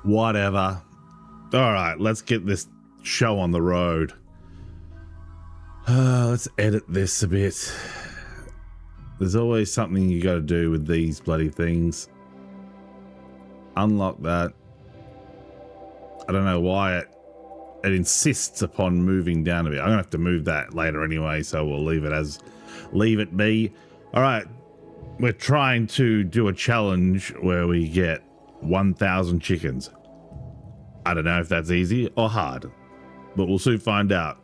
Whatever. All right, let's get this show on the road. Let's edit this a bit. There's always something you got to do with these bloody things. Unlock that. I don't know why it insists upon moving down a bit. I'm gonna have to move that later anyway, so we'll leave it be. All right, we're trying to do a challenge where we get 1,000 chickens. I don't know if that's easy or hard, but we'll soon find out.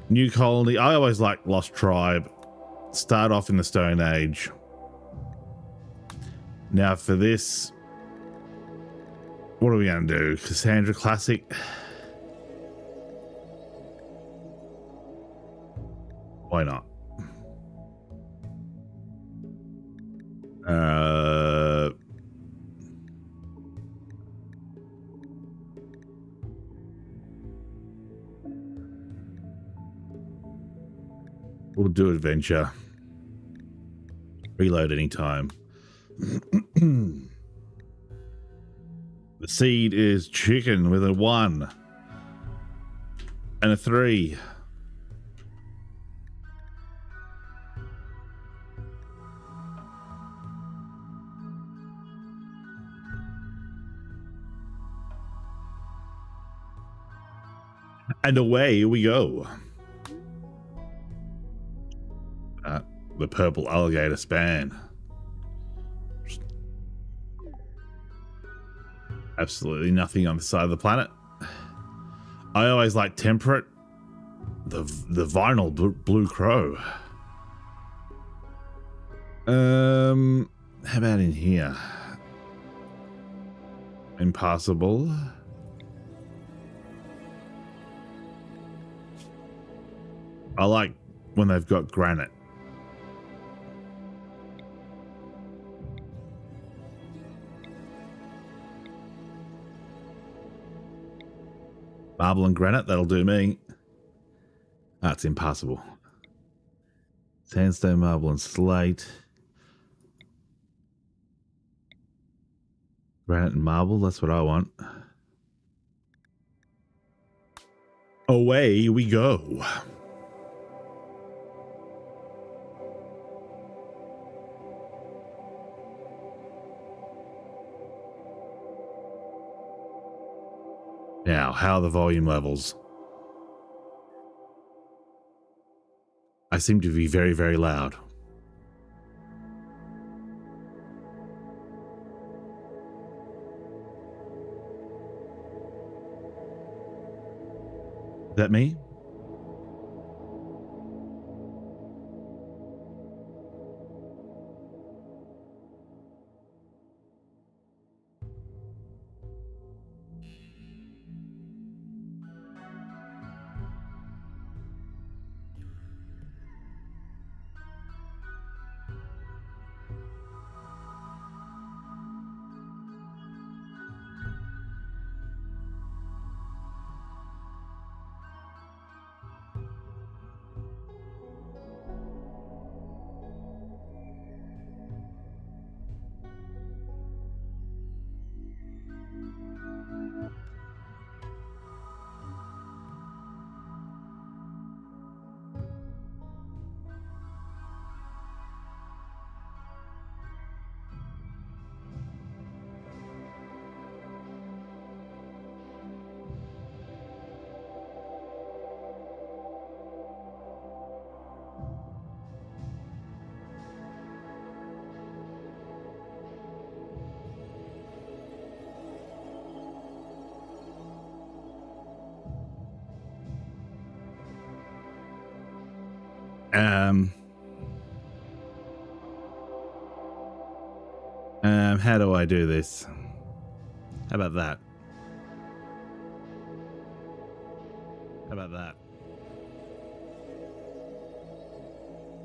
New colony. I always like Lost Tribe. Start off in the Stone Age. Now for this, what are we going to do? Cassandra Classic. Why not? We'll do adventure. Reload anytime. The seed is chicken with a 1 and a 3. And away we go. The purple alligator span. Absolutely nothing on the side of the planet. I always like temperate. The vinyl blue crow. How about in here? Impassable. I like when they've got granite. Marble and granite, that'll do me. That's impassable. Sandstone, marble, and slate. Granite and marble, that's what I want. Away we go. Now, how are the volume levels? I seem to be very, very loud. Is that me? How do I do this? How about that? How about that?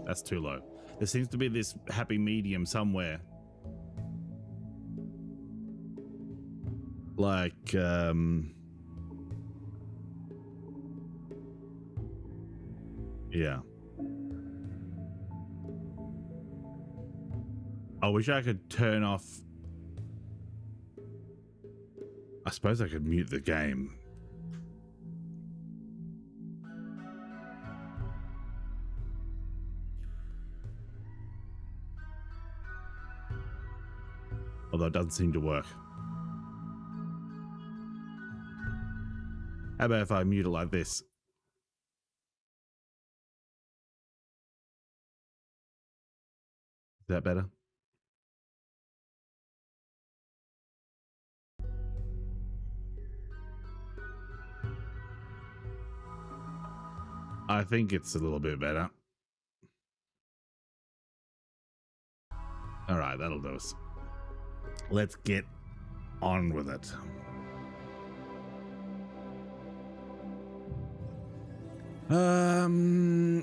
That's too low. There seems to be this happy medium somewhere. Like, yeah. I wish I could turn off suppose I could mute the game. Although it doesn't seem to work. How about if I mute it like this? Is that better? I think it's a little bit better. All right, that'll do us. Let's get on with it.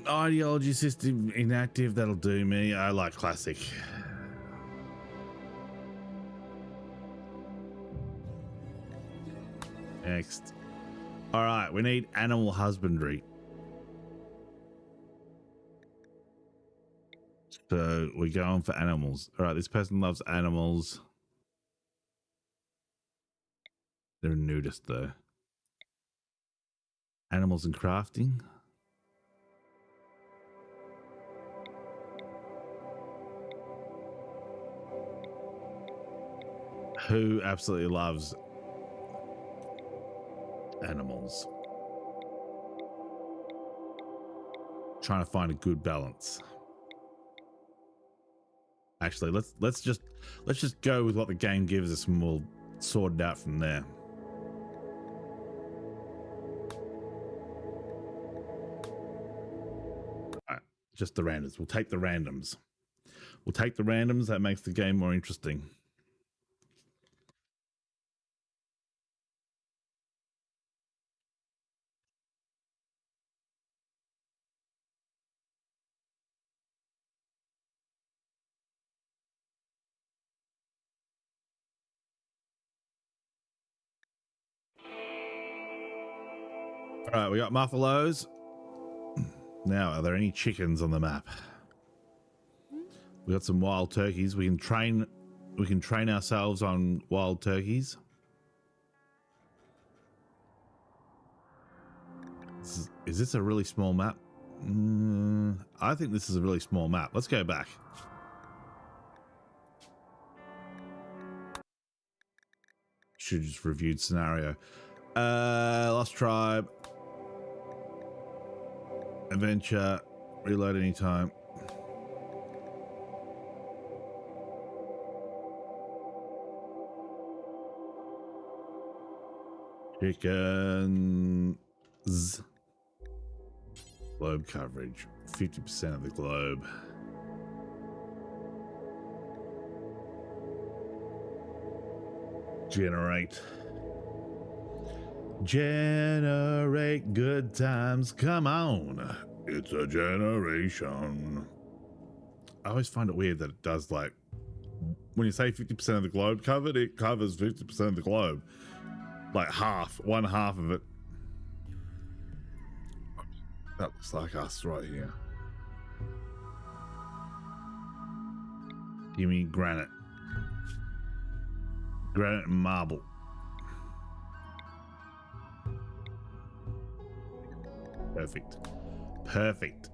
Ideology system inactive, that'll do me. I like classic. Next. All right, we need animal husbandry. So we're going for animals. All right, this person loves animals. They're a nudist though. Animals and crafting. Who absolutely loves animals? Trying to find a good balance. Actually, let's just go with what the game gives us and we'll sort it out from there. All right, just the randoms. We'll take the randoms. We'll take the randoms. That makes the game more interesting. All right, we got buffaloes. Now, are there any chickens on the map? We got some wild turkeys. We can train ourselves on wild turkeys. Is this a really small map? I think this is a really small map. Let's go back. Should have just reviewed scenario. Lost tribe. Adventure. Reload anytime. Chickens. Globe coverage. 50% of the globe. Generate good times. Come on. It's a generation. I always find it weird that it does, like, when you say 50% of the globe covered, it covers 50% of the globe. Like one half of it. That looks like us right here. Give me granite. Granite and marble. Perfect. Perfect.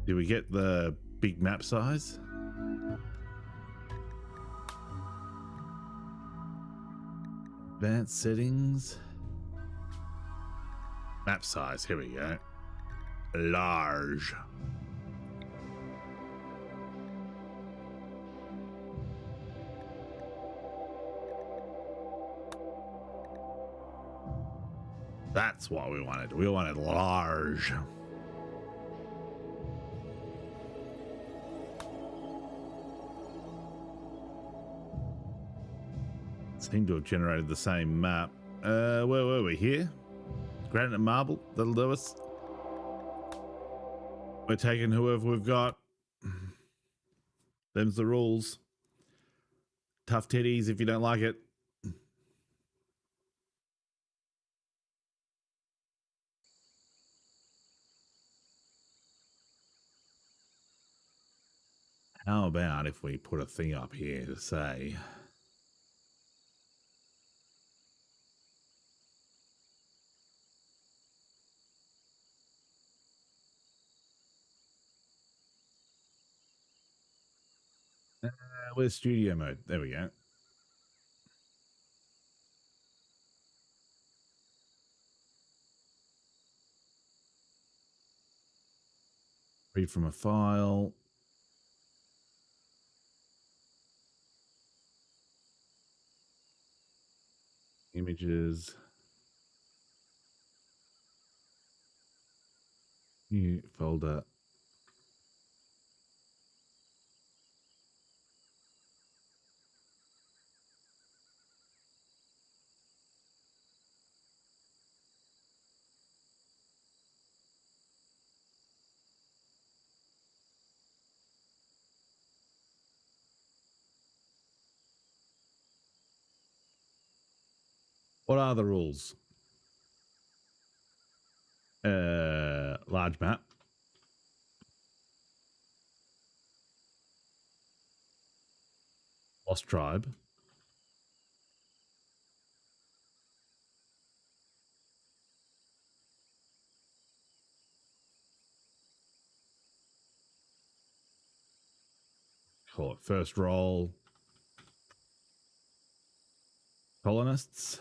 Did we get the big map size? Advanced settings. Map size. Here we go. Large. That's what we wanted. We wanted large. Seem to have generated the same map. Where were we? Here? Granite and marble. That'll do us. We're taking whoever we've got. Them's the rules. Tough titties if you don't like it. How about if we put a thing up here to say Where's studio mode? There we go. Read from a file. Images. New folder. What are the rules? Large map. Lost tribe. Call it first roll. Colonists.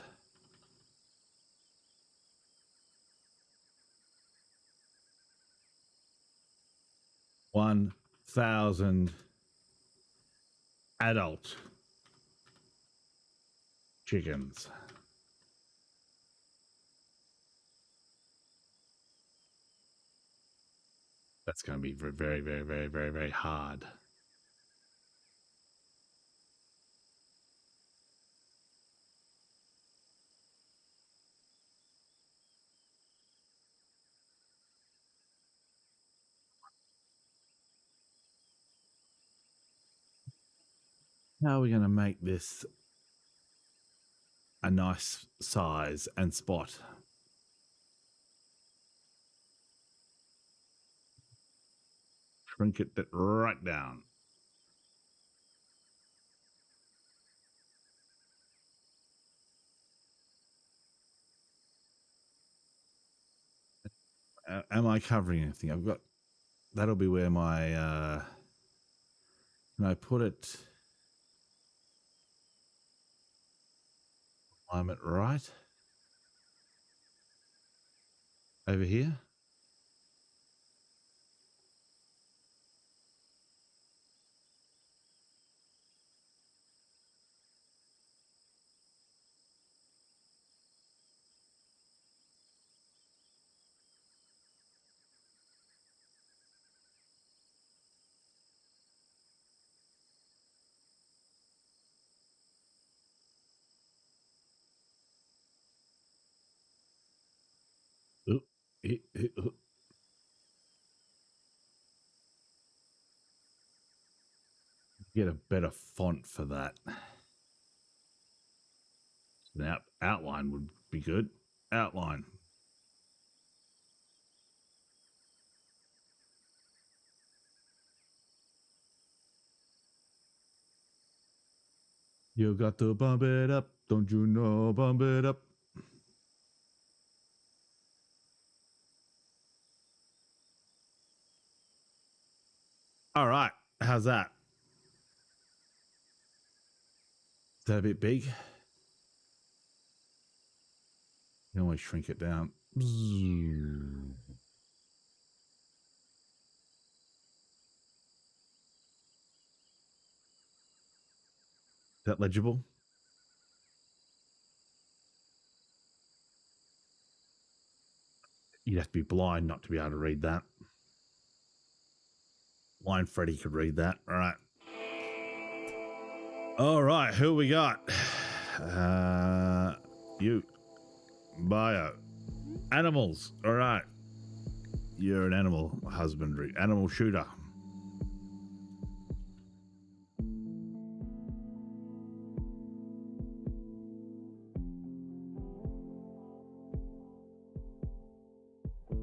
$1,000 adult chickens. That's going to be very, very, very, very, very, very hard. How are we going to make this a nice size and spot? Shrink it right down. Am I covering anything? I've got, that'll be where my, can I put it, alignment right? Over here? Ooh, ooh. Get a better font for that. An outline would be good. Outline. You got to bump it up, don't you know? Bump it up. All right, how's that? Is that a bit big? You can always shrink it down. Is that legible? You'd have to be blind not to be able to read that. Blind Freddy could read that. All right. All right, who we got? You. Bio. Animals. All right. You're an animal husbandry. Animal shooter.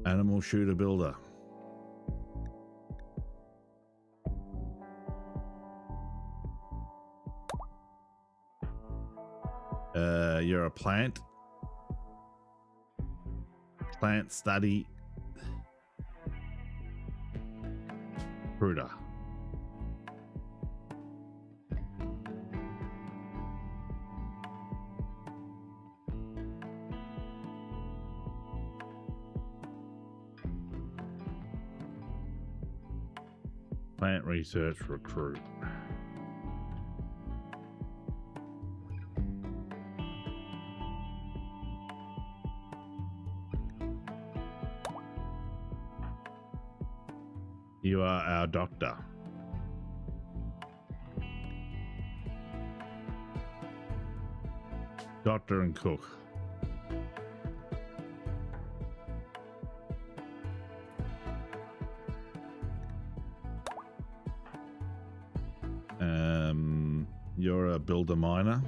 Animal shooter builder. You're a plant study recruiter. Plant research recruit. You are our doctor. Doctor and cook. You're a builder miner.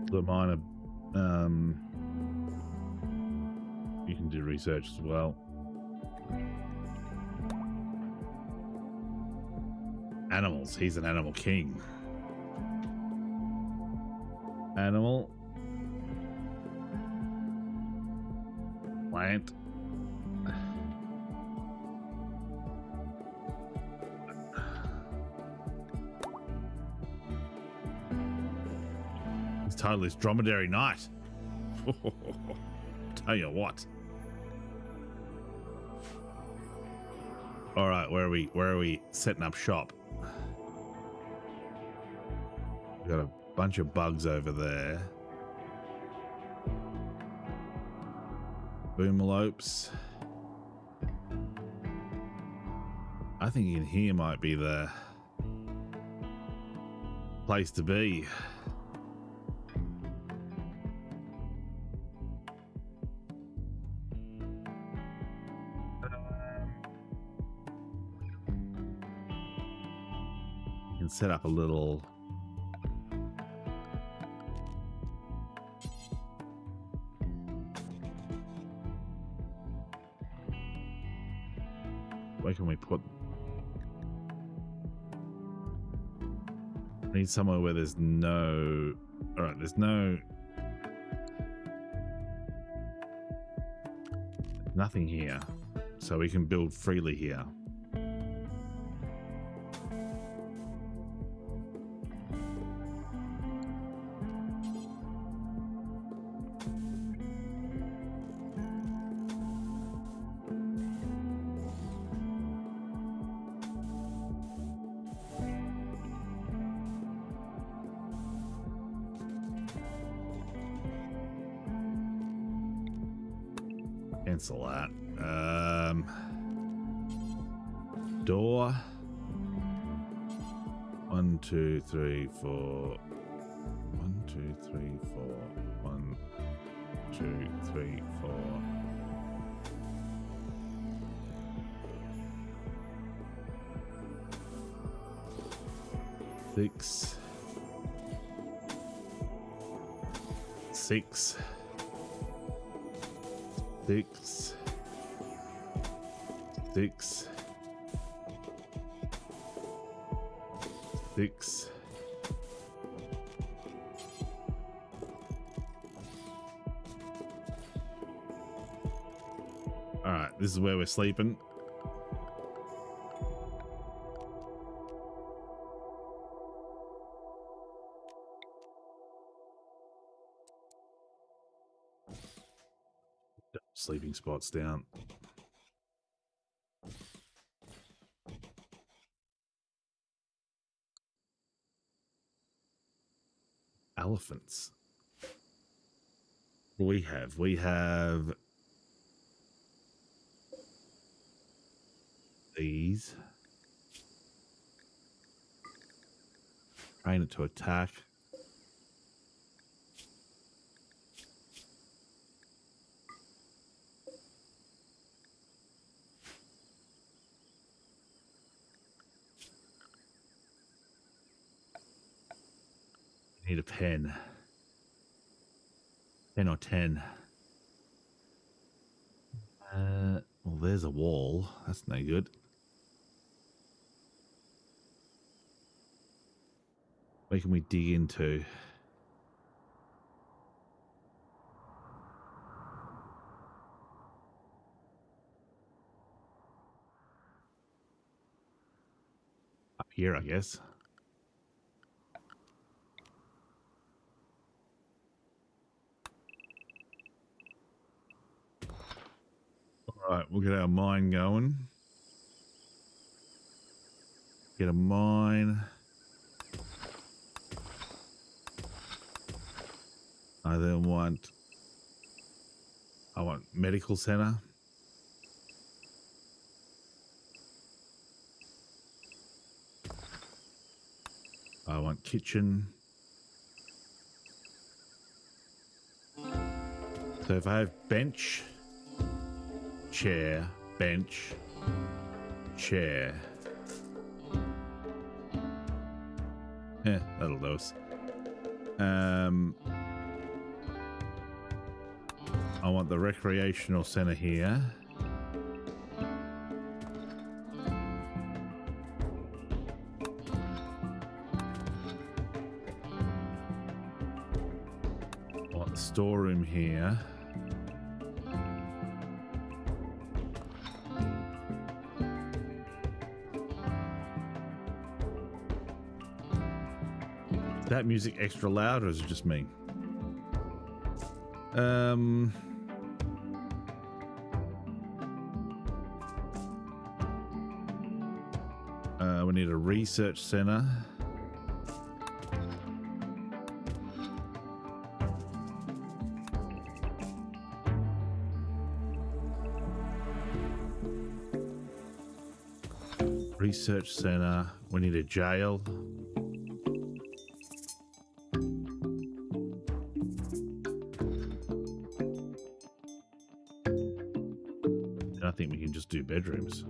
The miner, you can do research as well. Animals. He's an animal king. Animal. Plant. His title is Dromedary Knight. Tell you what. All right, where are we setting up shop? We've got a bunch of bugs over there. Boomalopes. I think in here might be the place to be. You can set up a little where can we put? I need somewhere where there's no. All right, there's nothing here, so we can build freely here. Cancel that. Door. 1, 2, 3, 4. 1, 2, 3, 4. 1, 2, 3, 4. Six. 6. 6. 6. 6. All right, this is where we're sleeping. Sleeping spots down. Elephants. We have these. Train it to attack. Need a pen. 10 or 10. Well, there's a wall. That's no good. Where can we dig into? Up here, I guess. Right, we'll get our mine going. Get a mine. I want medical center. I want kitchen. So if I have bench, chair, bench, chair. Yeah, that'll do us. I want the recreational center here. I want the storeroom here. Is that music extra loud or is it just me? We need a research center. Research center. We need a jail. And I think we can just do bedrooms.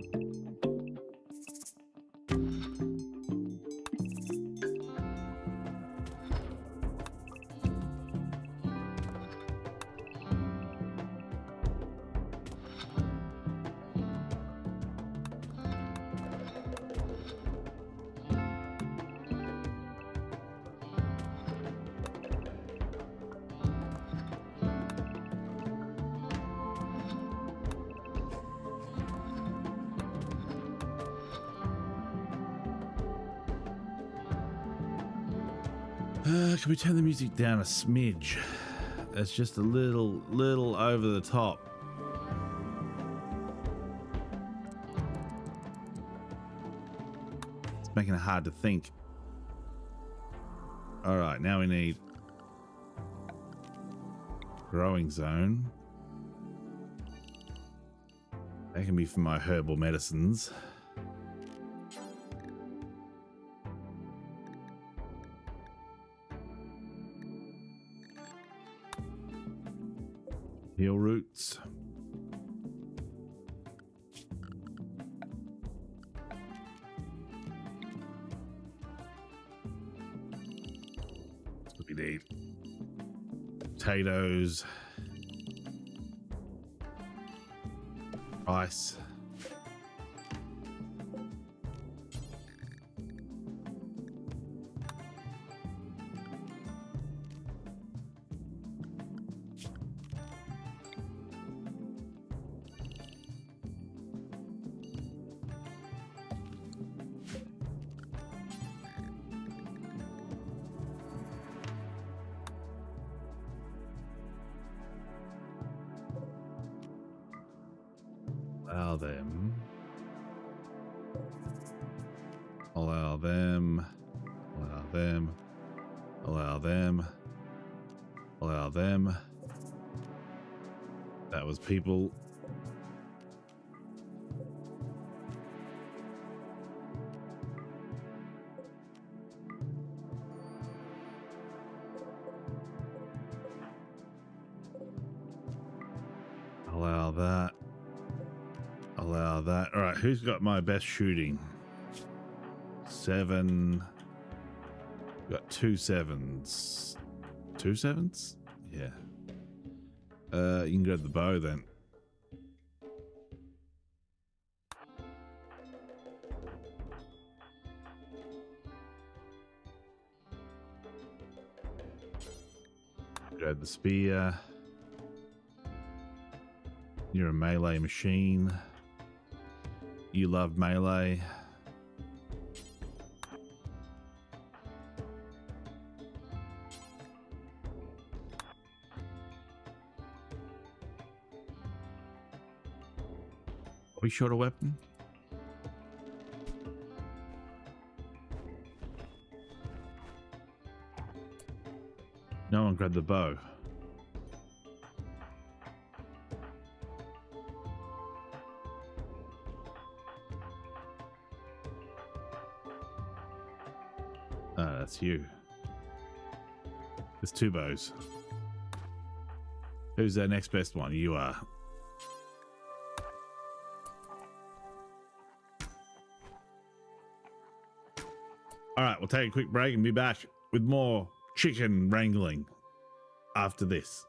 Can we turn the music down a smidge? It's just a little over the top. It's making it hard to think. All right, now we need growing zone. That can be for my herbal medicines. Heal roots. That's what we need. Potatoes. Rice. Allow them. Allow them. Allow them. Allow them. Allow them. That was people. Allow that. Allow that. All right, who's got my best shooting? 7. Got 2 7s. 2 7s? Yeah. You can grab the bow then. Grab the spear. You're a melee machine. You love melee. short a weapon? No one grabbed the bow. Ah, that's you. There's 2 bows. Who's the next best one? You are. All right, we'll take a quick break and be back with more chicken wrangling after this.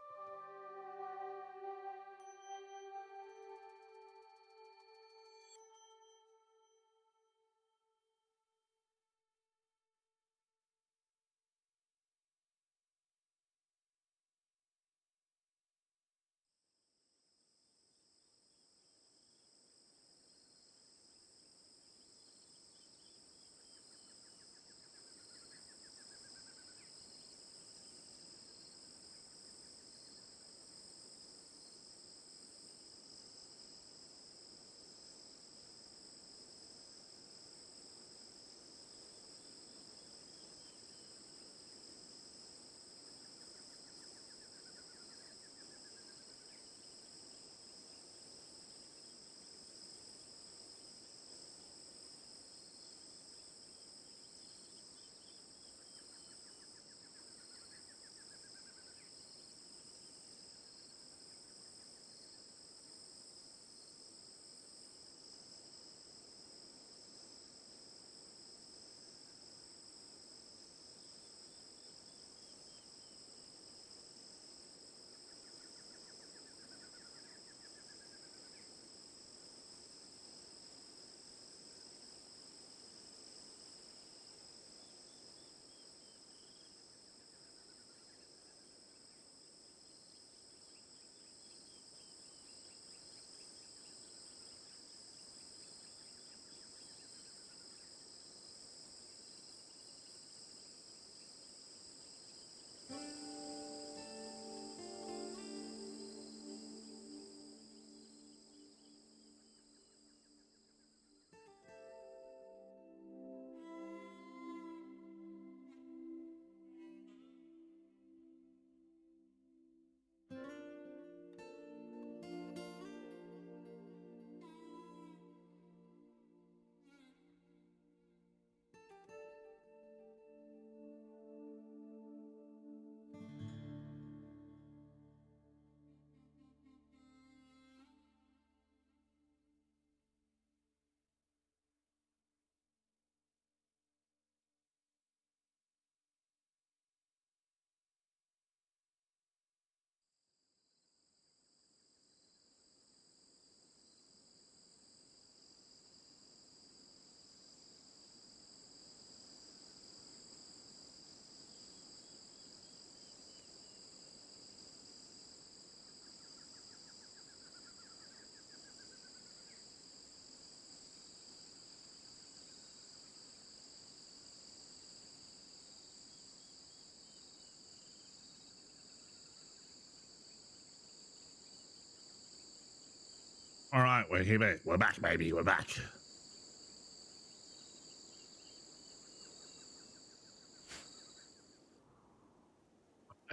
All right, we're here. We're back, baby. We're back.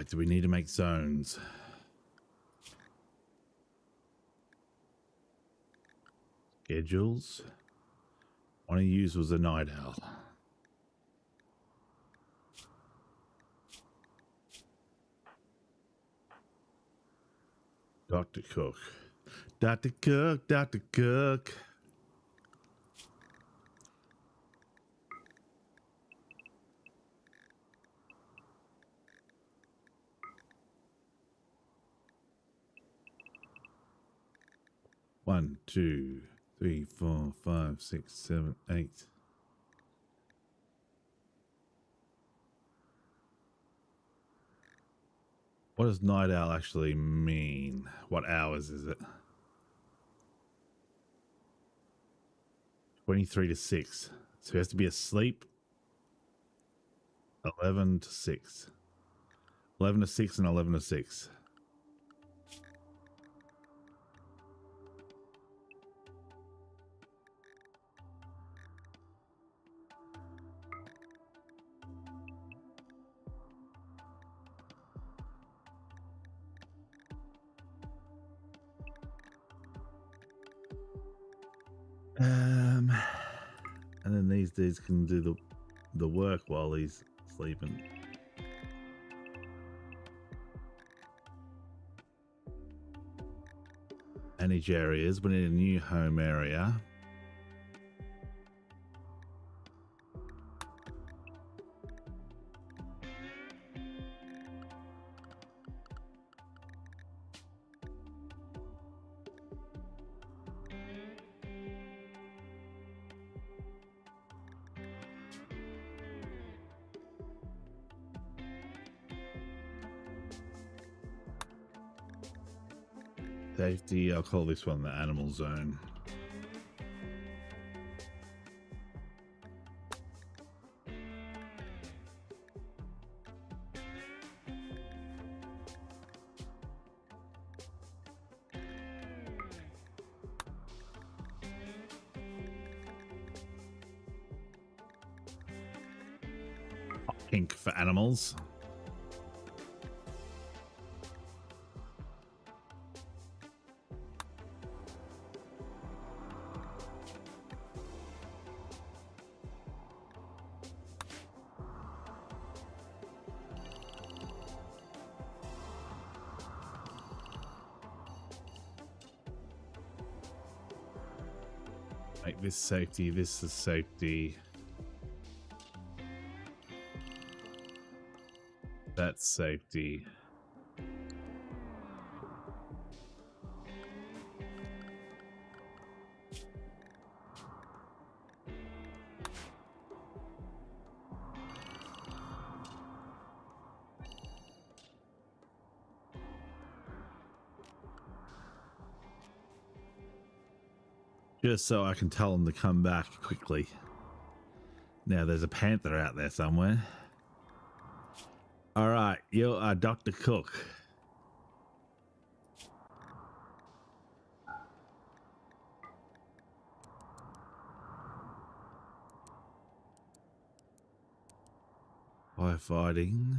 Do we need to make zones? Schedules. One I used was a night owl. Dr. Cook. Dr. Cook, Dr. Cook. One, two, three, 4, 5, 6, 7, 8. What does night owl actually mean? What hours is it? 23 to 6. So he has to be asleep. 11 to 6. 11 to 6 and 11 to 6. – And then these dudes can do the work while he's sleeping. Manage areas. We need a new home area. Safety, I'll call this one the animal zone. Pink for animals. Make this safety, this is safety. That's safety. Just so I can tell them to come back quickly. Now there's a panther out there somewhere. All right, you are Dr. Cook. Firefighting.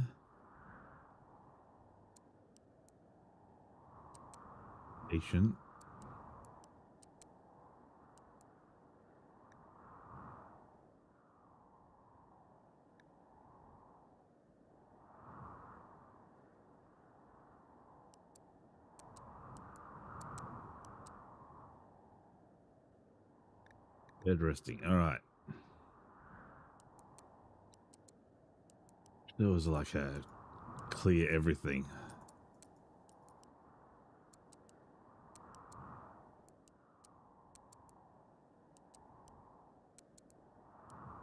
Patient. Bed resting. All right. There was like a clear everything.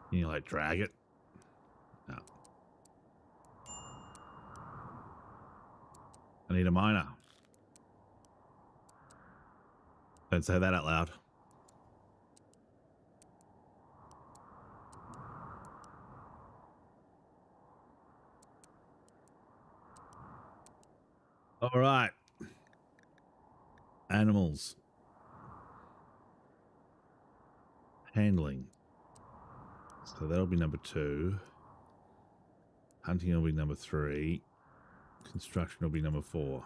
Can you like drag it? No. I need a miner. Don't say that out loud. All right. Animals. Handling. So that'll be number 2. Hunting will be number 3. Construction will be number 4.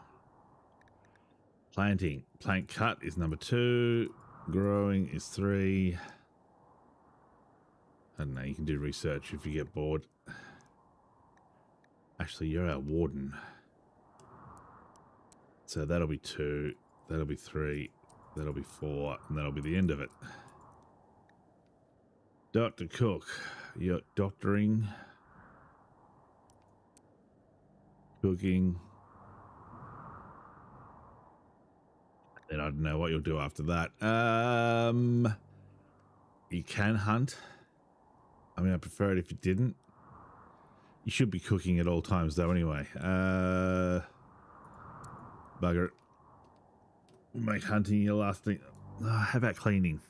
Planting. Plant cut is number 2. Growing is 3. I don't know, you can do research if you get bored. Actually, you're our warden. So that'll be 2. That'll be 3. That'll be 4. And that'll be the end of it. Dr. Cook. You're doctoring. Cooking. And I don't know what you'll do after that. You can hunt. I mean, I prefer it if you didn't. You should be cooking at all times, though, anyway. Bugger it. Make hunting your last thing. How about cleaning?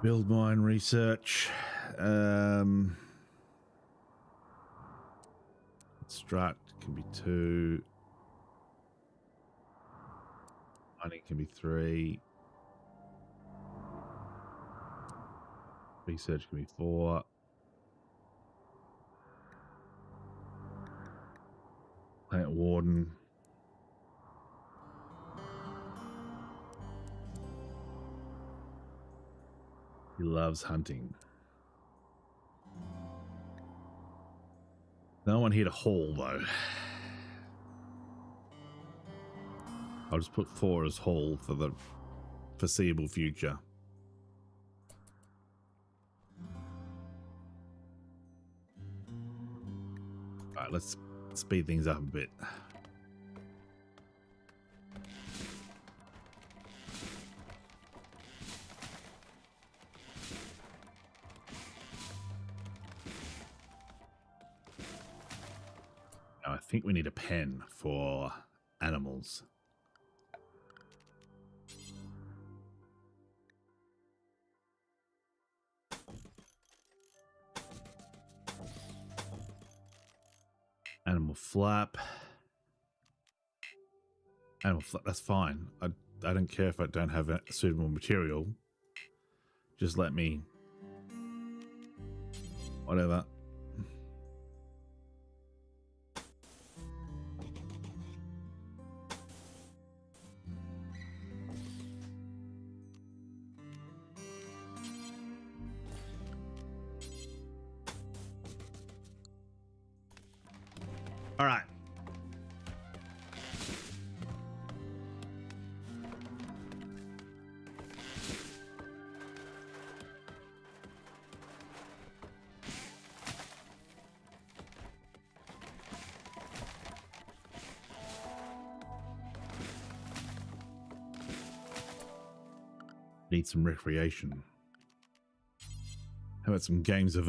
Build mine research. Construct can be 2. Mining can be 3. Research can be 4. Plant warden. He loves hunting. No one here to haul, though. I'll just put 4 as haul for the foreseeable future. All right, let's speed things up a bit. Now, I think we need a pen for animals. Animal flap. Animal flap, that's fine. I don't care if I don't have a suitable material. Just let me... whatever. All right. Need some recreation. How about some games of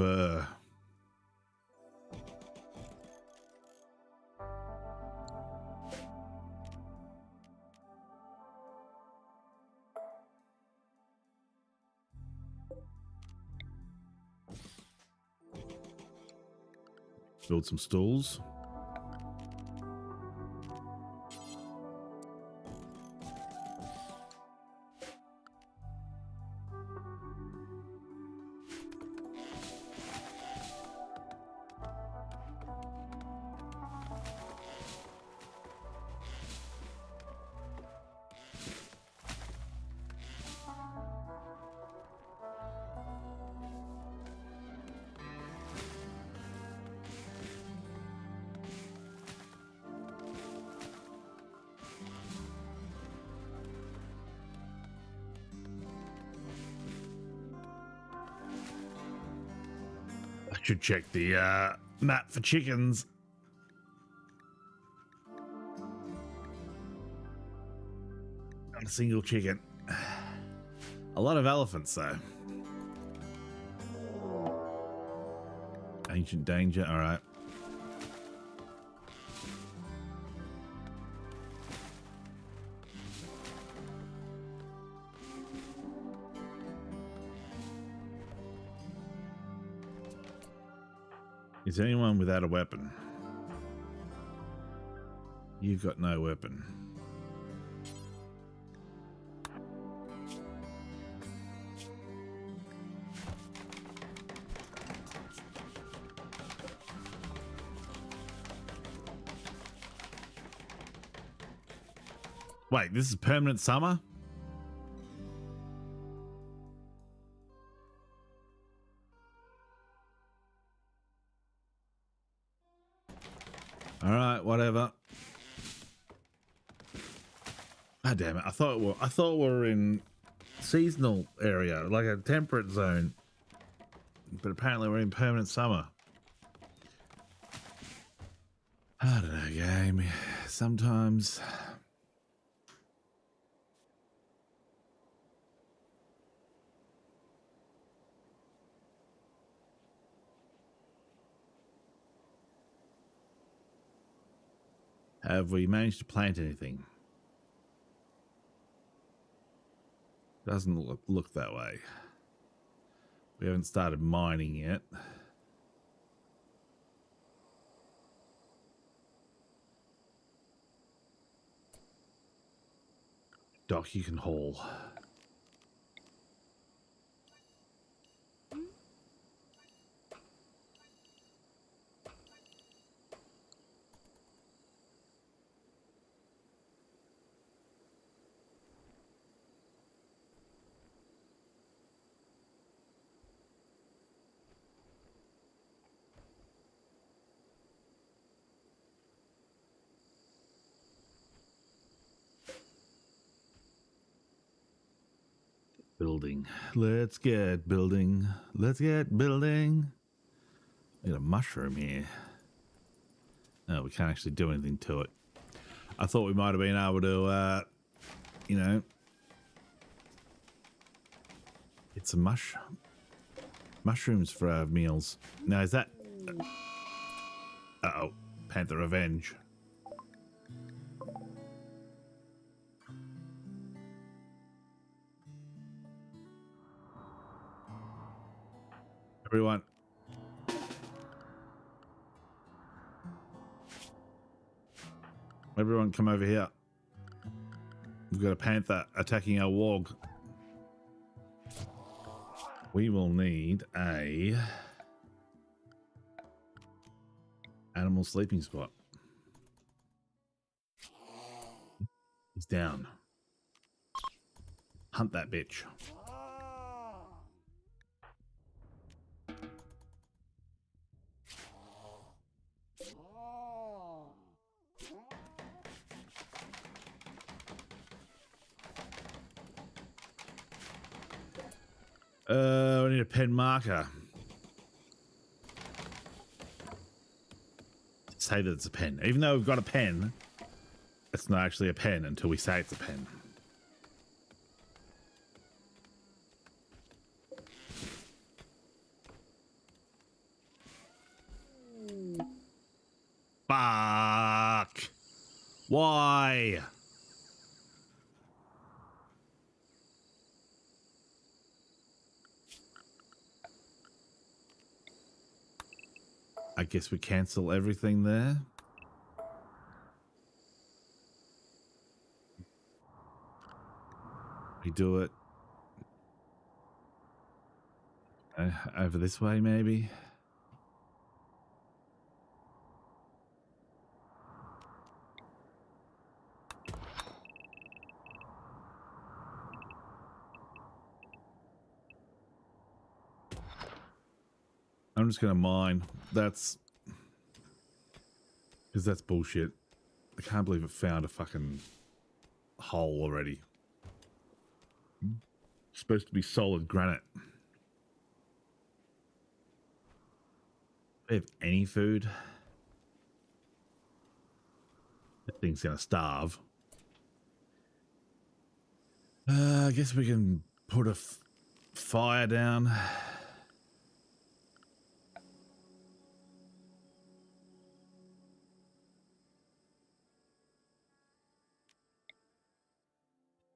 build some stalls. I should check the map for chickens. Not a single chicken. A lot of elephants, though. Ancient danger. All right. Is anyone without a weapon? You've got no weapon. Wait, this is permanent summer? All right, whatever. God damn it! I thought we were in seasonal area, like a temperate zone, but apparently we're in permanent summer. I don't know, game. Sometimes. Have we managed to plant anything? Doesn't look that way. We haven't started mining yet. Doc, you can haul. Building. Let's get building. Let's get building. I got a mushroom here. No, we can't actually do anything to it. I thought we might have been able to, you know, get some mushrooms for our meals. Now, is that... Uh-oh. Panther Revenge. Everyone come over here. We've got a panther attacking our warg. We will need a animal sleeping spot. He's down. Hunt that bitch. We need a pen marker. Say that it's a pen. Even though we've got a pen, it's not actually a pen until we say it's a pen. Fuck. Why? I guess we cancel everything there. We do it over this way, maybe. I'm just gonna mine. That's because that's bullshit. I can't believe it found a fucking hole already. It's supposed to be solid granite. Do we have any food? That thing's gonna starve. I guess we can put a fire down.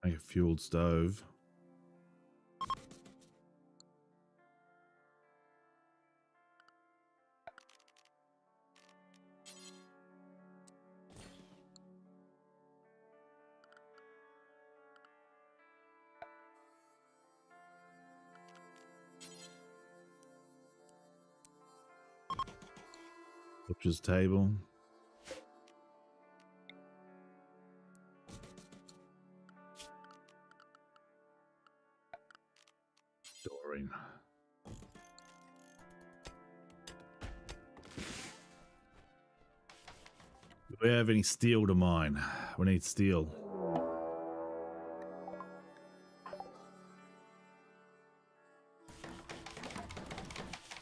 Make a fueled stove. Butcher's table. Storing. Do we have any steel to mine? We need steel.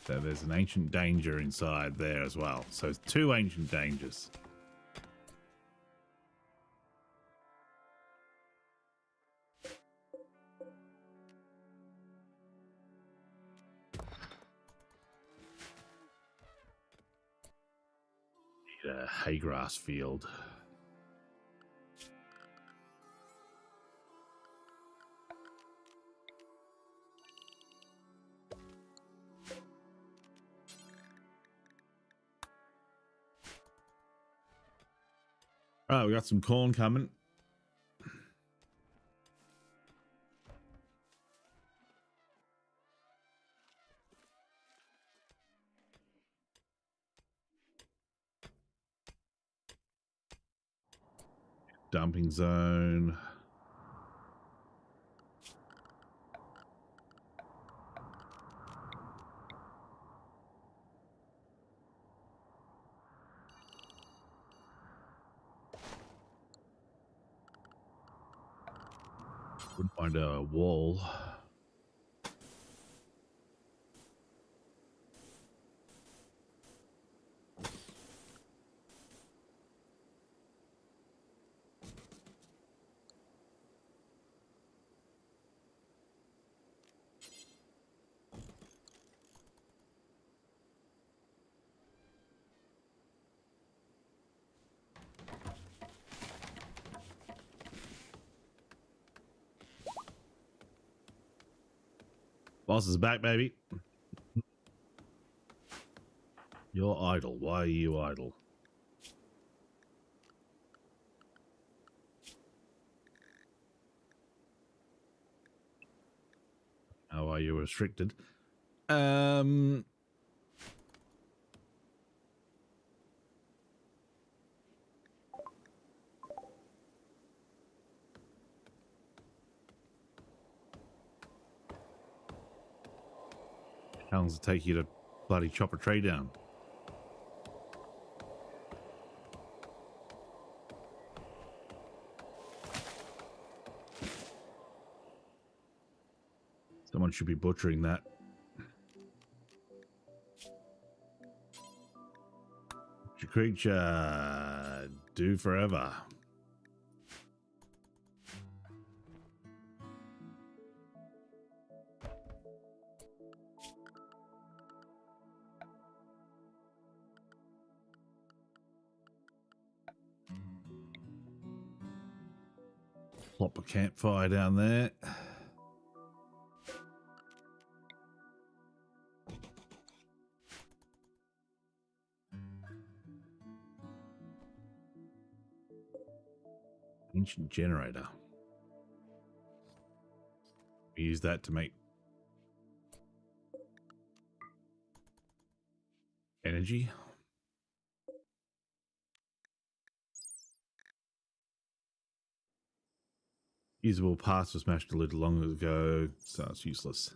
So there's an ancient danger inside there as well. So it's 2 ancient dangers. Need a hay grass field. All right, we got some corn coming. Dumping zone. Wouldn't find a wall. Boss is back, baby. You're idle. Why are you idle? How are you restricted? How long does it take you to bloody chop a tree down? Someone should be butchering that. Your creature do forever. Plop a campfire down there. Ancient generator. We use that to make energy. Usable parts were smashed a little long ago, so it's useless.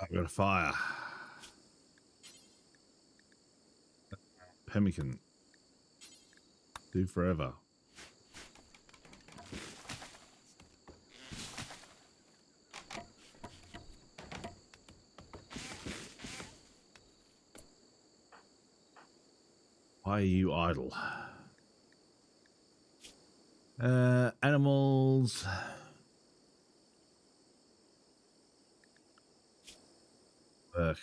I've got a fire. Pemmican. Do forever. Why are you idle? Animals. Work.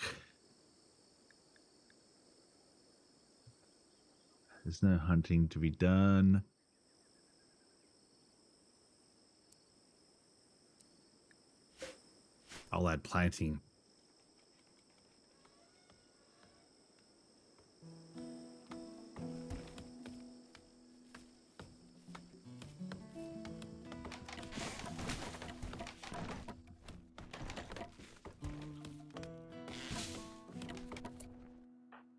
There's no hunting to be done. I'll add planting.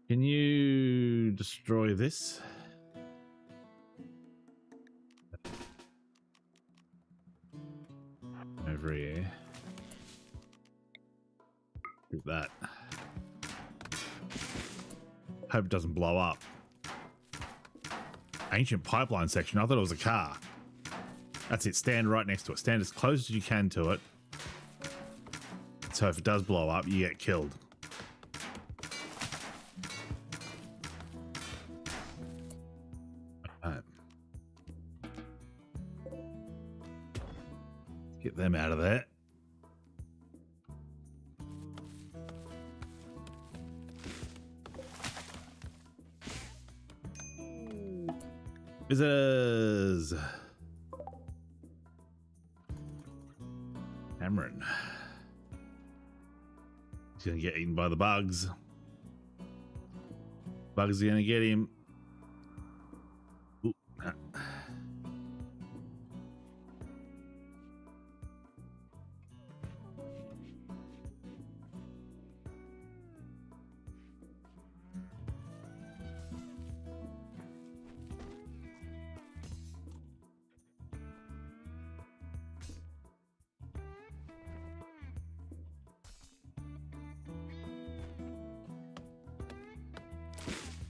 Can you destroy this? Over here. Do that. Hope it doesn't blow up. Ancient pipeline section. I thought it was a car. That's it. Stand right next to it. Stand as close as you can to it. So if it does blow up, you get killed. Alright. Get them out of there. Visitors. Cameron. He's gonna get eaten by the bugs. Bugs are gonna get him. Ooh.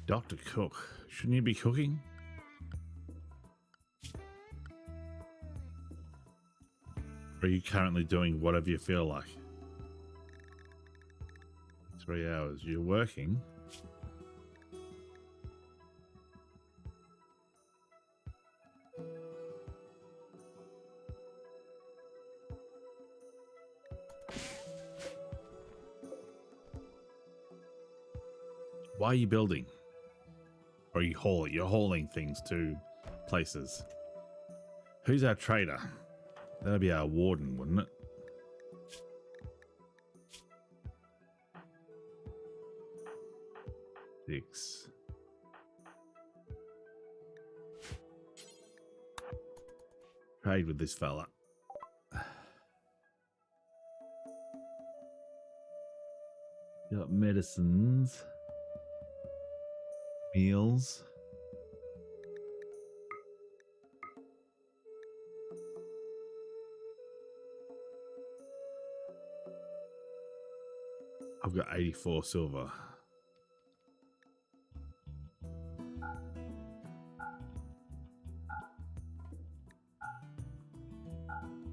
Dr. Cook. Shouldn't you be cooking? Or are you currently doing whatever you feel like? 3 hours. You're working. Why are you building? Or are you hauling? You're hauling things to places. Who's our trader? That'd be our warden, wouldn't it? Six. Trade with this fella. Got medicines. Meals. I've got 84 silver.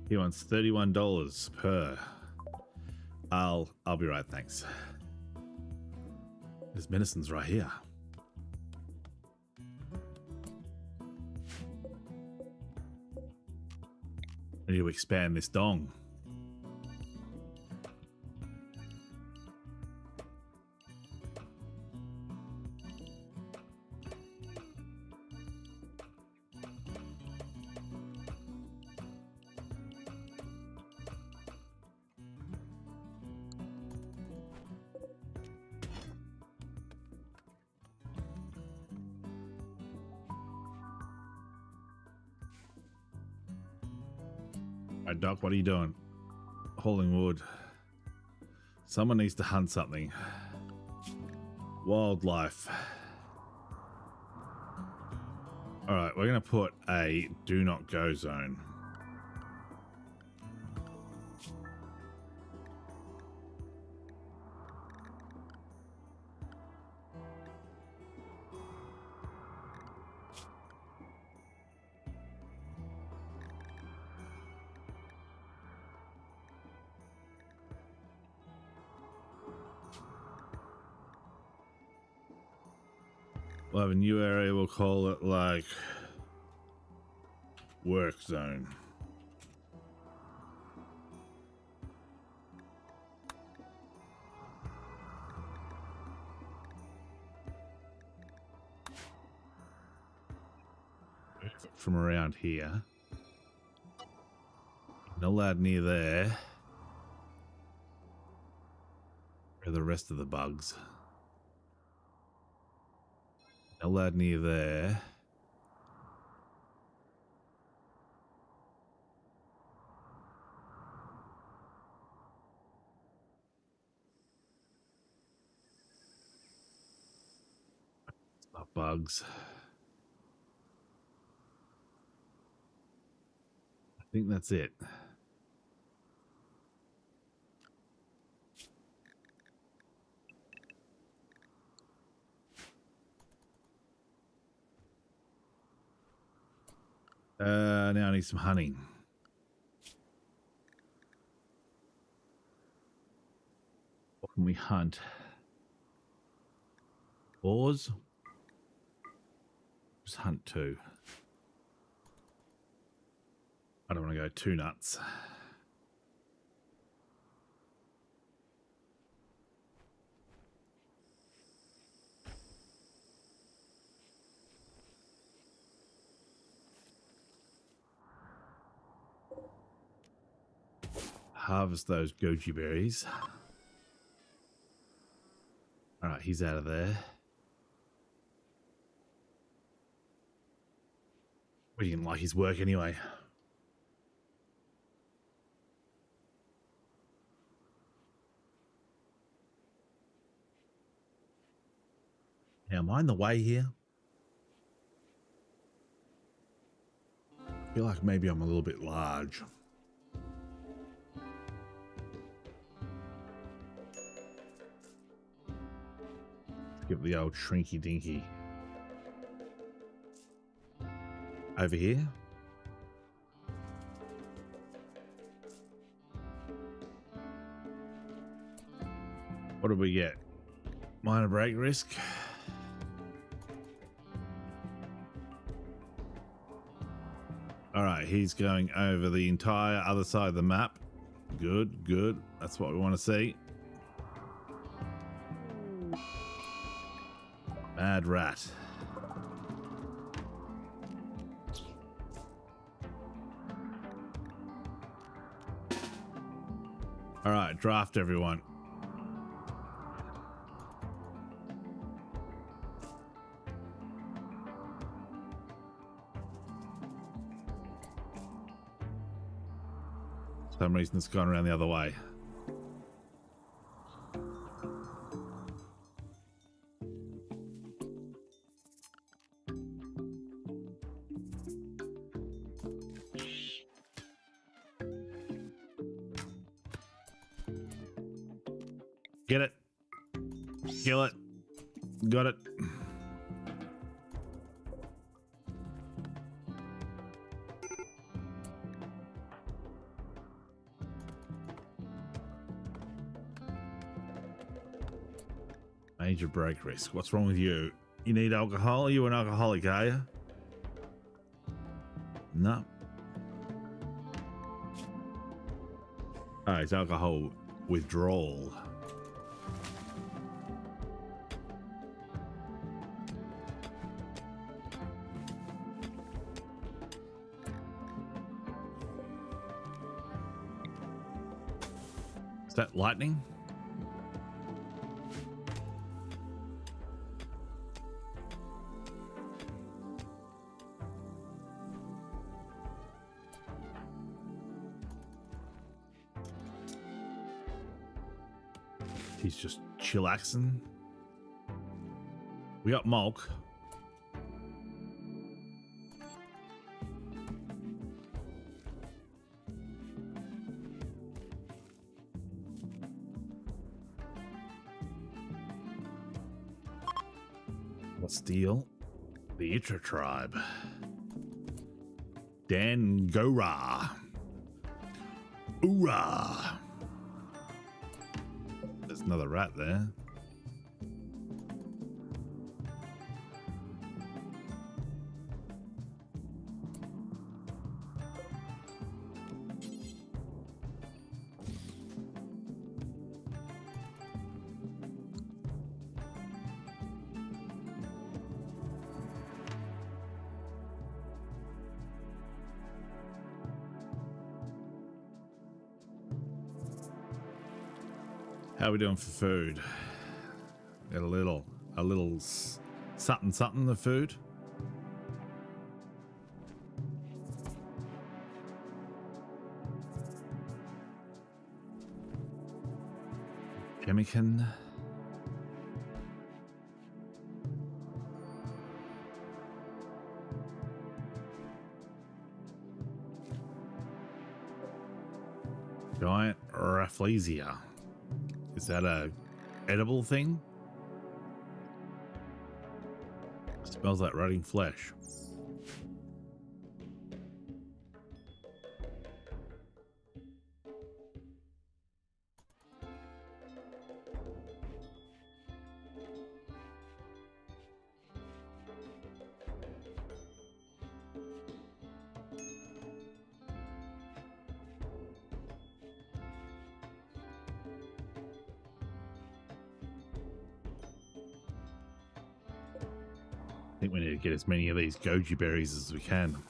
He wants $31 per. I'll be right, thanks. There's medicines right here. I need to expand this dong. Alright, Doc, what are you doing? Hauling wood. Someone needs to hunt something. Wildlife. Alright, we're going to put a do not go zone. We'll have a new area, we'll call it like work zone. From around here. Not allowed near there. Where are the rest of the bugs? Not allowed near there. It's not bugs. I think that's it. Now I need some honey. What can we hunt? Boars? Just hunt two. I don't want to go too nuts. Harvest those goji berries. All right, he's out of there. We didn't like his work anyway. Now, am I in the way here? I feel like maybe I'm a little bit large. Give it the old shrinky dinky. Over here. What did we get? Minor break risk. All right, he's going over the entire other side of the map. Good, good. That's what we want to see. Bad rat. All right, draft everyone. For some reason it's gone around the other way. Get it. Kill it. Got it. Major break risk. What's wrong with you? You need alcohol? Are you an alcoholic, are you? No. Oh, it's alcohol withdrawal. Is that lightning? He's just chillaxing. We got Mulk. What's the deal? The Itra tribe. Dangora. Oorah. There's another rat there. How are we doing for food? Got a little something the food. Pemmican. Giant Rafflesia. Is that a edible thing? Smells like rotting flesh. I think we need to get as many of these goji berries as we can.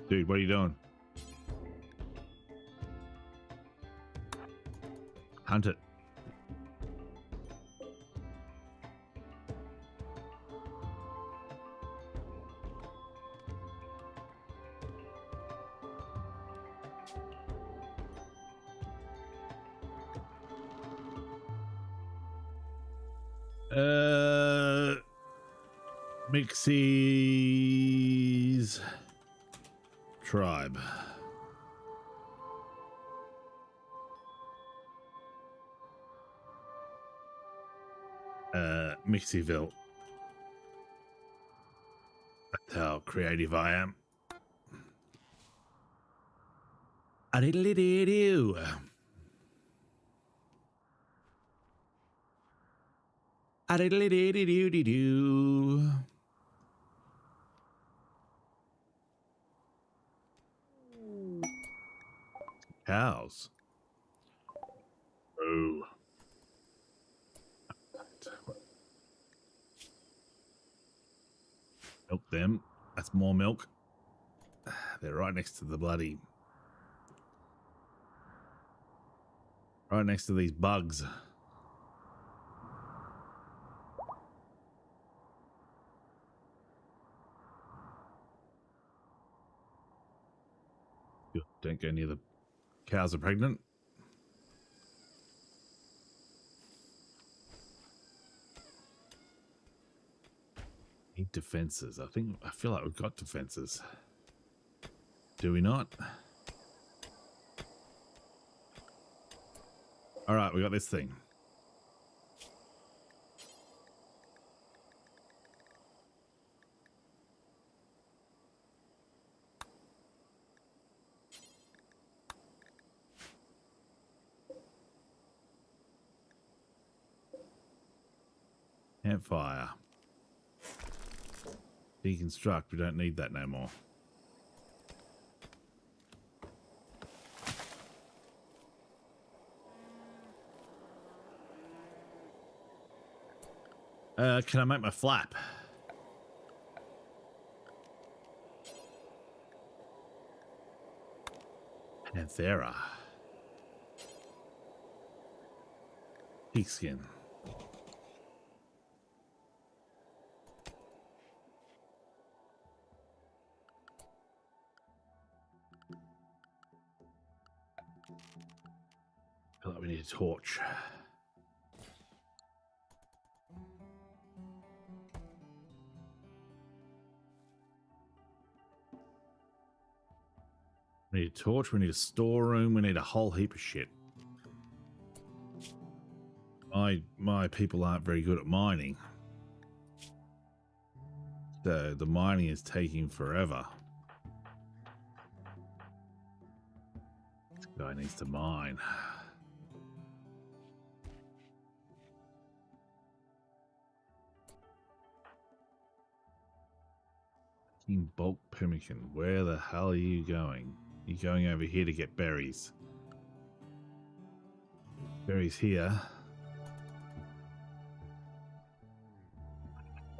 Dude, what are you doing? Hunt it. Micksy's tribe. Mixyville. That's how creative I am. A-diddly-dee-doo. A-diddly-dee-dee-doo-dee-doo. Cows. Oh. Milk them. That's more milk. They're right next to the bloody... Right next to these bugs. Don't go near the cows are pregnant. Need defenses. I feel like we've got defenses. Do we not? All right, we got this thing. Campfire. Deconstruct. We don't need that no more. Can I make my flap? Panthera. Pigskin. I feel like we need a torch. We need a torch, we need a storeroom, we need a whole heap of shit. My people aren't very good at mining. So the mining is taking forever. This guy needs to mine. Bulk pemmican. Where the hell are you going? You're going over here to get berries. Berries here.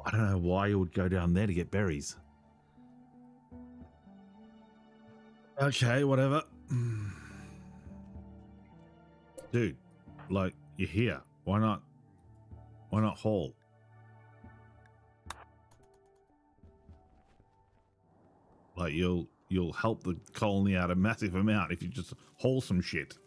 I don't know why you would go down there to get berries. Okay, whatever. Dude, like, you're here. Why not haul? Like, you'll help the colony out a massive amount if you just haul some shit.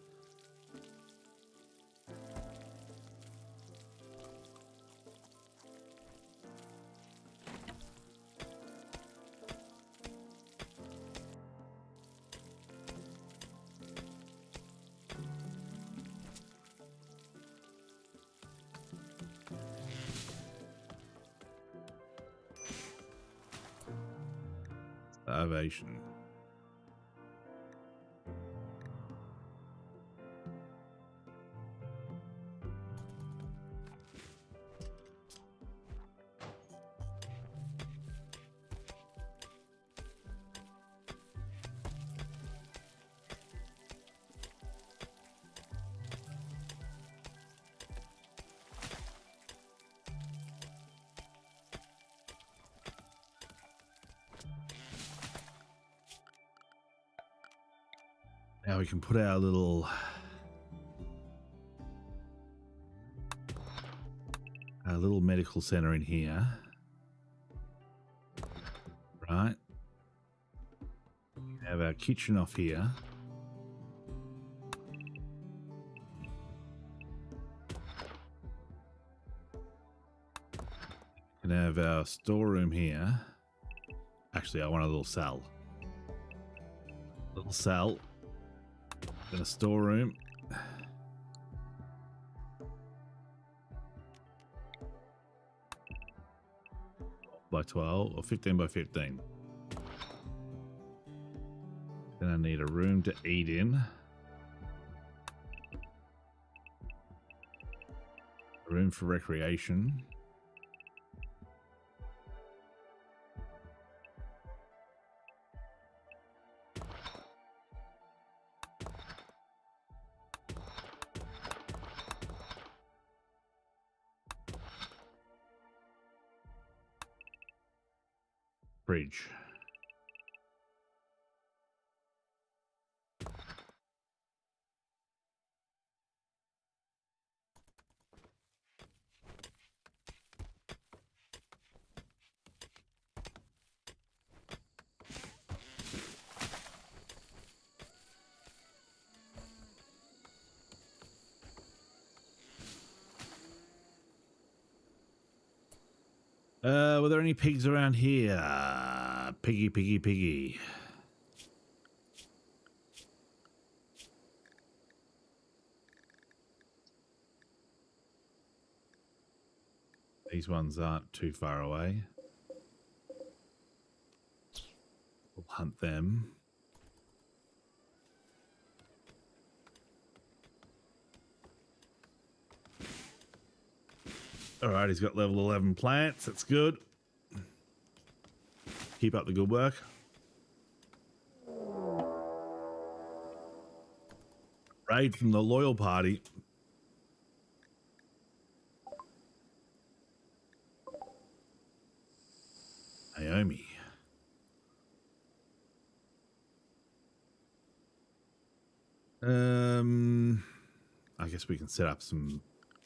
Starvation. Now we can put our little medical center in here. Right. We have our kitchen off here. We can have our storeroom here. Actually, I want a little cell. Little cell. In a storeroom. By 12 or 15 by 15. Then I need a room to eat in. A room for recreation. Fridge. Were there any pigs around here? Piggy, piggy, piggy. These ones aren't too far away. We'll hunt them. All right, he's got level 11 plants. That's good. Keep up the good work. Raid from the loyal party. Naomi. I guess we can set up some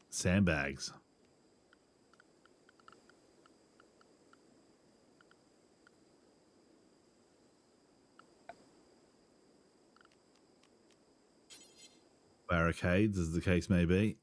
sandbags. Barricades, as the case may be.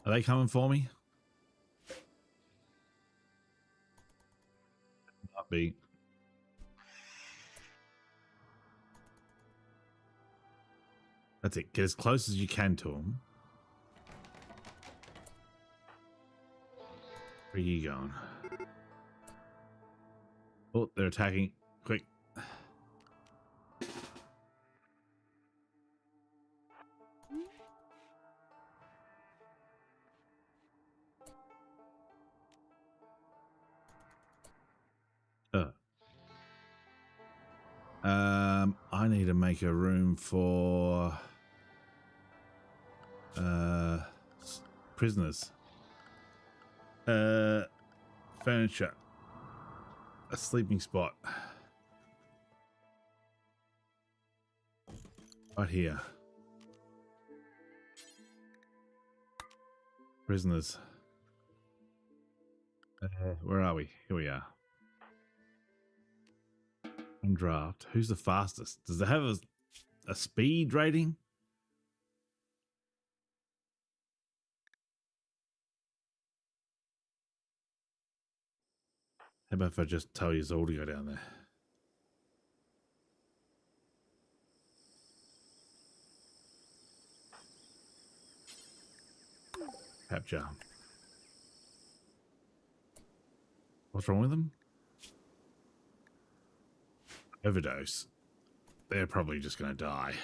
Are they coming for me? Might be. That's it. Get as close as you can to them. Where are you going? Oh, they're attacking. Quick. I need to make a room for prisoners. Furniture. A sleeping spot. Right here. Prisoners. Where are we? Here we are. On draft. Who's the fastest? Does it have a speed rating? How about if I just tell you all to go down there? Capture. What's wrong with them? Overdose. They're probably just going to die.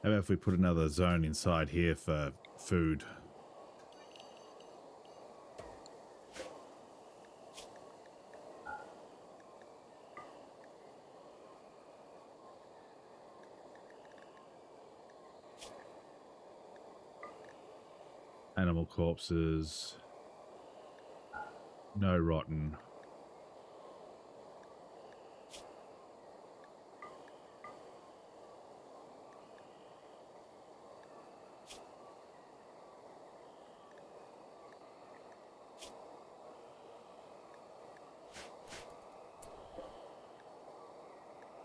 How about if we put another zone inside here for food? Animal corpses. No rotten.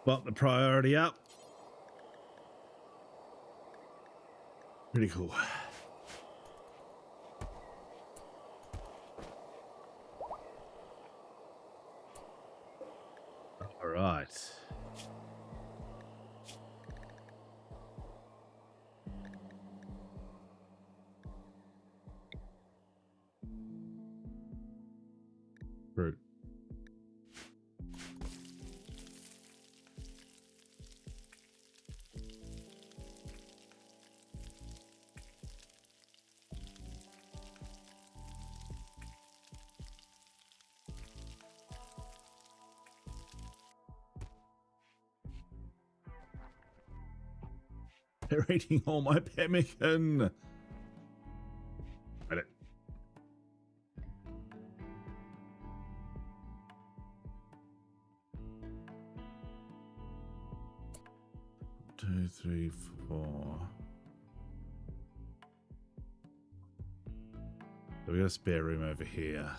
Bump the priority up. Pretty cool. All right. Fruit. They're eating all my pemmican. Got it. Two, three, four. So we got a spare room over here.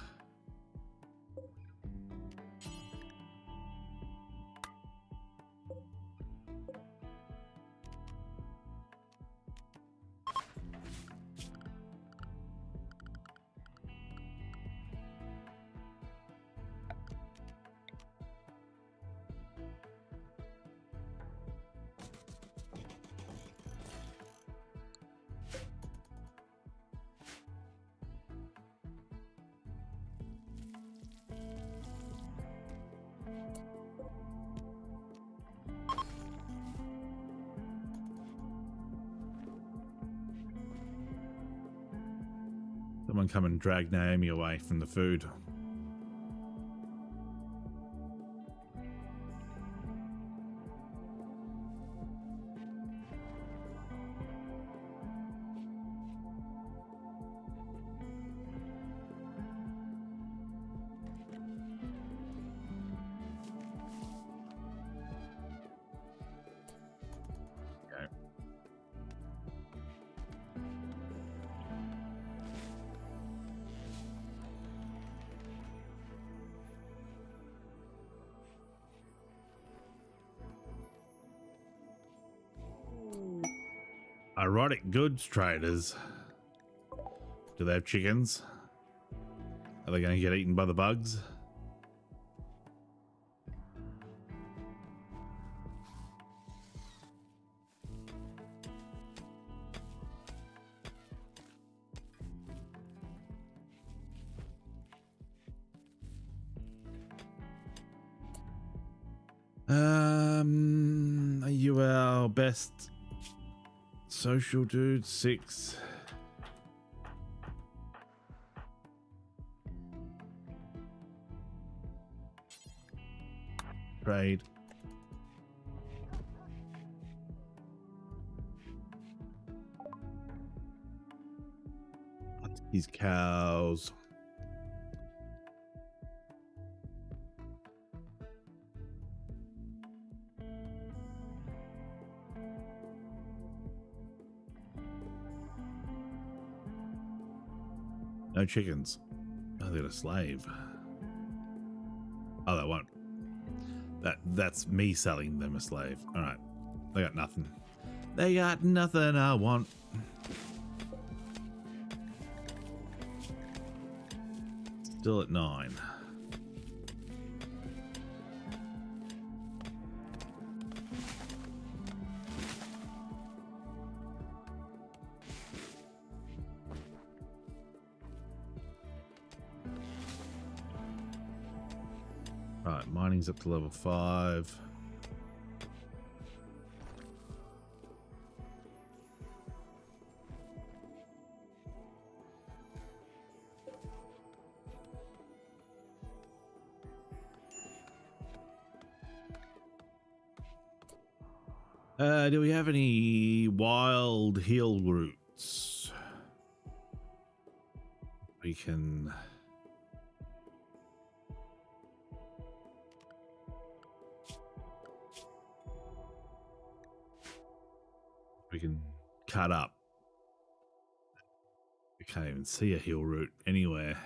Someone come and drag Naomi away from the food. Okay. Erotic goods traders. Do they have chickens? Are they going to get eaten by the bugs? Are you our best social dude? 6. Trade. These cows. No chickens. Oh, they got a slave. Oh, that won't. That's me selling them a slave. All right. They got nothing. They got nothing I want. Still at 9. Right, mining's up to level 5. Do we have any wild heal roots? We can... cut up. We can't even see a heal root anywhere.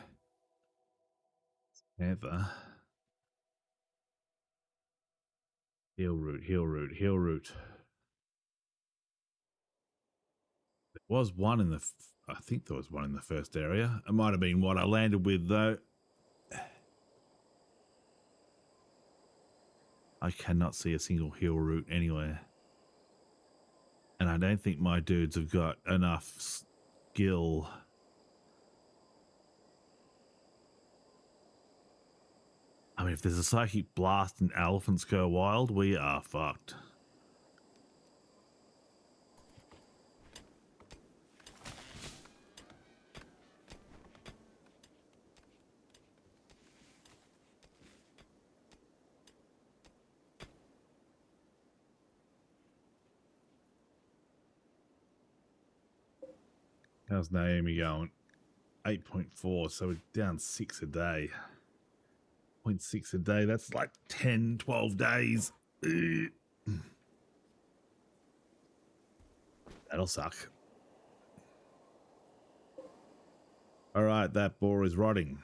Ever. Heel route, heel route, heel route. There was one in the, I think there was one in the first area. It might have been what I landed with though. I cannot see a single heel route anywhere. And I don't think my dudes have got enough skill. I mean, if there's a psychic blast and elephants go wild, we are fucked. How's Naomi going? 8.4, so we're down 6 a day. 0.6 a day, that's like 10, 12 days. Ugh. That'll suck. All right, that boar is rotting.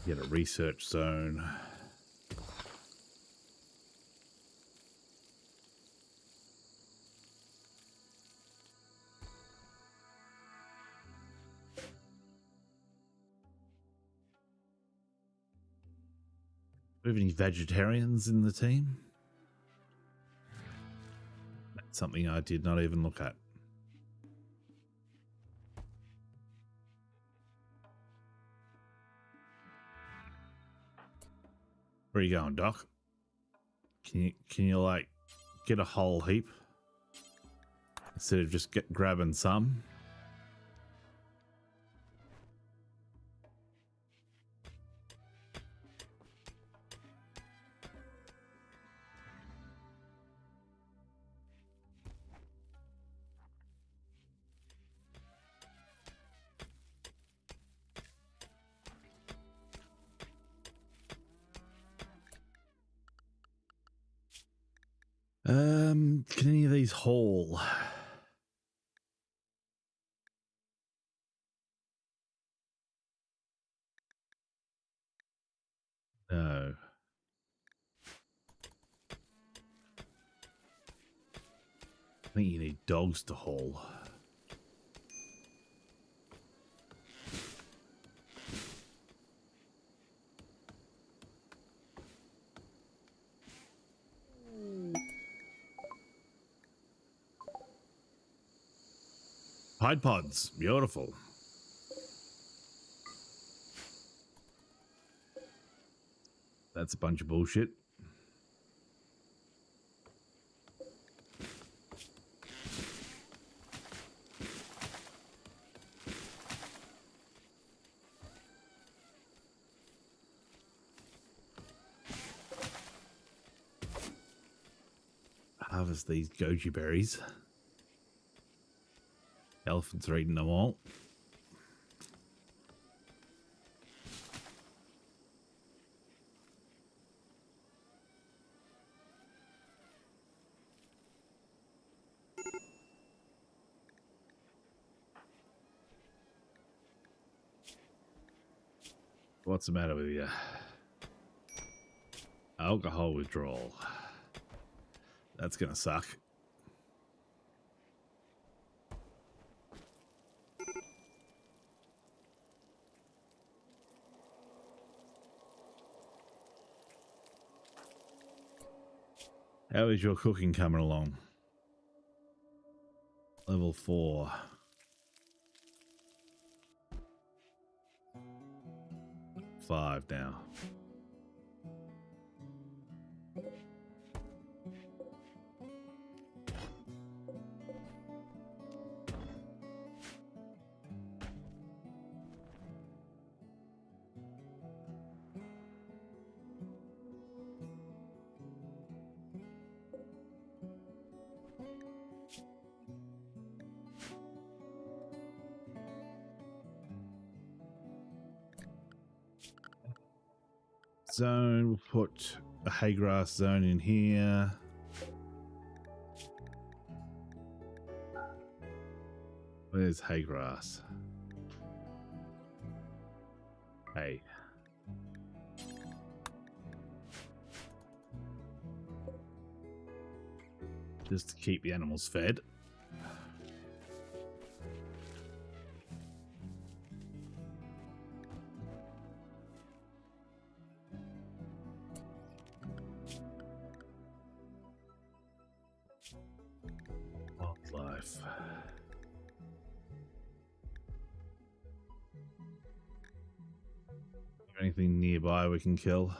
Get a research zone. Do we have any vegetarians in the team? That's something I did not even look at. Where are you going, Doc? Can you like get a whole heap instead of just grabbing some? Can any of these haul? No. I think you need dogs to haul. Tide pods, beautiful. That's a bunch of bullshit. Harvest these goji berries. Elephants are eating them all. What's the matter with you? Alcohol withdrawal. That's gonna suck. How is your cooking coming along? Level 4. Five now. zone. We'll put a hay grass zone in here. Where's hay grass? Hay. Just to keep the animals fed. Wildlife. Anything nearby we can kill?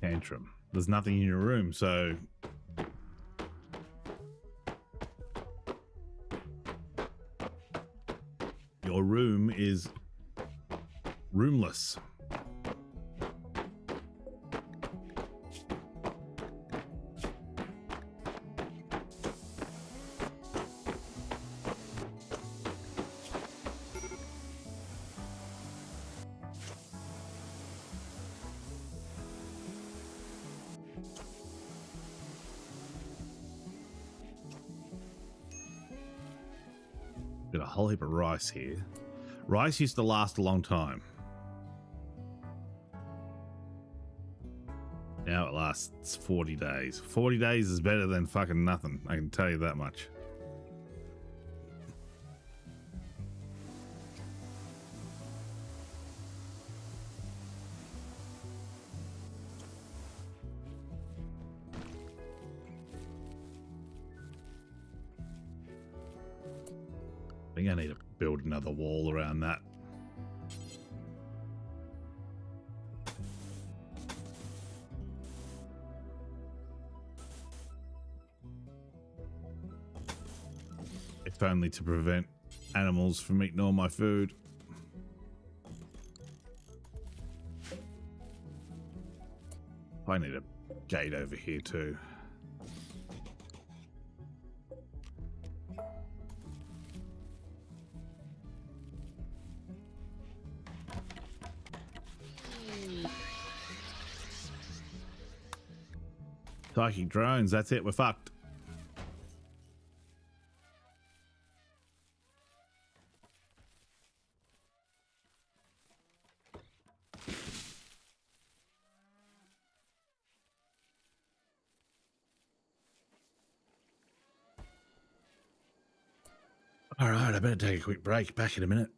Tantrum. There's nothing in your room, so your room is roomless. Got a whole heap of rice here. Rice used to last a long time. Now it lasts 40 days. 40 days is better than fucking nothing. I can tell you that much. I think I need to build another wall around that. If only to prevent animals from eating all my food. I need a gate over here too. Psychic drones, that's it, we're fucked. All right, I better take a quick break. Back in a minute.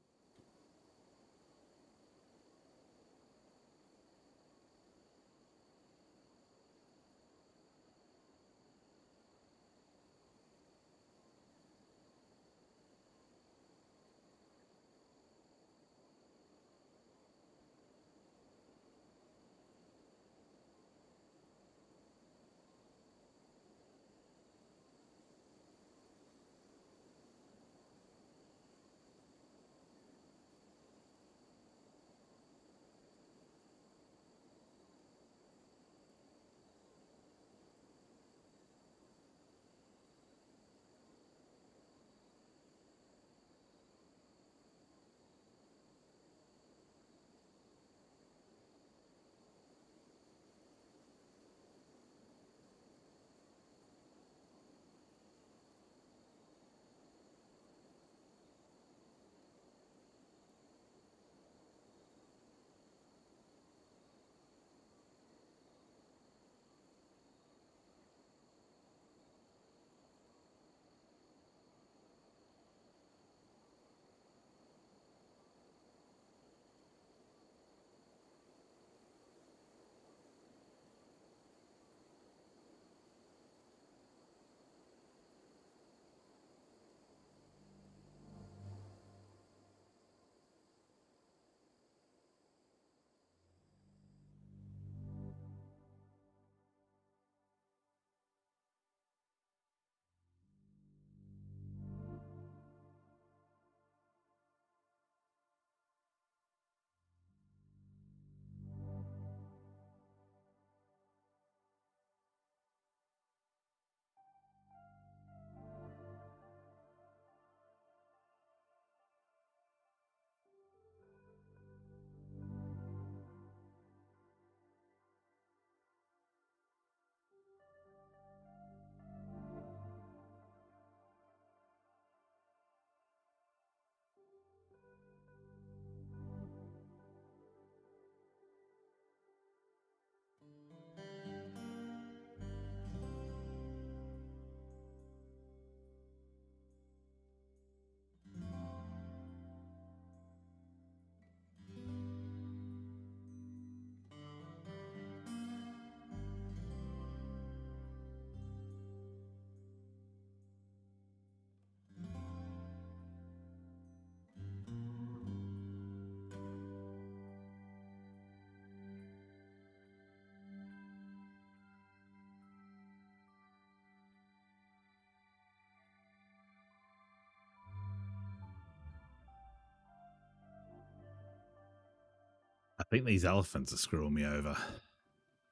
think these elephants are screwing me over.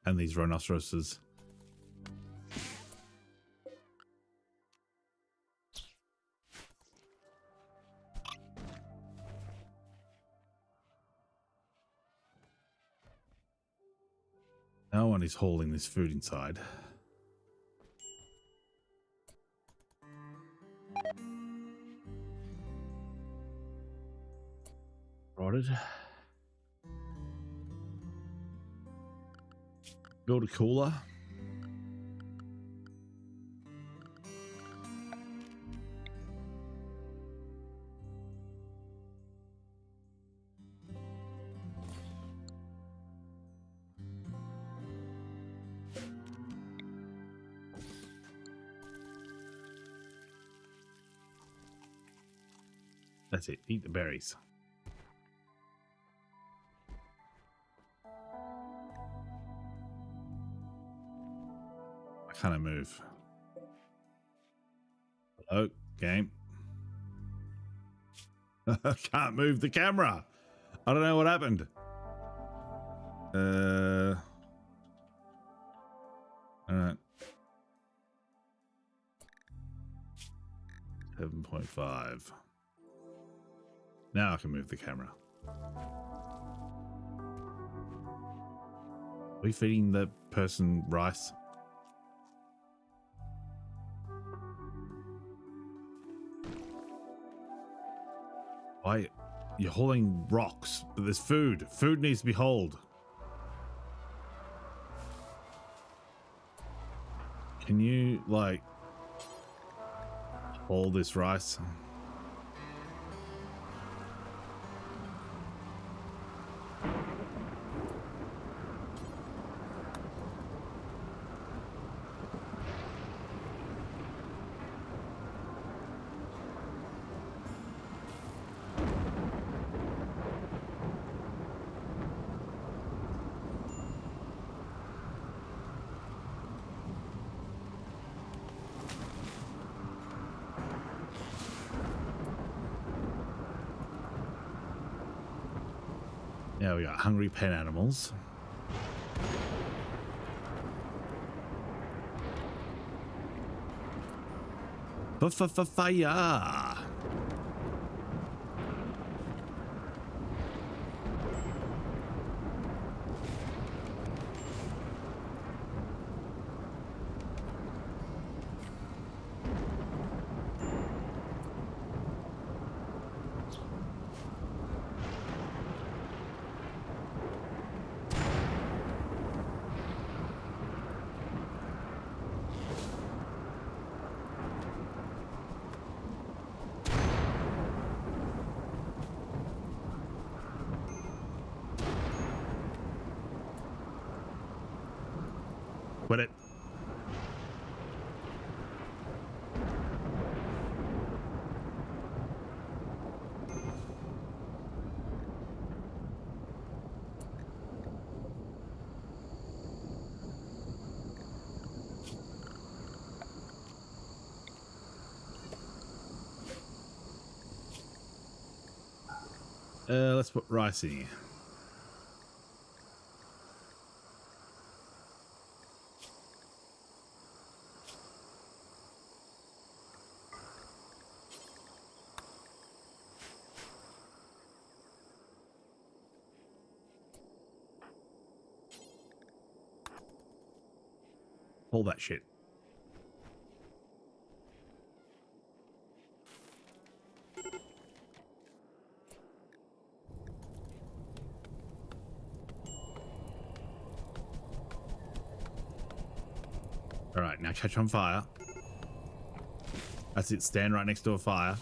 And these rhinoceroses. No one is hauling this food inside. Rotted. Build a cooler. That's it. Eat the berries. I can't move. Hello, game. I can't move the camera. I don't know what happened. All right. 7.5. Now I can move the camera. Are we feeding the person rice? Why? You're hauling rocks, but there's food. Food needs to be hauled. Can you, like, haul this rice? Yeah, we got hungry pet animals. Fire! Quit it. Let's put rice in here. All that shit. All right, now catch on fire. That's it. Stand right next to a fire.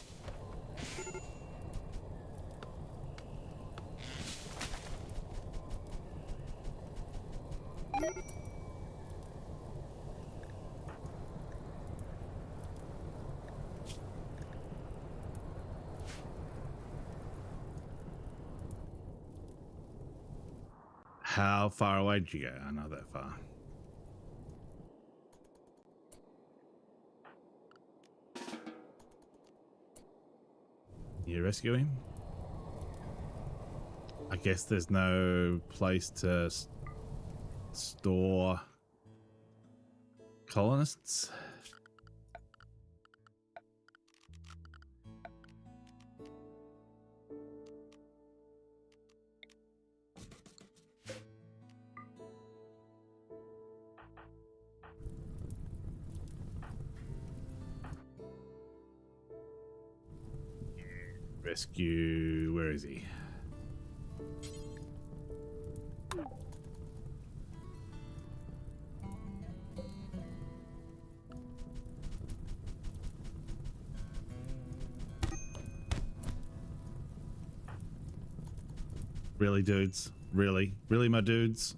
How far away did you go? I know that far. You rescue him? I guess there's no place to store colonists. Rescue, where is he? Really, dudes? Really? Really, my dudes?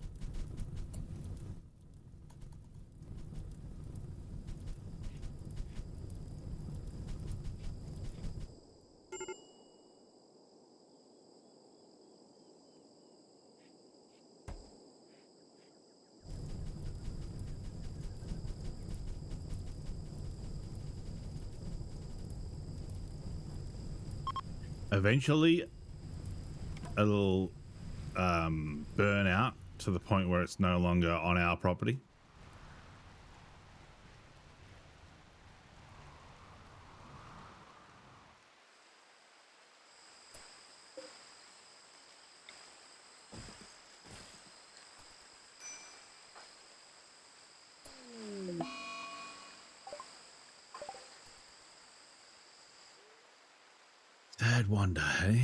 Eventually, it'll burn out to the point where it's no longer on our property. Sad wonder, hey?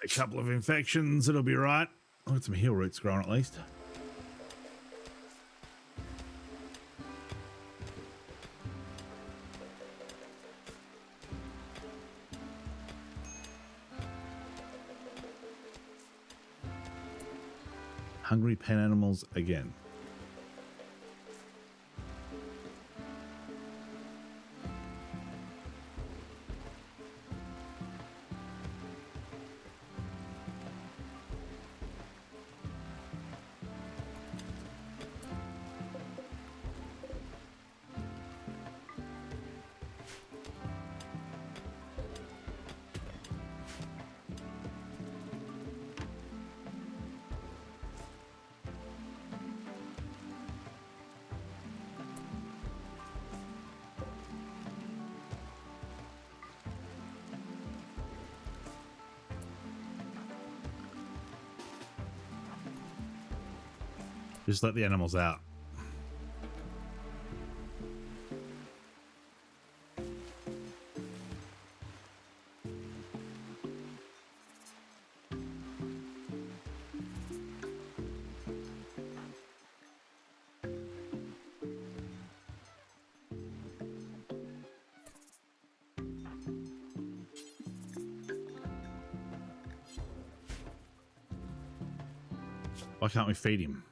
A couple of infections, it'll be right. I'll get some heal roots growing at least. Hungry pen animals again. Just let the animals out. Why can't we feed him?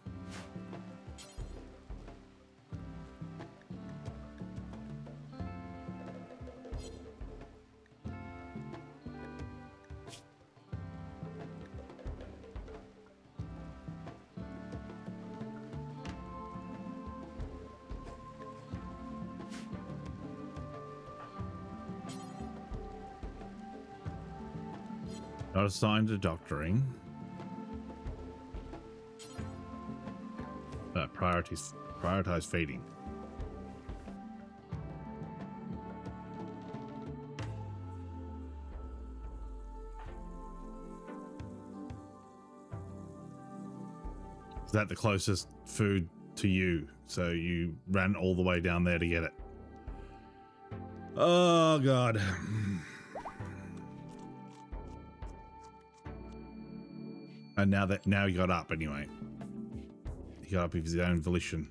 Not assigned to doctoring. But prioritize feeding. Is that the closest food to you? So you ran all the way down there to get it. Oh God. And now he got up anyway. He got up of his own volition.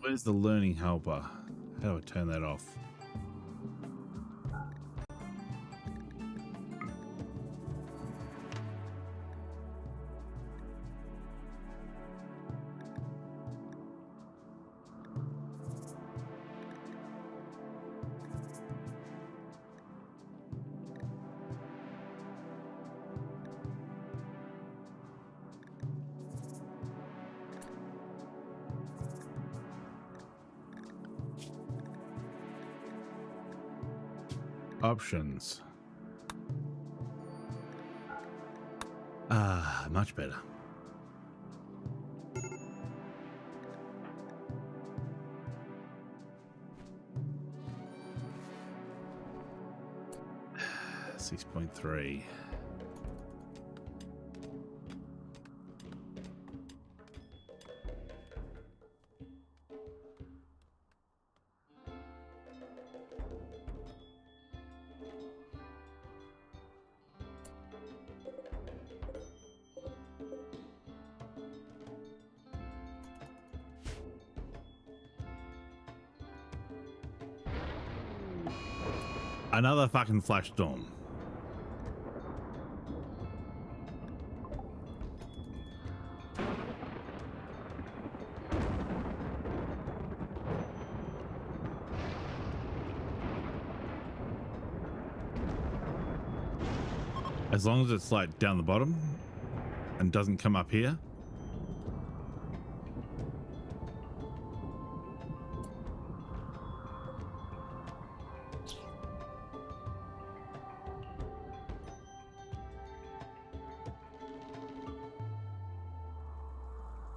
Where's the learning helper? How do I turn that off? Options. Ah, much better. 6.3. Another fucking flash storm. As long as it's like down the bottom and doesn't come up here.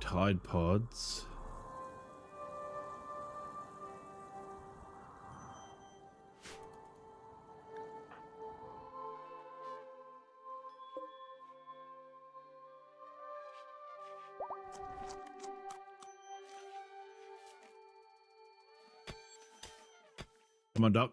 Tide pods. Come on, Doc.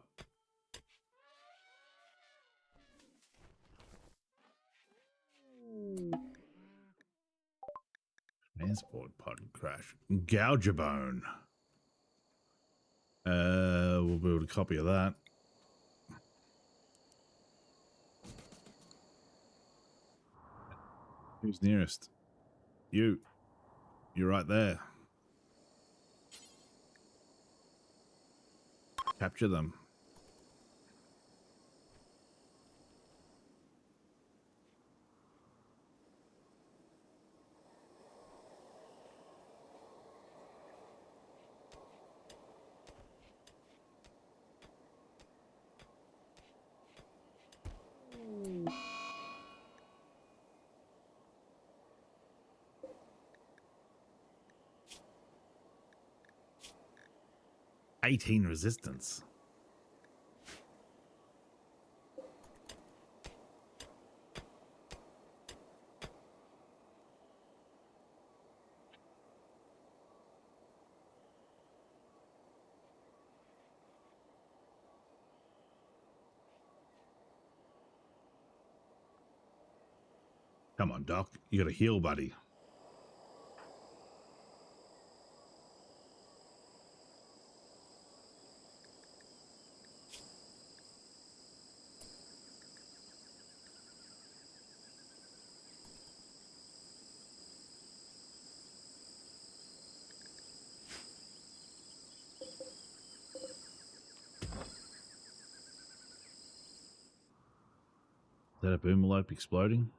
Transport pod crash. Gouger bone. We'll build a copy of that. Who's nearest? You. You're right there. Capture them. $18 resistance. Come on, Doc. You gotta heal, buddy. Is that a boomerlope exploding?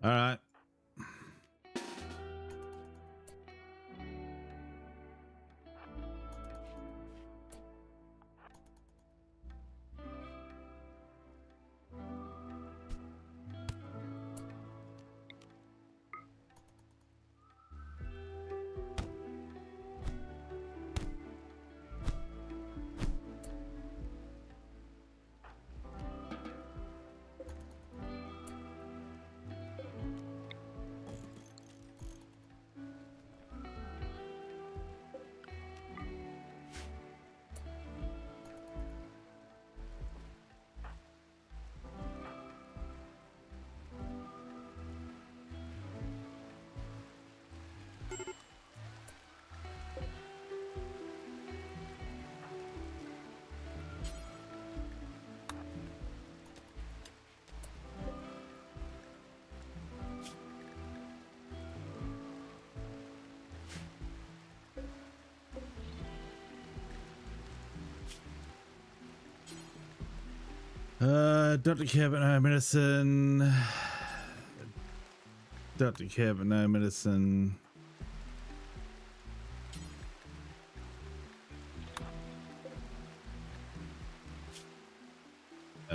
All right. Dr. Care but no medicine. Dr. Care but no medicine.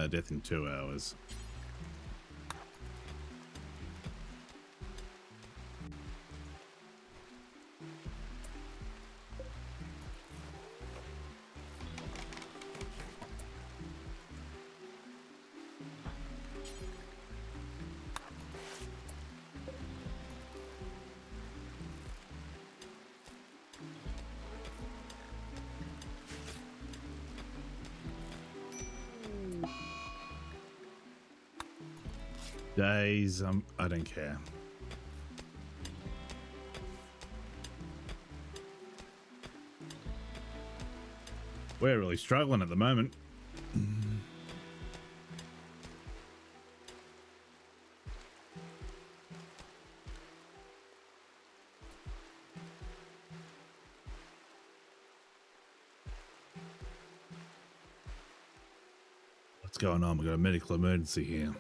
Death in 2 hours. Days, I don't care. We're really struggling at the moment. What's going on? We've got a medical emergency here.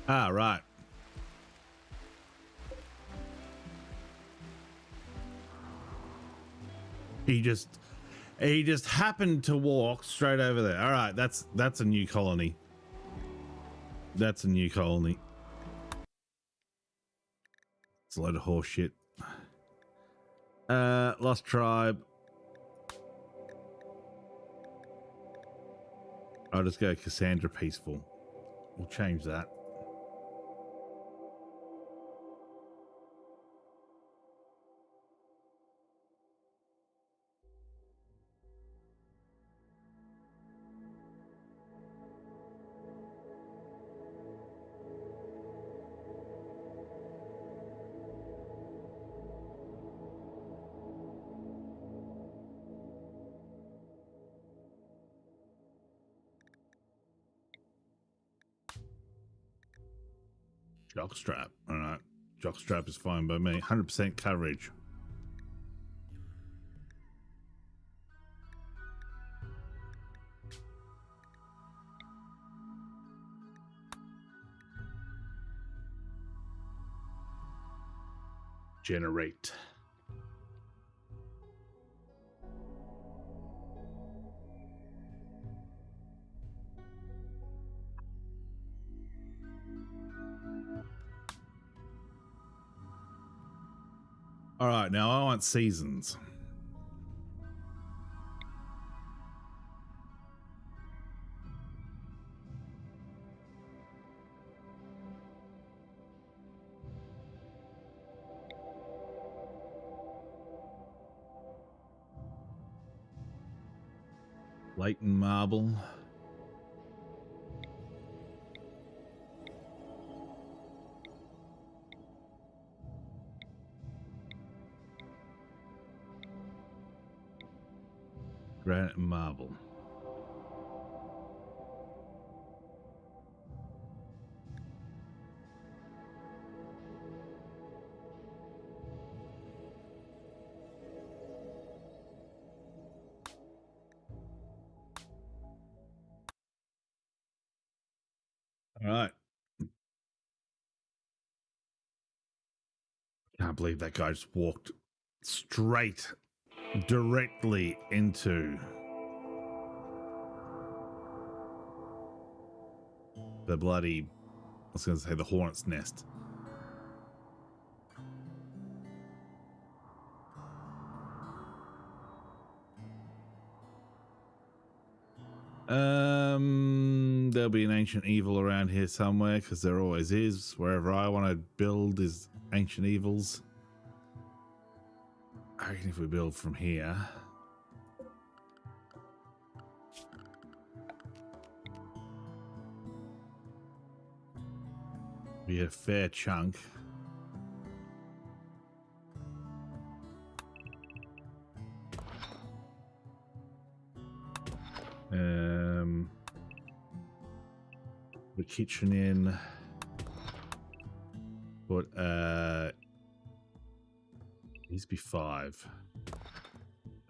Ah, right. He just happened to walk straight over there. All right, that's a new colony. That's a new colony. It's a load of horse shit. Lost tribe. I'll just go Cassandra Peaceful. We'll change that. Jockstrap. All right. Jockstrap is fine by me. 100% coverage. Generate. All right, now I want seasons. Leighton Marble. Granite and marble. All right. Can't believe that guy just walked straight directly into the bloody, I was going to say the hornet's nest. There'll be an ancient evil around here somewhere because there always is. Wherever I want to build is ancient evils. I reckon if we build from here, we get a fair chunk. The kitchen in. But needs to be 5. They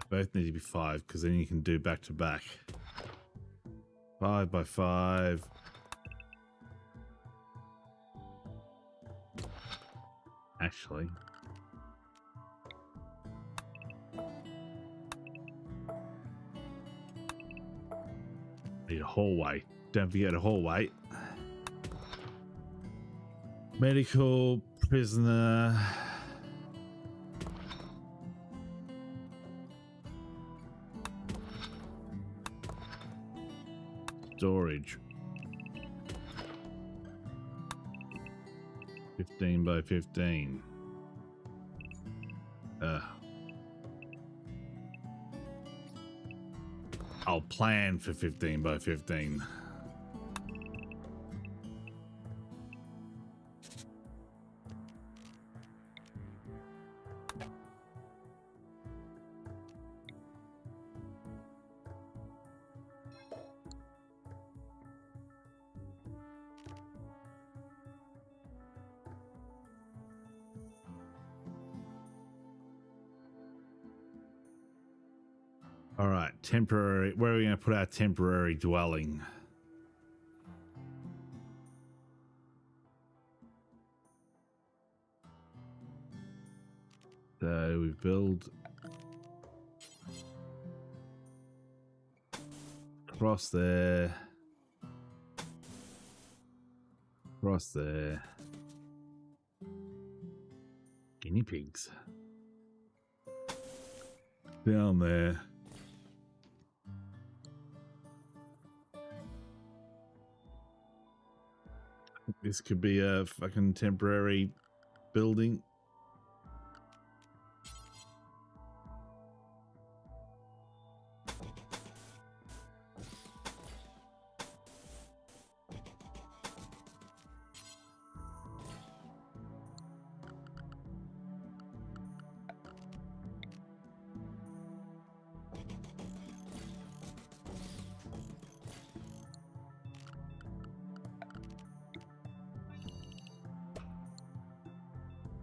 both need to be 5 because then you can do back to back. 5 by 5. Actually. Need a hallway. Don't forget a hallway. Medical, prisoner. Storage. 15 by 15. I'll plan for 15 by 15. All right, temporary. Where are we going to put our temporary dwelling? So we build across there, across there. Guinea pigs down there. This could be a fucking temporary building.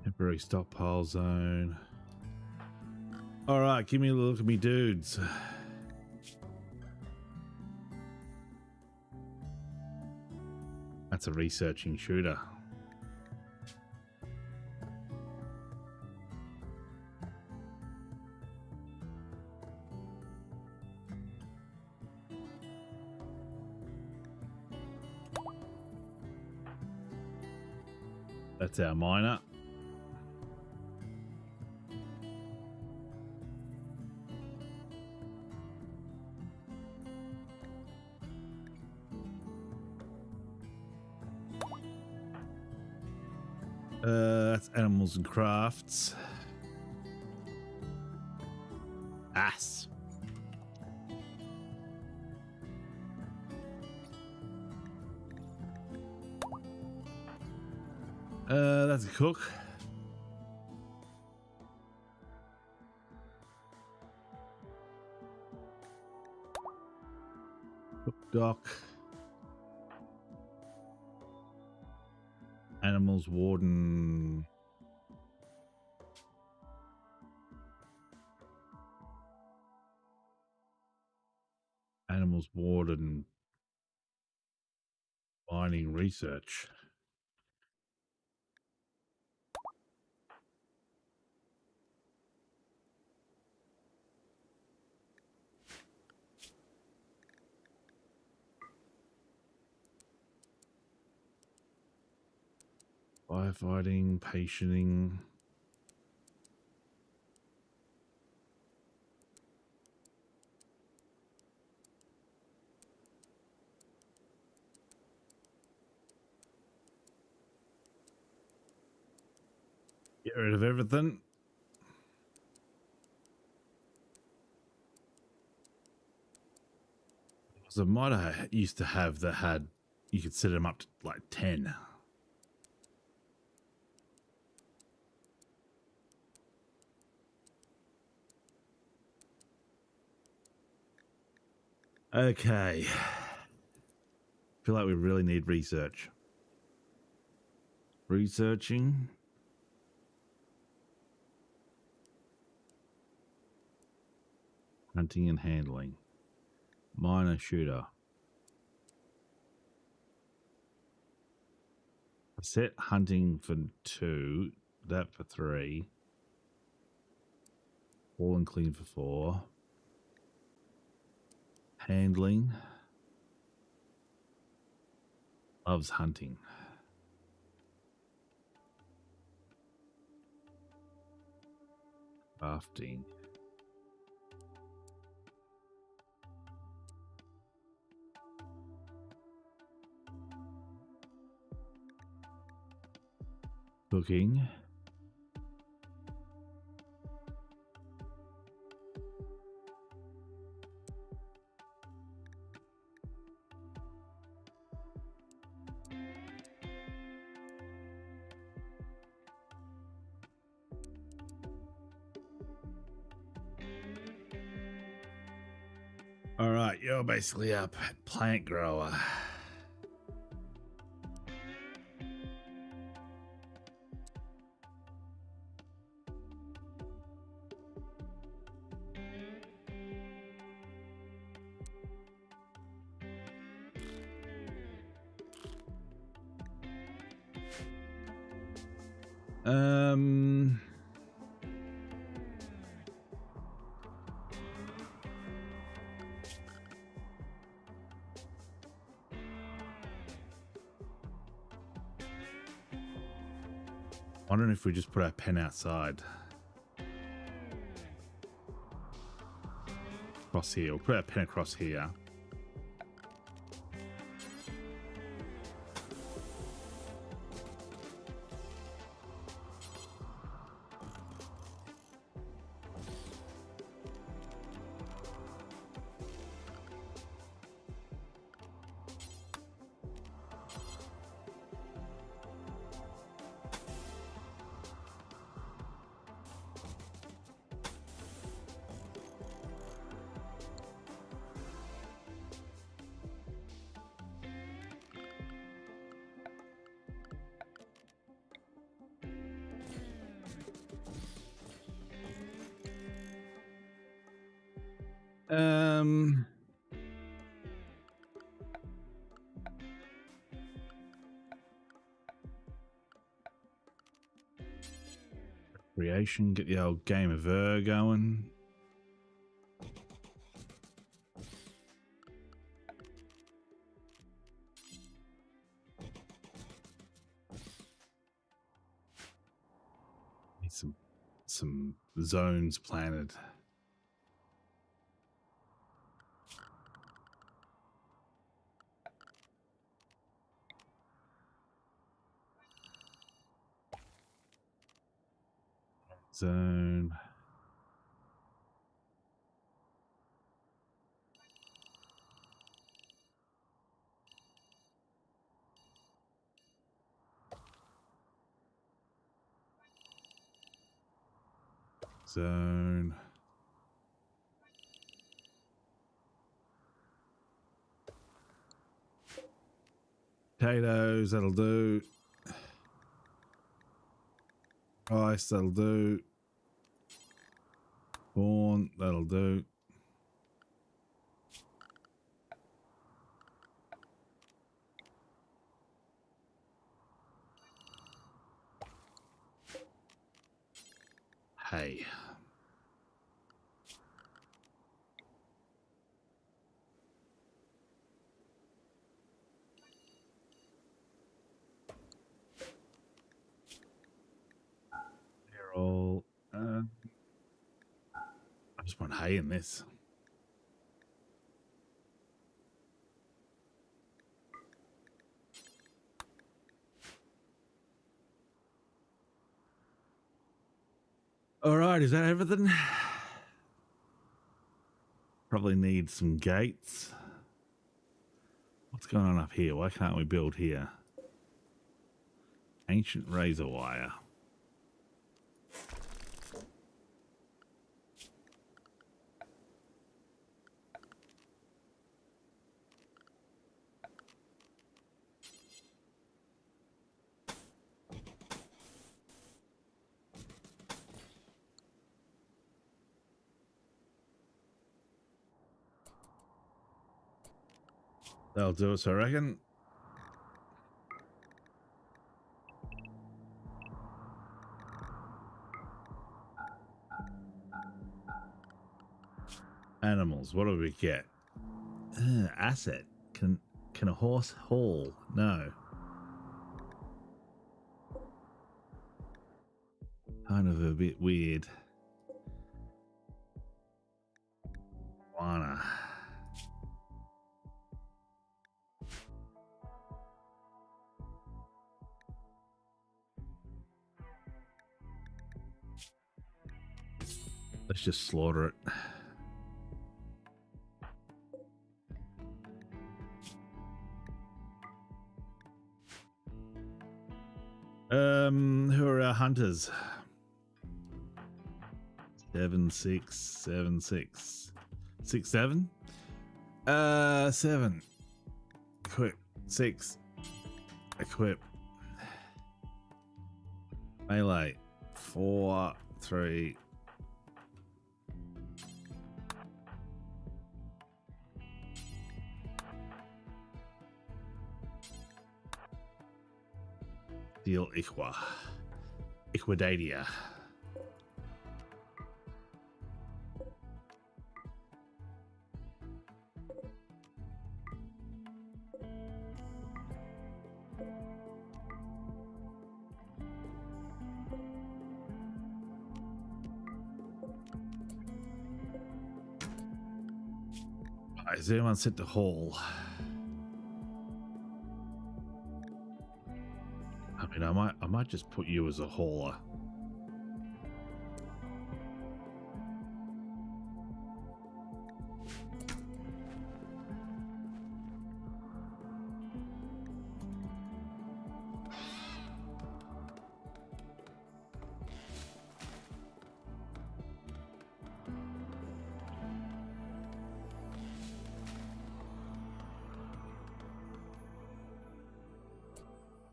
Temporary stockpile zone. All right, give me a look at me dudes. That's a researching shooter. That's our miner. That's animals and crafts. Ass. That's a cook. Cook dock. Animals warden. Animals warden. Mining research. Firefighting, patienting. Get rid of everything. So might have used to have that had you could set them up to like 10. Okay. Feel like we really need research. Researching. Hunting and handling. Miner shooter. I set hunting for 2. That for 3. All and clean for 4. Handling. Loves hunting. Crafting. Cooking. All right, you're basically a plant grower. Wondering if we just put our pen outside. Across here. We'll put our pen across here. Creation, get the old game of going. Need some zones planted. Zone. Zone. Potatoes, that'll do. Rice, that'll do. Corn, that'll do. Hay. They're all. I just want hay in this. All right, is that everything? Probably need some gates. What's going on up here? Why can't we build here? Ancient razor wire. That'll do us, I reckon. Animals, what do we get? Asset. Can a horse haul? No. Kind of a bit weird. Wanna. Let's just slaughter it. Who are our hunters? 7, 6, 7, 6. 6, 7? 7. Equip. 6. Equip. Melee. 4, 3. Deal Iqua. Equidadia. Is anyone set to haul? I mean, I might just put you as a hauler.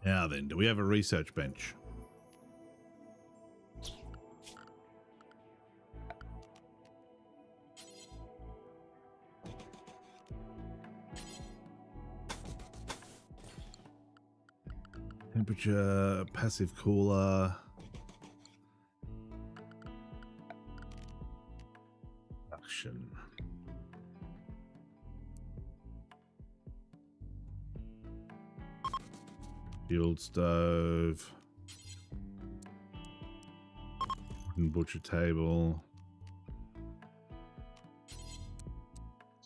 Now then, do we have a research bench? Temperature, passive cooler. Action. Field stove. Wooden butcher table.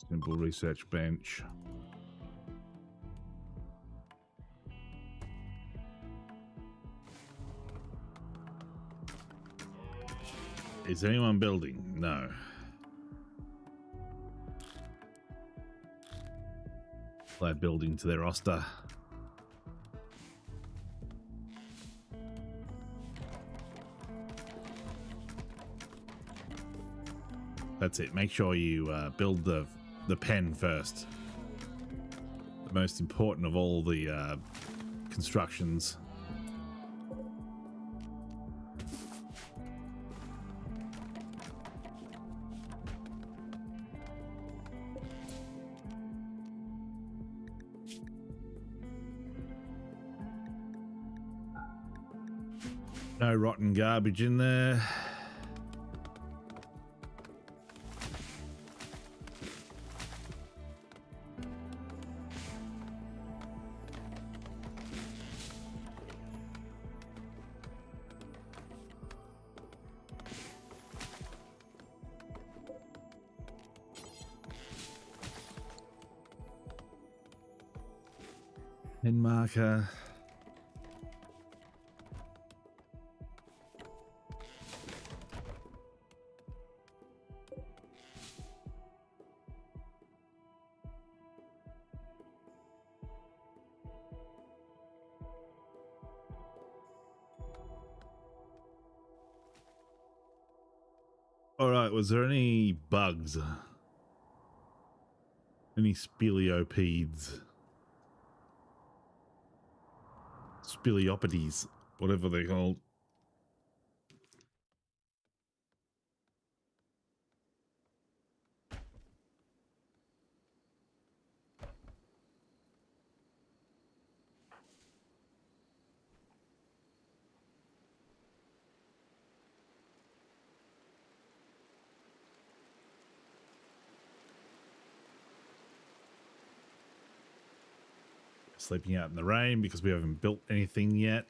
Simple research bench. Is anyone building? No. Add building to their roster. That's it. Make sure you build the pen first. The most important of all the constructions. No rotten garbage in there. Pen marker. All right, was there any bugs? Any speleopedes? Speleopides, whatever they're called. Sleeping out in the rain because we haven't built anything yet.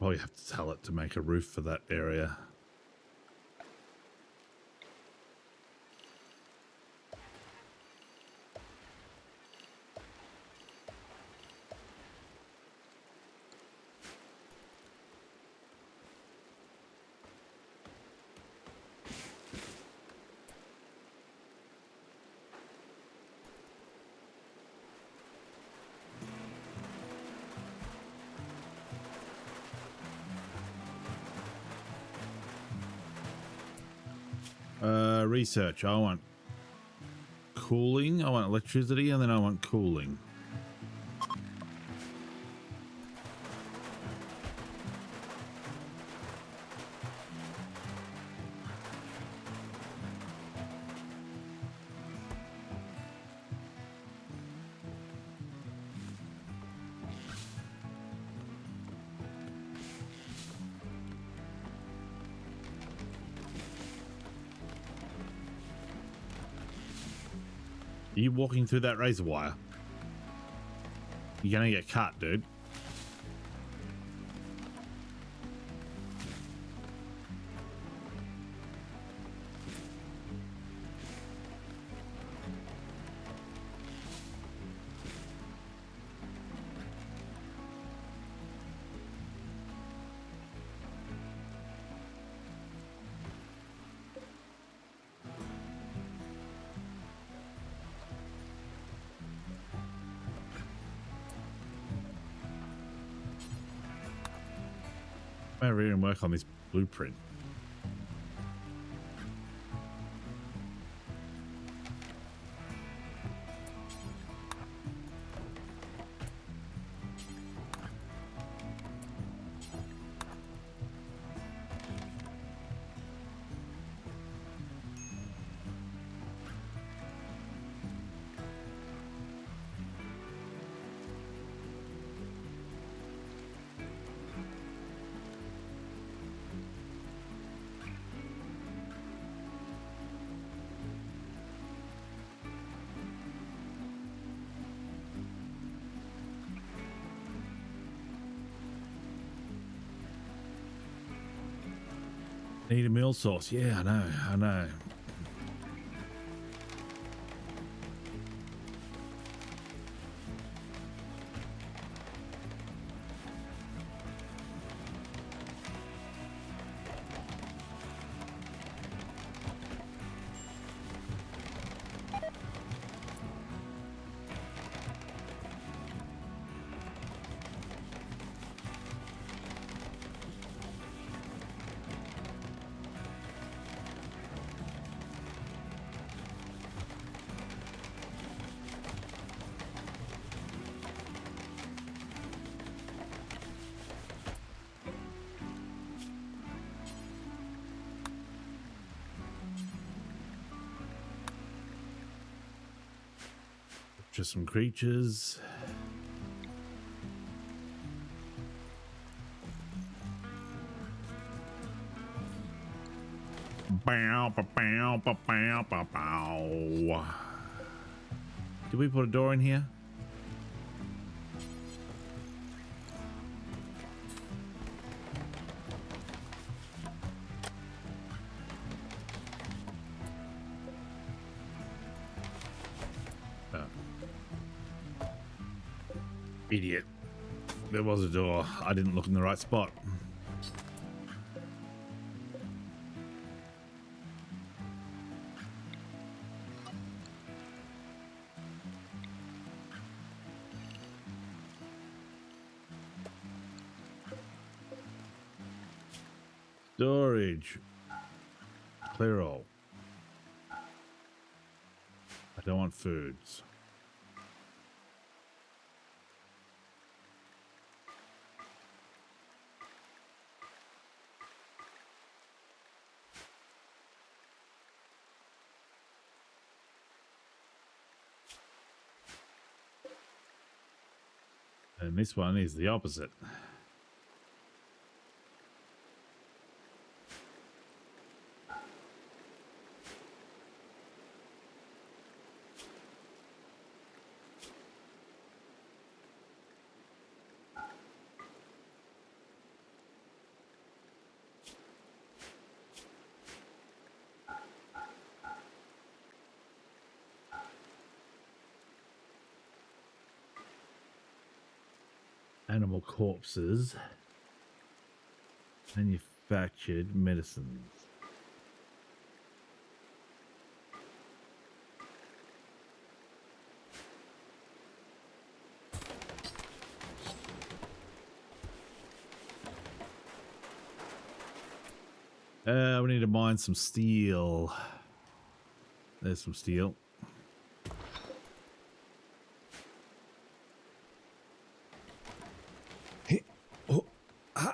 Oh, you have to tell it to make a roof for that area. Research. I want cooling. I want electricity, and then I want cooling. Are you walking through that razor wire? You're gonna get cut, dude. I read and work on this blueprint. Need a meal source. Yeah, I know. Just some creatures. Bow, bow, bow, bow, bow, bow, bow. Did we put a door in here? Idiot. There was a door. I didn't look in the right spot. Storage. Clear all. I don't want foods. And this one is the opposite. Animal corpses. Manufactured medicines. We need to mine some steel. There's some steel. Oh, ah.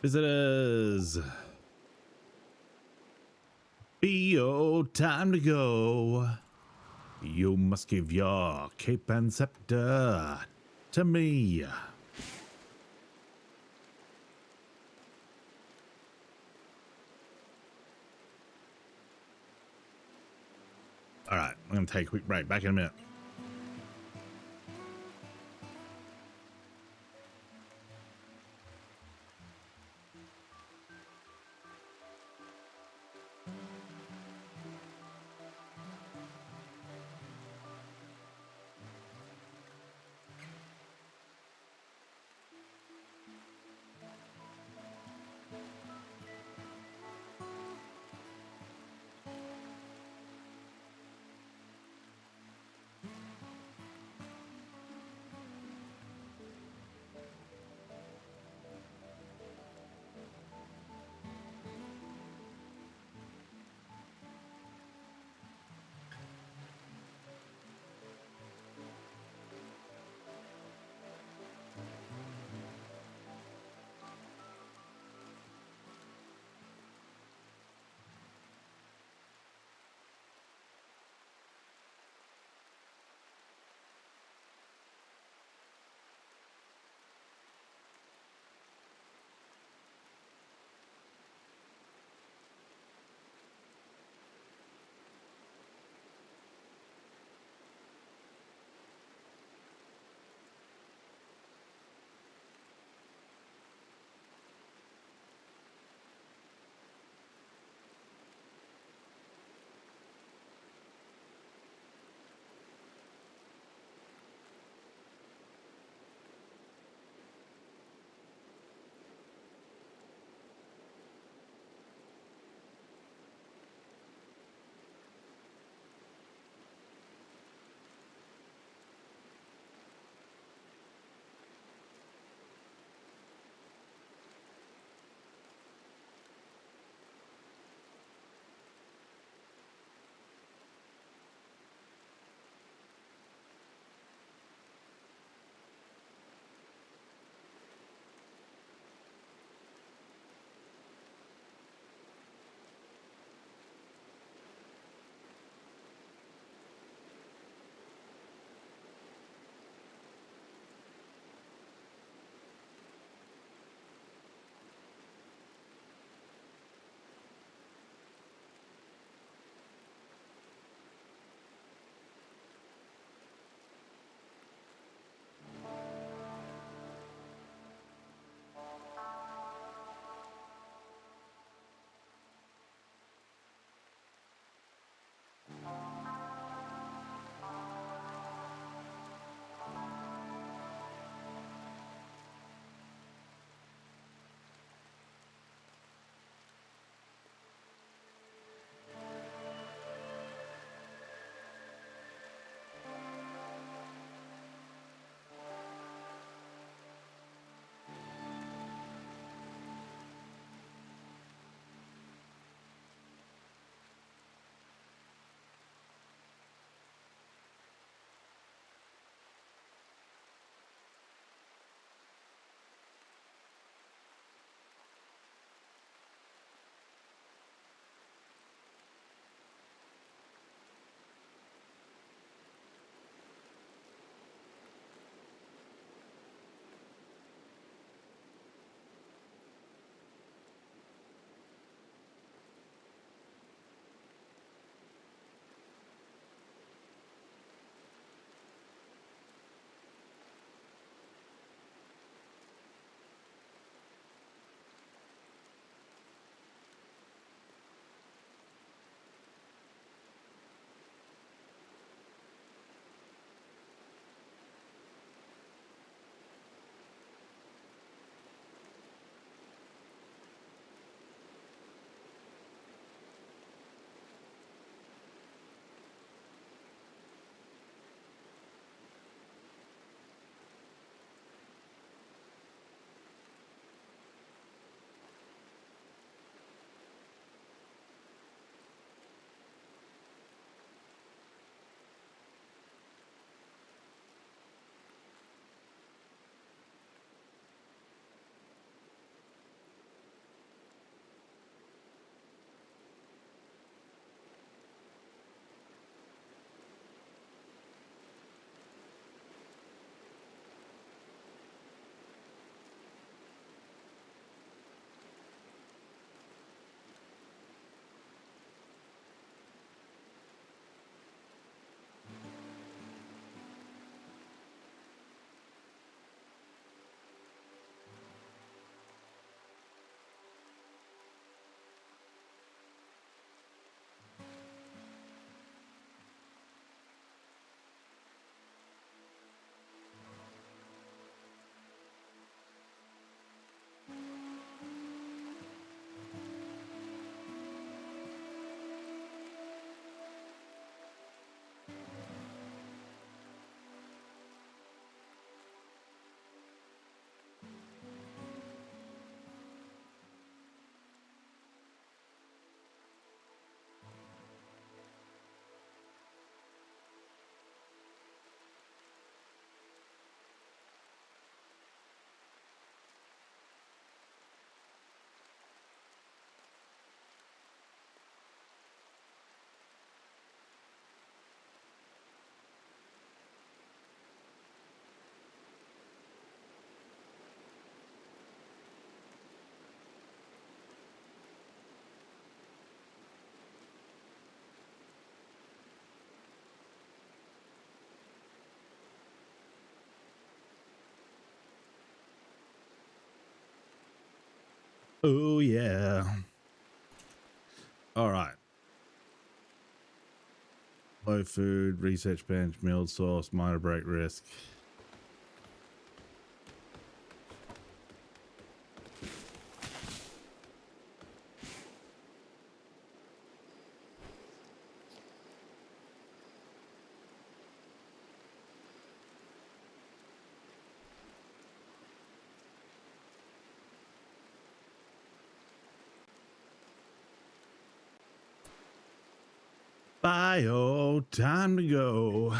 Visitors. Be time to go. You must give your cape and scepter to me. All right, I'm going to take a quick break. Back in a minute. Oh, yeah. All right. Low food, research bench, milled source, minor break risk. Bio, time to go.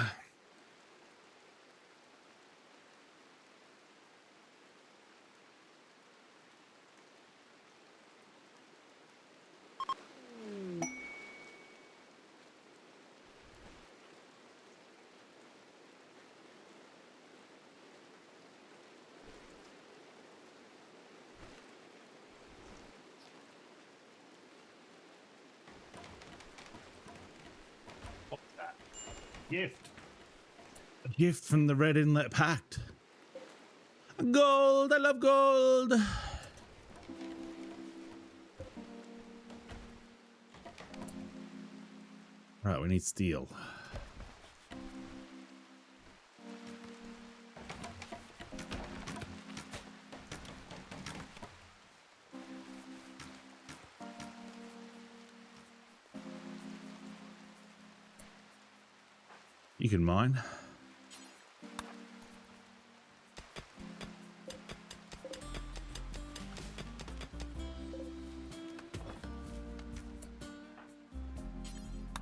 What's that? Gift. A gift from the Red Inlet Pact. Gold, I love gold. Right, we need steel. You can mine.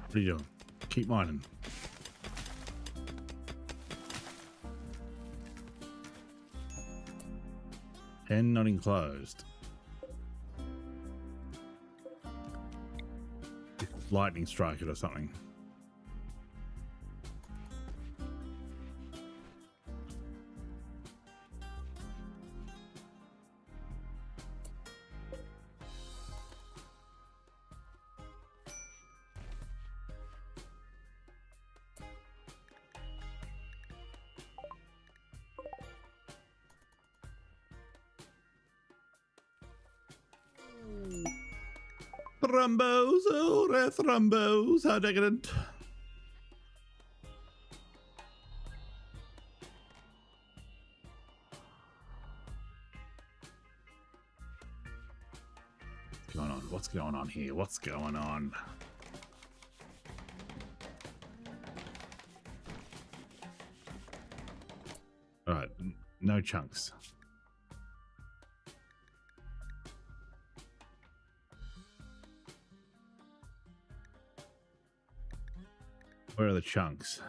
What are you doing? Keep mining. Pen not enclosed. Lightning strike it or something. Thrumbos, oh, they're thrumbos. How decadent. What's going on? What's going on here? What's going on? All right, no chunks. Where are the chunks?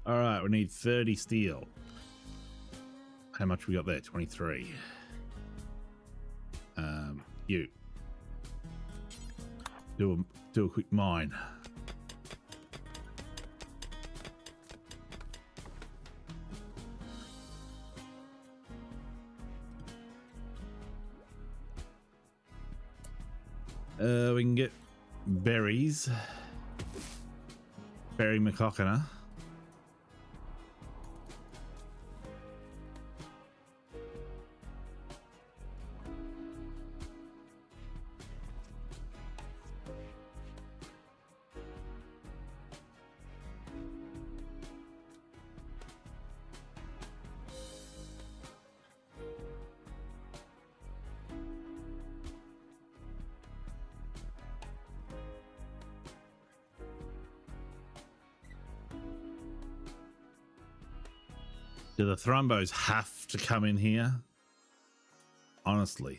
All right, we need 30 steel. How much we got there? 23. You do a quick mine. We can get berries. Berry McCockina. Do the thrumbos have to come in here? Honestly.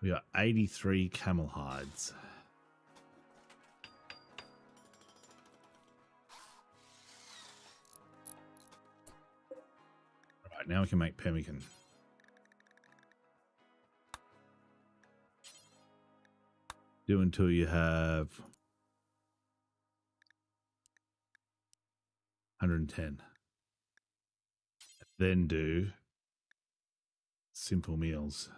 We got 83 camel hides. All right, now we can make pemmican. Do until you have 110. Then do simple meals.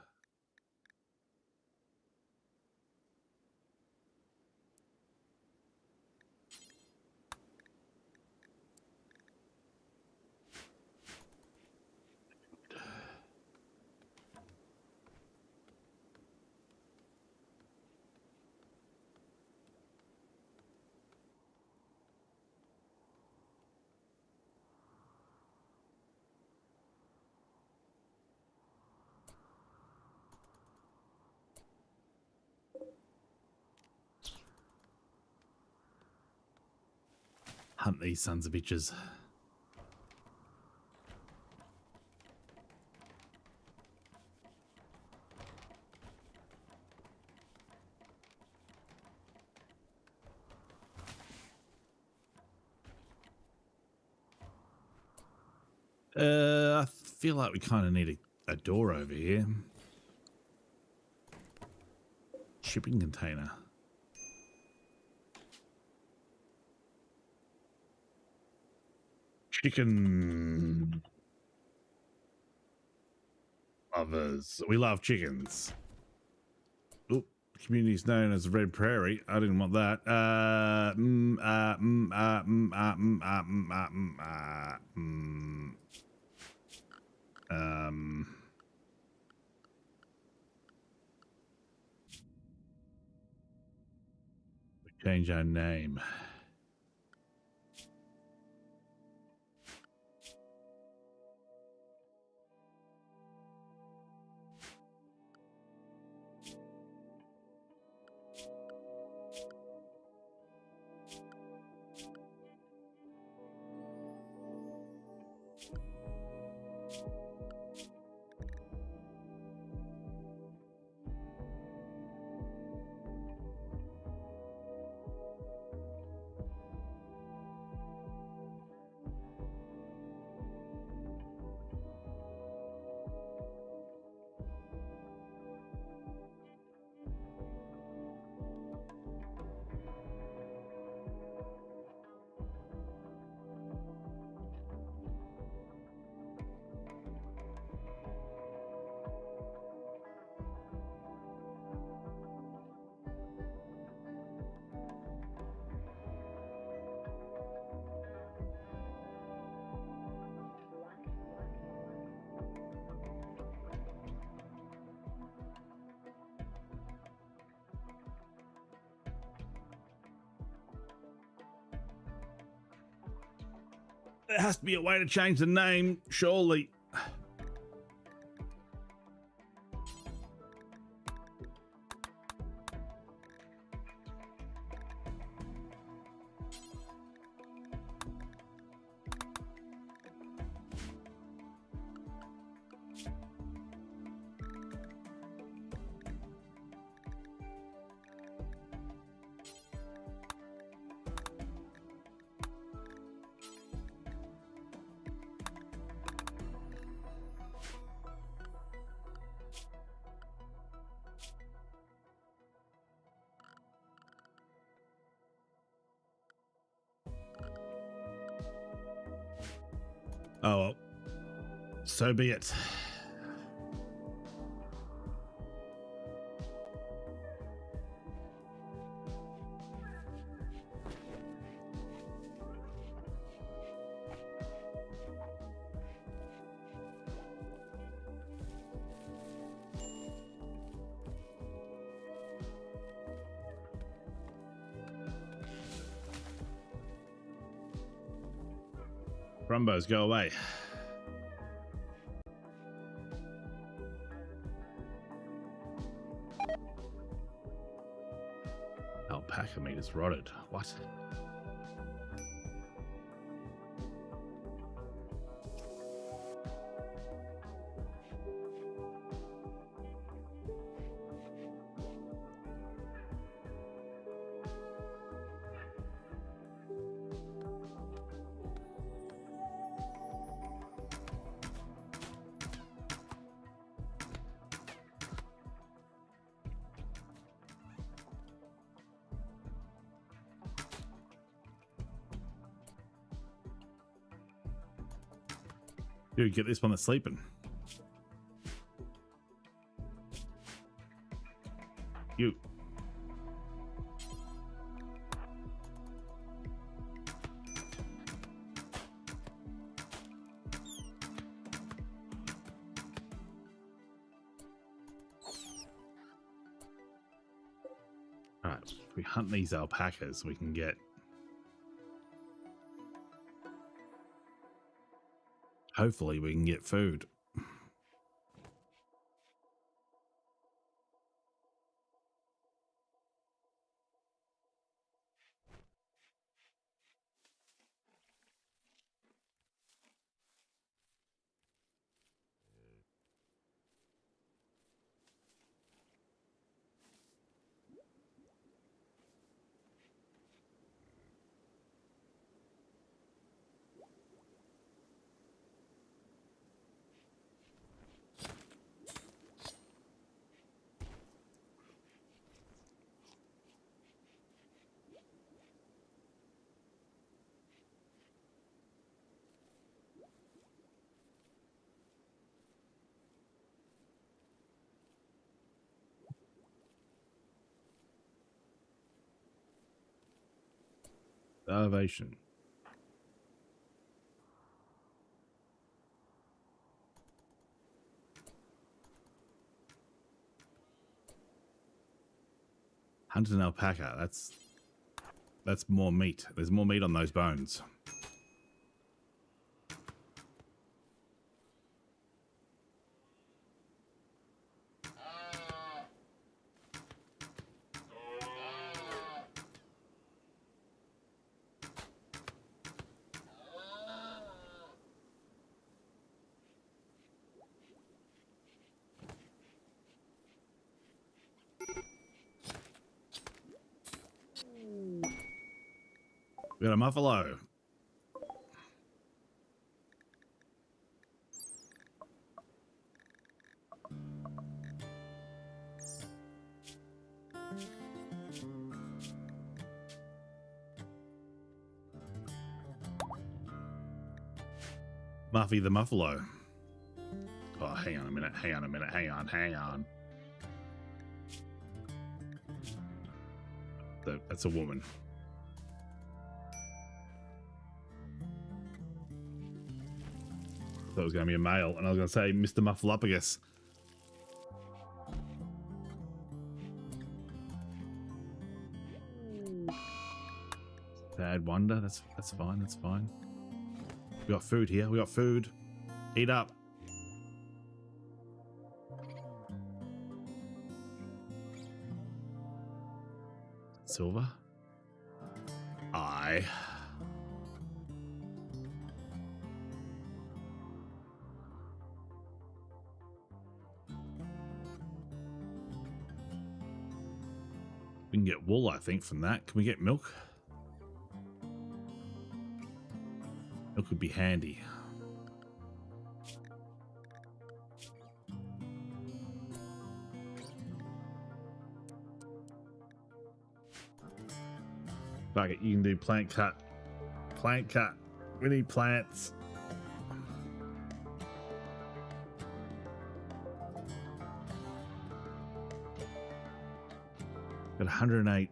Hunt these sons of bitches. I feel like we kind of need a door over here. Shipping container. Chicken lovers. We love chickens. Oop. Community is known as Red Prairie. I didn't want that. We change our name. There has to be a way to change the name, surely. Oh, well, so be it. Rumbos, go away. Alpaca meat is rotted. What? You get this one that's sleeping. You. All right, if we hunt these alpacas, we can get... Hopefully we can get food. Starvation. Hunted an alpaca. That's more meat. There's more meat on those bones. We got a muffalo. Muffy the muffalo. Oh, hang on a minute. Hang on a minute. Hang on. That's a woman. Thought it was going to be a male, and I was going to say Mr. Muffalopagus. Bad wonder. That's fine. That's fine. We got food here. We got food. Eat up. Silver. Aye. We can get wool, I think, from that. Can we get milk? Milk would be handy. Fuck it, you can do plant cut. Plant cut. We need plants. Got 108.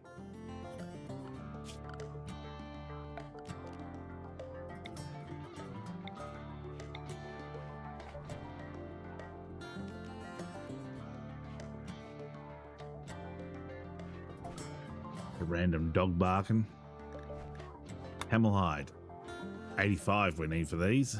A random dog barking. Camel hide. 85 we need for these.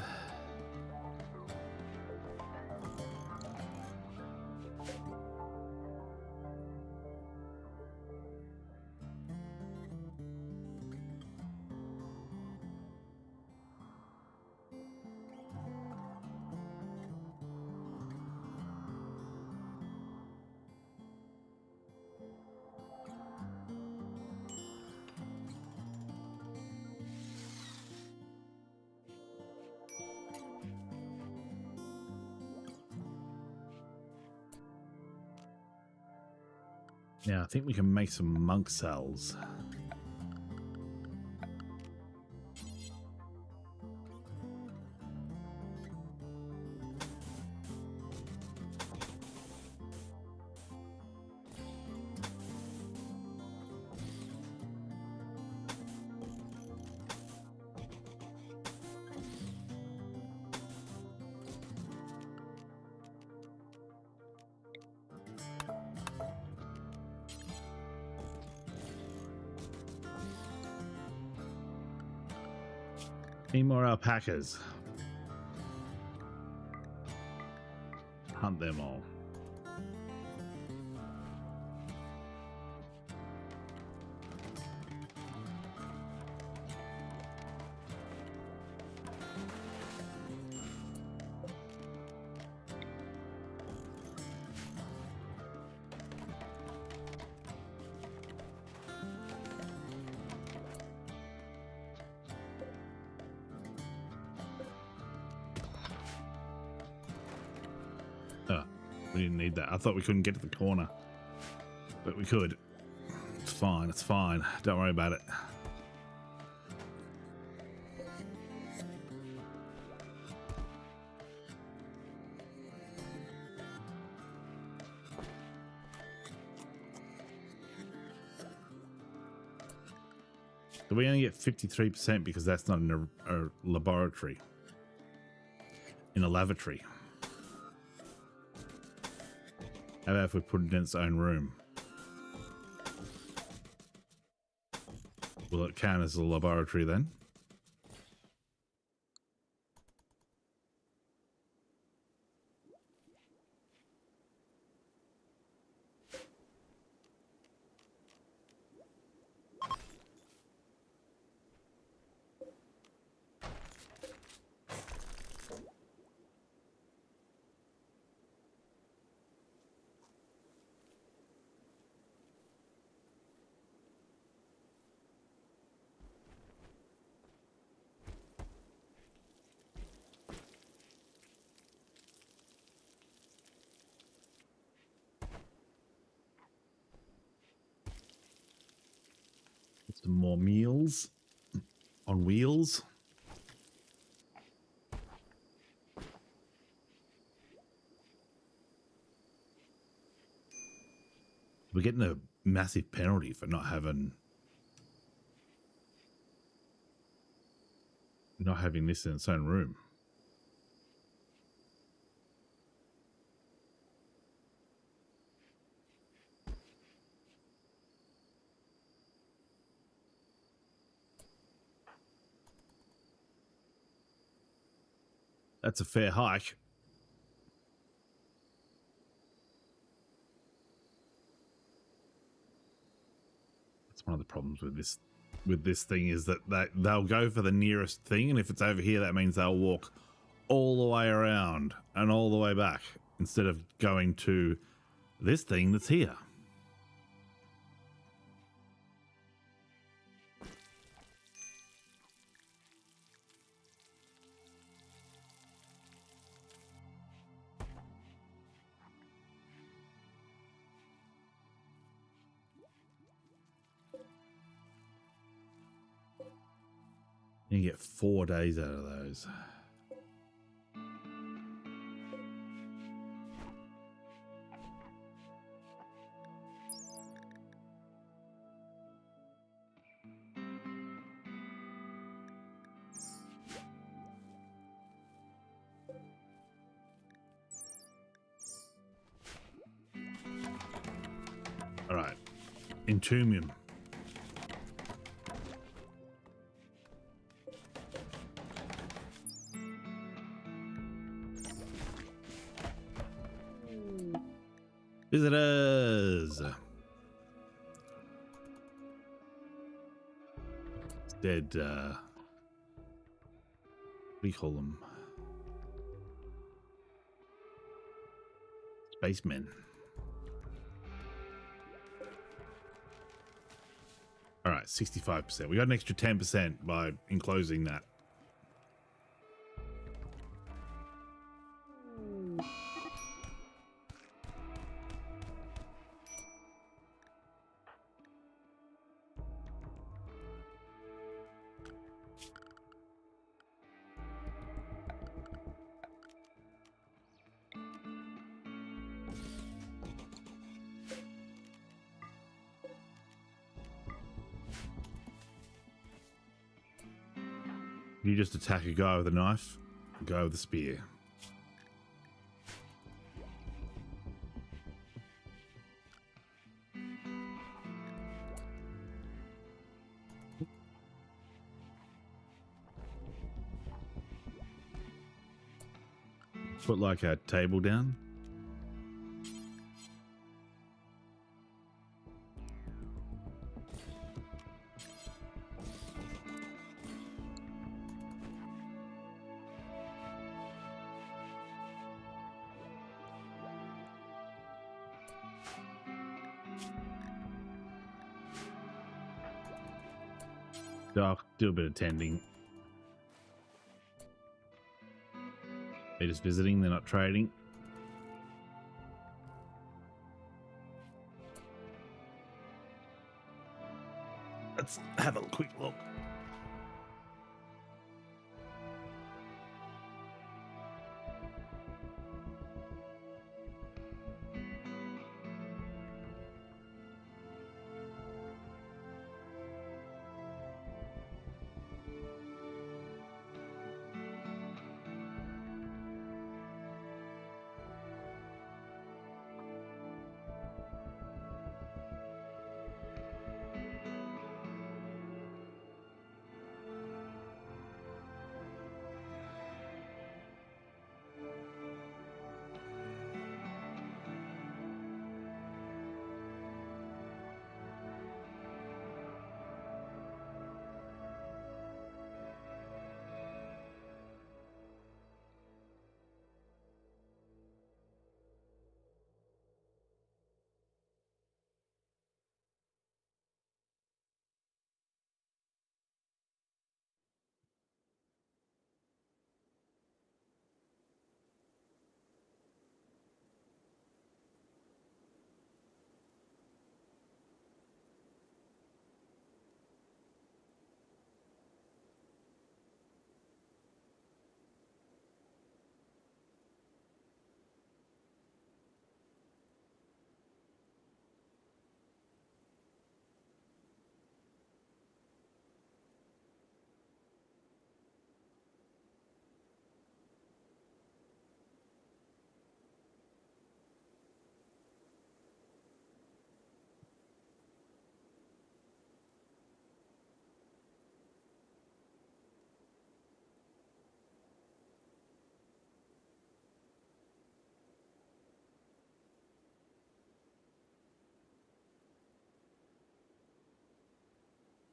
Now, I think we can make some monk cells. Any more alpacas? Hunt them all. We didn't need that. I thought we couldn't get to the corner, but we could. It's fine. It's fine. Don't worry about it. So we only get 53% because that's not in a laboratory. In a lavatory. How about if we put it in its own room? Will it count as a laboratory then? Some more meals on wheels. We're getting a massive penalty for not having this in its own room. That's a fair hike. That's one of the problems with this thing is that they'll go for the nearest thing, and if it's over here, that means they'll walk all the way around and all the way back instead of going to this thing that's here. You get 4 days out of those. All right, Entomium. Visitors. Dead. What do you call them? Spacemen. All right, 65%. We got an extra 10% by enclosing that. You just attack a guy with a knife, a guy with a spear. Put like a table down. I'll do a bit of tending. They're just visiting, they're not trading. Let's have a quick look.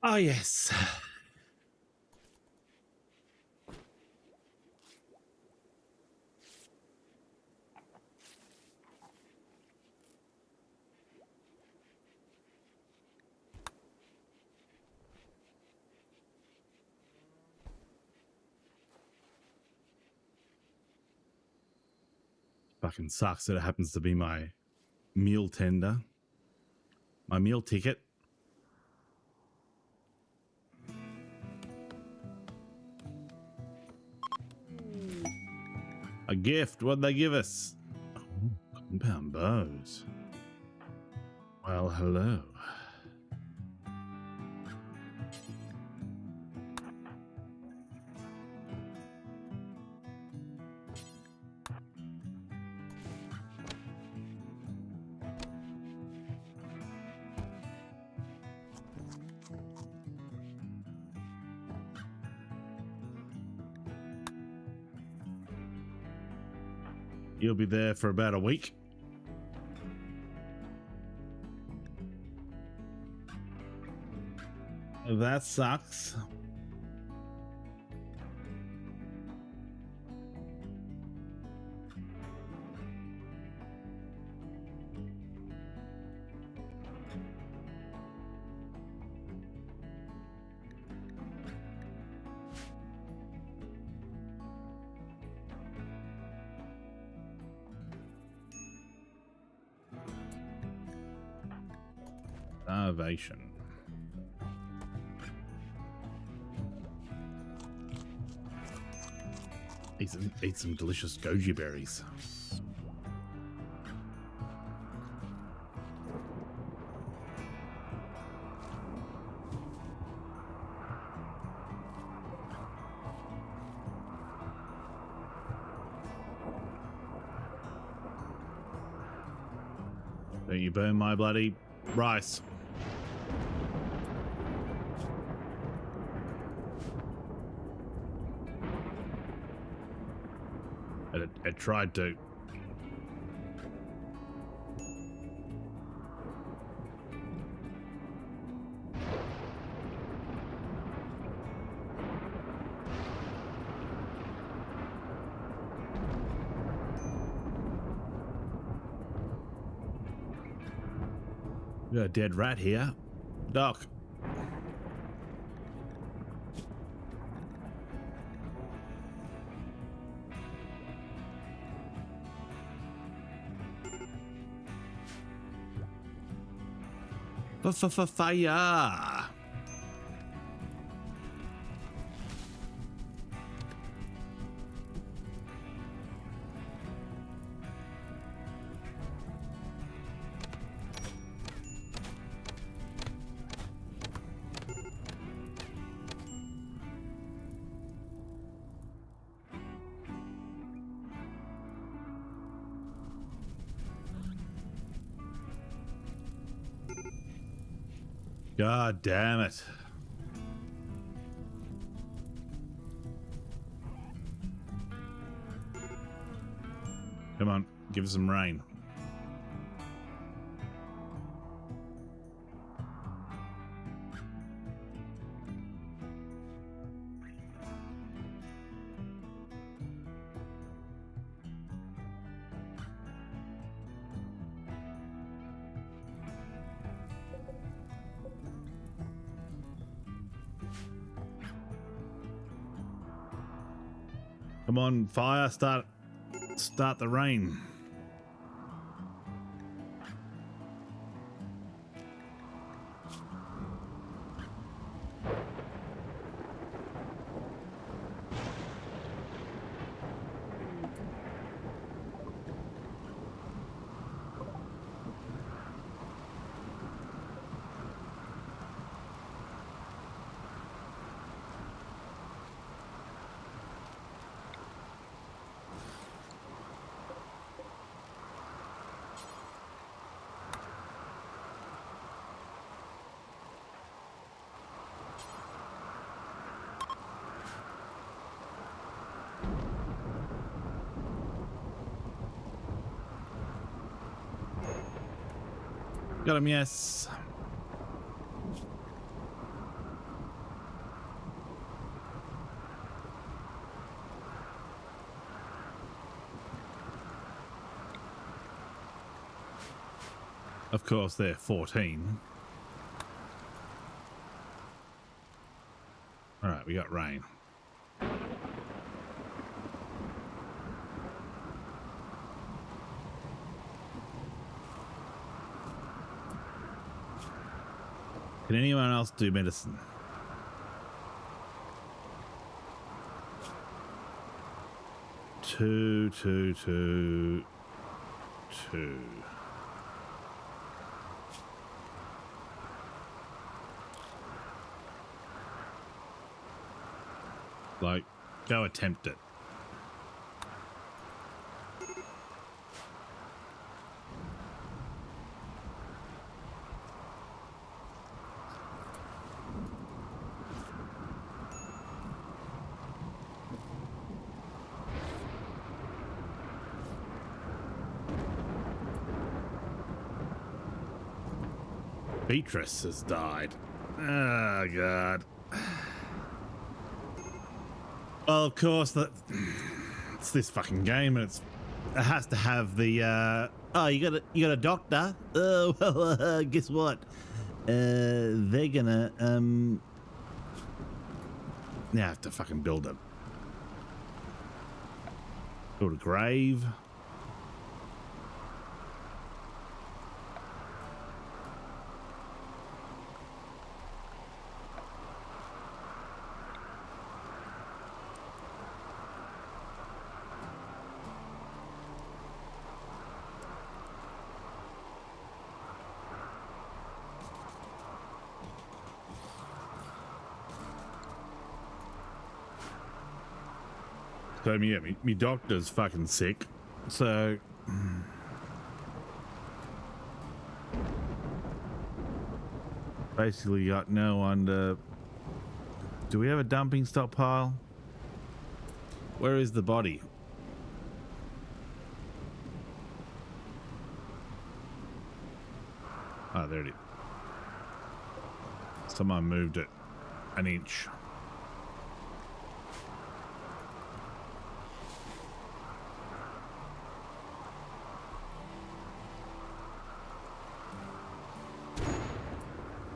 Oh, yes. Fucking sucks that it happens to be my meal tender, my meal ticket. A gift. What'd they give us? Oh, compound bows. Well, hello. You'll be there for about a week. That sucks. Starvation. Eat some delicious goji berries. Don't you burn my bloody rice. It tried to. We got a dead rat here. Doc. Fire! God damn it. Come on, give us some rain. Come on, fire, start the rain. Got him, yes. Of course, they're 14. All right, we got rain. Can anyone else do medicine? Two. Like, go attempt it. Beatrice has died. Oh, God. Well, of course, it's this fucking game, and it has to have the, oh, you got a doctor? Oh, well, guess what? They're gonna, now I have to fucking build a grave. So, yeah, me doctor's fucking sick. So, basically got no one to... Do we have a dumping stockpile? Where is the body? Oh, there it is. Someone moved it an inch.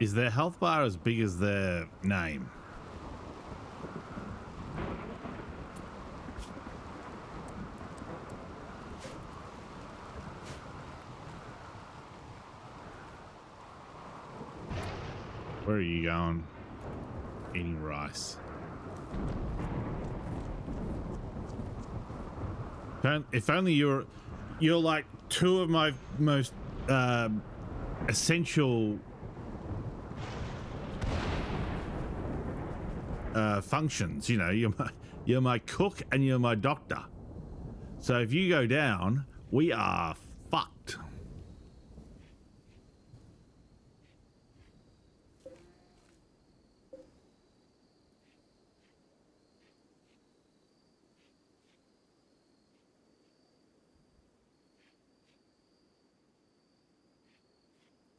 Is their health bar as big as their name? Where are you going? Eating rice. If only you're like two of my most essential functions. You know, you're my cook and you're my doctor. So if you go down, we are fucked.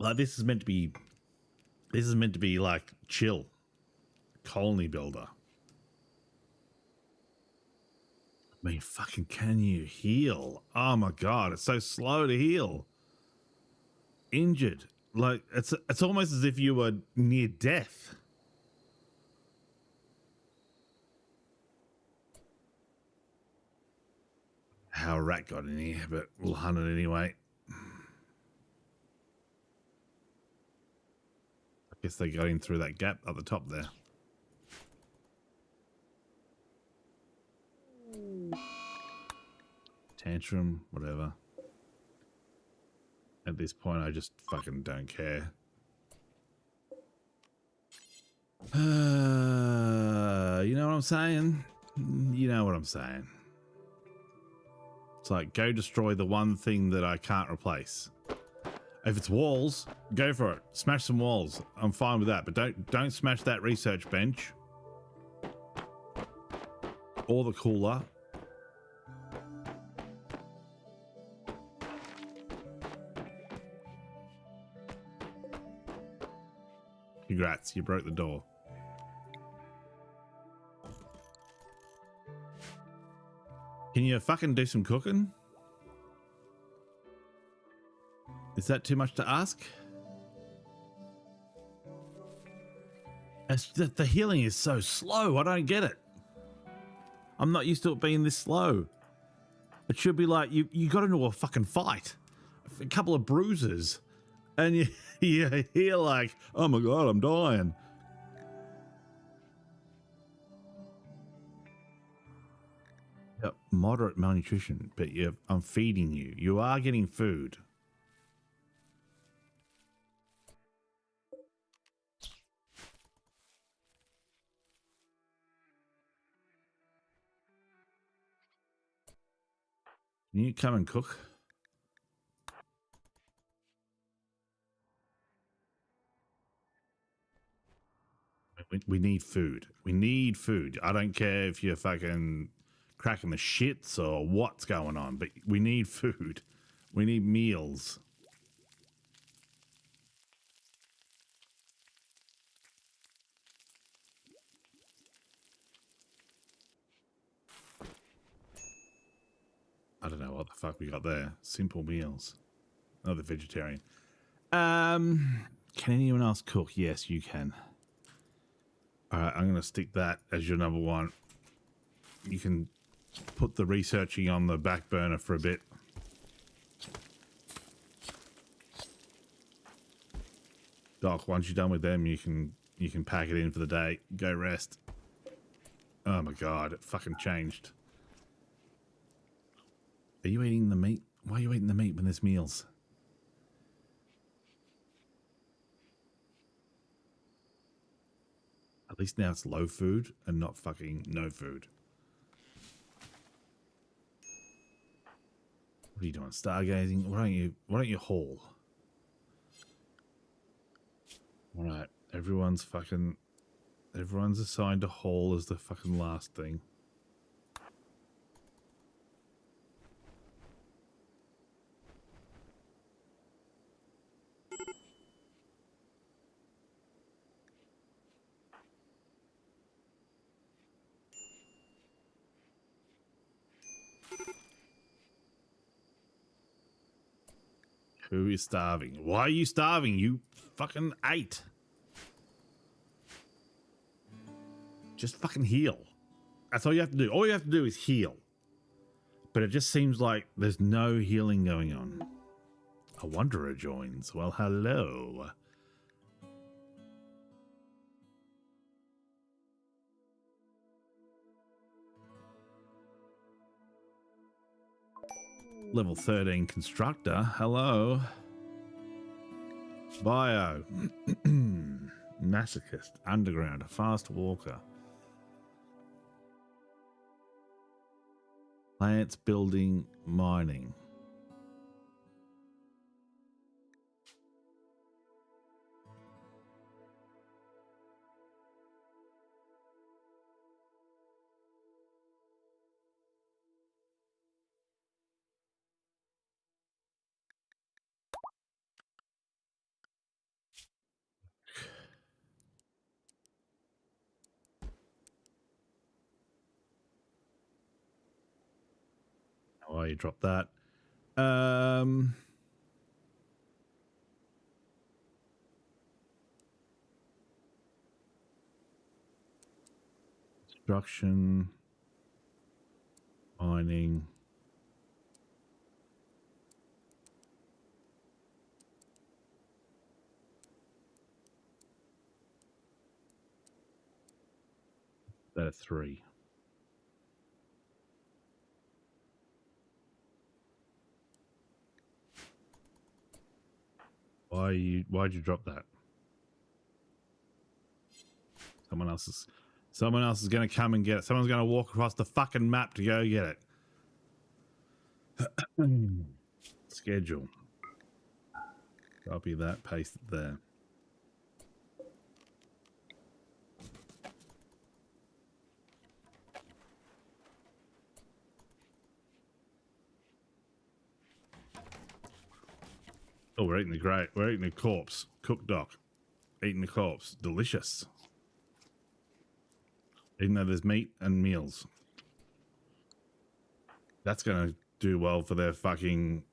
Like this is meant to be like chill. Colony builder. I mean, fucking can you heal? Oh my god, it's so slow to heal. Injured. Like it's almost as if you were near death. How a rat got in here, but we'll hunt it anyway. I guess they got in through that gap at the top there. Tantrum, whatever. At this point, I just fucking don't care. You know what I'm saying? You know what I'm saying. It's like, go destroy the one thing that I can't replace. If it's walls, go for it. Smash some walls. I'm fine with that, but don't smash that research bench. Or the cooler. Congrats, you broke the door. Can you fucking do some cooking? Is that too much to ask? The healing is so slow. I don't get it. I'm not used to it being this slow. It should be like you got into a fucking fight. A couple of bruises. And you hear like, oh my god, I'm dying. Yep, moderate malnutrition, but I'm feeding you. You are getting food. Can you come and cook? We need food. We need food. I don't care if you're fucking cracking the shits or what's going on, but we need food. We need meals. I don't know what the fuck we got there. Simple meals. Another vegetarian. Can anyone else cook? Yes, you can. All right, I'm going to stick that as your number one. You can put the researching on the back burner for a bit. Doc, once you're done with them, you can pack it in for the day. Go rest. Oh my god, it fucking changed. Are you eating the meat? Why are you eating the meat when there's meals? At least now it's low food and not fucking no food. What are you doing? Stargazing? Why don't you haul? Alright, everyone's assigned to haul as the fucking last thing. Who is starving? Why are you starving? You fucking ate. Just fucking heal. That's all you have to do. All you have to do is heal. But it just seems like there's no healing going on. A wanderer joins. Well, hello. Level 13 constructor. Hello. Bio. Masochist. Underground. A fast walker. Plants, building, mining. Oh, you dropped that. Construction, mining. That at 3. Why'd you drop that? Someone else is gonna come and get it. Someone's gonna walk across the fucking map to go get it. Schedule. Copy that, paste it there. Oh, we're eating we're eating the corpse. Cooked doc. Eating the corpse. Delicious. Even though there's meat and meals. That's gonna do well for their fucking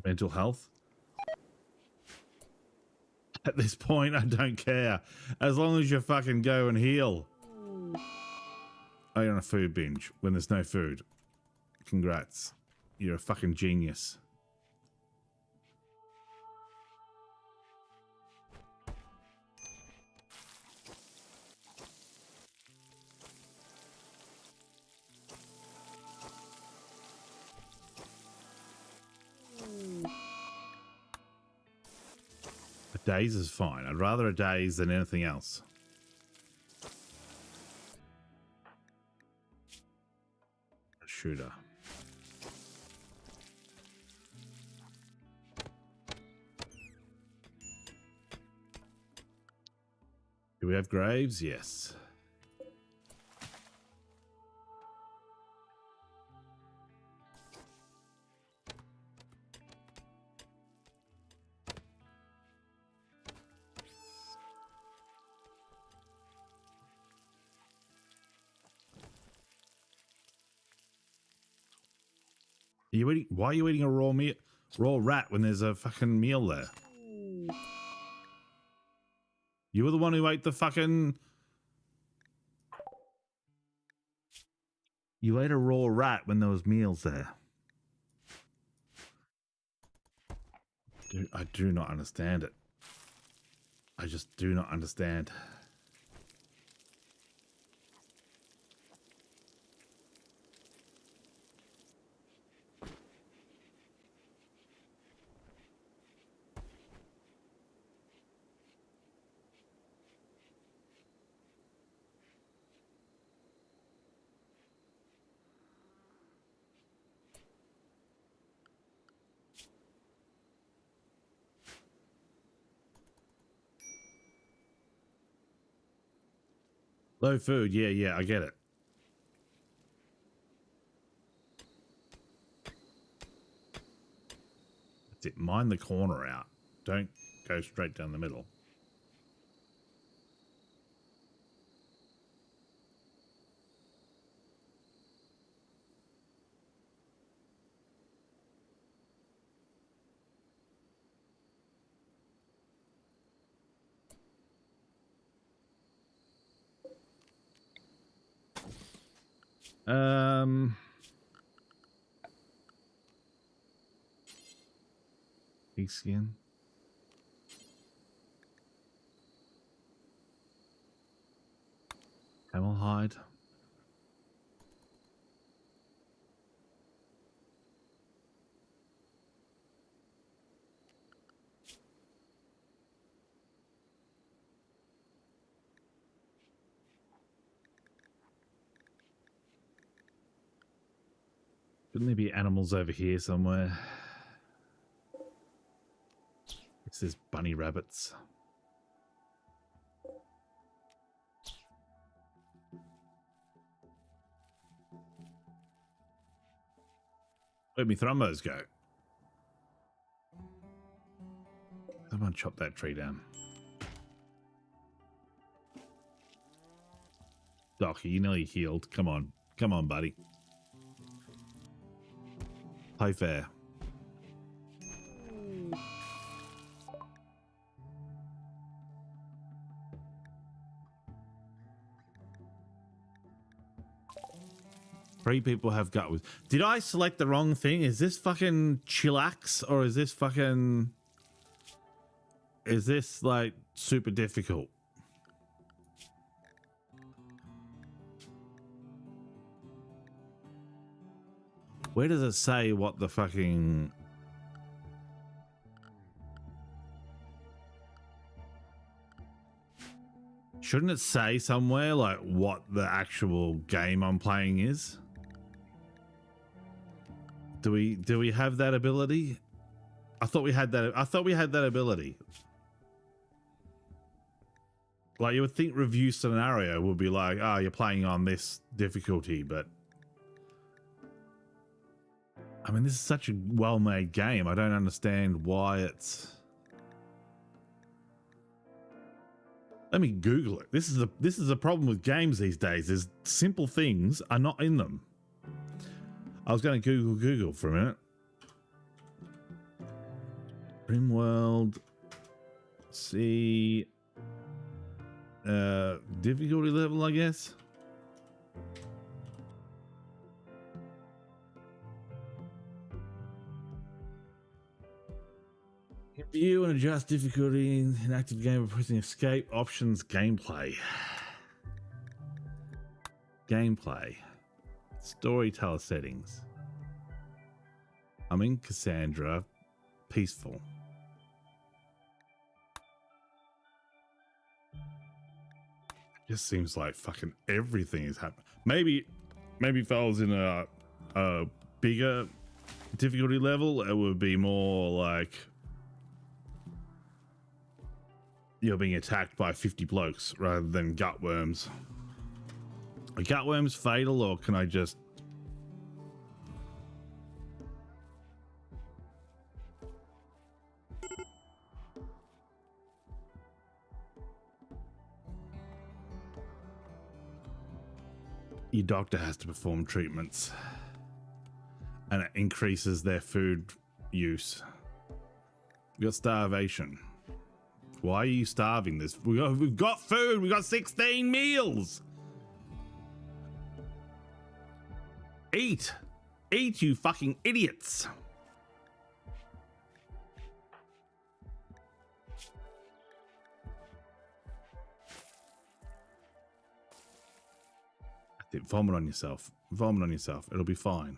mental health. At this point, I don't care. As long as you fucking go and heal. Oh, you're on a food binge when there's no food. Congrats. You're a fucking genius. A daze is fine. I'd rather a daze than anything else. A shooter. Do we have graves? Yes. Are you eating? Why are you eating a raw rat when there's a fucking meal there? You were the one who ate the fucking... You ate a raw rat when there was meals there. I do not understand it. I just do not understand. Low food, yeah, I get it. That's it. Mind the corner out. Don't go straight down the middle. Pig skin. Camel hide. Shouldn't there be animals over here somewhere? It says bunny rabbits. Where'd me thrumbos go? Someone chop that tree down. Doc, you nearly healed. Come on. Come on, buddy. Play fair. Three people have gut with. Did I select the wrong thing? Is this fucking chillax or is this fucking... Is this like super difficult? Where does it say what the fucking... Shouldn't it say somewhere like what the actual game I'm playing is? Do we have that ability? I thought we had that. I thought we had that ability. Like you would think review scenario would be like, oh, you're playing on this difficulty, but I mean, this is such a well-made game. I don't understand why it's... Let me Google it. This is a problem with games these days. Is simple things are not in them. I was going to Google for a minute. RimWorld. See. Difficulty level, I guess. View and adjust difficulty in an active game by pressing escape. Options. Gameplay. Gameplay. Storyteller settings. I'm in Cassandra. Peaceful. Just seems like fucking everything is happening. Maybe if I was in a bigger difficulty level, it would be more like you're being attacked by 50 blokes rather than gutworms. Are gutworms fatal, or can I just... Your doctor has to perform treatments and it increases their food use. We got starvation. Why are you starving this? We've got food. We got 16 meals. Eat. Eat, you fucking idiots. Vomit on yourself. Vomit on yourself. It'll be fine.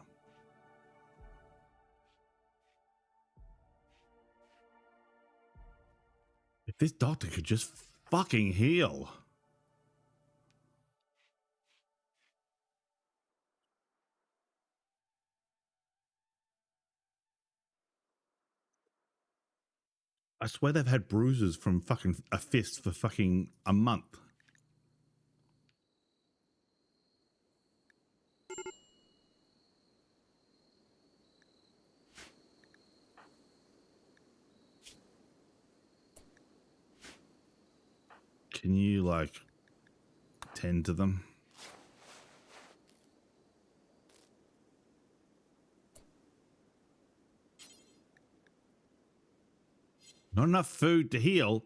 If this doctor could just fucking heal. I swear they've had bruises from fucking a fist for fucking a month. Can you, like, tend to them? Not enough food to heal.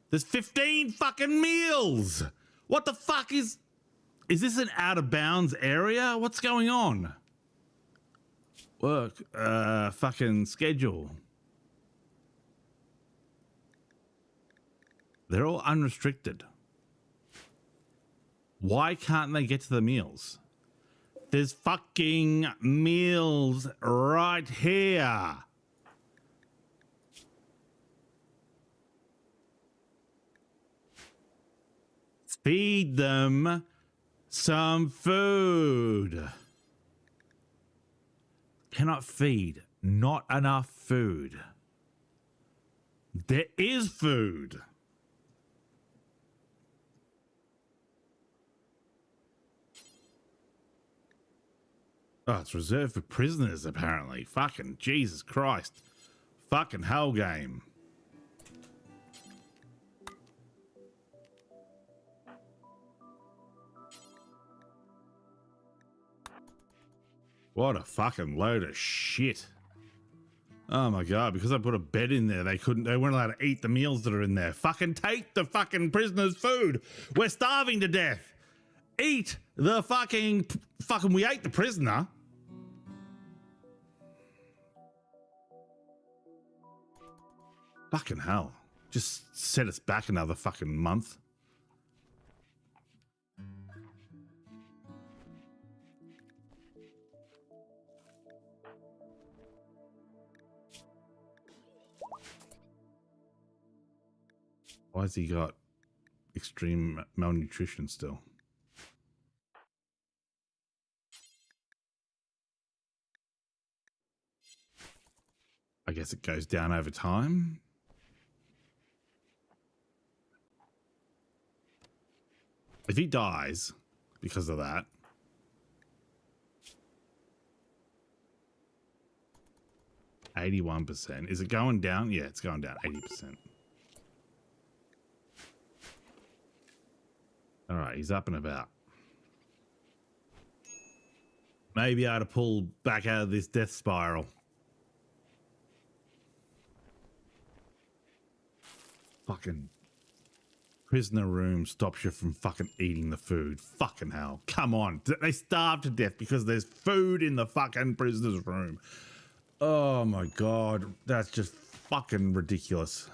There's 15 fucking meals. What the fuck is... Is this an out of bounds area? What's going on? Work, fucking schedule. They're all unrestricted. Why can't they get to the meals? There's fucking meals right here. Feed them some food. Cannot feed. Not enough food. There is food. Oh, it's reserved for prisoners, apparently. Fucking Jesus Christ. Fucking hell game. What a fucking load of shit. Oh my god, because I put a bed in there, they weren't allowed to eat the meals that are in there. Fucking take the fucking prisoners' food. We're starving to death. Eat the fucking we ate the prisoner. Fucking hell. Just set us back another fucking month. Why has he got extreme malnutrition still? I guess it goes down over time. If he dies because of that, %81%. Is it going down? Yeah, it's going down 80%. All right, he's up and about. Maybe I ought to pull back out of this death spiral. Fucking prisoner room stops you from fucking eating the food. Fucking hell. Come on. They starve to death because there's food in the fucking prisoner's room. Oh my god. That's just fucking ridiculous.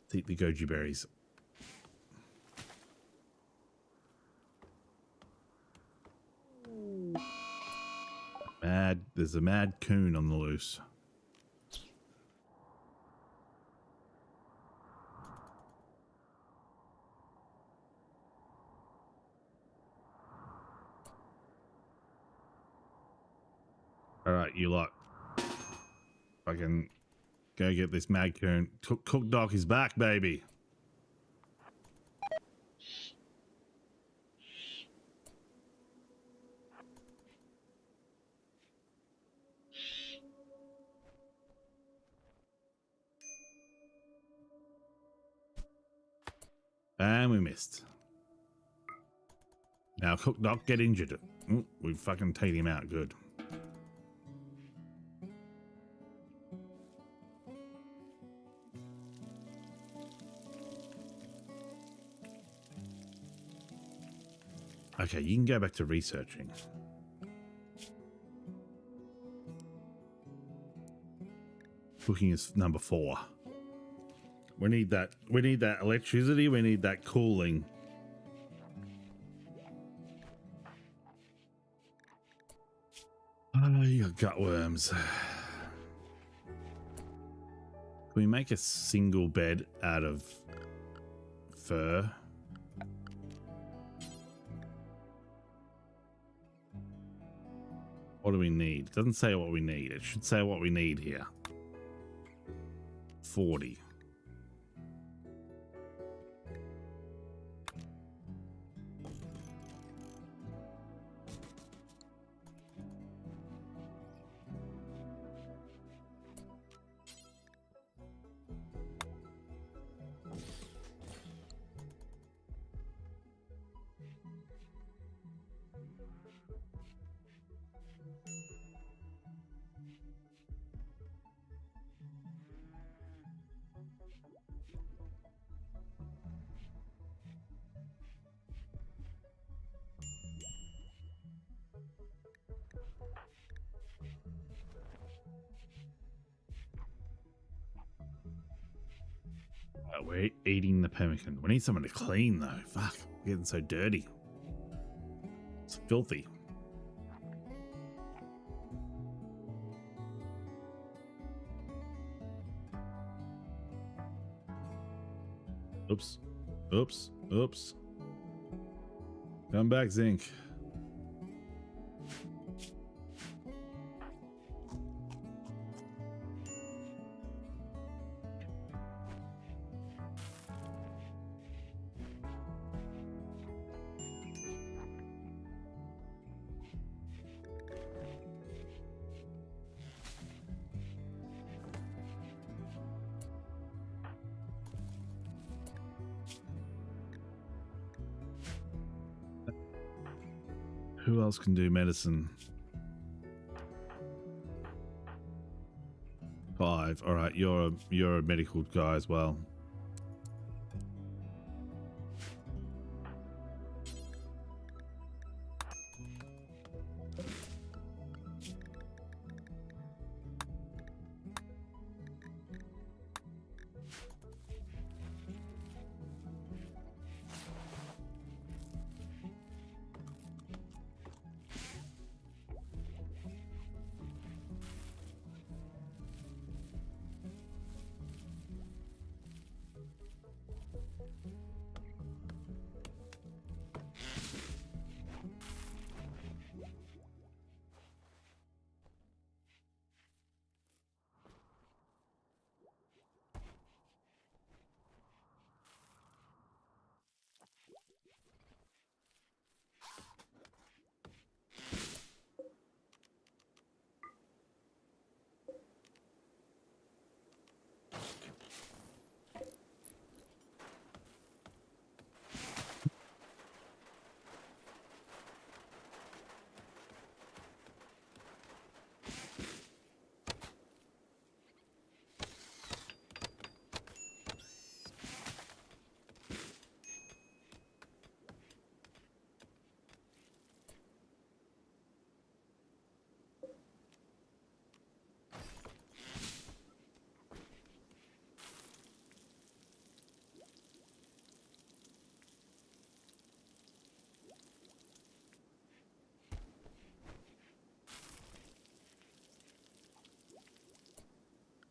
Let's eat the goji berries. There's a mad coon on the loose. All right, you lot. Fucking go get this mad coon. Cook Doc is back, baby. And we missed. Now Cook Doc get injured. Ooh, we fucking teed him out good. Okay, you can go back to researching. Cooking is number 4. We need that electricity, we need that cooling. Oh, you got gut worms. Can we make a single bed out of fur? What do we need? It doesn't say what we need. It should say what we need here. 40. We're eating the pemmican. We need someone to clean though. Fuck, we're getting so dirty. It's filthy. Oops. Oops. Oops. Come back, Zinc. Who else can do medicine? 5. All right, you're a medical guy as well.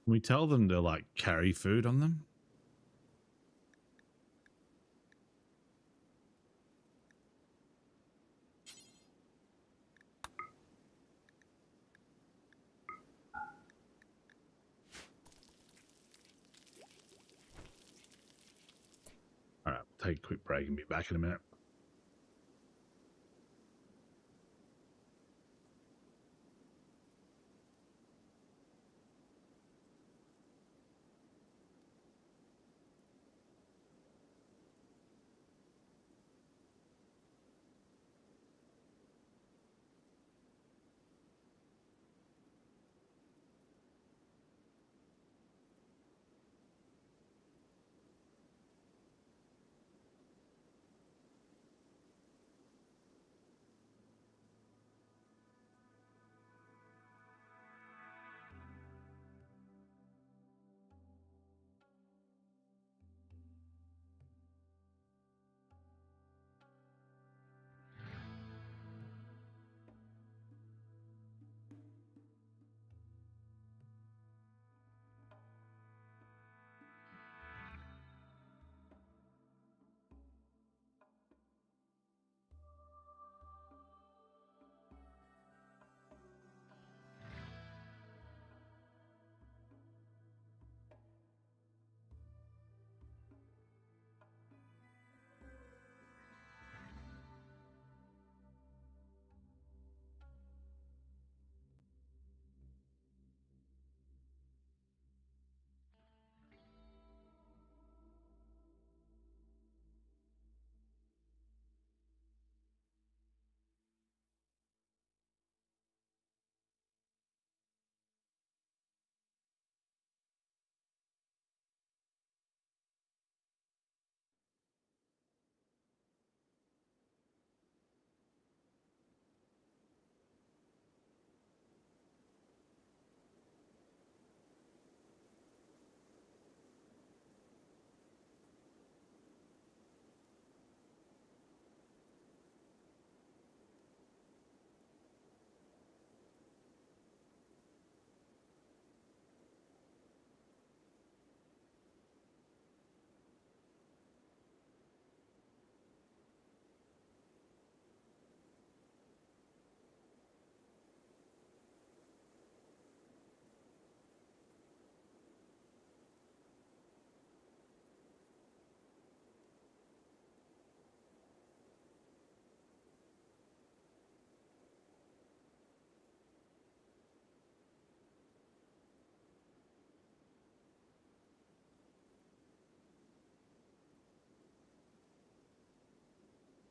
Can we tell them to like carry food on them? All right, take a quick break and be back in a minute.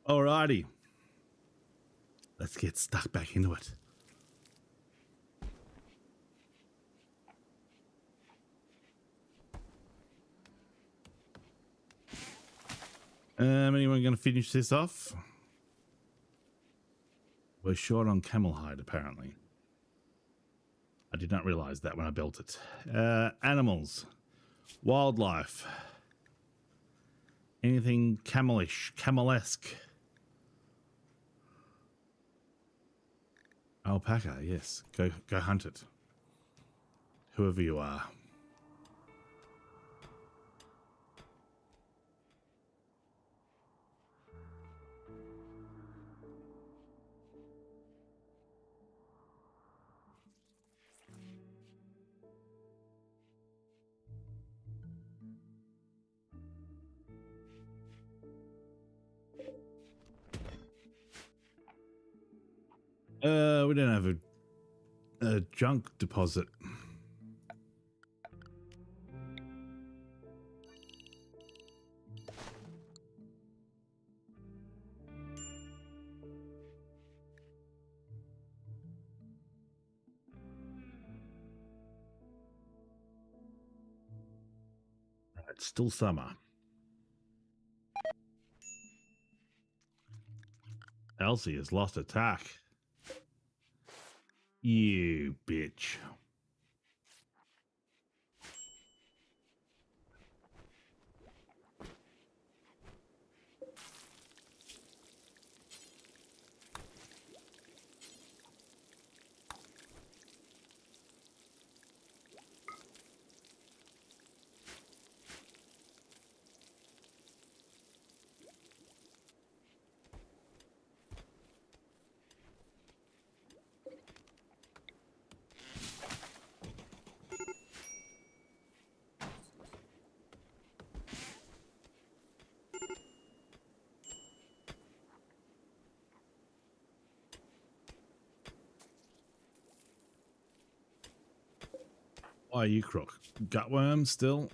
Alrighty. Let's get stuck back into it. Anyone going to finish this off? We're short on camel hide, apparently. I did not realize that when I built it. Animals. Wildlife. Anything camelish, camelesque. Alpaca, yes. Go hunt it. Whoever you are. We don't have a junk deposit. It's still summer. Elsie has lost attack. You bitch. Why are you crook? Gutworm still?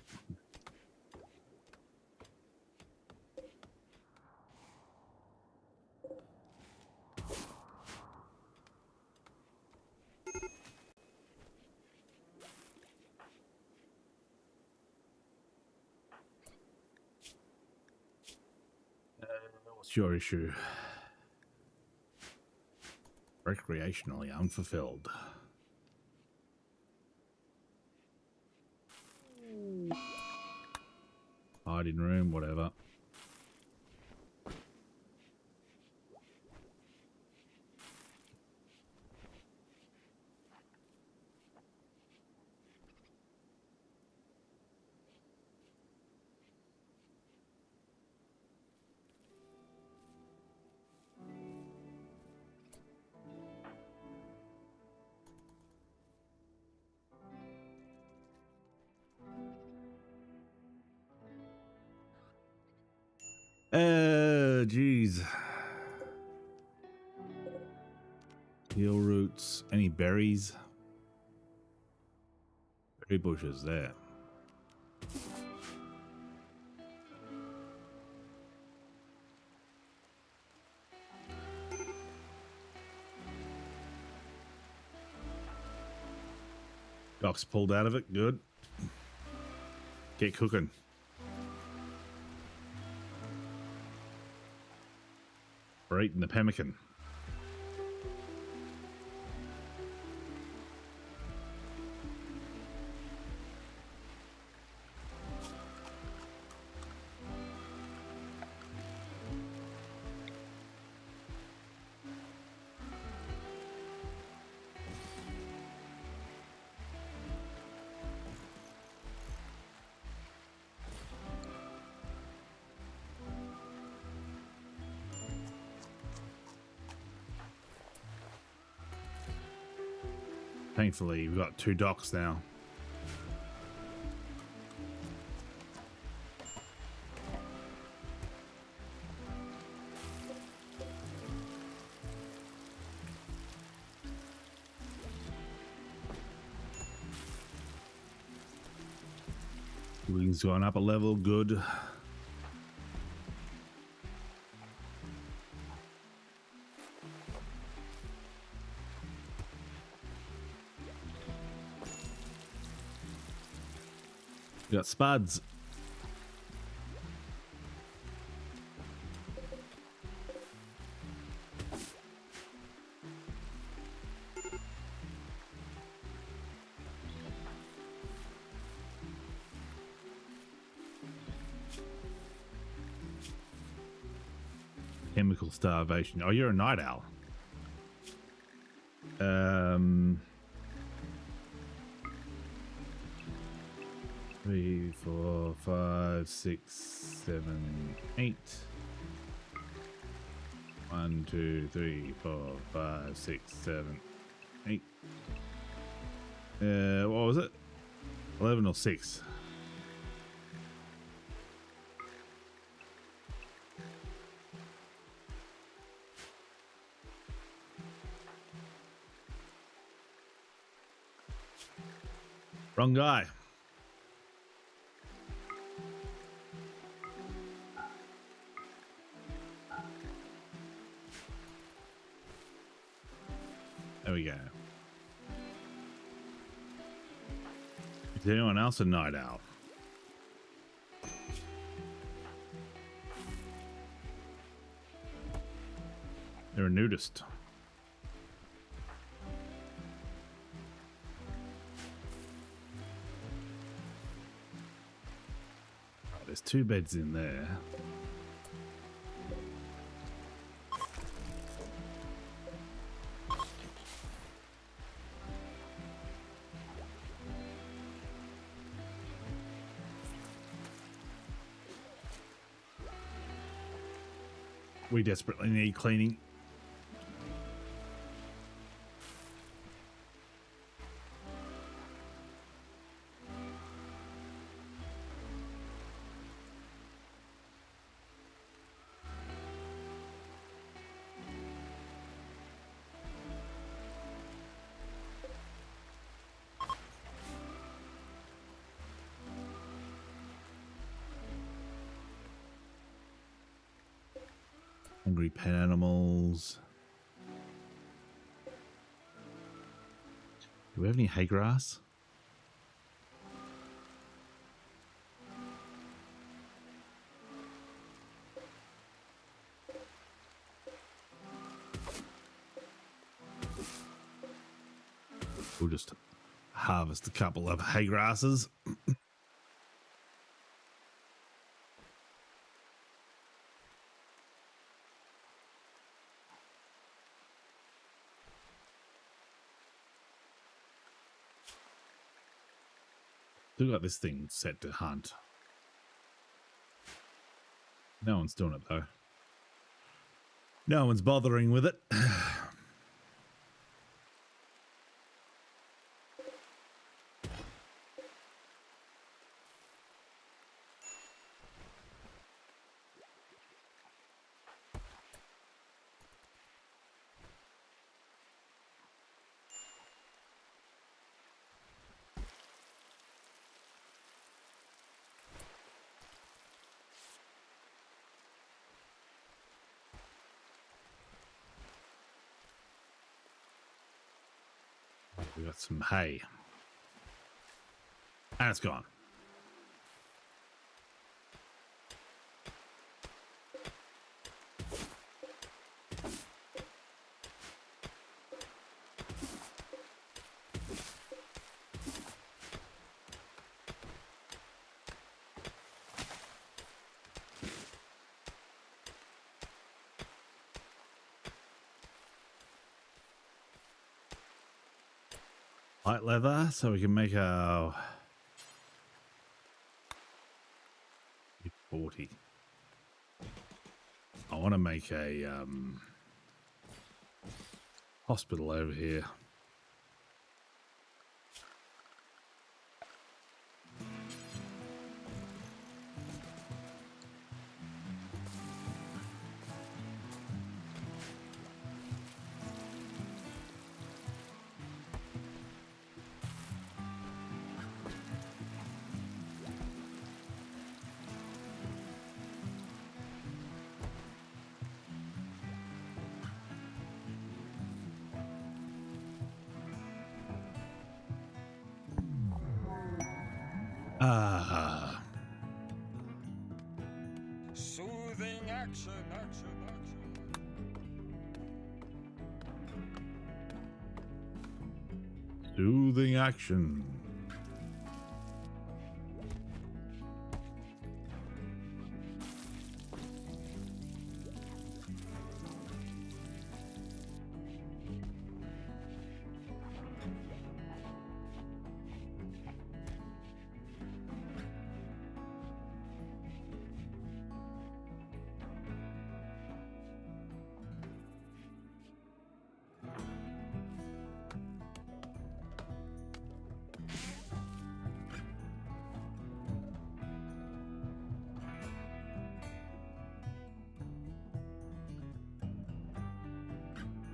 What's your issue? Recreationally unfulfilled. Hiding room, whatever. Geez. Heel roots. Any berries? Berry bushes there. Doc's pulled out of it. Good. Get cooking. We're eating the pemmican. Thankfully, we've got 2 docks now. Wings going up a level, good. We got spuds. Chemical starvation. Oh, you're a night owl. 3, 4, 5, 6, 7, 8. 1, 2, 3, 4, 5, 6, 7, 8. What was it? 11 or 6? Wrong guy. There we go. Is anyone else a night owl? They're a nudist. Oh, there's 2 beds in there. We desperately need cleaning. Hungry pet animals. Do we have any hay grass? We'll just harvest a couple of hay grasses. Still got this thing set to hunt. No one's doing it though. No one's bothering with it. We got some hay. And it's gone. Light leather, so we can make a 40. I want to make a hospital over here. Ah. Soothing action. Soothing action.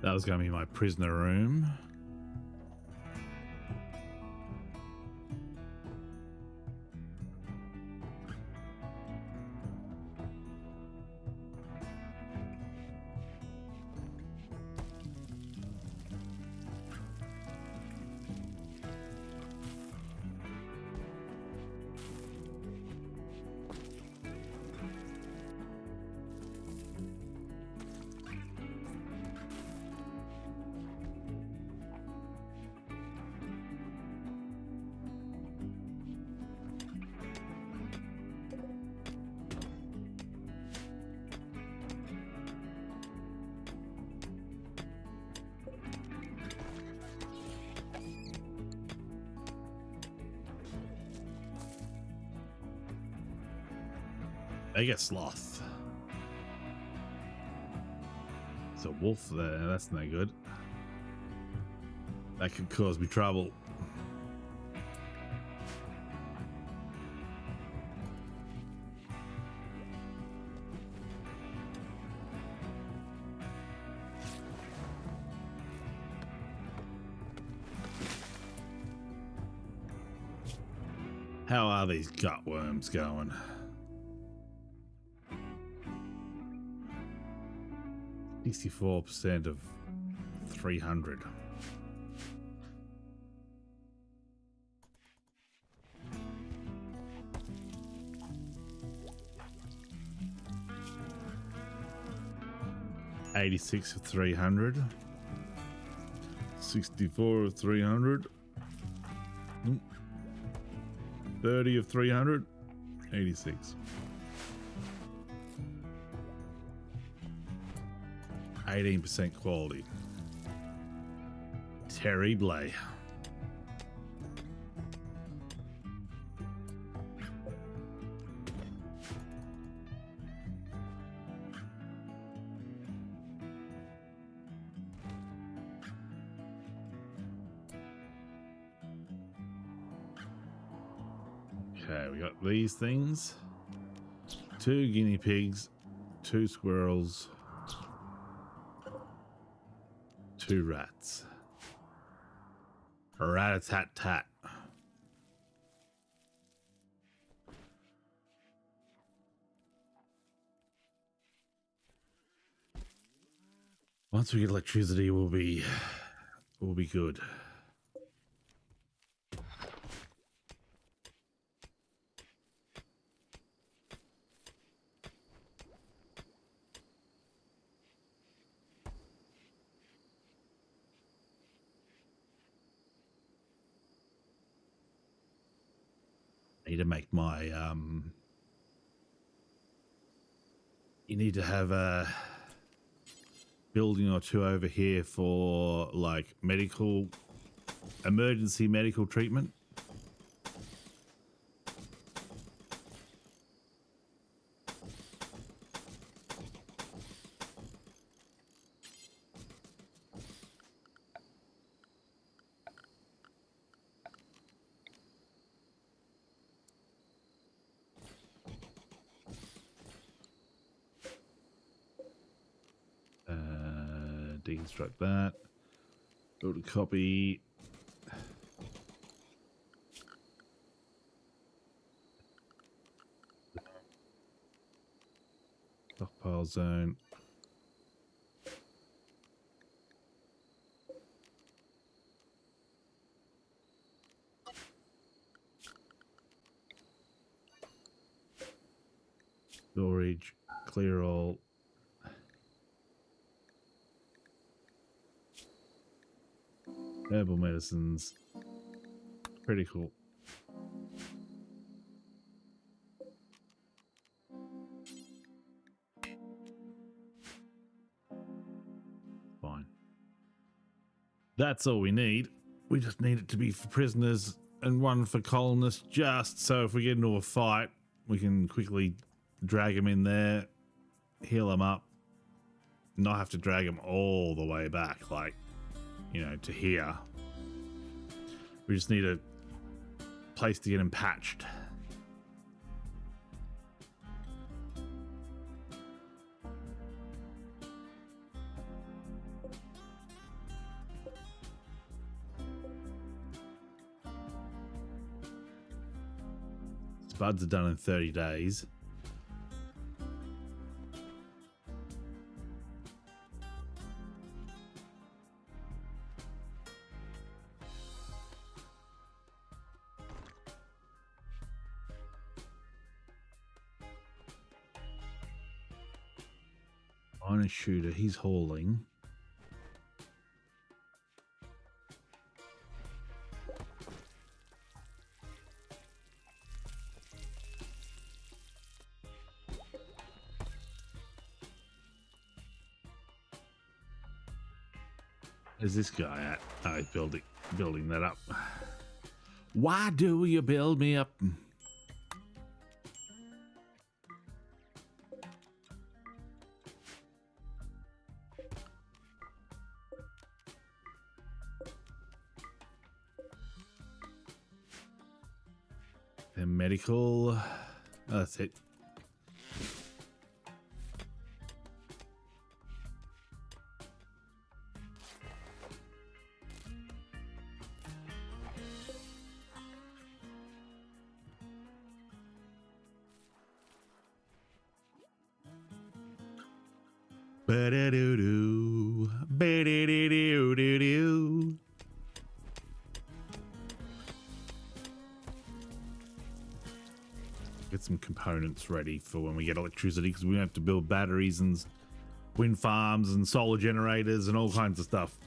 That was going to be my prisoner room. Mega sloth. There's a wolf there. That's no good. That could cause me trouble. How are these gut worms going? 64% of 300. $86 of 300. 64 of 300. 30 of 300. 86. 18% quality. Terrible. Okay, we got these things. 2 guinea pigs, 2 squirrels, 2 rats. Rat-a-tat-tat. Once we get electricity, we'll be good. Need to make my you need to have a building or 2 over here for like emergency medical treatment. Deconstruct that. Build a copy. Stockpile zone. Storage, clear all. Herbal medicines. Critical. Fine. That's all we need. We just need it to be for prisoners and one for colonists, just so if we get into a fight, we can quickly drag them in there, heal them up, not have to drag them all the way back, like, you know, to here. We just need a place to get them patched. Spuds are done in 30 days. On a shooter, he's hauling. Where's this guy at? Oh, he's building that up. Why do you build me up? And medical. Oh, that's it. Ba-da-doo-doo, ba-da-doo-doo-doo-doo. Get some components ready for when we get electricity, because we have to build batteries and wind farms and solar generators and all kinds of stuff.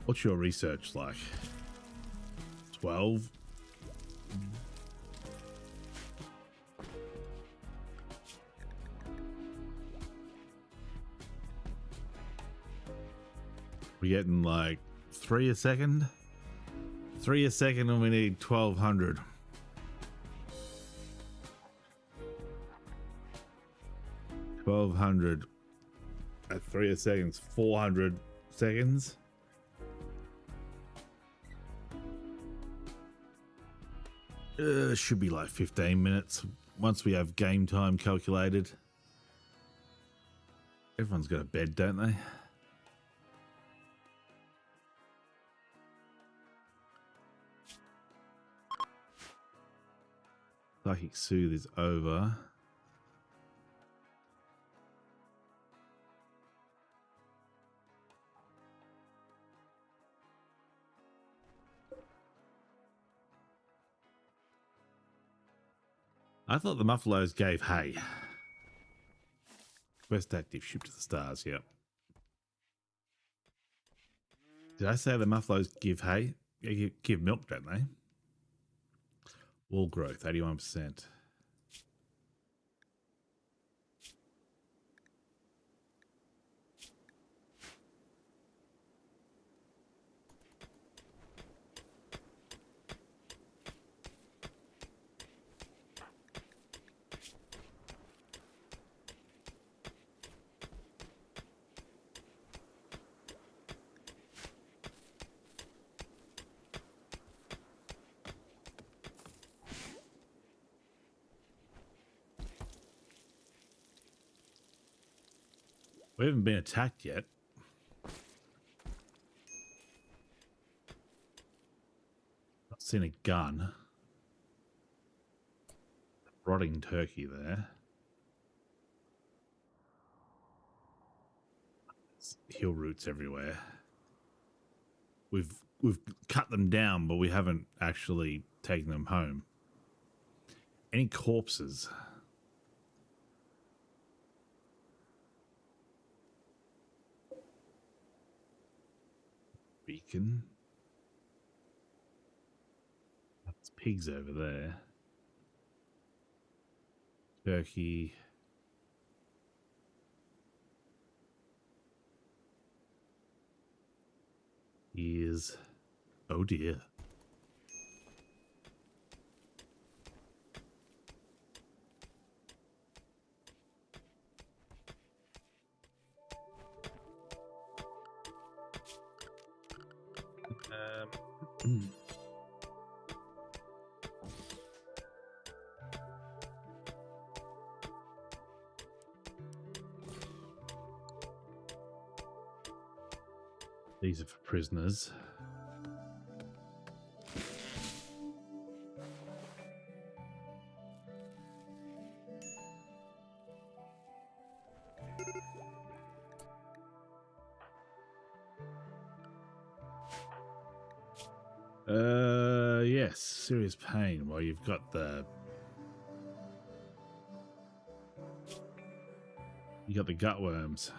What's your research like? 12? We're getting like 3 a second? 3 a second and we need 1200. $1,200 at 3 a second, 400 seconds. Should be like 15 minutes once we have game time calculated. Everyone's got a bed, don't they? Psychic Soothe is over. I thought the Muffalos gave hay. Quest active, ship to the stars, yep. Did I say the Muffalos give hay? They give milk, don't they? Wool growth, 81%. We haven't been attacked yet. Not seen a gun. Rotting turkey there. hill roots everywhere. We've cut them down, but we haven't actually taken them home. Any corpses? Beacon. That's pigs over there. Turkey. Ears. Oh dear. These are for prisoners. Yes, serious pain. Well, you've got the gut worms.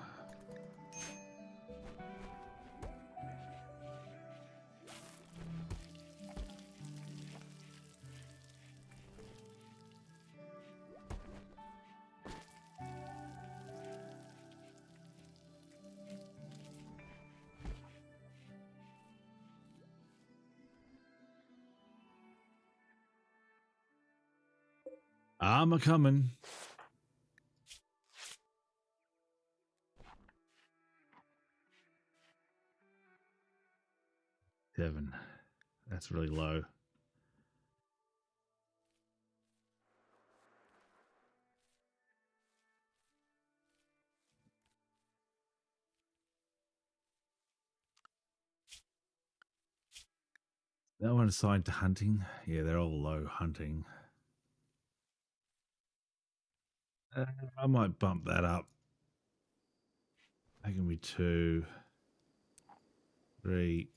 I'm a coming. Seven. That's really low. That one assigned to hunting. Yeah, they're all low hunting. I might bump that up. That can be 2, 3,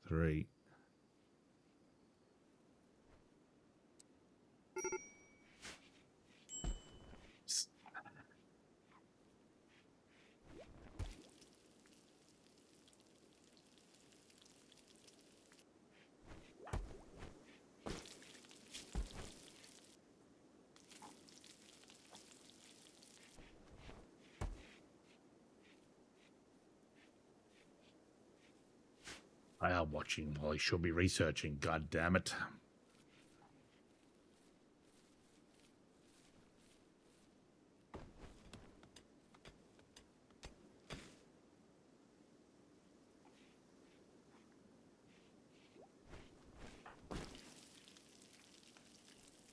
3. I am watching while I should be researching. God damn it.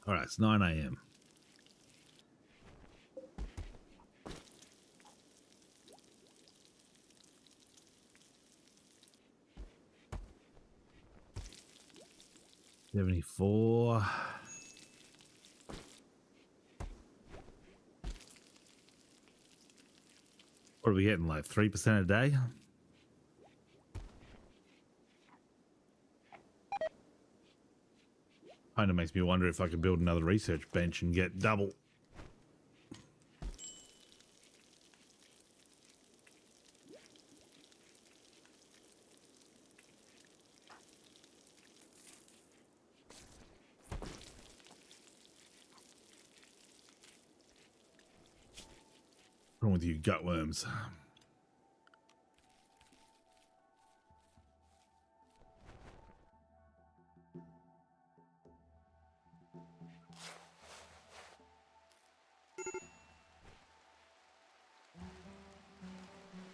All right, it's 9 a.m. $74. What are we getting, like 3% a day? Kind of makes me wonder if I could build another research bench and get double. What's wrong with you gutworms?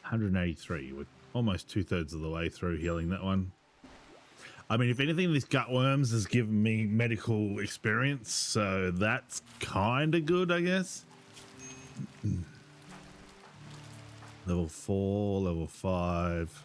$183. We're almost 2/3 of the way through healing that one. I mean, if anything, this gutworms has given me medical experience, so that's kind of good, I guess. Level 4, level 5.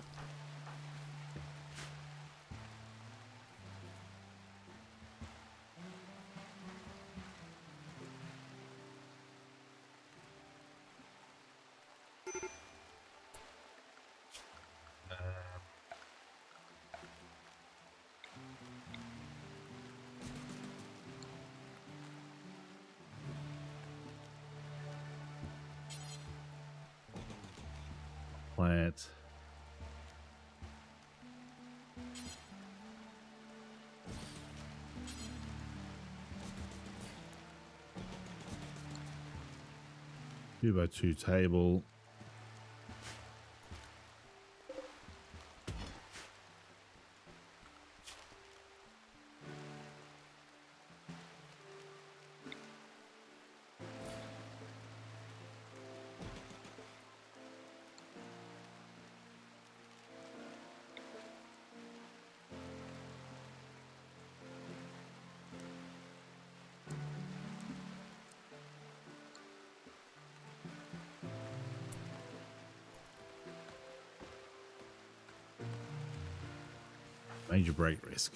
plant. Two by two table. Major break risk.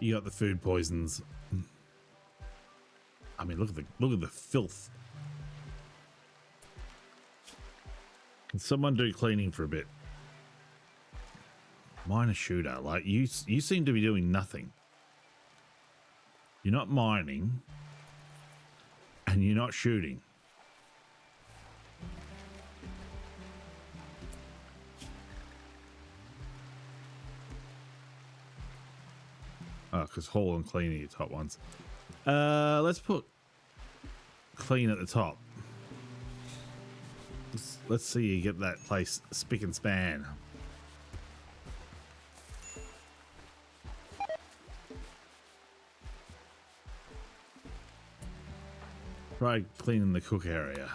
You got the food poisons. I mean, look at the filth. Can someone do cleaning for a bit? Mine a shooter. Like you seem to be doing nothing. You're not mining. And you're not shooting. Oh, because haul and clean are your top ones. Let's put clean at the top. Let's see you get that place spick and span. Try cleaning the cook area.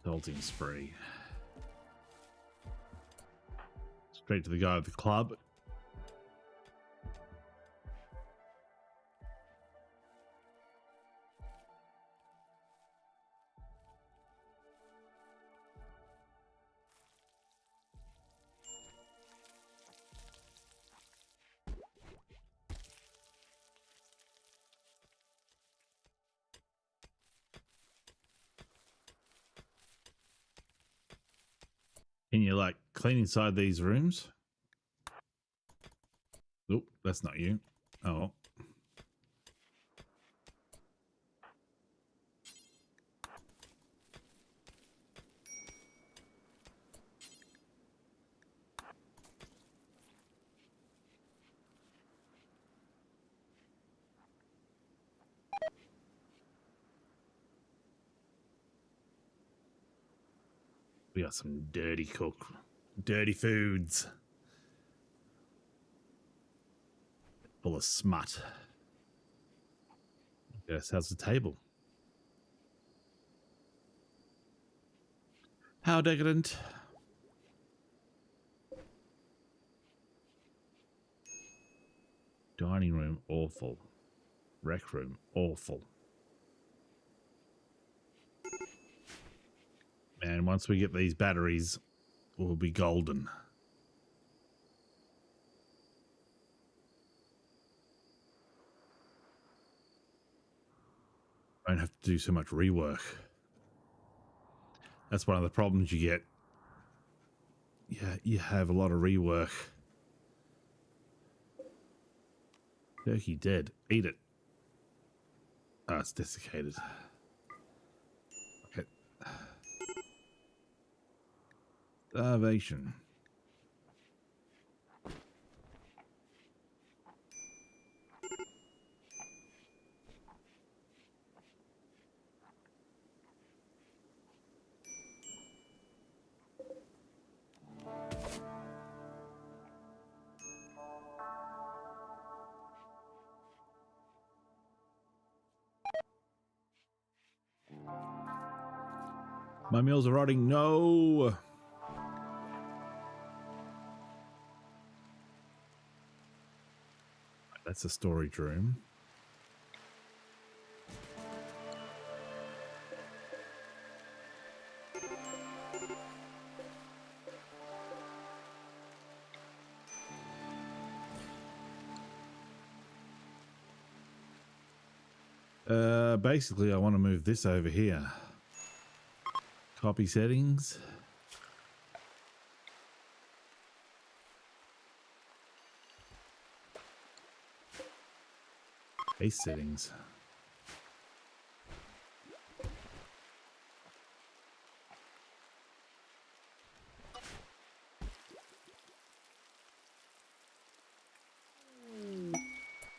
Salting spree. Straight to the guy with the club. Can you like clean inside these rooms? Nope, that's not you. Oh. We got some dirty foods. Full of smut. Yes, how's the table? How decadent. Dining room, awful. Rec room, awful. Man, once we get these batteries, we'll be golden. Don't have to do so much rework. That's one of the problems you get. Yeah, you have a lot of rework. Turkey dead. Eat it. Oh, it's desiccated. Okay. Starvation. My meals are rotting. No. That's a storage room. Basically, I want to move this over here. Copy settings. Paste settings.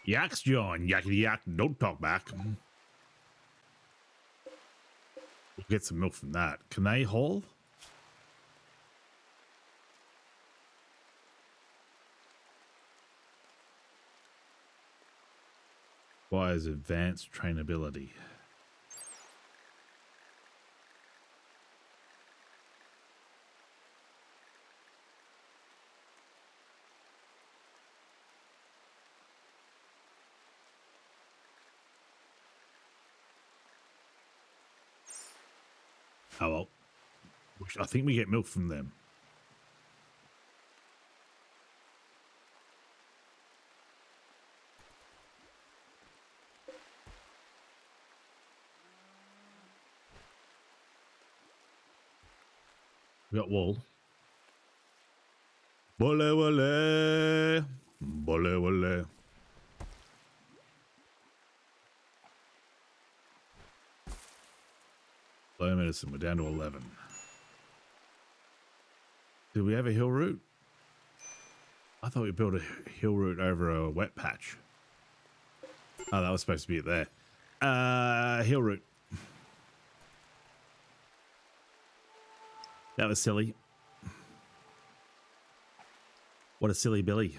Yaks, John. Yakety yak. Don't talk back. We'll get some milk from that. Can they haul? Requires advanced trainability. Oh well. I think we get milk from them. We got wool. Wole wole. Wole wole. Low medicine, we're down to 11. Did we have a hill route? I thought we built a hill route over a wet patch. Oh, that was supposed to be it there. Hill route. That was silly. What a silly Billy.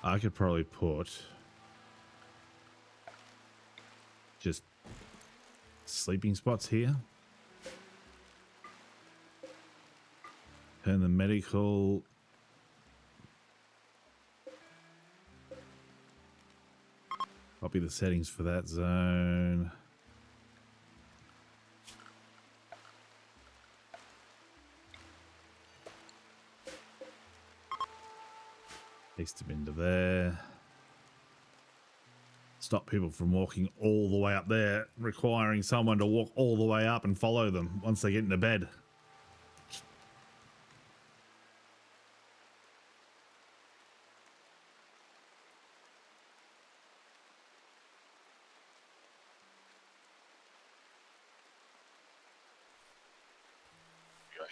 I could probably put just sleeping spots here. Turn the medical. Copy the settings for that zone. Paste them into there. Stop people from walking all the way up there, requiring someone to walk all the way up and follow them once they get into bed.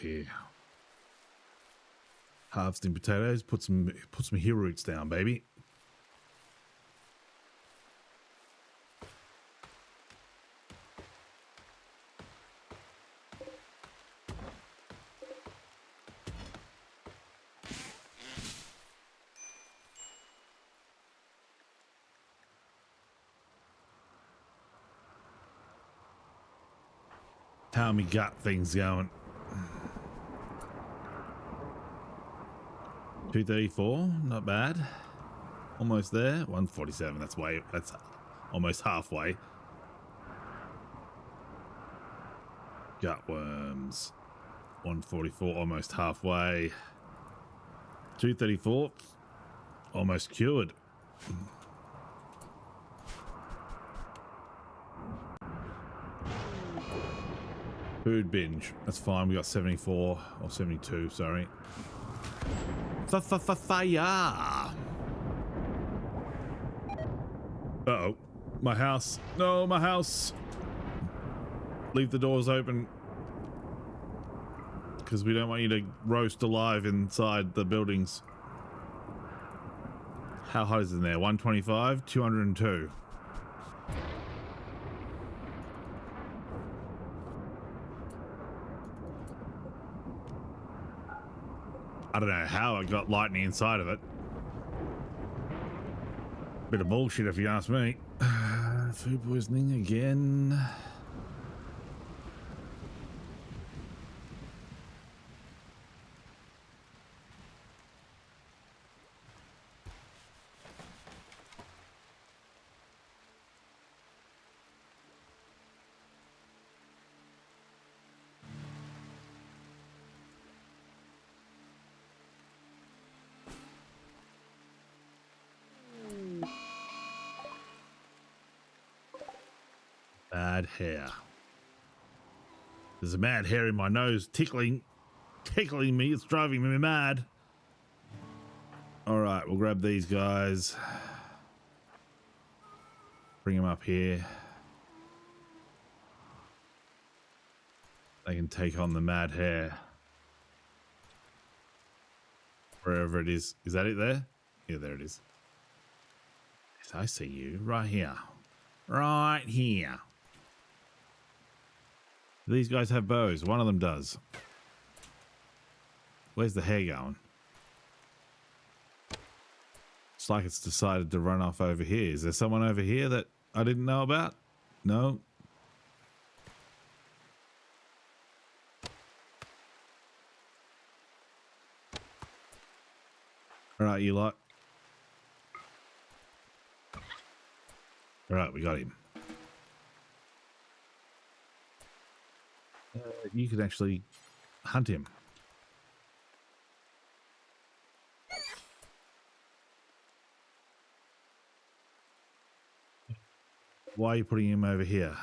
Here. Harvesting potatoes, put some hill roots down, baby. How me gut things going. 234, not bad. Almost there. 147. That's almost halfway. Gutworms. 144, almost halfway. 234, almost cured. Food binge. That's fine. We got 74 or 72. Sorry. Fire! Uh-oh. My house. No, my house. Leave the doors open. Because we don't want you to roast alive inside the buildings. How hot is it in there? 125? 202. I don't know how I got lightning inside of it. Bit of bullshit if you ask me. Food poisoning again. mad hair. There's a mad hair in my nose tickling me. It's driving me mad. All right, we'll grab these guys. Bring them up here. They can take on the mad hair. Wherever it is. Is that it there? Yeah, there it is. Yes, I see you. Right here. Right here. These guys have bows. One of them does. Where's the hair going? It's like it's decided to run off over here. Is there someone over here that I didn't know about? No. All right, you lot. All right, we got him. You can actually hunt him. Why are you putting him over here?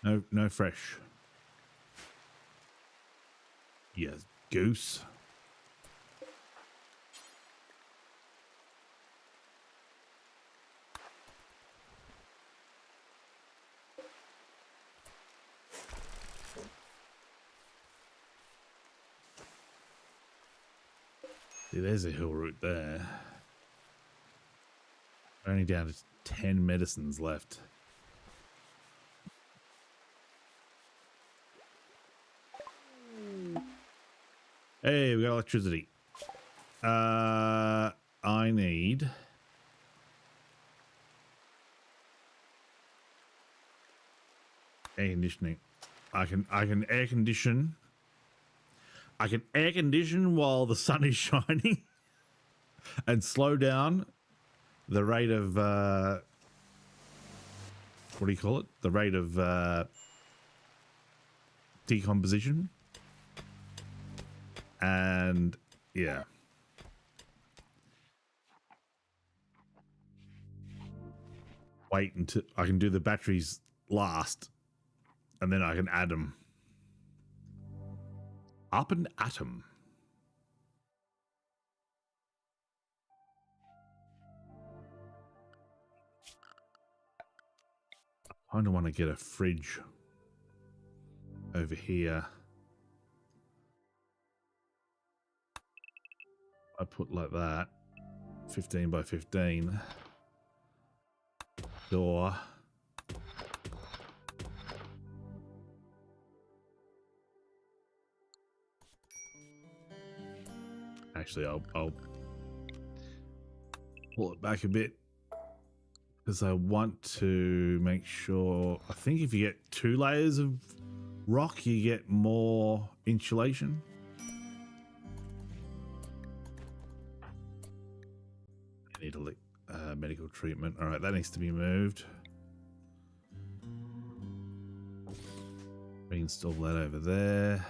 No fresh. Yes, goose. See, there's a hill route there. Only down to 10 medicines left. Hey, we got electricity. I need air conditioning. I can air condition. I can air condition while the sun is shining and slow down the rate of what do you call it? The rate of decomposition. And yeah. Wait until I can do the batteries last and then I can add them. Up an atom. I kind of want to get a fridge over here. I put like that. 15 by 15. Door. Actually, I'll pull it back a bit because I want to make sure. I think if you get 2 layers of rock, you get more insulation. I need a medical treatment. All right, that needs to be moved. Reinstall that over there.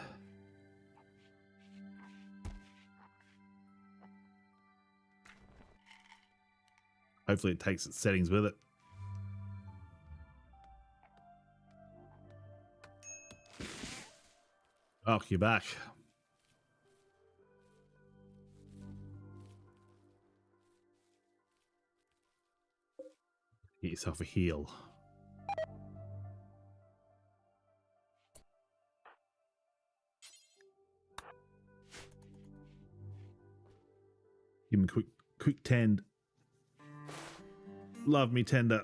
Hopefully it takes its settings with it. Oh, you're back. Get yourself a heal. Give him a quick tend. Love me tender.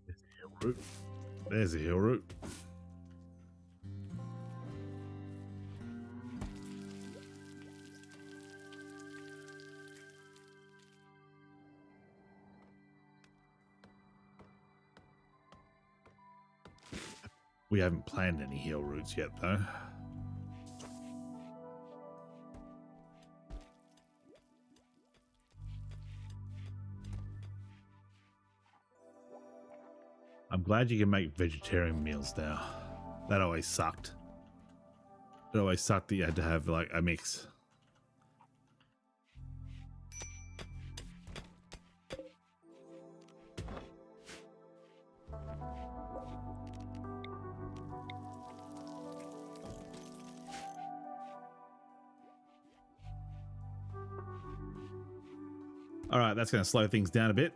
There's a hill route. There's a hill route. We haven't planned any hill routes yet, though. I'm glad you can make vegetarian meals now. That always sucked. It always sucked that you had to have like a mix. All right, that's going to slow things down a bit.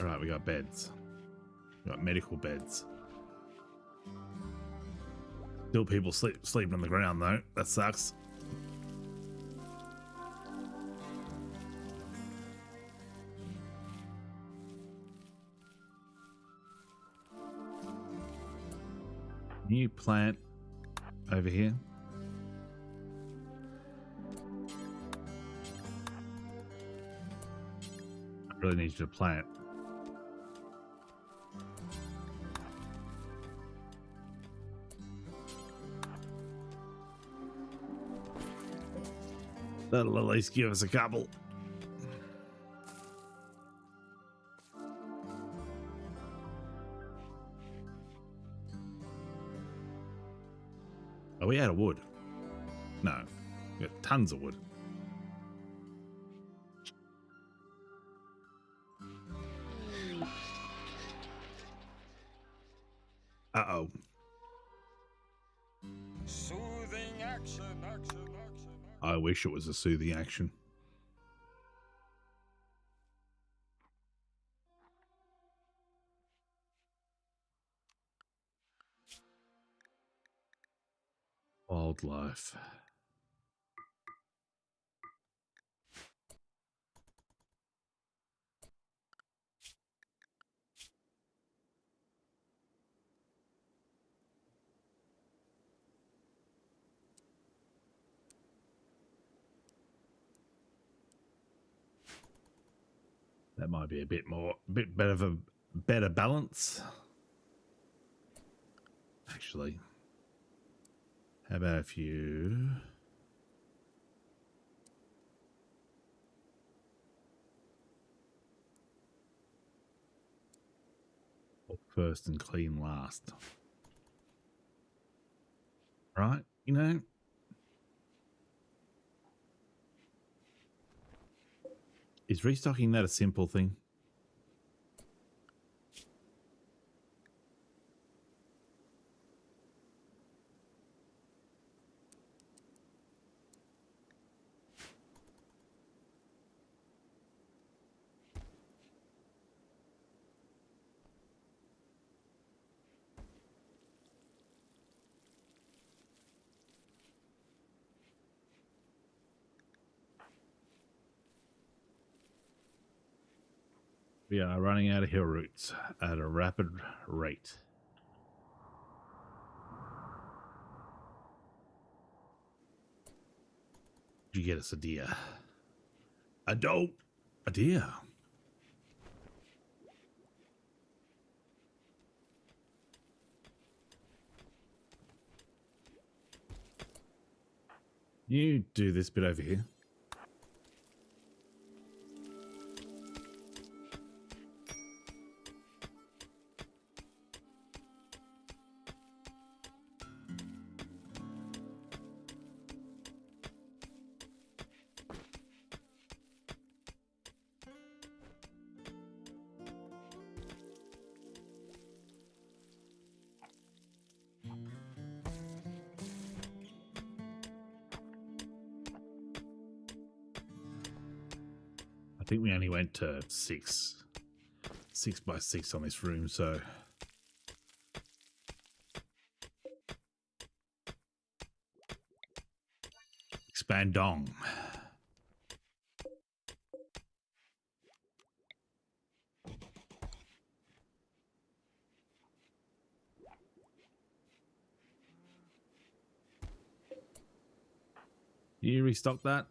All right, we got beds. We got medical beds. Still people sleeping on the ground though. That sucks. New plant over here. I really need you to plant. That'll at least give us a couple. Are we out of wood? No. We got tons of wood. Uh-oh. Soothing action, action, action. I wish it was a soothing action. Wildlife. That might be a bit better of a better balance. Actually, how about if you walk first and clean last? Right, you know. Is restocking that a simple thing? We are running out of hill routes at a rapid rate. Did you get us a deer? A doe? A deer? You do this bit over here. I think we only went to 6 by 6 on this room, so expand dong. You restock that?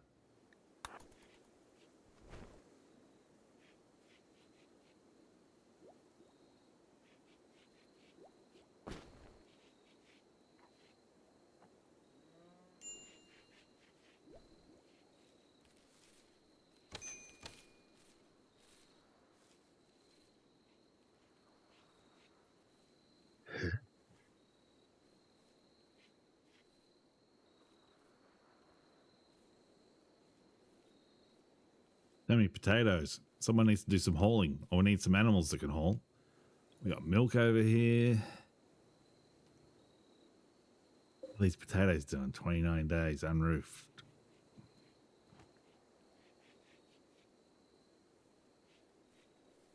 How many potatoes? Someone needs to do some hauling, or we need some animals that can haul. We got milk over here. What are these potatoes doing? 29 days, unroofed.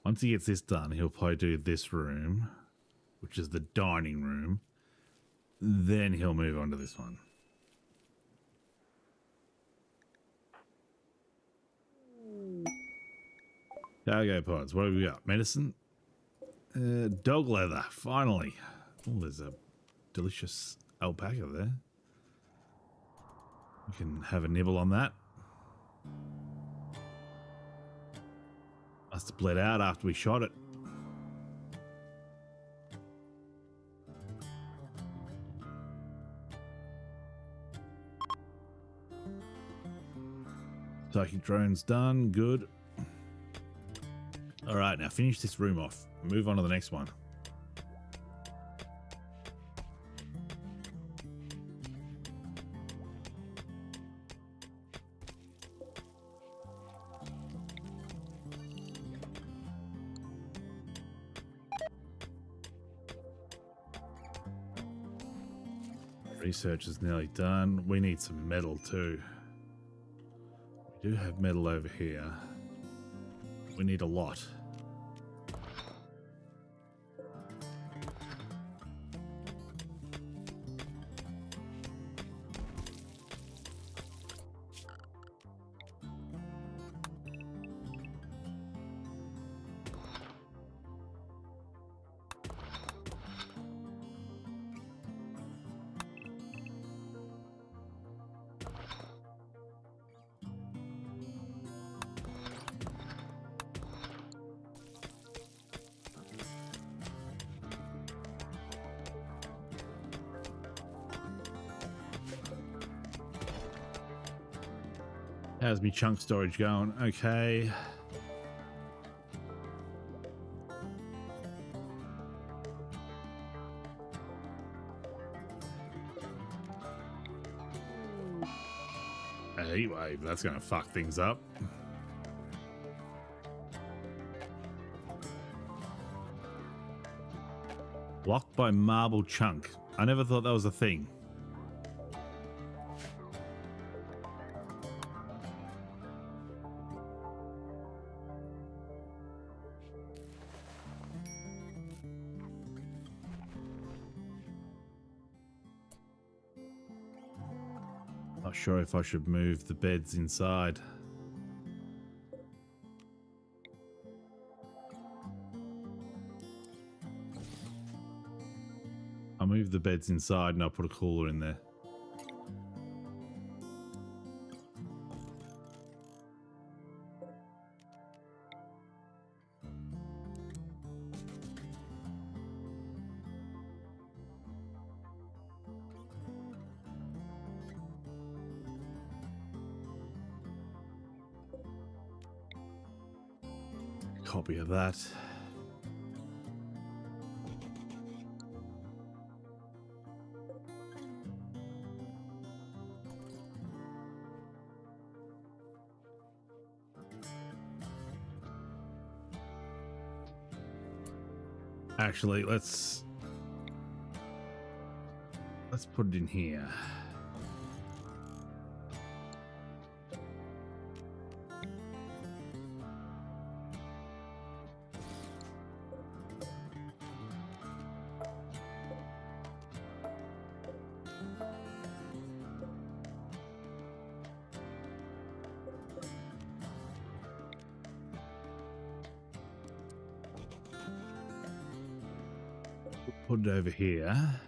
Once he gets this done, he'll probably do this room, which is the dining room. Then he'll move on to this one. Cargo pods. What have we got? Medicine? Dog leather. Finally. Oh, there's a delicious alpaca there. We can have a nibble on that. Must have bled out after we shot it. Psychic drone's done. Good. All right, now finish this room off. Move on to the next one. Research is nearly done. We need some metal too. We do have metal over here. We need a lot. How's me chunk storage going? Okay. A heat wave, that's gonna fuck things up. Blocked by marble chunk. I never thought that was a thing. Not sure if I should move the beds inside. I'll move the beds inside and I'll put a cooler in there. Copy of that. Actually, let's put it in here. Put it over here.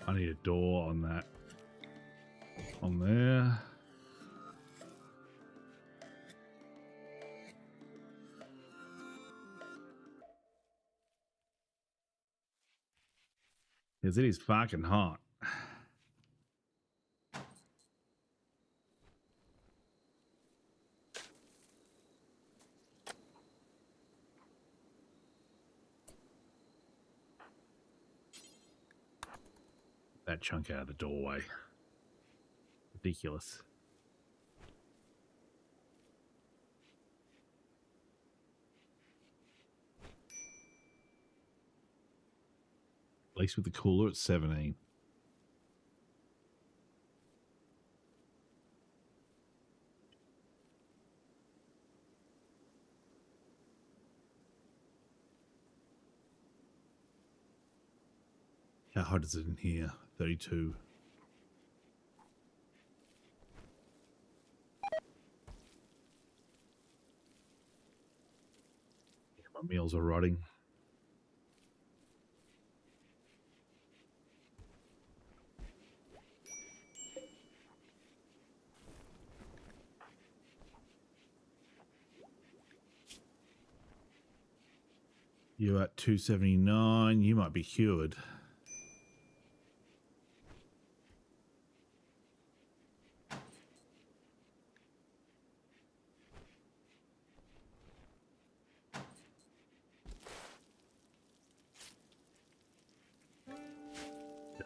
I need a door on that. On there. Because it is fucking hot. That chunk out of the doorway. Ridiculous. At least with the cooler, it's 17. How hot is it in here? 32. Yeah, my meals are rotting. You're at 279. You might be cured.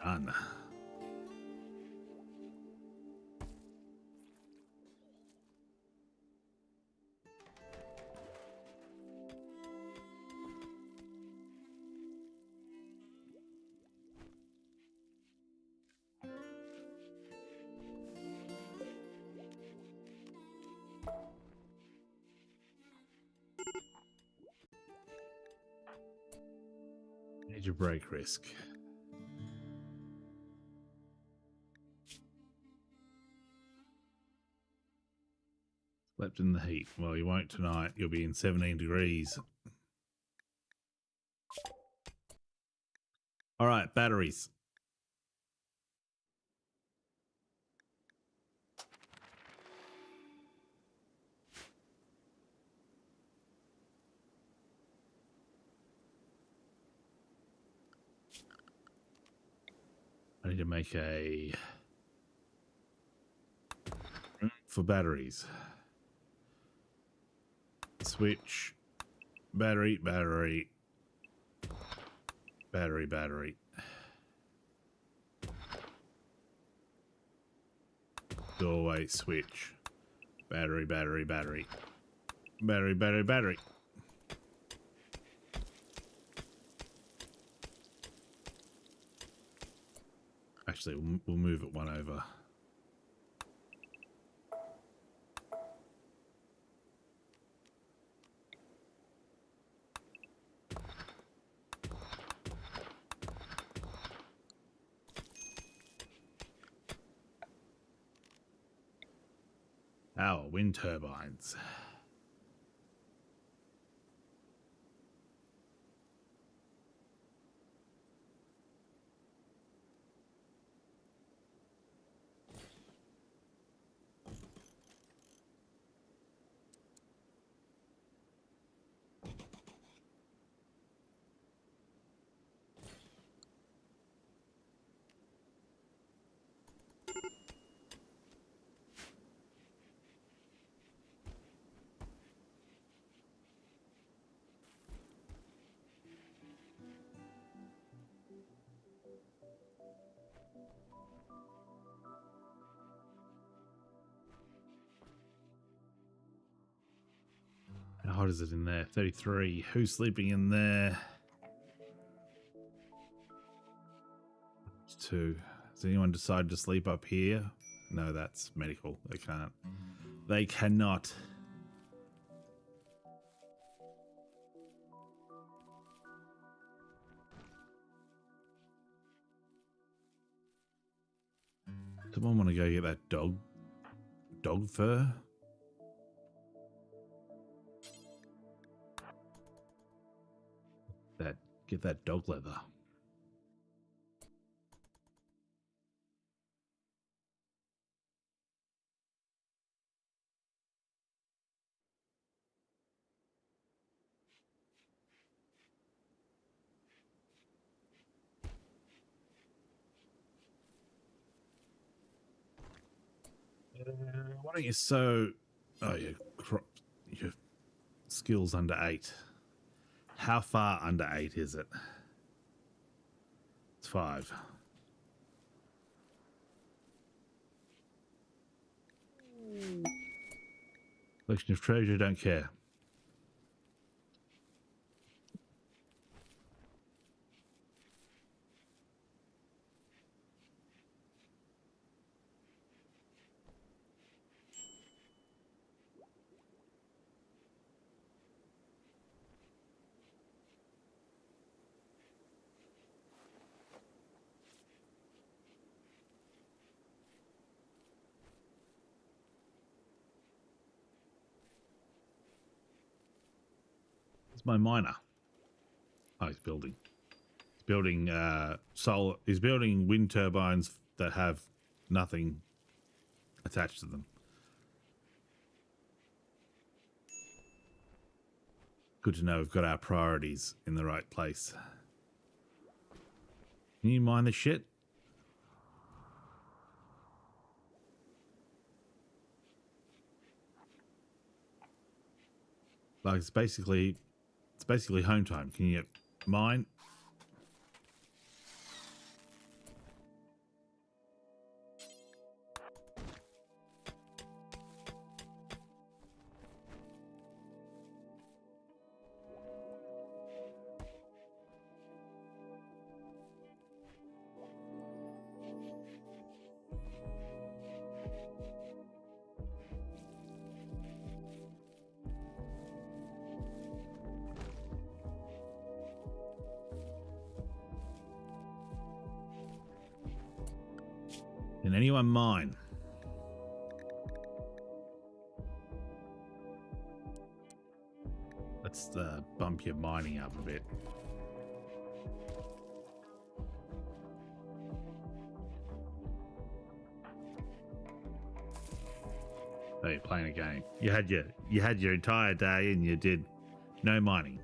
Done. Major break risk. Slept in the heat. Well, you won't tonight. You'll be in 17 degrees. All right, batteries. I need to make a for batteries. Switch, battery, battery, battery, battery. Doorway, switch, battery, battery, battery, battery, battery, battery. Actually, we'll move it one over. Our wind turbines. How hot is it in there? 33. Who's sleeping in there? 2. Has anyone decided to sleep up here? No, that's medical. They can't. They cannot. Someone want to go get that dog fur? Get that dog leather. Why don't you sow? Oh, your skills under 8. How far under 8 is it? It's 5. Collection of treasure, don't care. It's my miner. Oh, he's building. He's building solar. He's building wind turbines that have nothing attached to them. Good to know we've got our priorities in the right place. Can you mine this shit? Like it's basically home time. Can you mine? Can anyone mine? Let's bump your mining up a bit. Oh, you're playing a game. You had your entire day and you did no mining.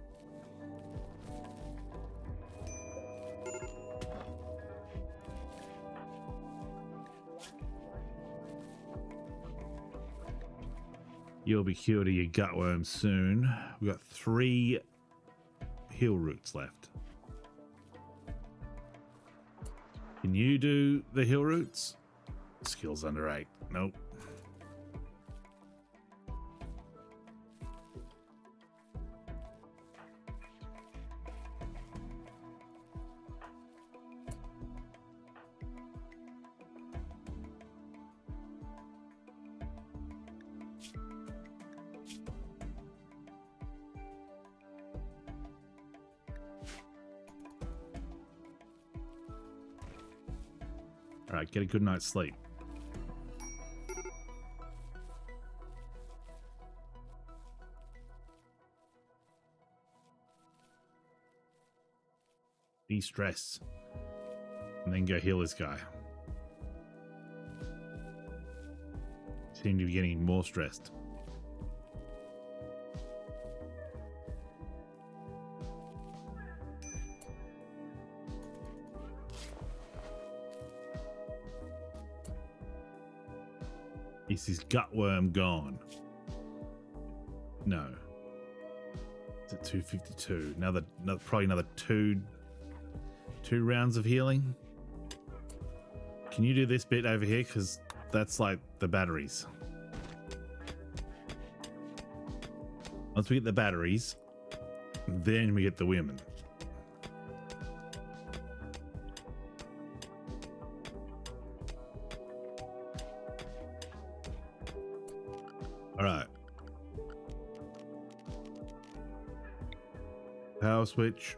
You'll be cured of your gutworm soon. We've got 3 heal roots left. Can you do the heal roots? Skills under 8. Nope. All right, get a good night's sleep. De-stress. And then go heal this guy. Seem to be getting more stressed. Is his gutworm gone? No. It's at 252. Probably another two rounds of healing. Can you do this bit over here? Because that's like the batteries. Once we get the batteries, then we get the women. All right. Power switch.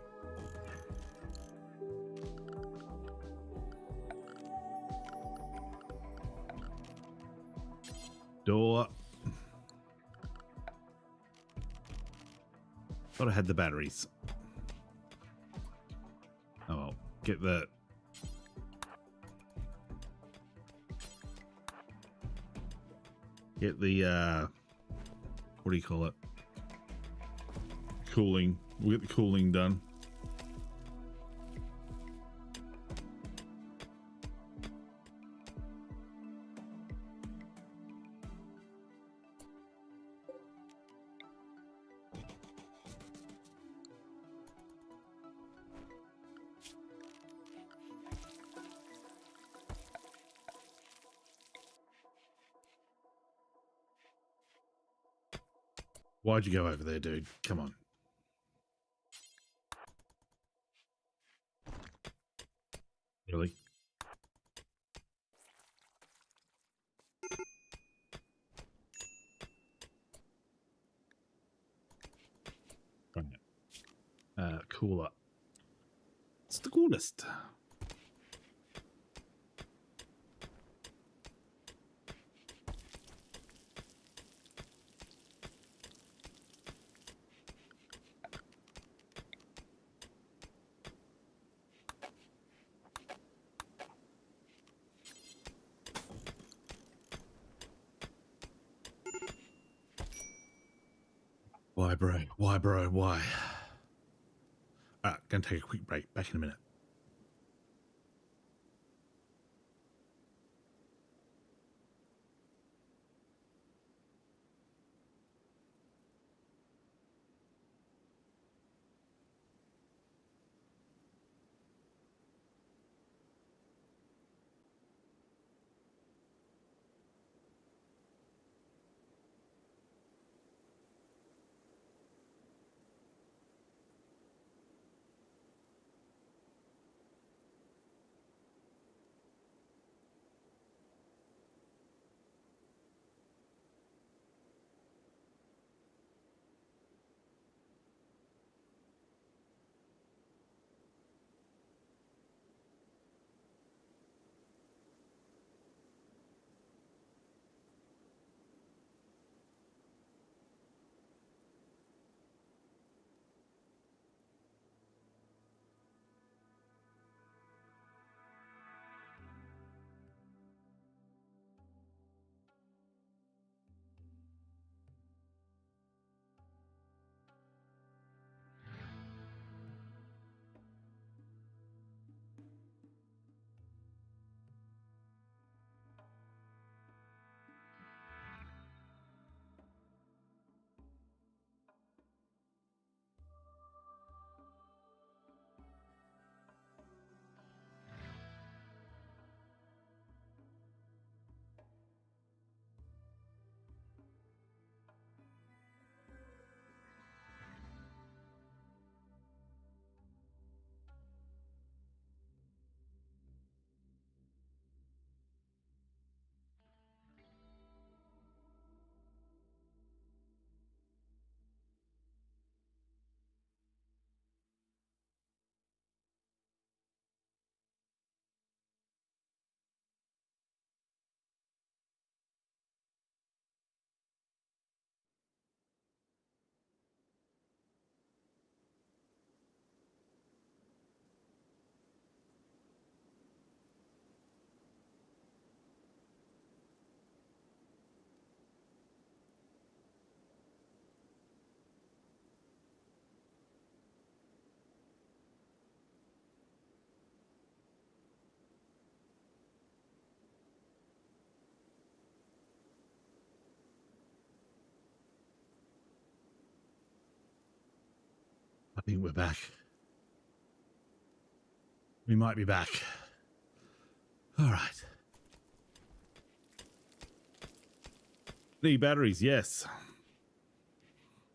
Door. Thought I had the batteries. Oh well. Get the... Get the, what do you call it? Cooling. We'll get the cooling done. Why'd you go over there, dude? Come on. Really? Right. Cooler. It's the coolest. Why, bro? Why, bro? Why? All right, gonna take a quick break. Back in a minute. I think we're back. We might be back. All right. Need batteries, yes.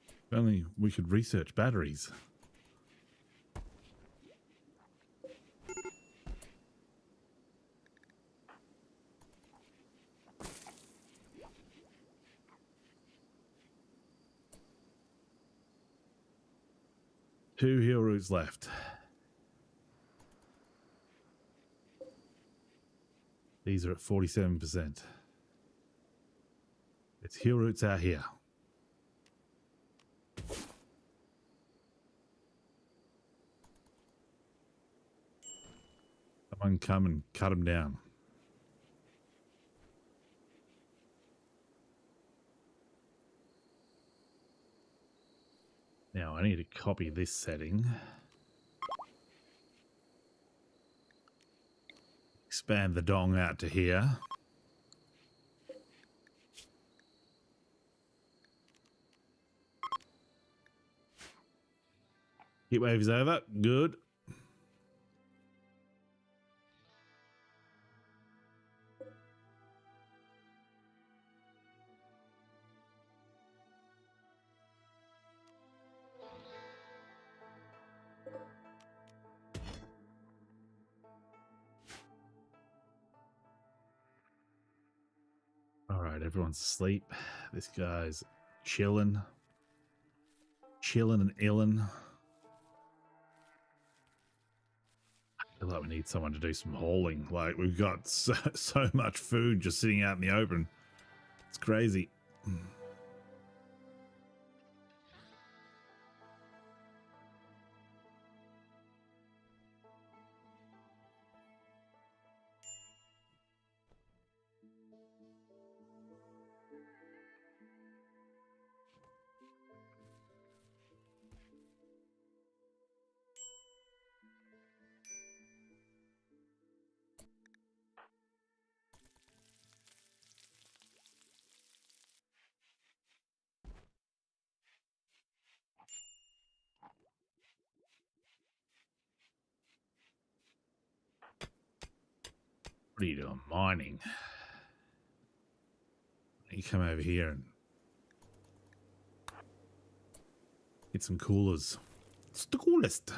If only we could research batteries. Two heel routes left. These are at 47%. It's heel routes out here. Someone come and cut them down. Now I need to copy this setting. Expand the dong out to here. Heat wave is over. Good. All right, everyone's asleep. This guy's chilling and illin'. I feel like we need someone to do some hauling. Like, we've got so much food just sitting out in the open. It's crazy. What are you doing? Mining. You come over here and get some coolers. It's the coolest.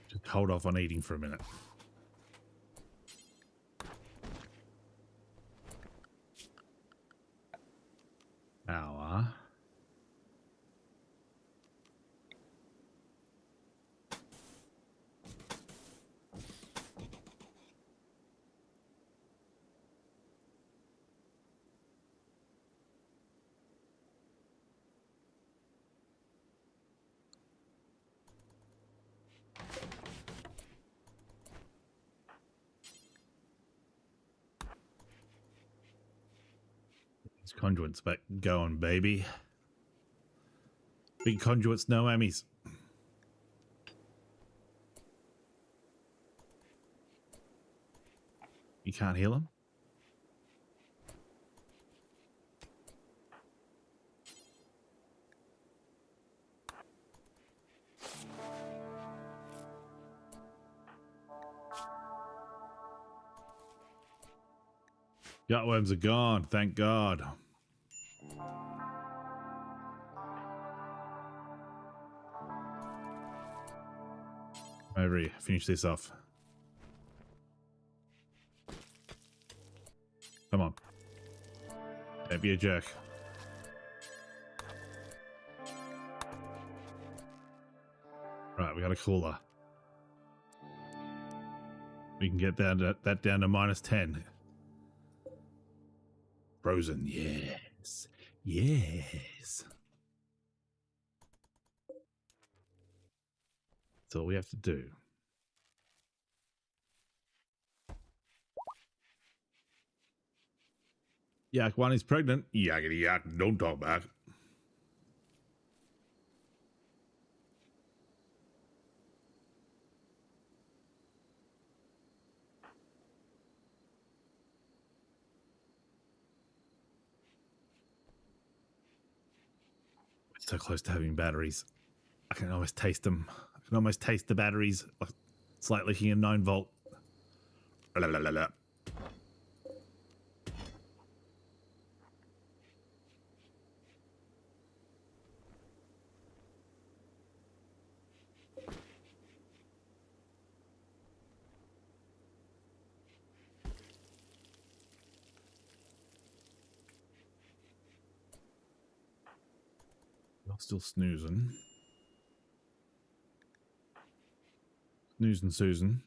Just hold off on eating for a minute. Hour. These conduits back going, baby. Big conduits, no Emmys. You can't heal them? Gutworms are gone, thank God. Over here, finish this off. Come on. Don't be a jerk. Right, we got a cooler. We can get that down to -10. Frozen, yes. Yes. That's all we have to do. Yak 1 is pregnant. Yakety yak, don't talk back. We're so close to having batteries. I can almost taste them. I can almost taste the batteries. It's like licking a 9-volt. La, la, la, la. I'm still snoozing. Snoozing Susan.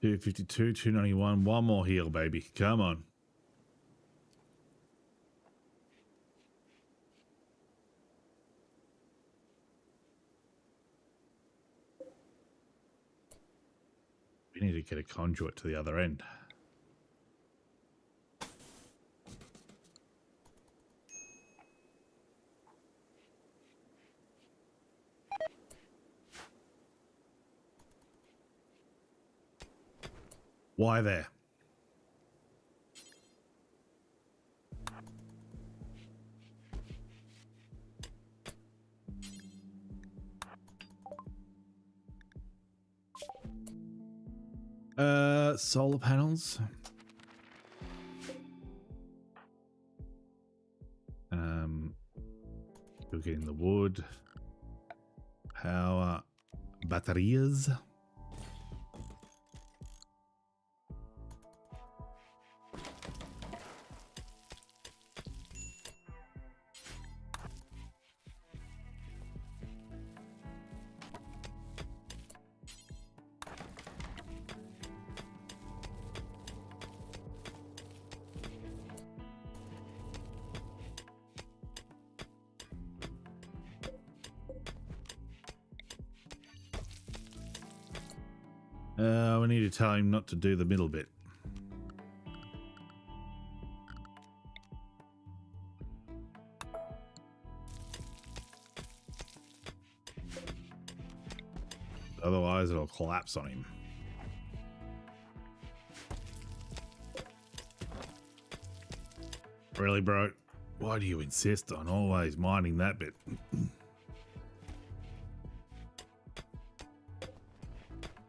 $252, $291. One more heal, baby. Come on. We need to get a conduit to the other end. Why there? Solar panels. We're getting the wood. Power. Batteries. We need to tell him not to do the middle bit. Otherwise, it'll collapse on him. Really, bro? Why do you insist on always minding that bit?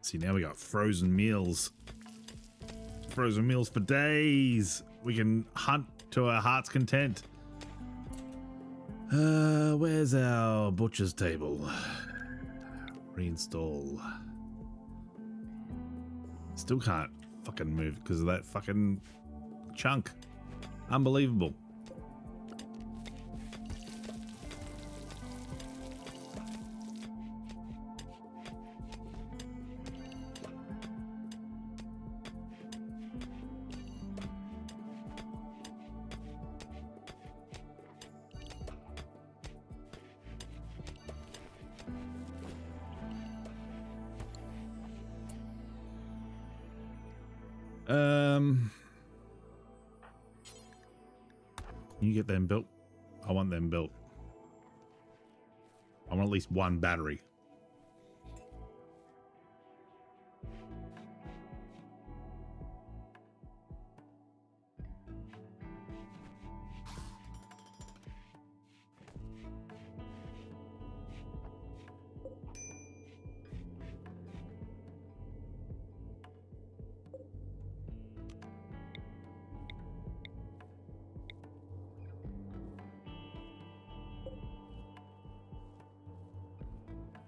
See, now we got frozen meals. Frozen meals for days. We can hunt to our heart's content. Where's our butcher's table? Reinstall. Still can't fucking move because of that fucking chunk. Unbelievable. Can you get them built? I want them built. I want at least one battery.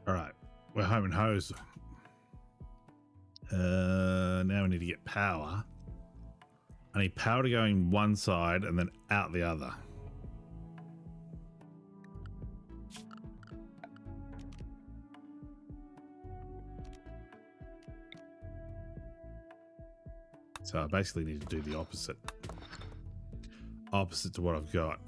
All right, we're home and hosed. Now we need to get power. I need power to go in one side and then out the other. So I basically need to do the opposite. Opposite to what I've got.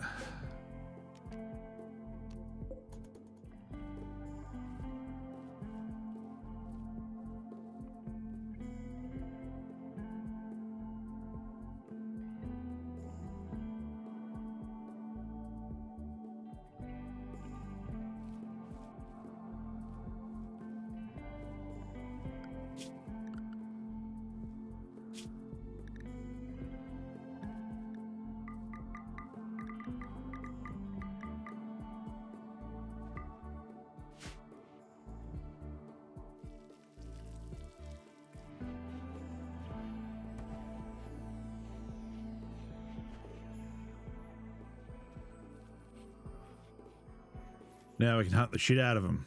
Now we can hunt the shit out of them.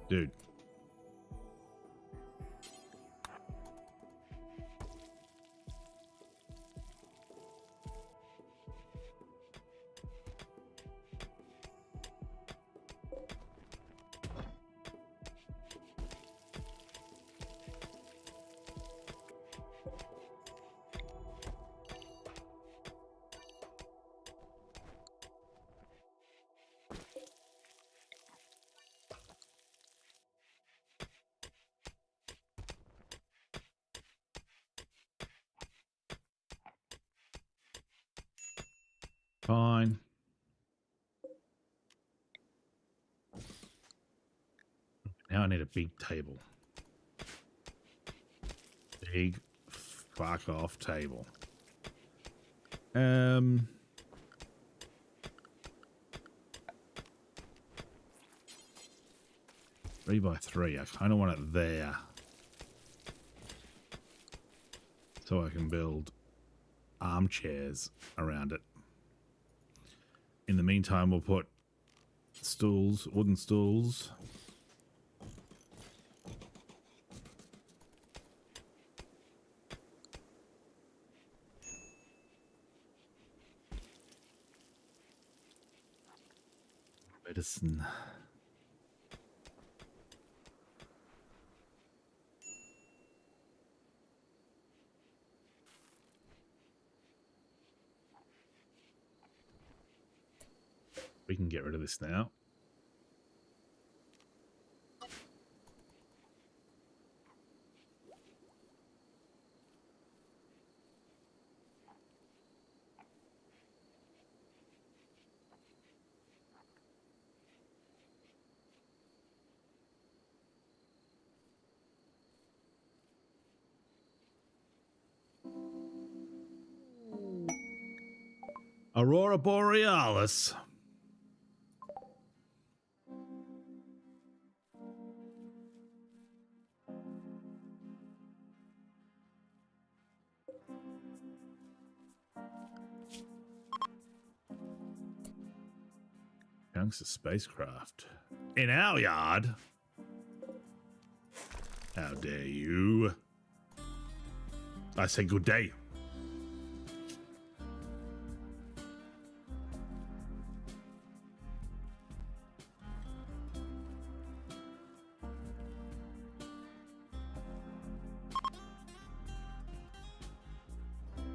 Dude. Fine. Now I need a big table. Big fuck off table. 3x3. I kind of want it there. So I can build armchairs around it. In the meantime, we'll put stools, wooden stools. Medicine. We can get rid of this now. Aurora Borealis. Chunks of spacecraft. In our yard? How dare you? I say good day.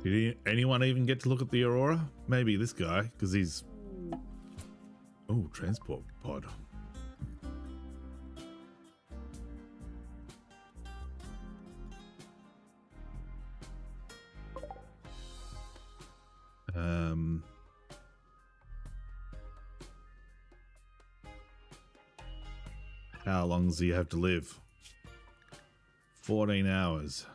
Did anyone even get to look at the Aurora? Maybe this guy, because he's... Oh, transport pod. How long does he have to live? 14 hours.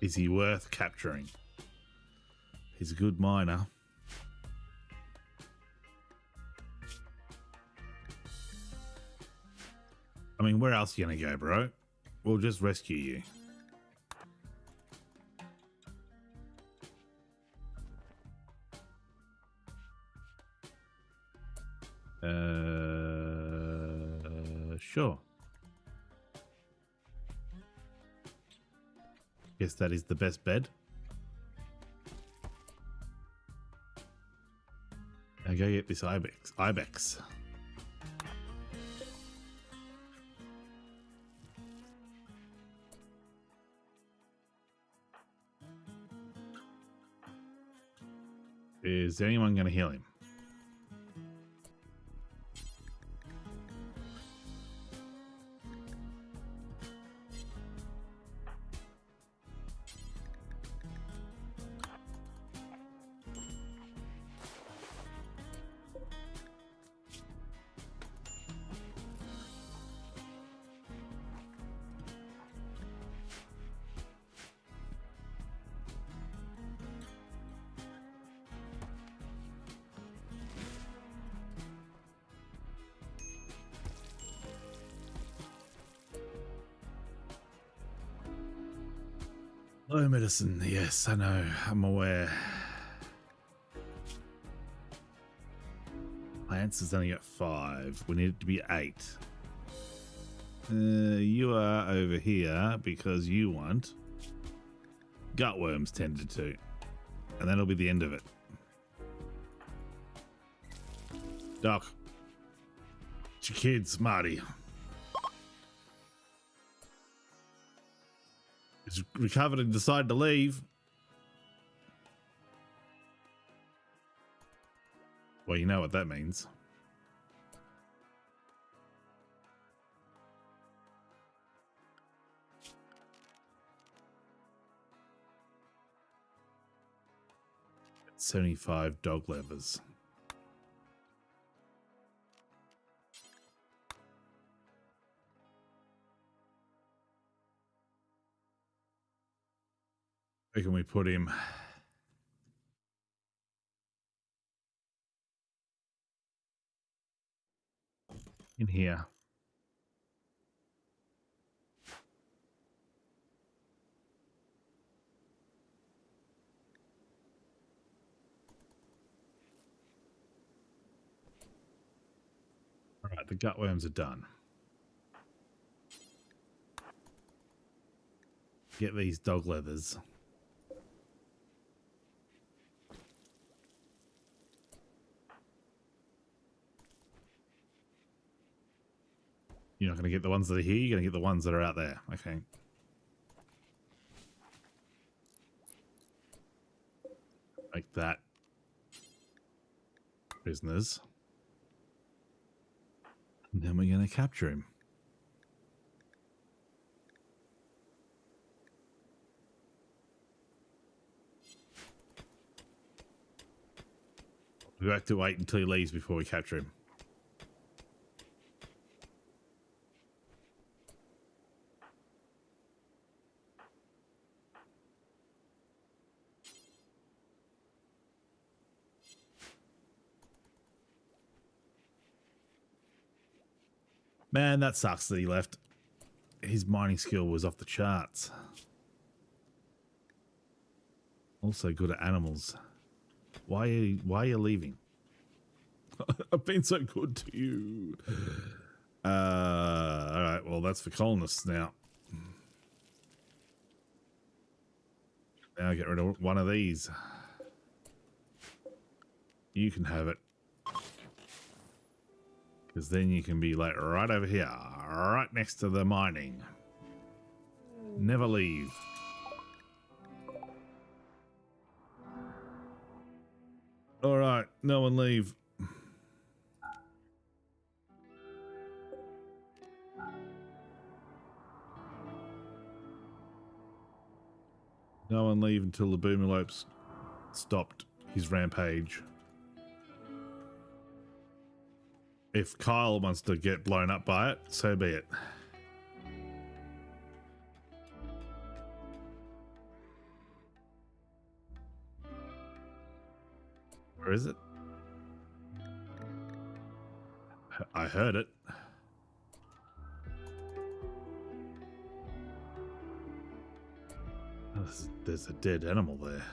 Is he worth capturing? He's a good miner. I mean, where else are you gonna go, bro? We'll just rescue you. Sure. Guess that is the best bed. Now go get this ibex. Is anyone going to heal him? Low medicine, yes, I know, I'm aware. My answer's only at 5. We need it to be 8. You are over here because you want gutworms tended to. And that'll be the end of it. Doc. It's your kids, Marty. He's recovered and decided to leave. Well, you know what that means. It's 75 dog levers. Where can we put him? In here. All right, the gutworms are done. Get these dog leathers. You're not going to get the ones that are here. You're going to get the ones that are out there. Okay. Like that. Prisoners. And then we're going to capture him. We have to wait until he leaves before we capture him. Man, that sucks that he left. His mining skill was off the charts. Also good at animals. Why are you leaving? I've been so good to you. All right, well, that's for colonists now. Now get rid of one of these. You can have it. Because then you can be like right over here, right next to the mining. Never leave. All right, no one leave. No one leave until the Boomerlopes stopped his rampage. If Kyle wants to get blown up by it, so be it. Where is it? I heard it. Oh, there's a dead animal there.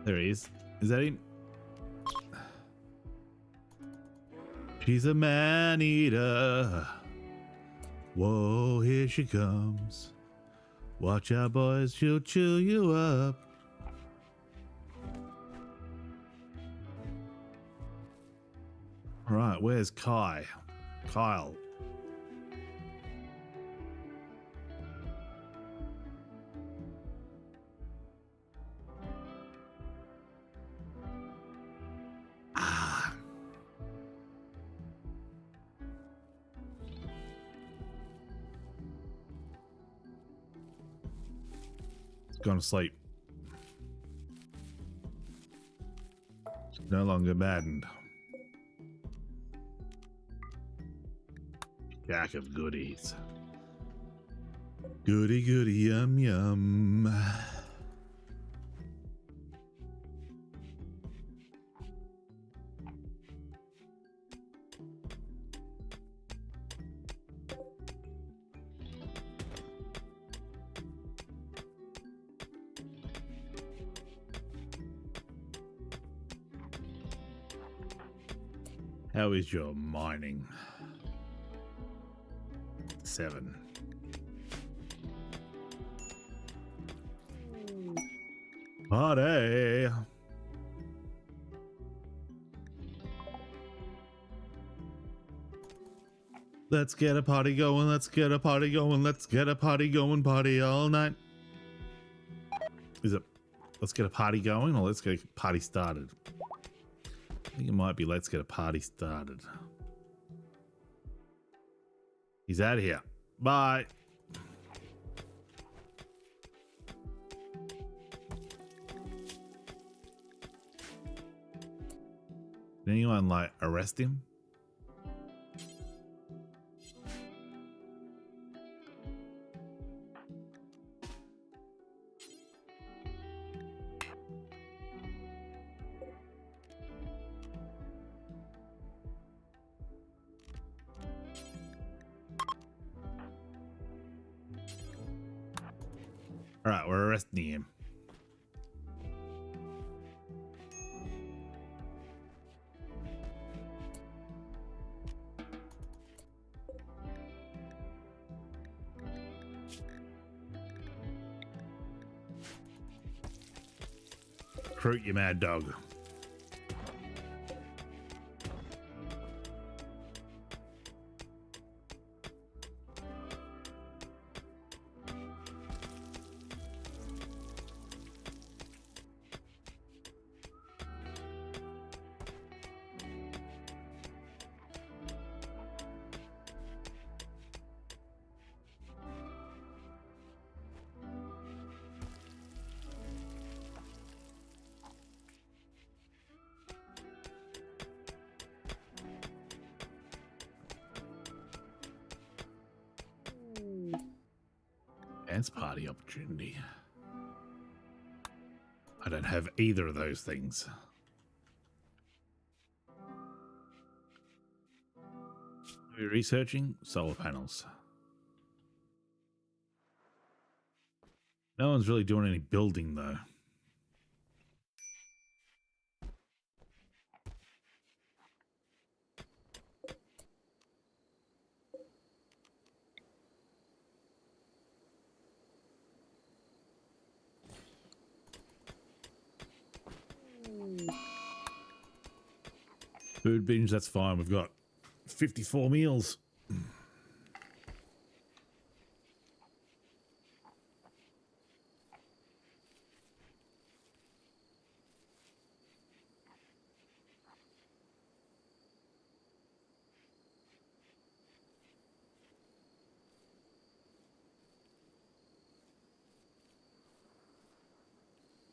There he is. Is that him? She's a man-eater. Whoa, here she comes. Watch out, boys, she'll chew you up. All right, where's Kyle? Gone to sleep. It's no longer maddened. Jack of goodies. Goody goody yum yum. How is your mining? 7. Party! Let's get a party going, let's get a party going, let's get a party going, party all night. Is it let's get a party going or let's get a party started? I think it might be let's get a party started. He's out of here. Bye. Did anyone like arrest him? All right, we're arresting him. Recruit, you mad dog. Dance party opportunity. I don't have either of those things. Are we researching solar panels? No one's really doing any building though. Food binge, that's fine. We've got 54 meals.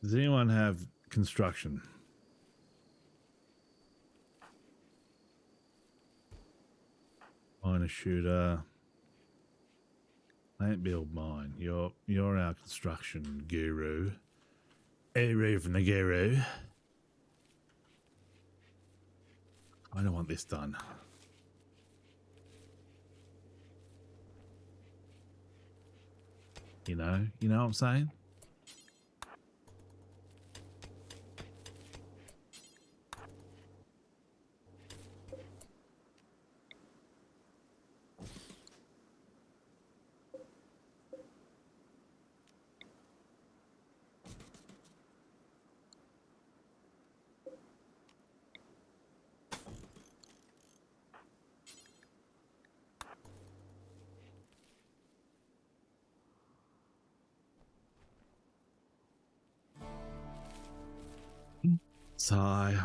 Does anyone have construction? Miner shooter. Ain't build mine. You're our construction guru. Guru from the guru. I don't want this done. You know what I'm saying? Sigh.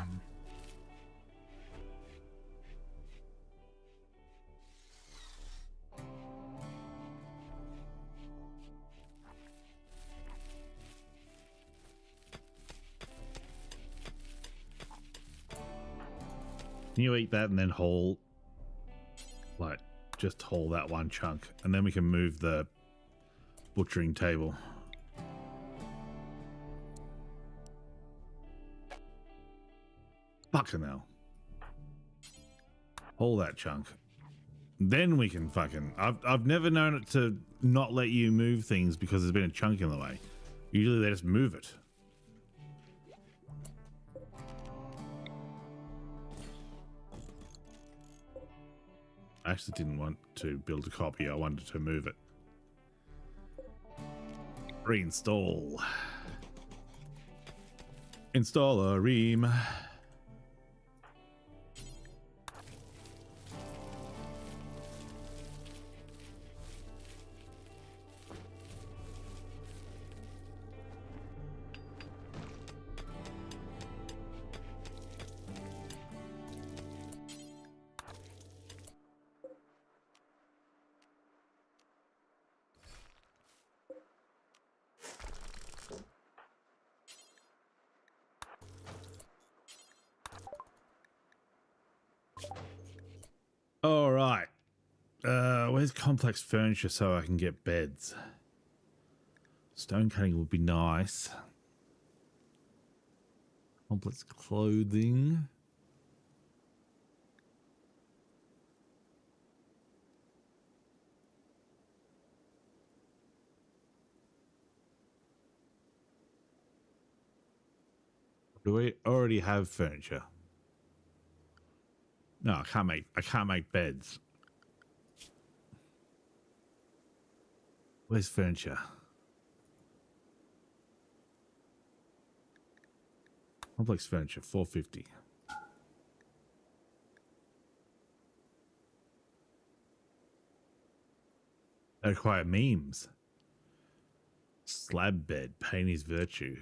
Can you eat that and then haul, like, just haul that one chunk, and then we can move the butchering table. Fucking hell. Haul that chunk. Then we can fucking... I've never known it to not let you move things because there's been a chunk in the way. Usually they just move it. I actually didn't want to build a copy. I wanted to move it. Reinstall. Install a ream. All right. Where's complex furniture so I can get beds? Stone cutting would be nice. Complex clothing. Do we already have furniture? No, I can't make beds. Where's furniture? Complex furniture, 450. They require memes. Slab bed, pain is virtue.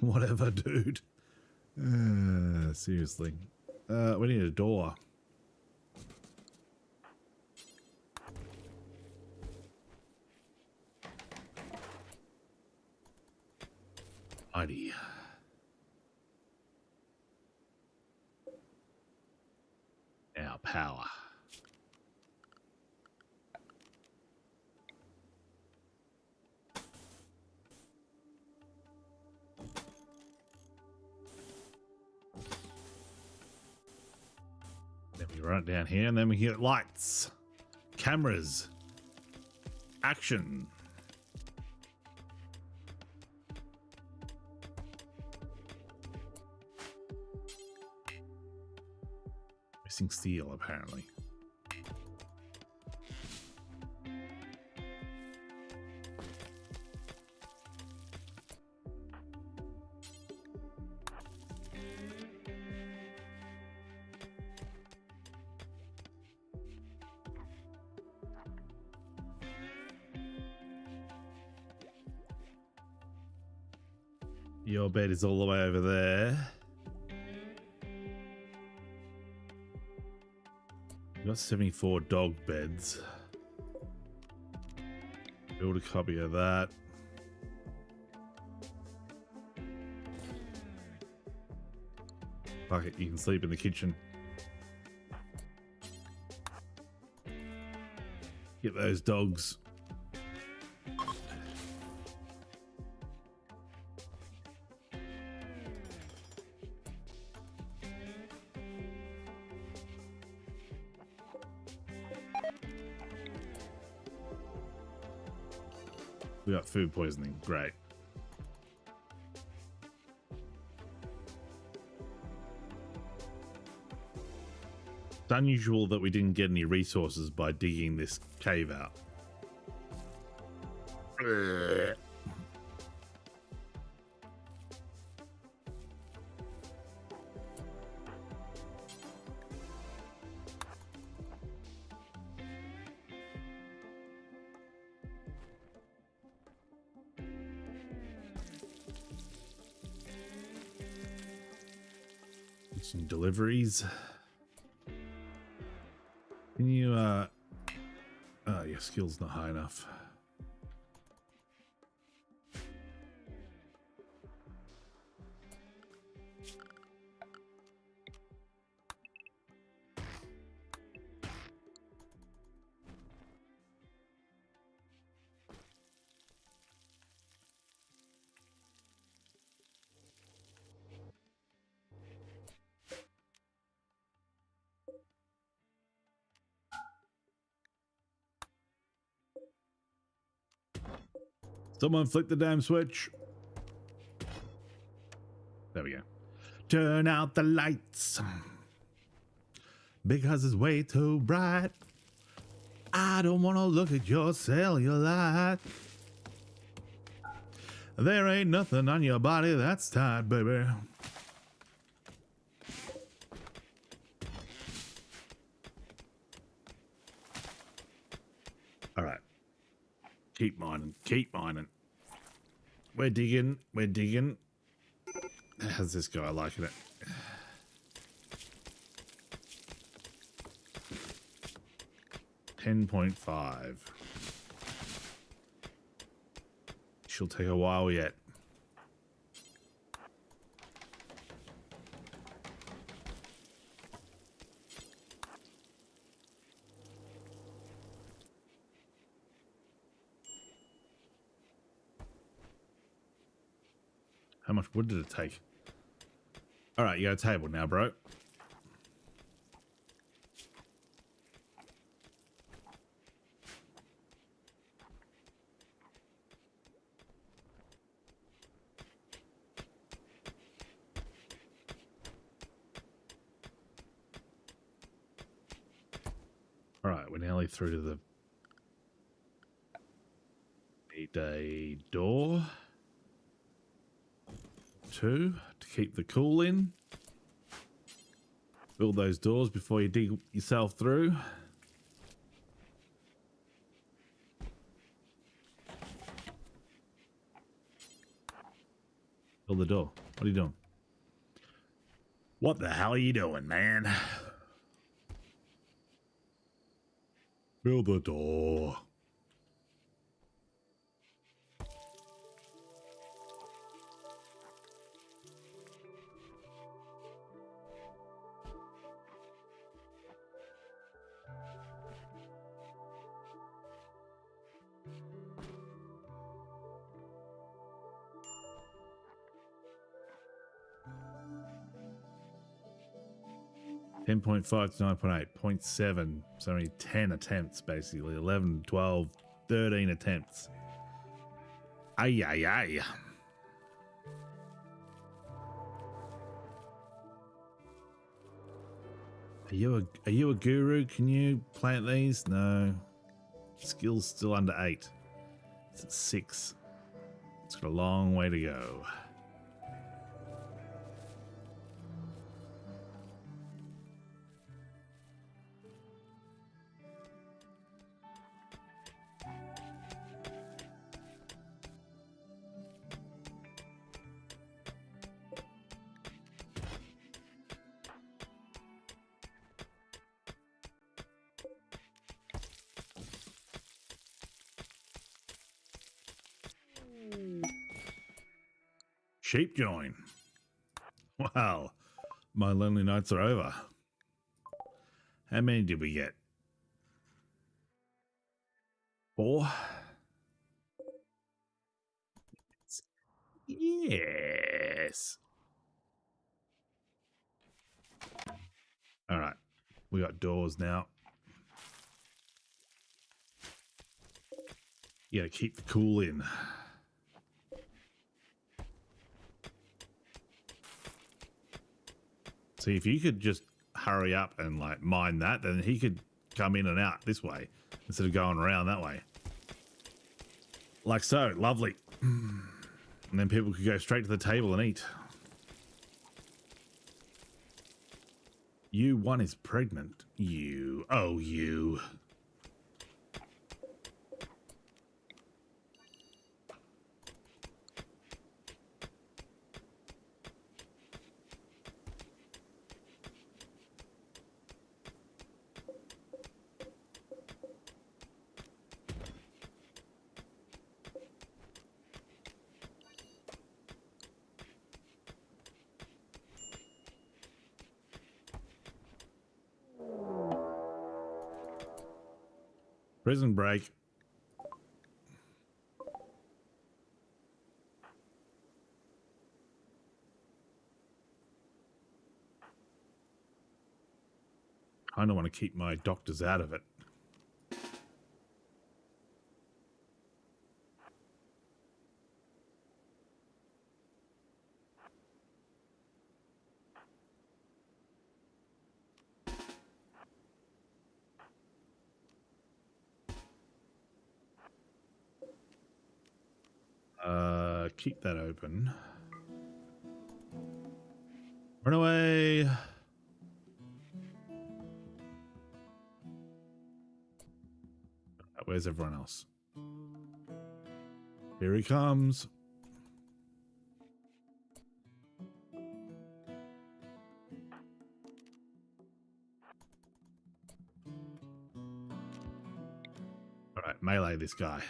Whatever, dude. Seriously. We need a door. Mighty. Now power. Then we run it down here and then we get lights, cameras, action. Missing steel, apparently. Your bed is all the way over there. We've got 74 dog beds. Build a copy of that. Fuck it, you can sleep in the kitchen. Get those dogs. We got food poisoning. Great. It's unusual that we didn't get any resources by digging this cave out. Some deliveries. Can you oh, your skill's not high enough. Someone flick the damn switch. There we go. Turn out the lights because it's way too bright. I don't want to look at your cellulite. There ain't nothing on your body that's tight, baby. All right. Keep mining. Keep mining. We're digging. We're digging. How's this guy liking it? $10.5. She'll take a while yet. How much wood did it take? All right, you got a table now, bro. right, we're nearly through to the... Need a door. 2 to keep the cool in. Build those doors before you dig yourself through. Build the door. What are you doing? What the hell are you doing, man? Build the door. Ten 10.5 to 9.8, 0.7. So only 10 attempts, basically. 11, 12, 13 attempts. Ay, ay, ay. Are you a guru? Can you plant these? No. Skill's still under 8. It's at 6. It's got a long way to go. Sheep join. Wow, my lonely nights are over. How many did we get? 4? Yes. All right, we got doors now. You gotta keep the cool in. See, if you could just hurry up and like mine that, then he could come in and out this way instead of going around that way. Like so, lovely. And then people could go straight to the table and eat. You one is pregnant. You. Oh, you. Prison break. I don't want to keep my doctors out of it. Keep that open. Run away. Where's everyone else? Here he comes. All right, melee this guy.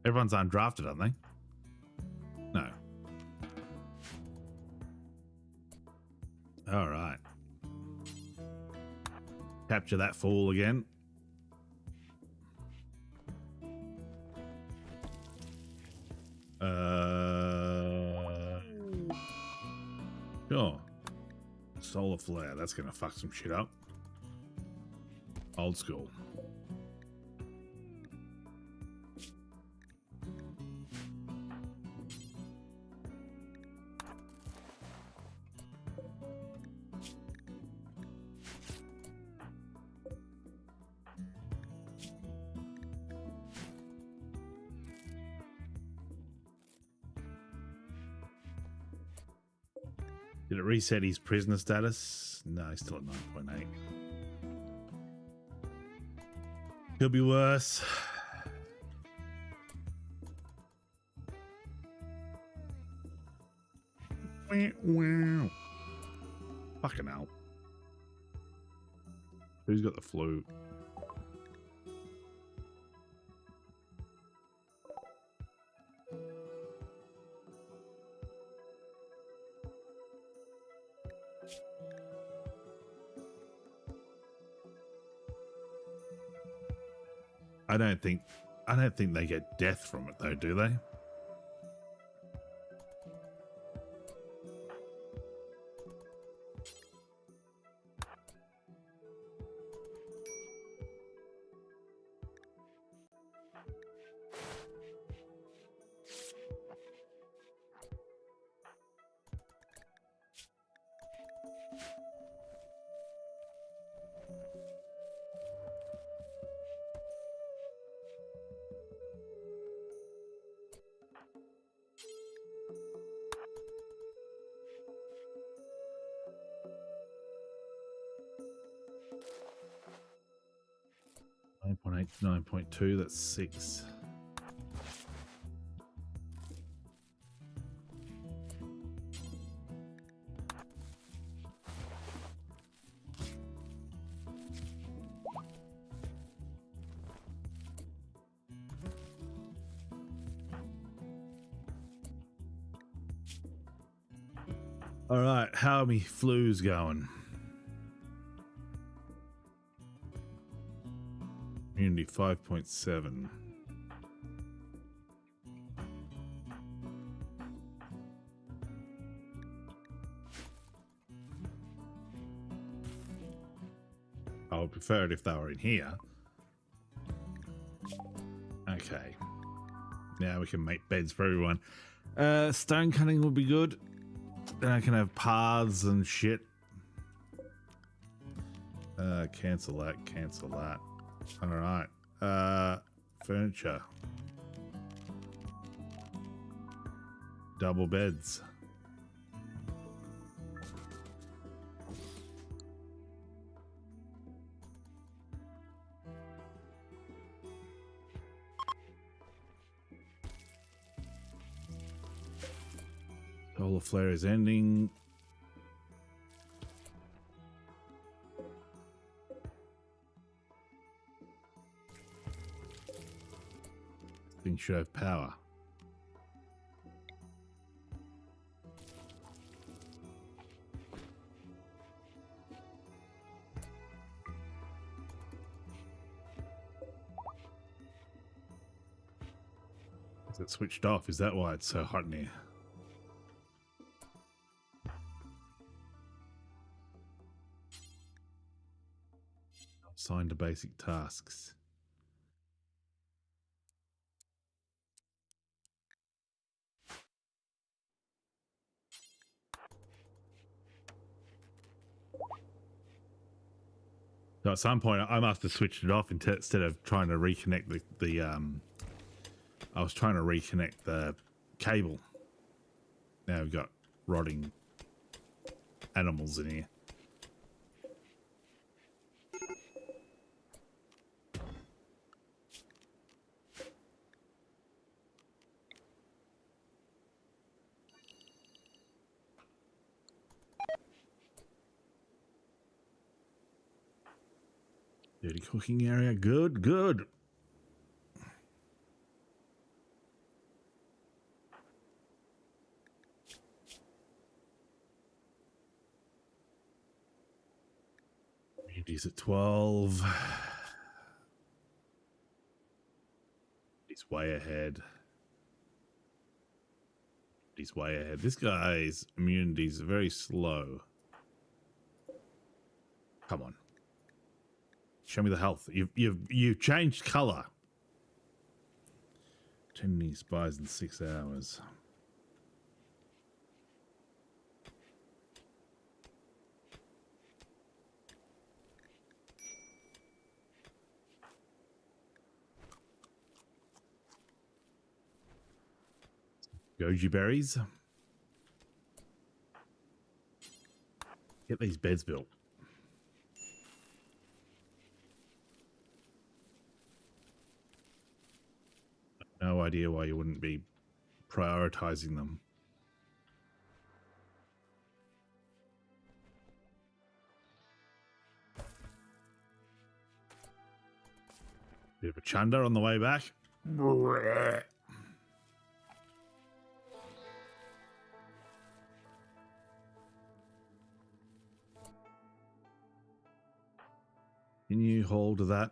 Everyone's undrafted, aren't they? No. All right. Capture that fool again. Sure. Solar flare. That's going to fuck some shit up. Old school. Did it reset his prisoner status? No, he's still at 9.8. Could be worse. Wow. Fucking hell. Who's got the flu? I don't think they get death from it though, do they? .8 to 9.2, that's 6. All right, how are me flus going? Immunity 5.7. I would prefer it if they were in here. Okay. Now we can make beds for everyone. Stone cutting would be good. Then I can have paths and shit. Cancel that, cancel that. All right. Furniture. Double beds. Solar flare is ending. Thing should have power. Is it switched off? Is that why it's so hot in here? Assigned to basic tasks. So at some point, I must have switched it off instead of trying to reconnect I was trying to reconnect the cable. Now we've got rotting animals in here. Dirty cooking area. Good, good. He's at 12. He's way ahead. He's way ahead. This guy's immunity is very slow. Come on. Show me the health. You've changed color. 10 new spies in 6 hours. Goji berries. Get these beds built. No idea why you wouldn't be prioritizing them. Bit of a chunder on the way back. Can you hold that?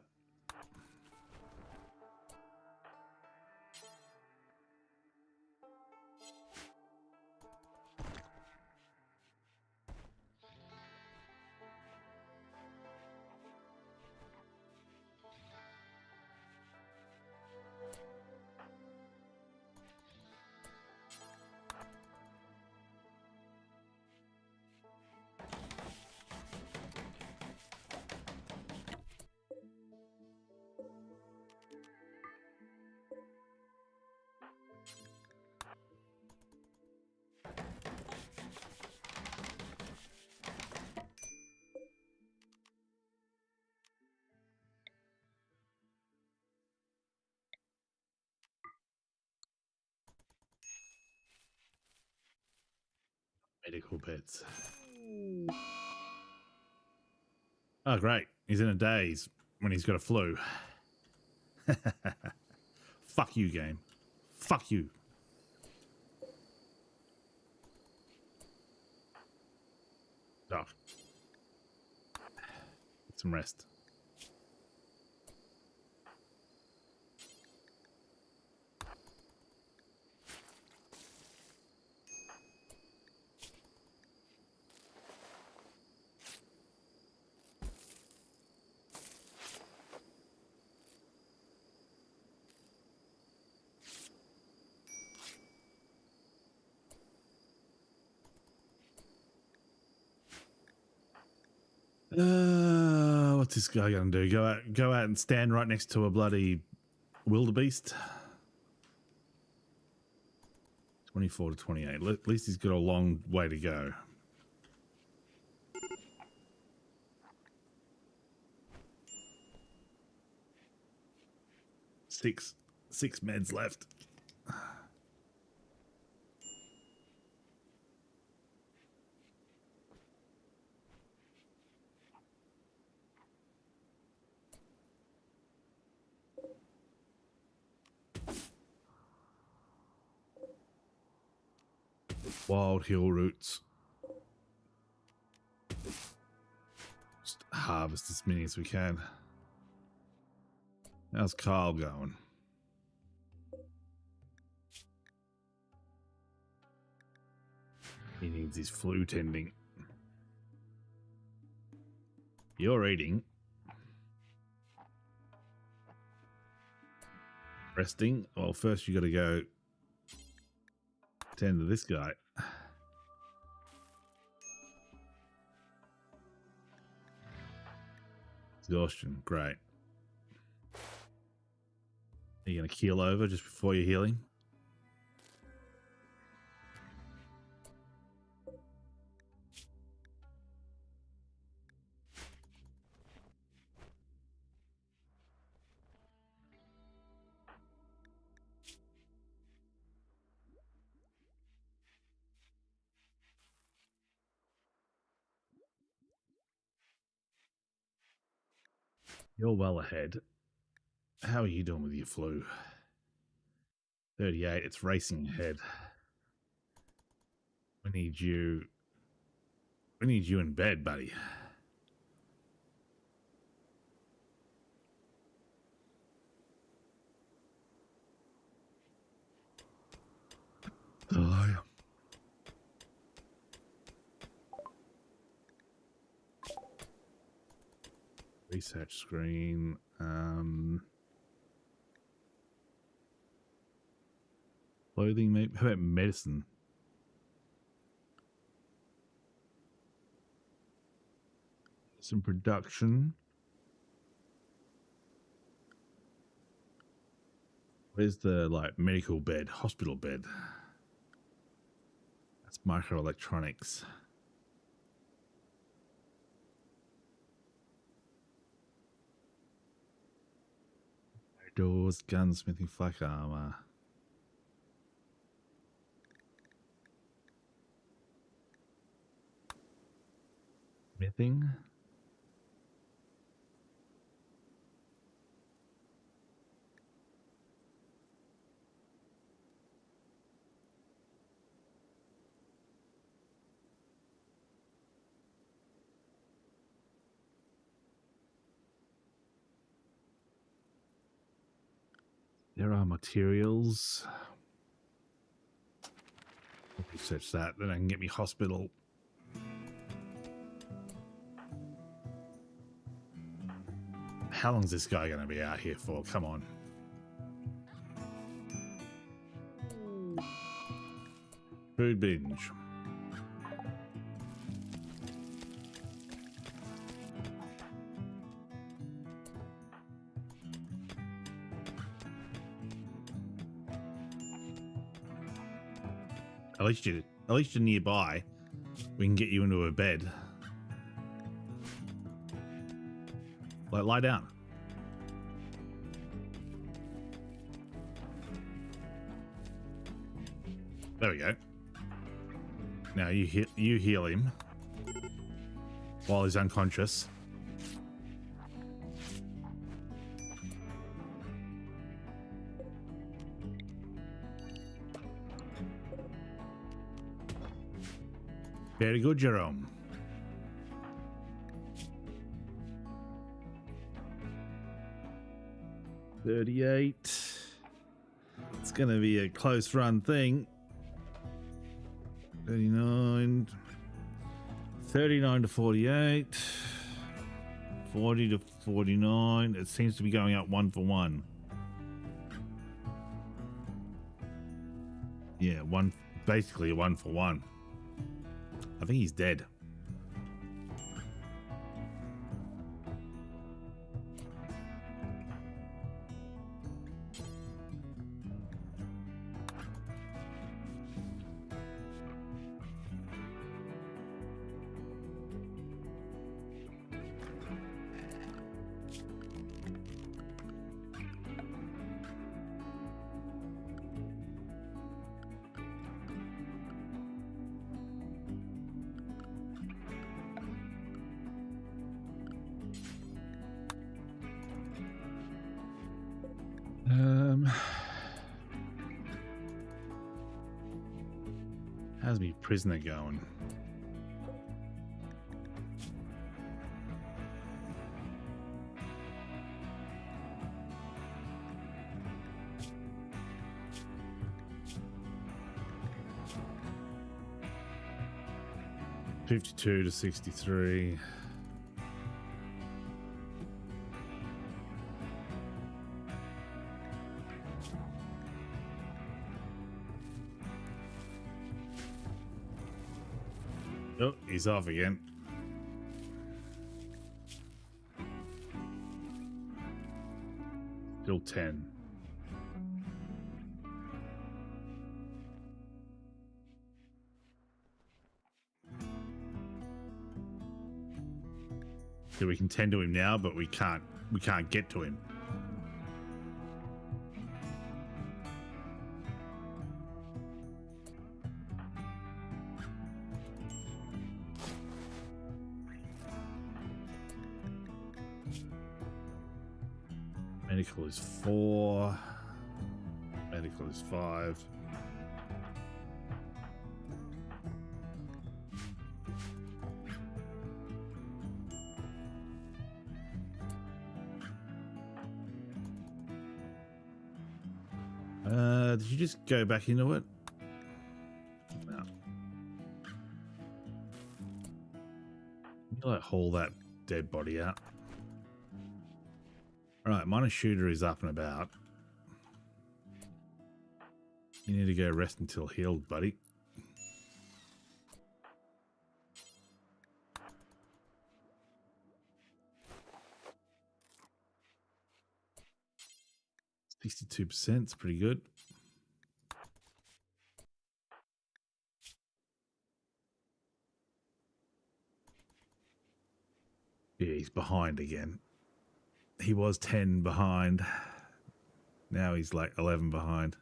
Medical beds. Oh, great. He's in a daze when he's got a flu. Fuck you, game. Fuck you. Oh. Get some rest. What's this guy gonna do? Go out and stand right next to a bloody wildebeest? 24 to 28. At least he's got a long way to go. Six meds left. Wild hill roots. Just harvest as many as we can. How's Carl going? He needs his flu tending. You're eating. Resting. Well, first you got to go tend to this guy. Exhaustion. Great. Are you going to keel over just before you're healing? You're well ahead. How are you doing with your flu? 38. It's racing ahead. We need you in bed, buddy. Oh, Research screen. Clothing, maybe. How about medicine? Some production. Where's the like medical bed, hospital bed? That's microelectronics. Doors, gunsmithing, flak armor. Smithing. There are materials. I'll research that, then I can get me hospital. How long is this guy going to be out here for? Come on. Food binge. At least you're nearby. We can get you into a bed. Like, lie down. There we go. Now you heal him while he's unconscious. Very good, Jerome. $38. It's going to be a close run thing. 39. 39 to 48. 40 to 49. It seems to be going up 1 for 1. Yeah, basically a 1 for 1. I think he's dead. How's me prisoner going? $52 to 63. Oh, he's off again. Still 10. So we can tend to him now, but we can't get to him. Medical is 4. Medical is 5. Did you just go back into it? No. You like haul that dead body out. All right, minor shooter is up and about. You need to go rest until healed, buddy. %, is pretty good. Yeah, he's behind again. He was 10 behind. Now he's like 11 behind.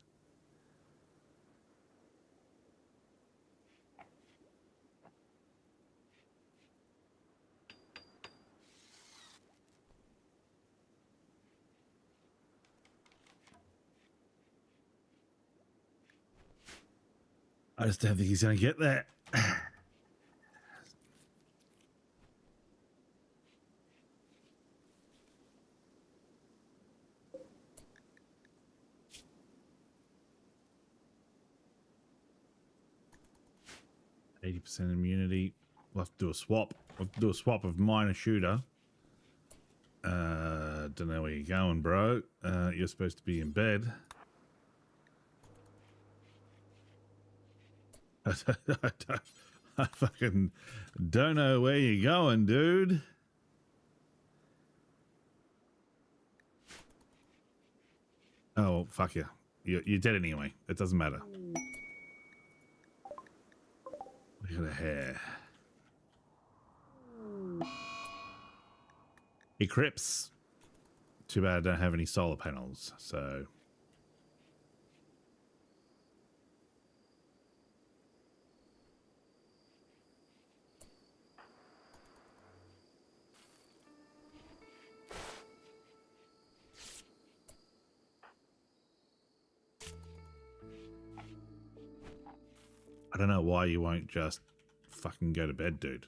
I just don't think he's going to get there. 80% immunity. We'll have to do a swap. We'll have to do a swap of minor shooter. Don't know where you're going, bro. You're supposed to be in bed. I fucking don't know where you're going, dude. Oh, fuck you. You're dead anyway. It doesn't matter. Look at the hair. Eclipse. Too bad I don't have any solar panels, so... I don't know why you won't just fucking go to bed, dude.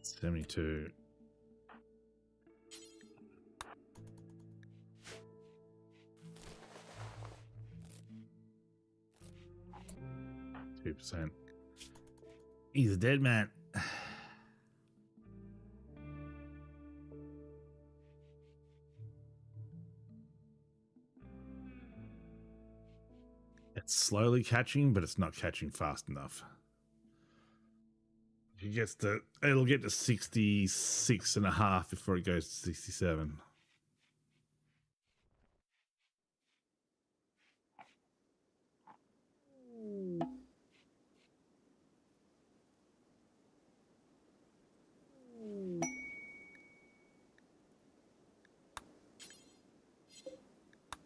$72. %. He's a dead man. It's slowly catching, but it's not catching fast enough. It'll get to 66.5 before it goes to 67.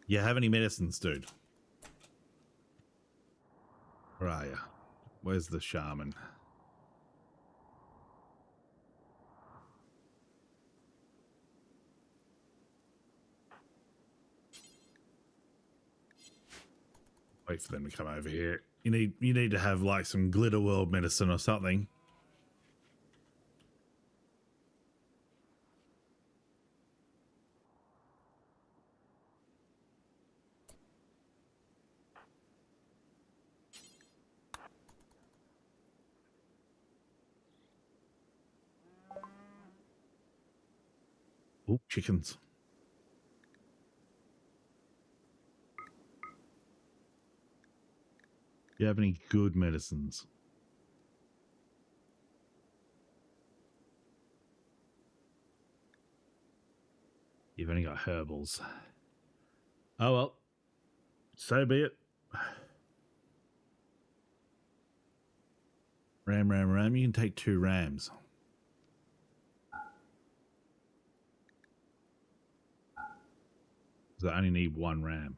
You have any medicines, dude? Where are you? Where's the shaman? Wait for them to come over here. You need to have like some glitter world medicine or something. Oh, chickens. Do you have any good medicines? You've only got herbals. Oh well. So be it. Ram. You can take 2 rams. Because I only need 1 ram.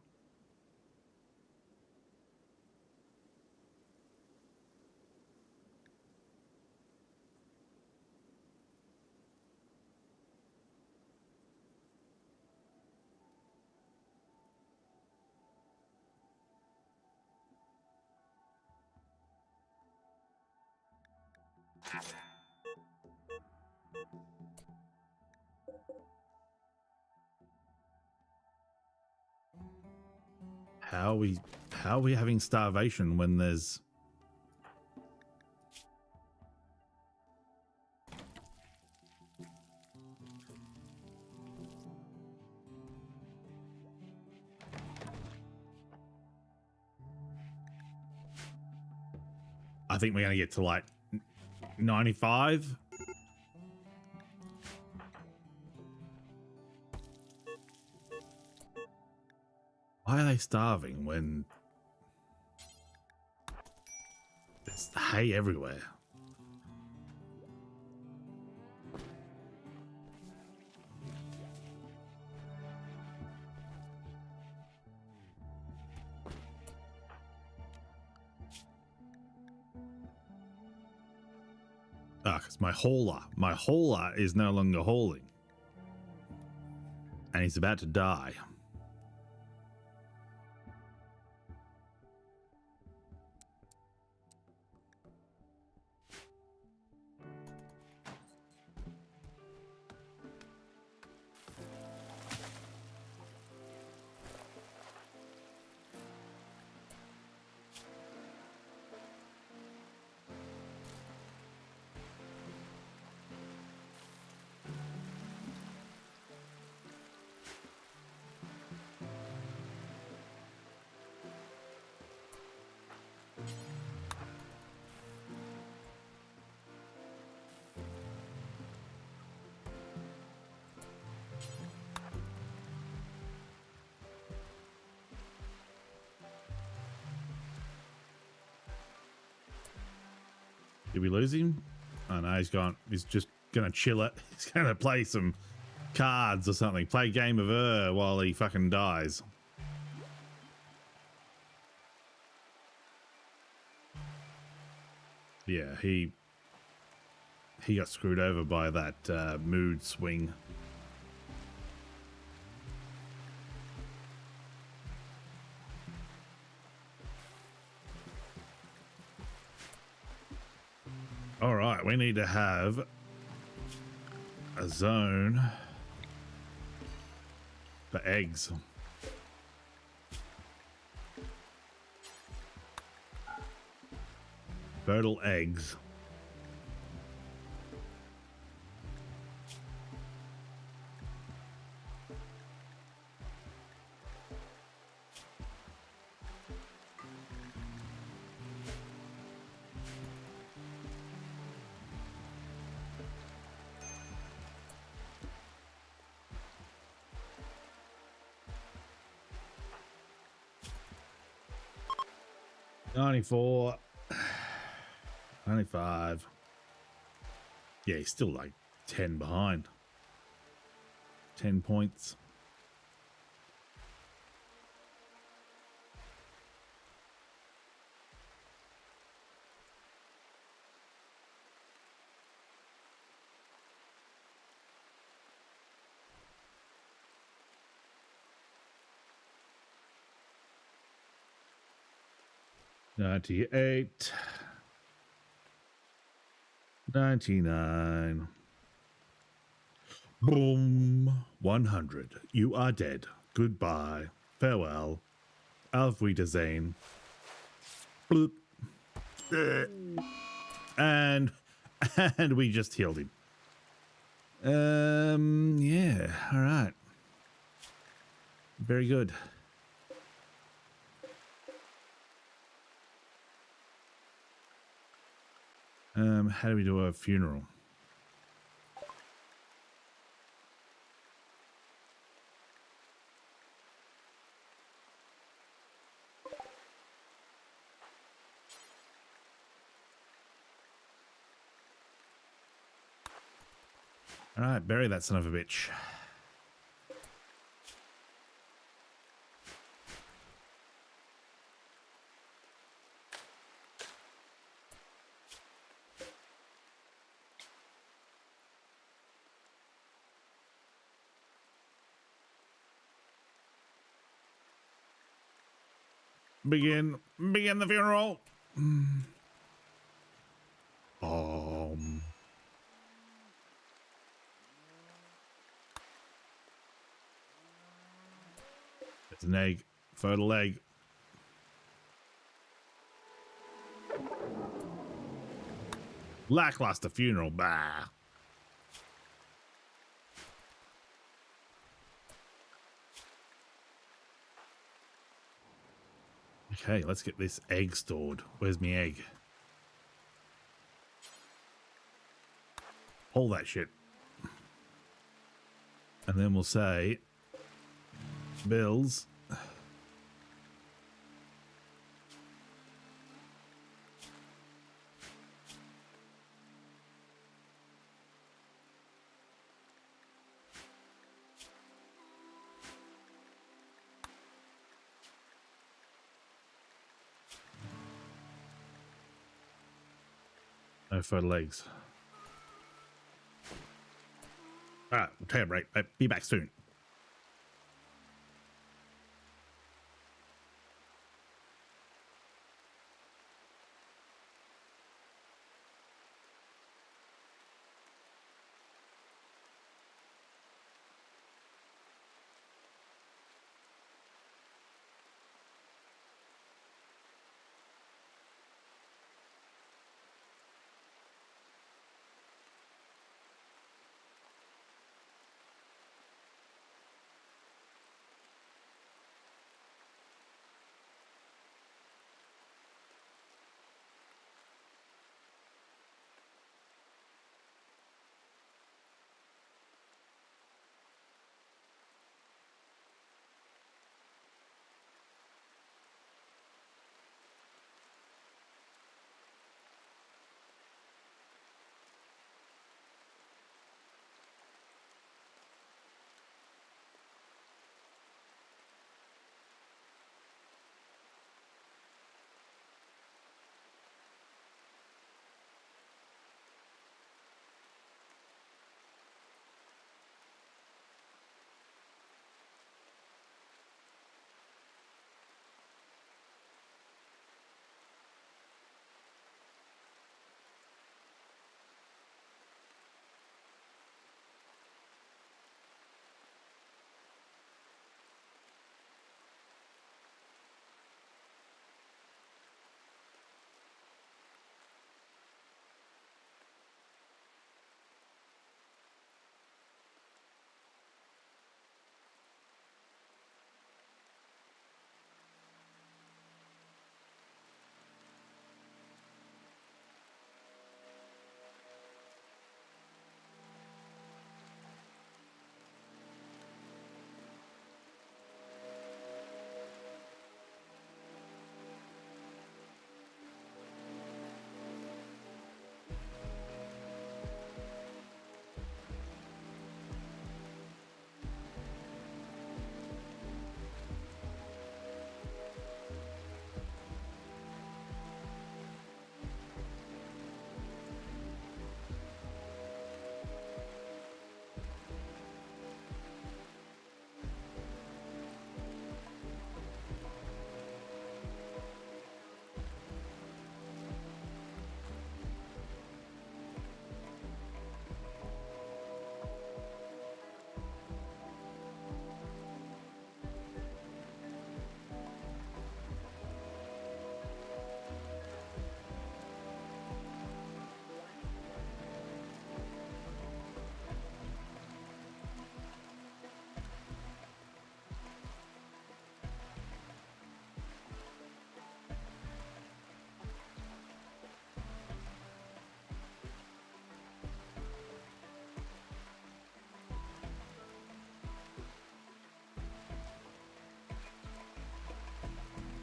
How are we having starvation when there's I think we're going to get to like 95. Why are they starving when there's hay everywhere? Ah, because my hauler is no longer hauling. And he's about to die. Did we lose him? Oh no, he's gone. He's just gonna chill it. He's gonna play some cards or something. Play Game of while he fucking dies. Yeah, he got screwed over by that mood swing. All right, we need to have a zone for eggs. Fertile eggs. $94, $95. Yeah, he's still like 10 behind. 10 points. $98, $99. Boom. 100. You are dead. Goodbye. Farewell. Auf Wiedersehen. Bloop. And we just healed him. Yeah. All right. Very good. How do we do a funeral? All right, bury that son of a bitch. Begin the funeral. It's an egg, fertile egg. Lackluster funeral, bah. Okay, let's get this egg stored. Where's my egg? all that shit. And then we'll say bills. No further legs. All right, we'll take a break. Be back soon.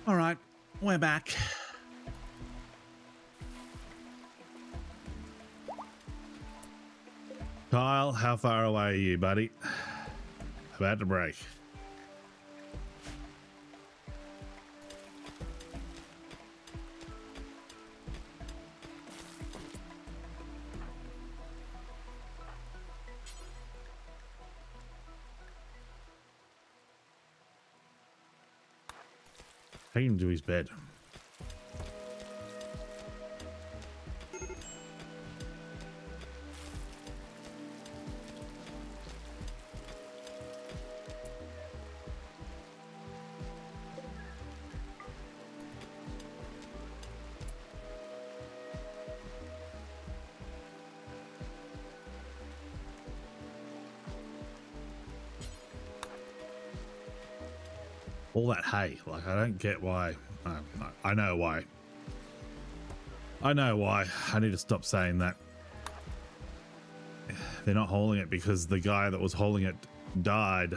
All right, we're back. Kyle, how far away are you, buddy? About to break. Take him to his bed. All that hay, like, I don't get why. I know why. I know why. I need to stop saying that. They're not hauling it because the guy that was hauling it died.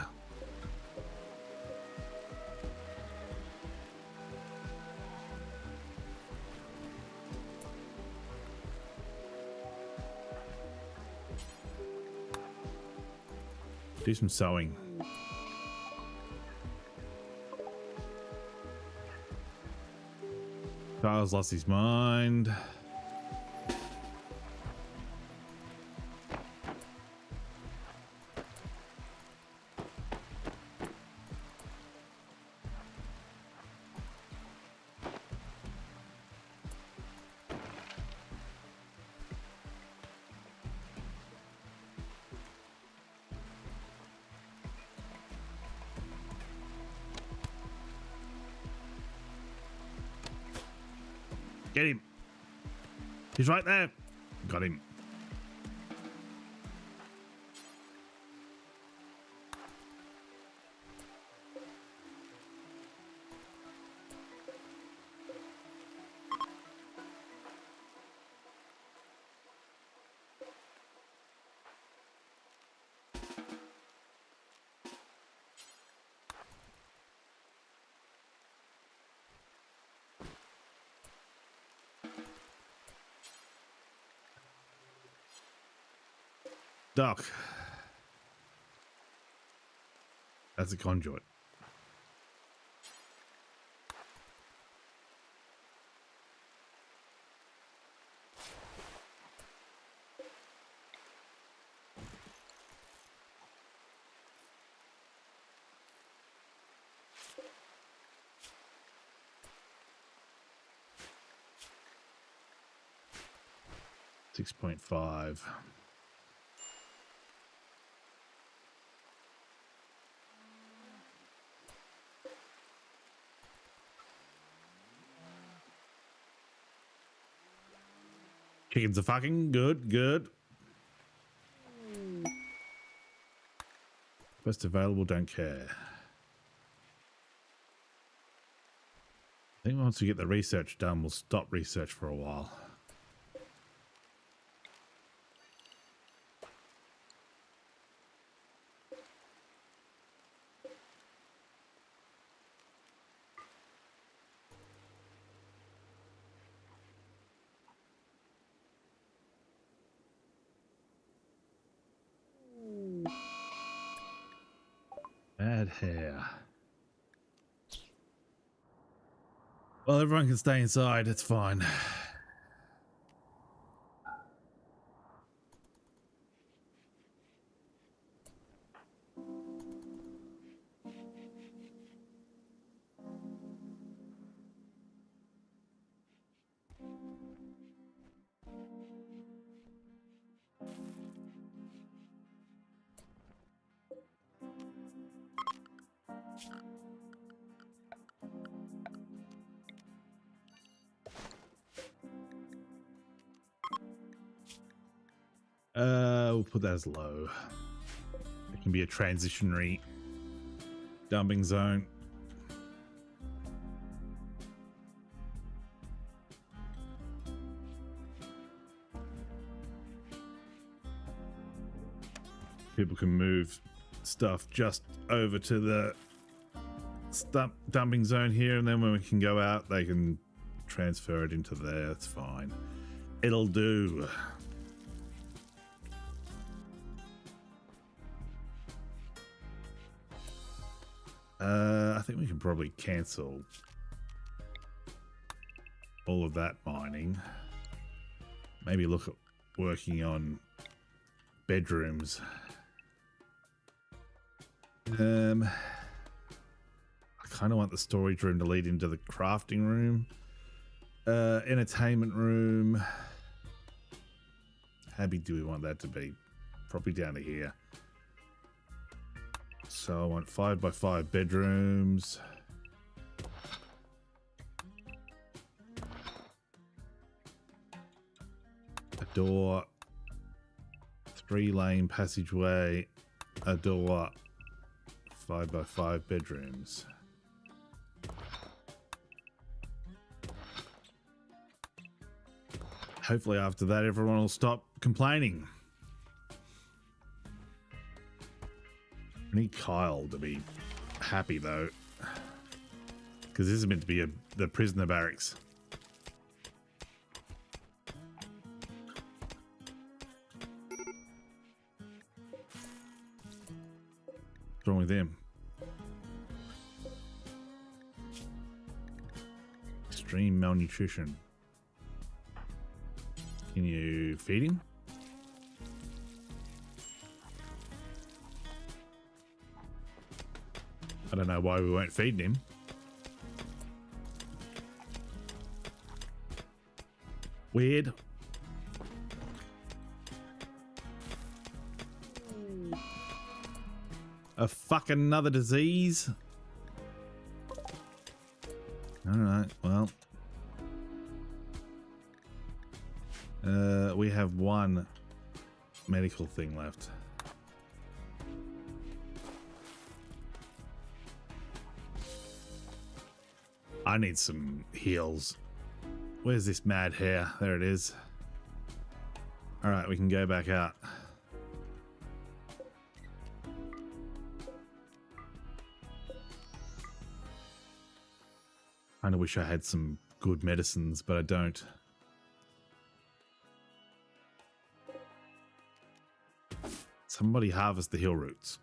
Do some sewing. Kyle's lost his mind. Get him. He's right there. Got him. Doc. That's a conduit. $6.5. Chickens are fucking good. Best available, don't care. I think once we get the research done, we'll stop research for a while. Bad hair. Well, everyone can stay inside. It's fine. We'll put that as low. It can be a transitionary dumping zone. People can move stuff just over to the dumping zone here, and then when we can go out, they can transfer it into there. That's fine. It'll do. I think we can probably cancel all of that mining. Maybe look at working on bedrooms. I kind of want the storage room to lead into the crafting room. Entertainment room. How big do we want that to be? Probably down to here. So I want 5x5 bedrooms. A door. 3-lane passageway. A door. 5x5 bedrooms. Hopefully after that everyone will stop complaining. I need Kyle to be happy though, because this is meant to be the prisoner barracks. What's wrong with him? Extreme malnutrition. Can you feed him? I don't know why we weren't feeding him. Weird. A fucking another disease. All right, well. We have one medical thing left. I need some heals. Where's this mad hair? There it is. All right, we can go back out. I kinda wish I had some good medicines, but I don't. Somebody harvest the hill roots.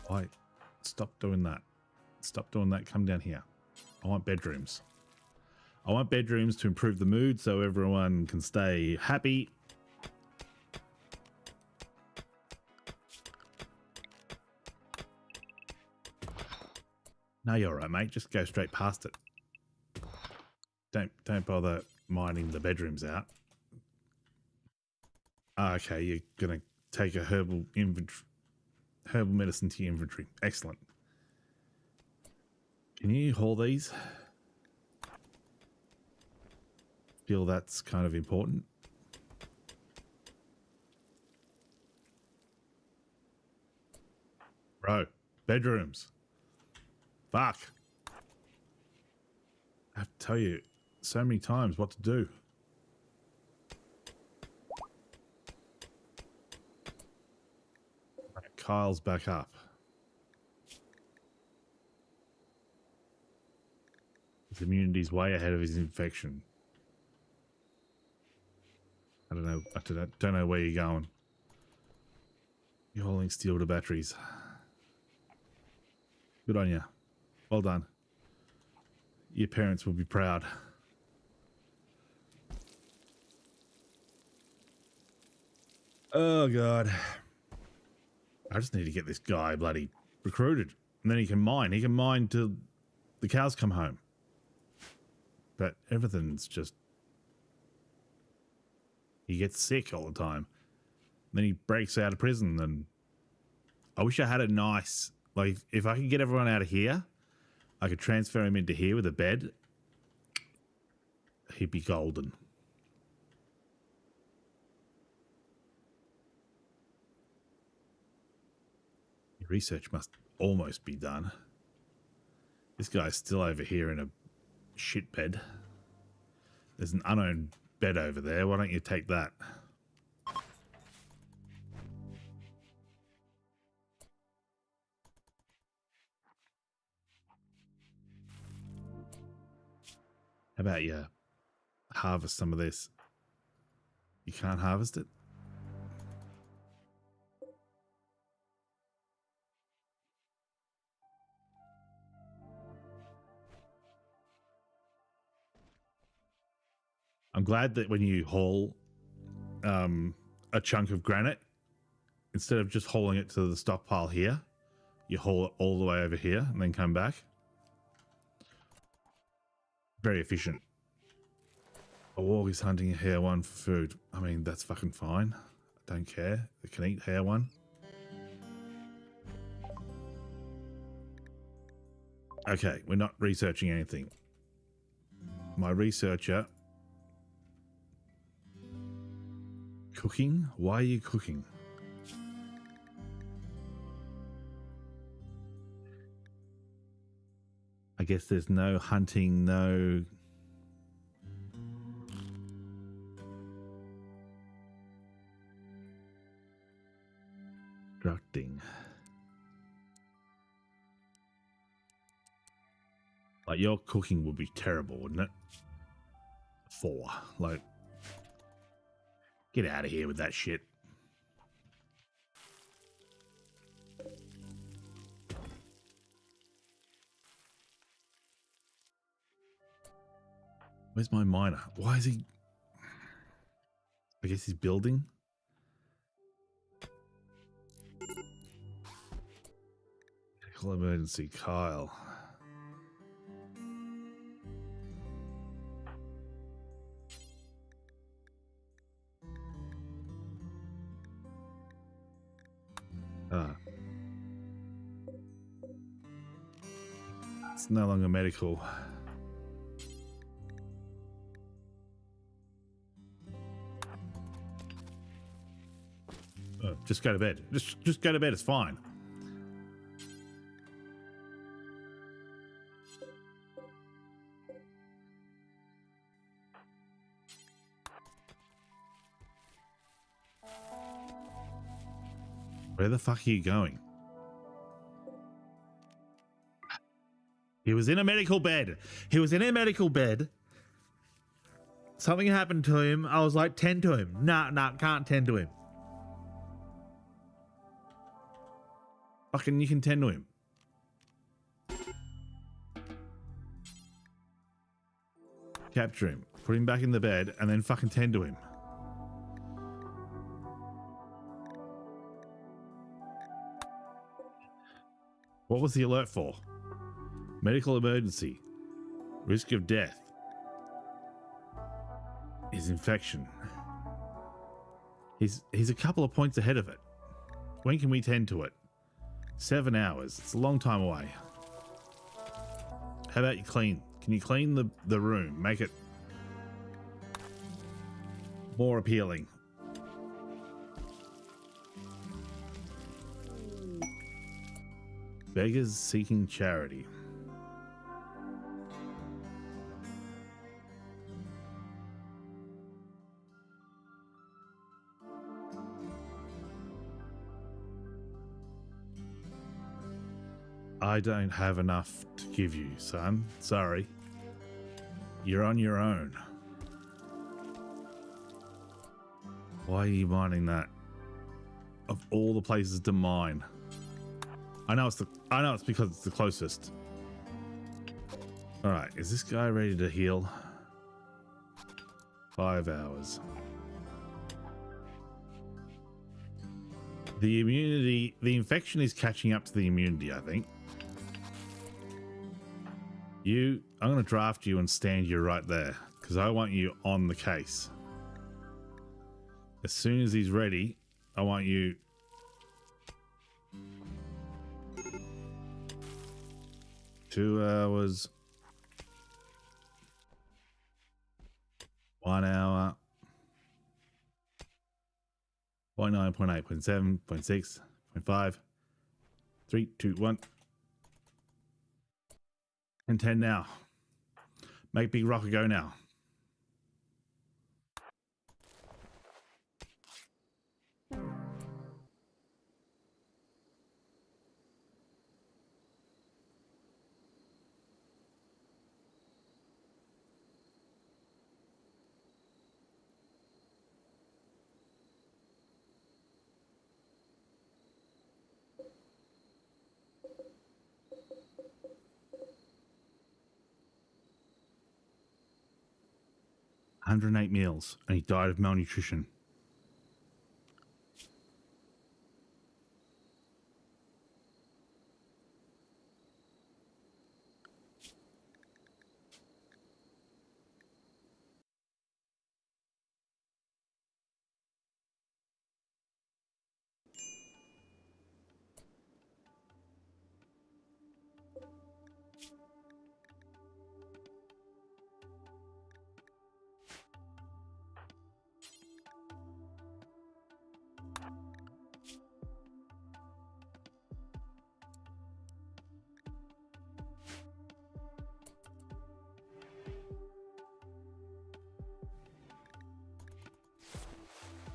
Why? Stop doing that. Stop doing that. Come down here. I want bedrooms. I want bedrooms to improve the mood so everyone can stay happy. No, you're all right, mate. Just go straight past it. Don't bother mining the bedrooms out. Okay, you're gonna take a herbal medicine to your inventory. Excellent. Can you haul these? Feel that's kind of important. Bro, bedrooms. Fuck. I have to tell you so many times what to do. Right, Kyle's back up. His immunity's way ahead of his infection. I don't know. I don't know where you're going. You're hauling steel to batteries. Good on you. Well done. Your parents will be proud. Oh, God. I just need to get this guy bloody recruited. And then he can mine. He can mine till the cows come home. But everything's just... He gets sick all the time. And then he breaks out of prison. And I wish I had a nice... Like, if I could get everyone out of here, I could transfer him into here with a bed. He'd be golden. Your research must almost be done. This guy's still over here in a shit bed. There's an unowned bed over there. Why don't you take that? How about you harvest some of this? You can't harvest it? I'm glad that when you haul a chunk of granite, instead of just hauling it to the stockpile here, you haul it all the way over here and then come back. Very efficient. A warg is hunting a hare one for food. I mean, that's fucking fine. I don't care. They can eat hare one. Okay, we're not researching anything. My researcher... Cooking? Why are you cooking? I guess there's no hunting, no... Constructing. Like, your cooking would be terrible, wouldn't it? 4. Like, get out of here with that shit. Where's my miner? Why is he... I guess he's building. Medical emergency, Kyle. It's no longer medical. Just go to bed. Just go to bed. It's fine. Where the fuck are you going? He was in a medical bed. He was in a medical bed. Something happened to him. I was like, tend to him. Nah, can't tend to him. Fucking, you can tend to him. Capture him. Put him back in the bed and then fucking tend to him. What was the alert for? Medical emergency. Risk of death. His infection. He's a couple of points ahead of it. When can we tend to it? 7 hours. It's a long time away. How about you clean? Can you clean the room? Make it more appealing. Beggars seeking charity. I don't have enough to give you, son. Sorry. You're on your own. Why are you mining that? Of all the places to mine. I know it's because it's the closest. Alright, is this guy ready to heal? 5 hours. The immunity, the infection is catching up to the immunity, I think. I'm going to draft you and stand you right there because I want you on the case. As soon as he's ready, I want you... Two hours. 1 hour. 0.9, 0.8, 0.7, 0.6, 0.5. 3, 2, 1. And 10 now. Make Big Rocker go now. $108 meals, and he died of malnutrition.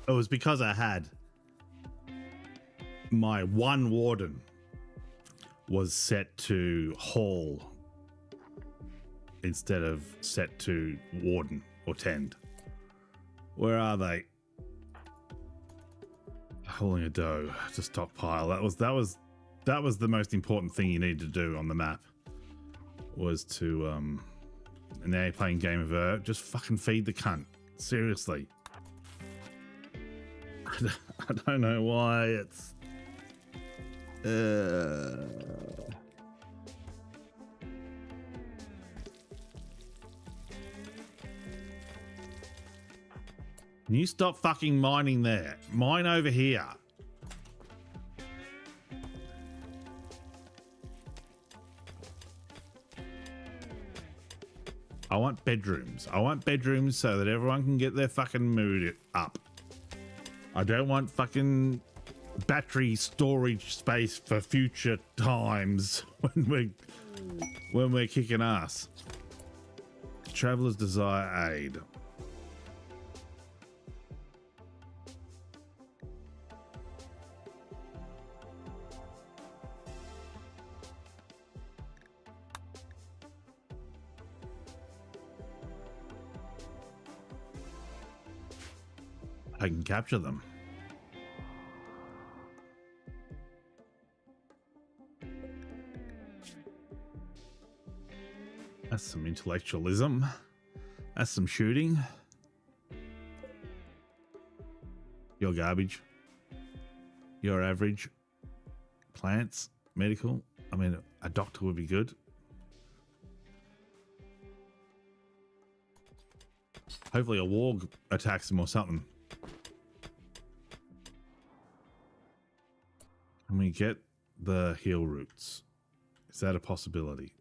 It was because I had. my one warden was set to hall instead of set to warden or tend. Where are they? Hauling a dough to stockpile. That was the most important thing you needed to do on the map. Was to and now you're playing Game of Earth. Just fucking feed the cunt. Seriously. I don't know why it's Can you stop fucking mining there? Mine over here. I want bedrooms. I want bedrooms so that everyone can get their fucking mood up. I don't want fucking battery storage space for future times when we're kicking ass. Travelers desire aid. I can capture them. That's some intellectualism. That's some shooting. You're garbage. You're average. Plants, medical. I mean, a doctor would be good. Hopefully a warg attacks him or something. Can we get the heal roots? Is that a possibility?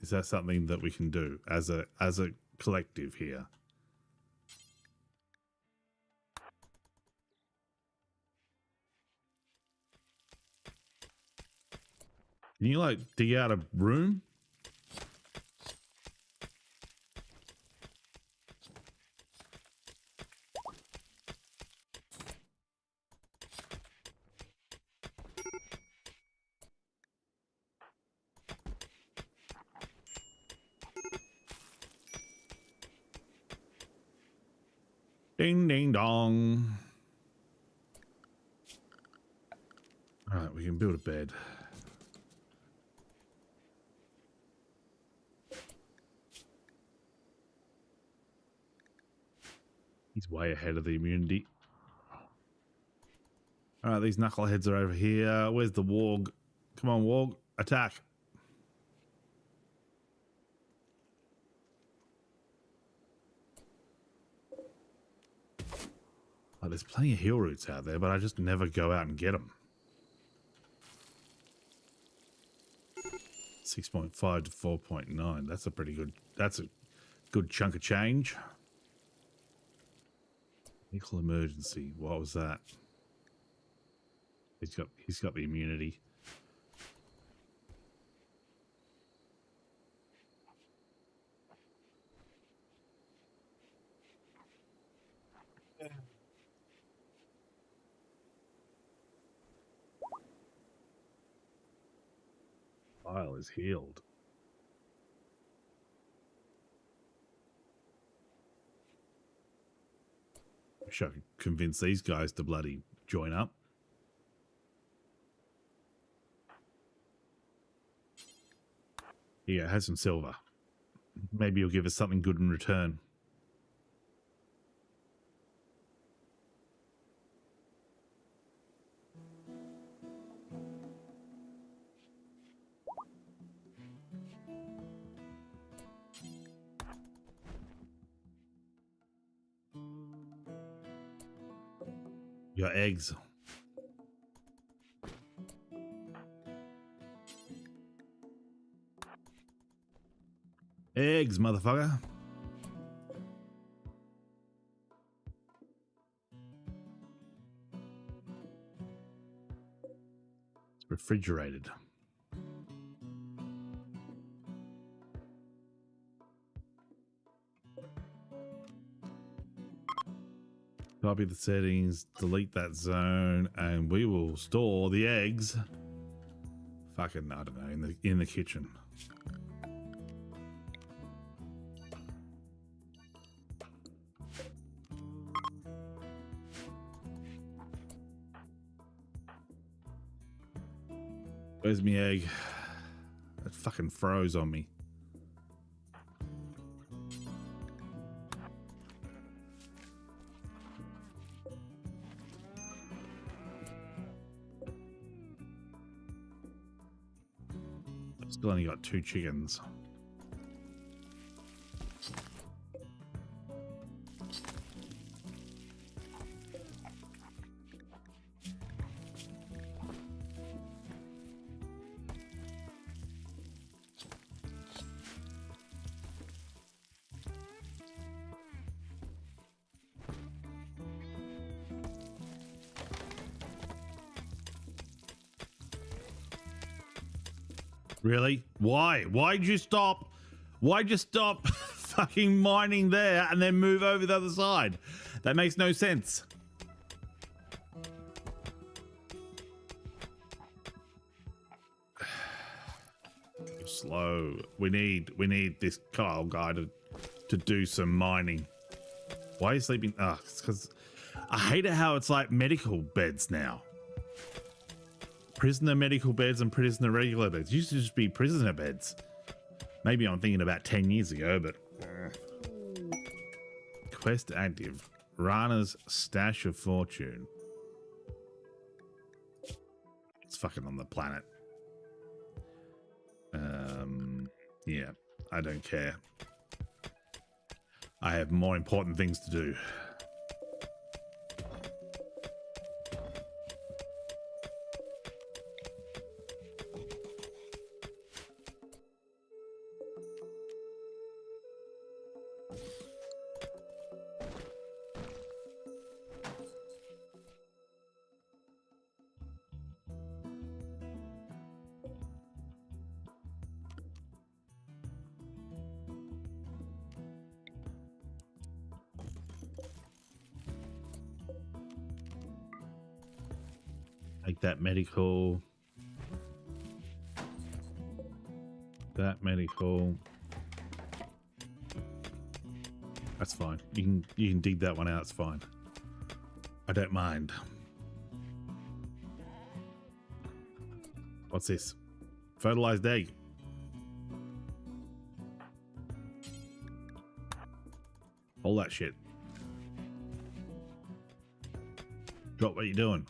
Is that something that we can do as a collective here? Can you like dig out a room? Ding, ding, dong. All right, we can build a bed. He's way ahead of the immunity. All right, these knuckleheads are over here. Where's the warg? Come on, warg. Attack. Oh, there's plenty of heal roots out there, but I just never go out and get them. 6.5 to 4.9. That's a pretty good. That's a good chunk of change. Medical emergency. What was that? He's got the immunity. File is healed. Wish I could convince these guys to bloody join up. Here, have some silver. Maybe you'll give us something good in return. Your eggs. Eggs, motherfucker. It's refrigerated. Copy the settings, delete that zone, and we will store the eggs. Fucking, I don't know, in the kitchen. Where's my egg? It fucking froze on me. I've still only got 2 chickens. Really? Why? Why'd you stop? Why'd you stop fucking mining there and then move over the other side? That makes no sense. Slow. We need this Kyle guy to do some mining. Why are you sleeping? Ah, it's because I hate it how it's like medical beds now. Prisoner medical beds and prisoner regular beds. It used to just be prisoner beds. Maybe I'm thinking about 10 years ago, but... Quest active. Rana's stash of fortune. It's fucking on the planet. Yeah, I don't care. I have more important things to do. Take that medical. That medical. That's fine. You can dig that one out. It's fine. I don't mind. What's this? Fertilized egg. All that shit. Drop what you're doing.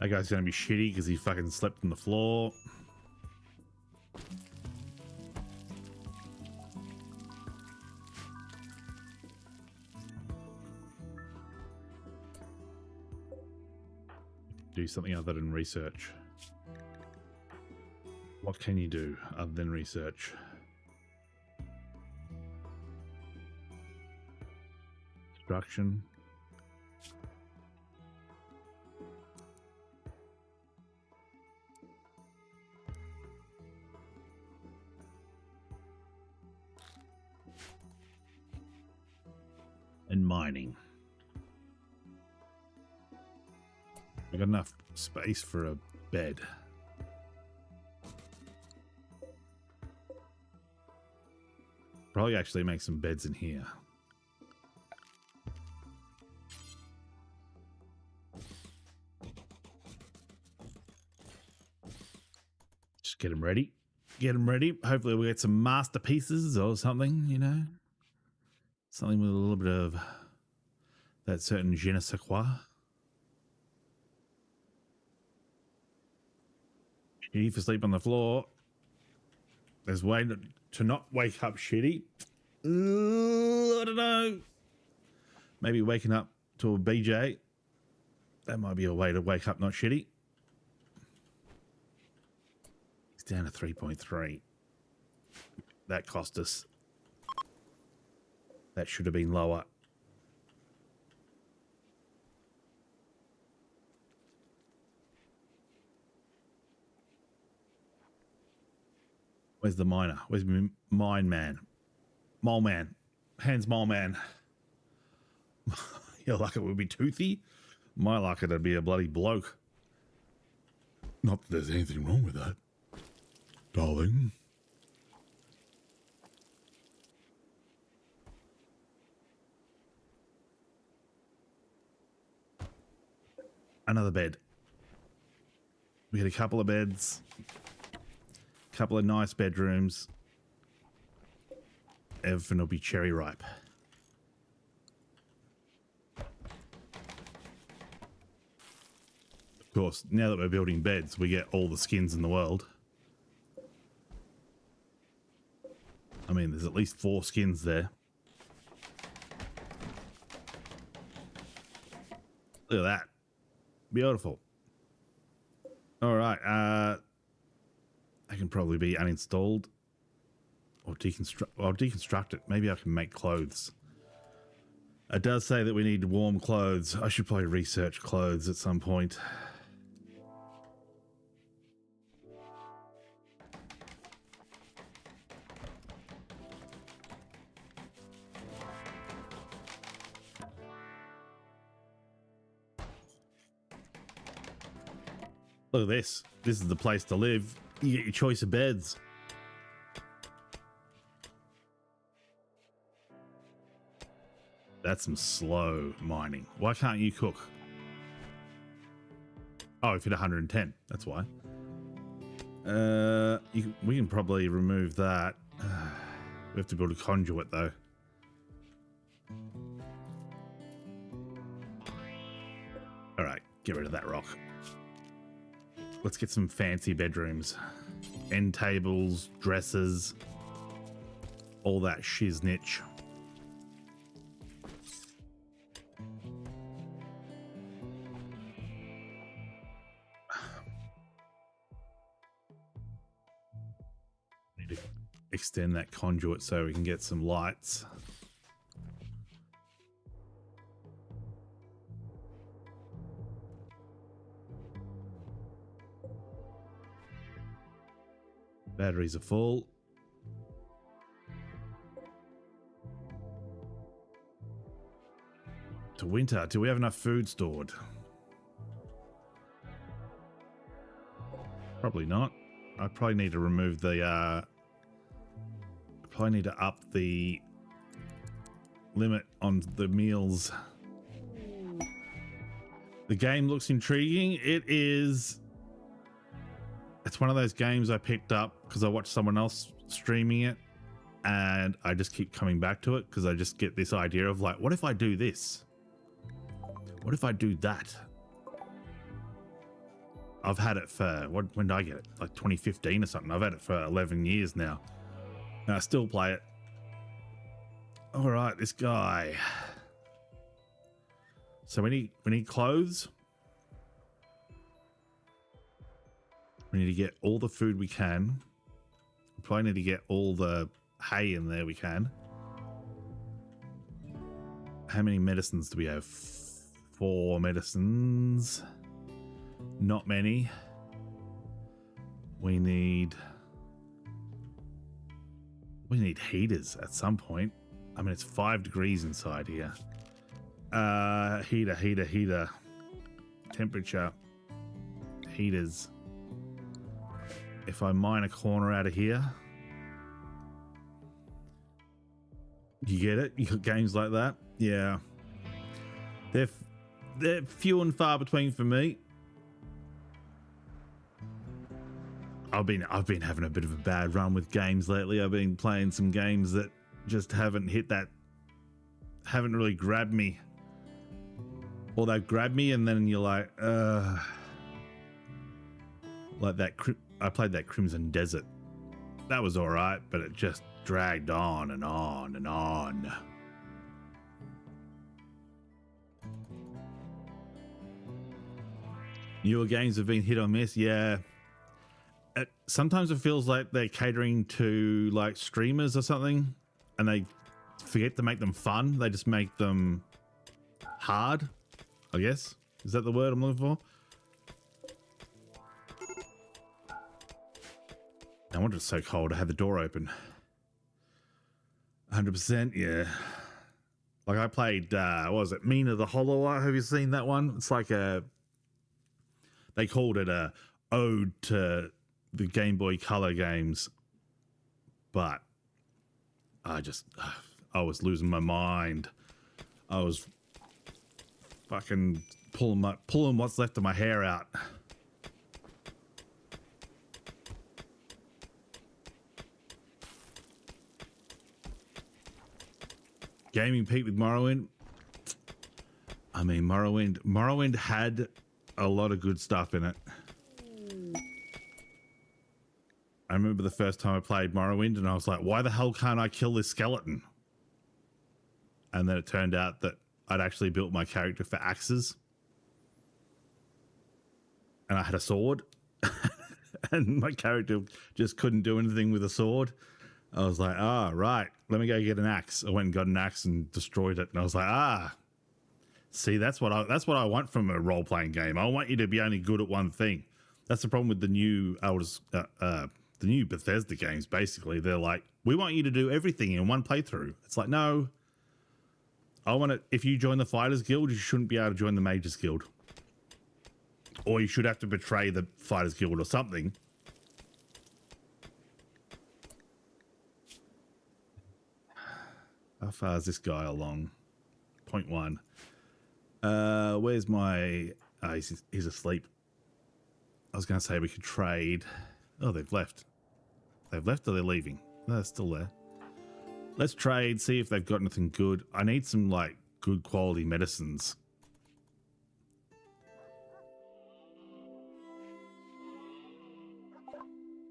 That guy's gonna be shitty because he fucking slept on the floor. Do something other than research. What can you do other than research? Destruction. And mining. We've got enough space for a bed. Probably actually make some beds in here. Just get them ready. Get them ready. Hopefully we'll get some masterpieces or something, you know. Something with a little bit of that certain je ne sais quoi. Shitty for sleep on the floor. There's a way to not wake up shitty. I don't know. Maybe waking up to a BJ. That might be a way to wake up not shitty. It's down to 3.3. That cost us. That should have been lower. Where's the miner? Where's my mine man? Mole man. Hands mole man. Your luck it would be toothy. My luck it'd be a bloody bloke. Not that there's anything wrong with that, darling. Another bed. We had a couple of beds, a couple of nice bedrooms. Everything will be cherry ripe. Of course, now that we're building beds, we get all the skins in the world. I mean, there's at least 4 skins there. Look at that. Beautiful. All right. I can probably be uninstalled or deconstruct. I'll deconstruct it. Maybe I can make clothes. It does say that we need warm clothes. I should probably research clothes at some point. Look at this. This is the place to live. You get your choice of beds. That's some slow mining. Why can't you cook? Oh, if you're 110. That's why. We can probably remove that. We have to build a conduit though. All right, get rid of that rock. Let's get some fancy bedrooms. End tables, dresses, all that shiznitch. Need to extend that conduit so we can get some lights. Batteries are full. To winter, do we have enough food stored? Probably not. I probably need to remove the probably need to up the limit on the meals. The game looks intriguing. It is. It's one of those games I picked up because I watched someone else streaming it, and I just keep coming back to it because I just get this idea of like, what if I do this? What if I do that? I've had it for, when did I get it? Like 2015 or something. I've had it for 11 years now. And I still play it. All right, this guy. So we need clothes. We need to get all the food we can. We probably need to get all the hay in there we can. How many medicines do we have? 4 medicines. Not many. We need heaters at some point. I mean, it's 5 degrees inside here. Heater. Temperature. Heaters. If I mine a corner out of here. You get it? You got games like that? Yeah. They're few and far between for me. I've been having a bit of a bad run with games lately. I've been playing some games that just haven't really grabbed me. Or they've grabbed me and then you're like that. I played that Crimson Desert. That was all right, but it just dragged on and on and on. Newer games have been hit or miss. Yeah. Sometimes it feels like they're catering to like streamers or something and they forget to make them fun. They just make them hard, I guess. Is that the word I'm looking for? I wonder it's so cold. I had the door open. 100%, yeah. Like I played, what was it? Mina the Hollower. Have you seen that one? It's like they called it a ode to the Game Boy Color games. But I was losing my mind. I was fucking pulling what's left of my hair out. Gaming peak with Morrowind. I mean, Morrowind had a lot of good stuff in it. I remember the first time I played Morrowind and I was like, why the hell can't I kill this skeleton? And then it turned out that I'd actually built my character for axes. And I had a sword. And my character just couldn't do anything with a sword. I was like, right, let me go get an axe. I went and got an axe and destroyed it. And I was like, see, that's what I want from a role-playing game. I want you to be only good at one thing. That's the problem with the new the new Bethesda games. Basically, they're like, we want you to do everything in one playthrough. It's like, no, I want it. If you join the Fighters Guild, you shouldn't be able to join the Mages Guild, or you should have to betray the Fighters Guild or something. How far is this guy along? 0.1. Where's my... he's asleep. I was going to say we could trade. Oh, they've left. They've left or they're leaving? No, they're still there. Let's trade, see if they've got anything good. I need some, like, good quality medicines.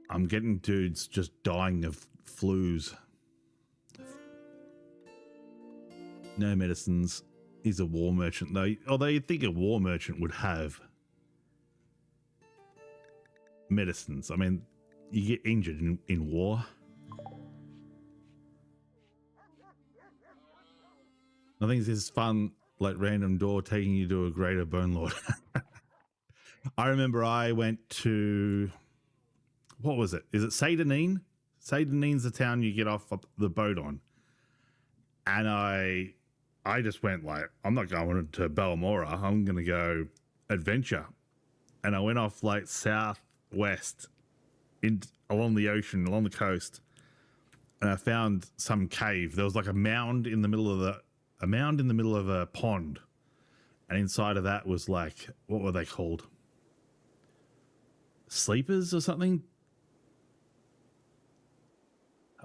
I'm getting dudes just dying of flus. No medicines. He's a war merchant, though. Although you'd think a war merchant would have medicines. I mean, you get injured in war. I think this is fun, like random door taking you to a greater bone lord. I remember I went to... What was it? Is it Seydanine? Seydanine's the town you get off the boat on. And I just went like, I'm not going to Balmora. I'm going to go adventure. And I went off like southwest along the ocean, along the coast. And I found some cave. There was like a mound in the middle of a pond. And inside of that was like, what were they called? Sleepers or something?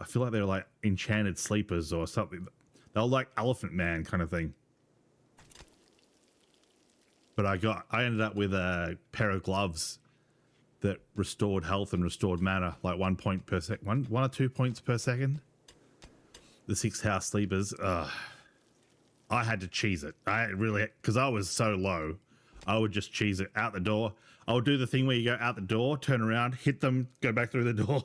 I feel like they were like enchanted sleepers or something. They were like Elephant Man kind of thing. But I ended up with a pair of gloves that restored health and restored mana, like 1 point per second, one or 2 points per second. The 6 house sleepers. I had to cheese it. I really, because I was so low, I would just cheese it out the door. I would do the thing where you go out the door, turn around, hit them, go back through the door.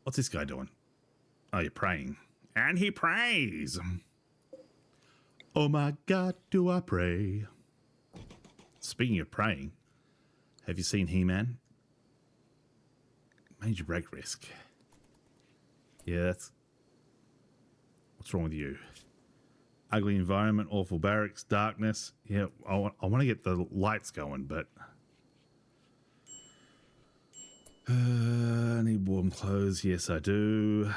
What's this guy doing? Oh, you're praying. And he prays. Oh my God, do I pray. Speaking of praying, have you seen He-Man? Major break risk. Yeah, that's... What's wrong with you? Ugly environment, awful barracks, darkness. Yeah, I want to get the lights going, but... I need warm clothes. Yes, I do.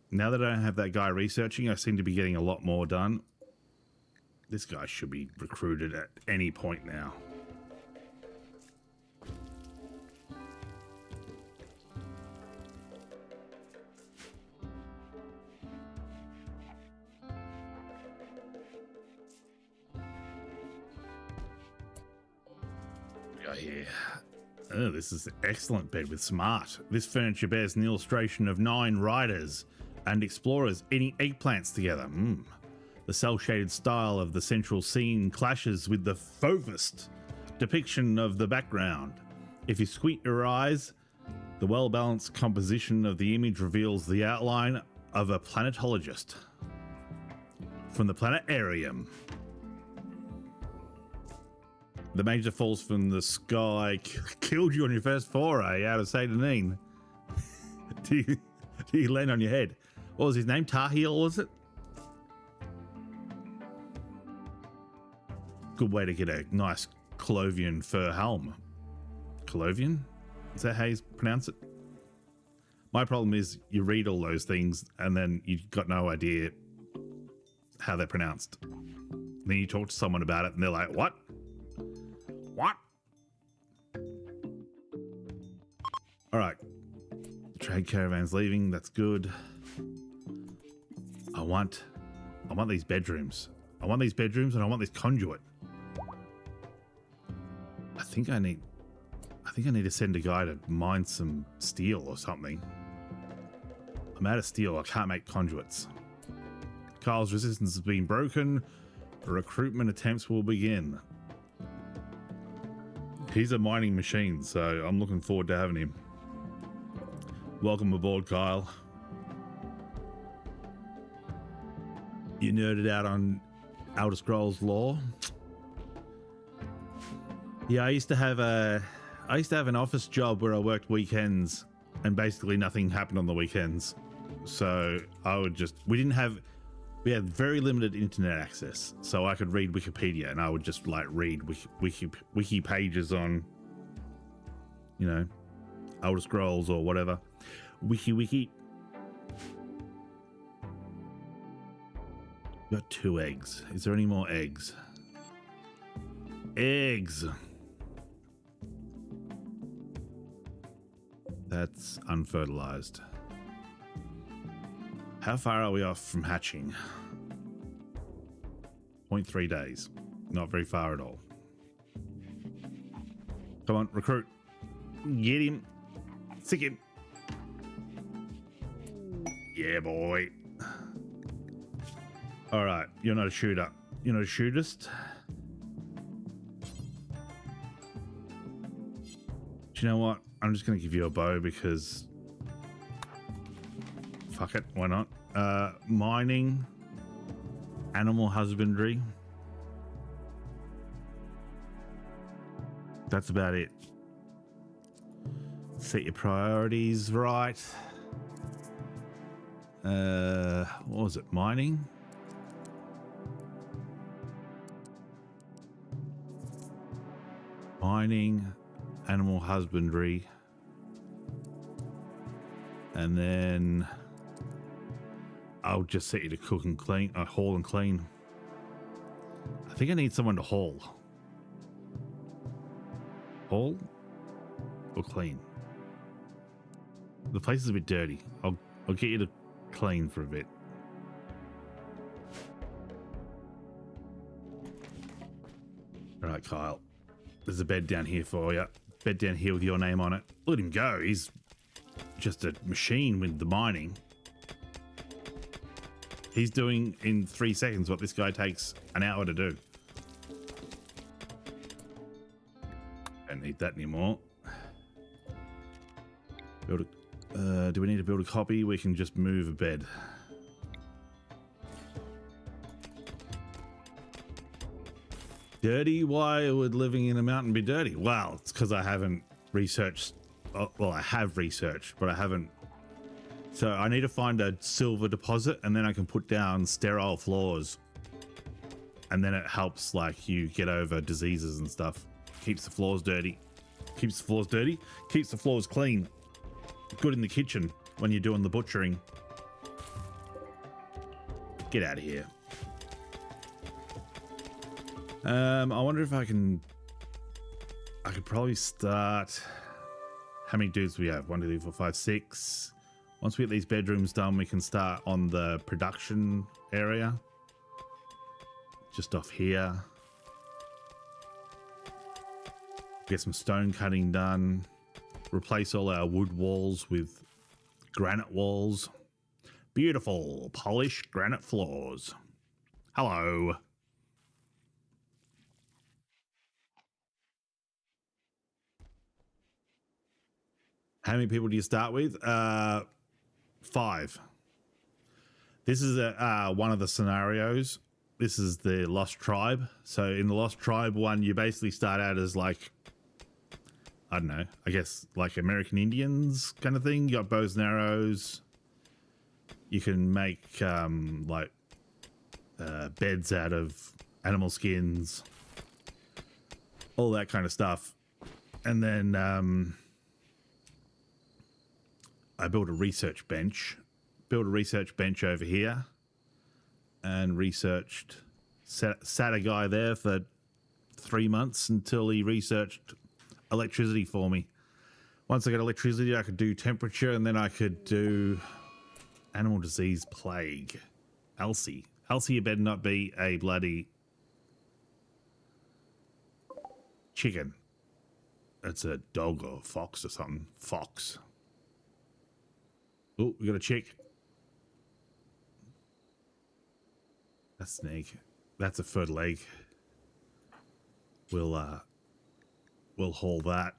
Now that I don't have that guy researching, I seem to be getting a lot more done. This guy should be recruited at any point now. Here. Oh, this is an excellent bed with smart. This furniture bears an illustration of 9 riders and explorers eating eggplants together. The cel-shaded style of the central scene clashes with the fauvist depiction of the background. If you squint your eyes, the well-balanced composition of the image reveals the outline of a planetologist from the planetarium. The major falls from the sky killed you on your first foray out of Satanine. Do you land on your head? What was his name? Tahil, was it? Good way to get a nice Colovian fur helm. Colovian? Is that how you pronounce it? My problem is you read all those things and then you've got no idea how they're pronounced. Then you talk to someone about it and they're like, what? What? All right. Trade caravan's leaving. That's good. I want these bedrooms. I want these bedrooms and I want this conduit. I think I need to send a guy to mine some steel or something. I'm out of steel. I can't make conduits. Kyle's resistance has been broken. Recruitment attempts will begin. He's a mining machine, so I'm looking forward to having him. Welcome aboard, Kyle. You nerded out on Elder Scrolls lore? Yeah, I used to have an office job where I worked weekends and basically nothing happened on the weekends. So we had very limited internet access, so I could read Wikipedia and I would just like read wiki pages on, you know, Elder Scrolls or whatever. Wiki. Got 2 eggs. Is there any more eggs? Eggs. That's unfertilized. How far are we off from hatching? 0.3 days. Not very far at all. Come on, recruit. Get him. Sick him. Yeah, boy. All right, you're not a shooter. You're not a shootist. Do you know what? I'm just going to give you a bow because fuck it, why not? Mining, animal husbandry. That's about it. Set your priorities right. What was it? Mining? Mining, animal husbandry, and then I'll just set you to cook and clean, haul and clean. I think I need someone to haul. Haul or clean? The place is a bit dirty. I'll get you to clean for a bit. All right, Kyle. There's a bed down here for you. Bed down here with your name on it. Let him go. He's just a machine with the mining. He's doing in 3 seconds what this guy takes an hour to do. Don't need that anymore. Do we need to build a copy? We can just move a bed. Dirty? Why would living in a mountain be dirty? Well, it's because I haven't researched. Well, I have researched, but I haven't. So I need to find a silver deposit and then I can put down sterile floors. And then it helps like you get over diseases and stuff. Keeps the floors dirty. Keeps the floors dirty. Keeps the floors clean. Good in the kitchen when you're doing the butchering. Get out of here. I wonder if I could probably start. How many dudes do we have? 1, 2, 3, 4, 5, 6. Once we get these bedrooms done, we can start on the production area. Just off here. Get some stone cutting done. Replace all our wood walls with granite walls. Beautiful, polished granite floors. Hello. How many people do you start with? 5. This is one of the scenarios. This is the Lost Tribe. So in the Lost Tribe one, you basically start out as like, I don't know, I guess like American Indians kind of thing. You got bows and arrows. You can make beds out of animal skins, all that kind of stuff. And then I built a research bench. Built a research bench over here and sat a guy there for 3 months until he researched electricity for me. Once I got electricity, I could do temperature, and then I could do animal disease plague. Elsie, you better not be a bloody chicken. That's a dog or a fox or something. Fox. Oh, we got a chick. That's an egg. That's a fertile egg. We'll haul that.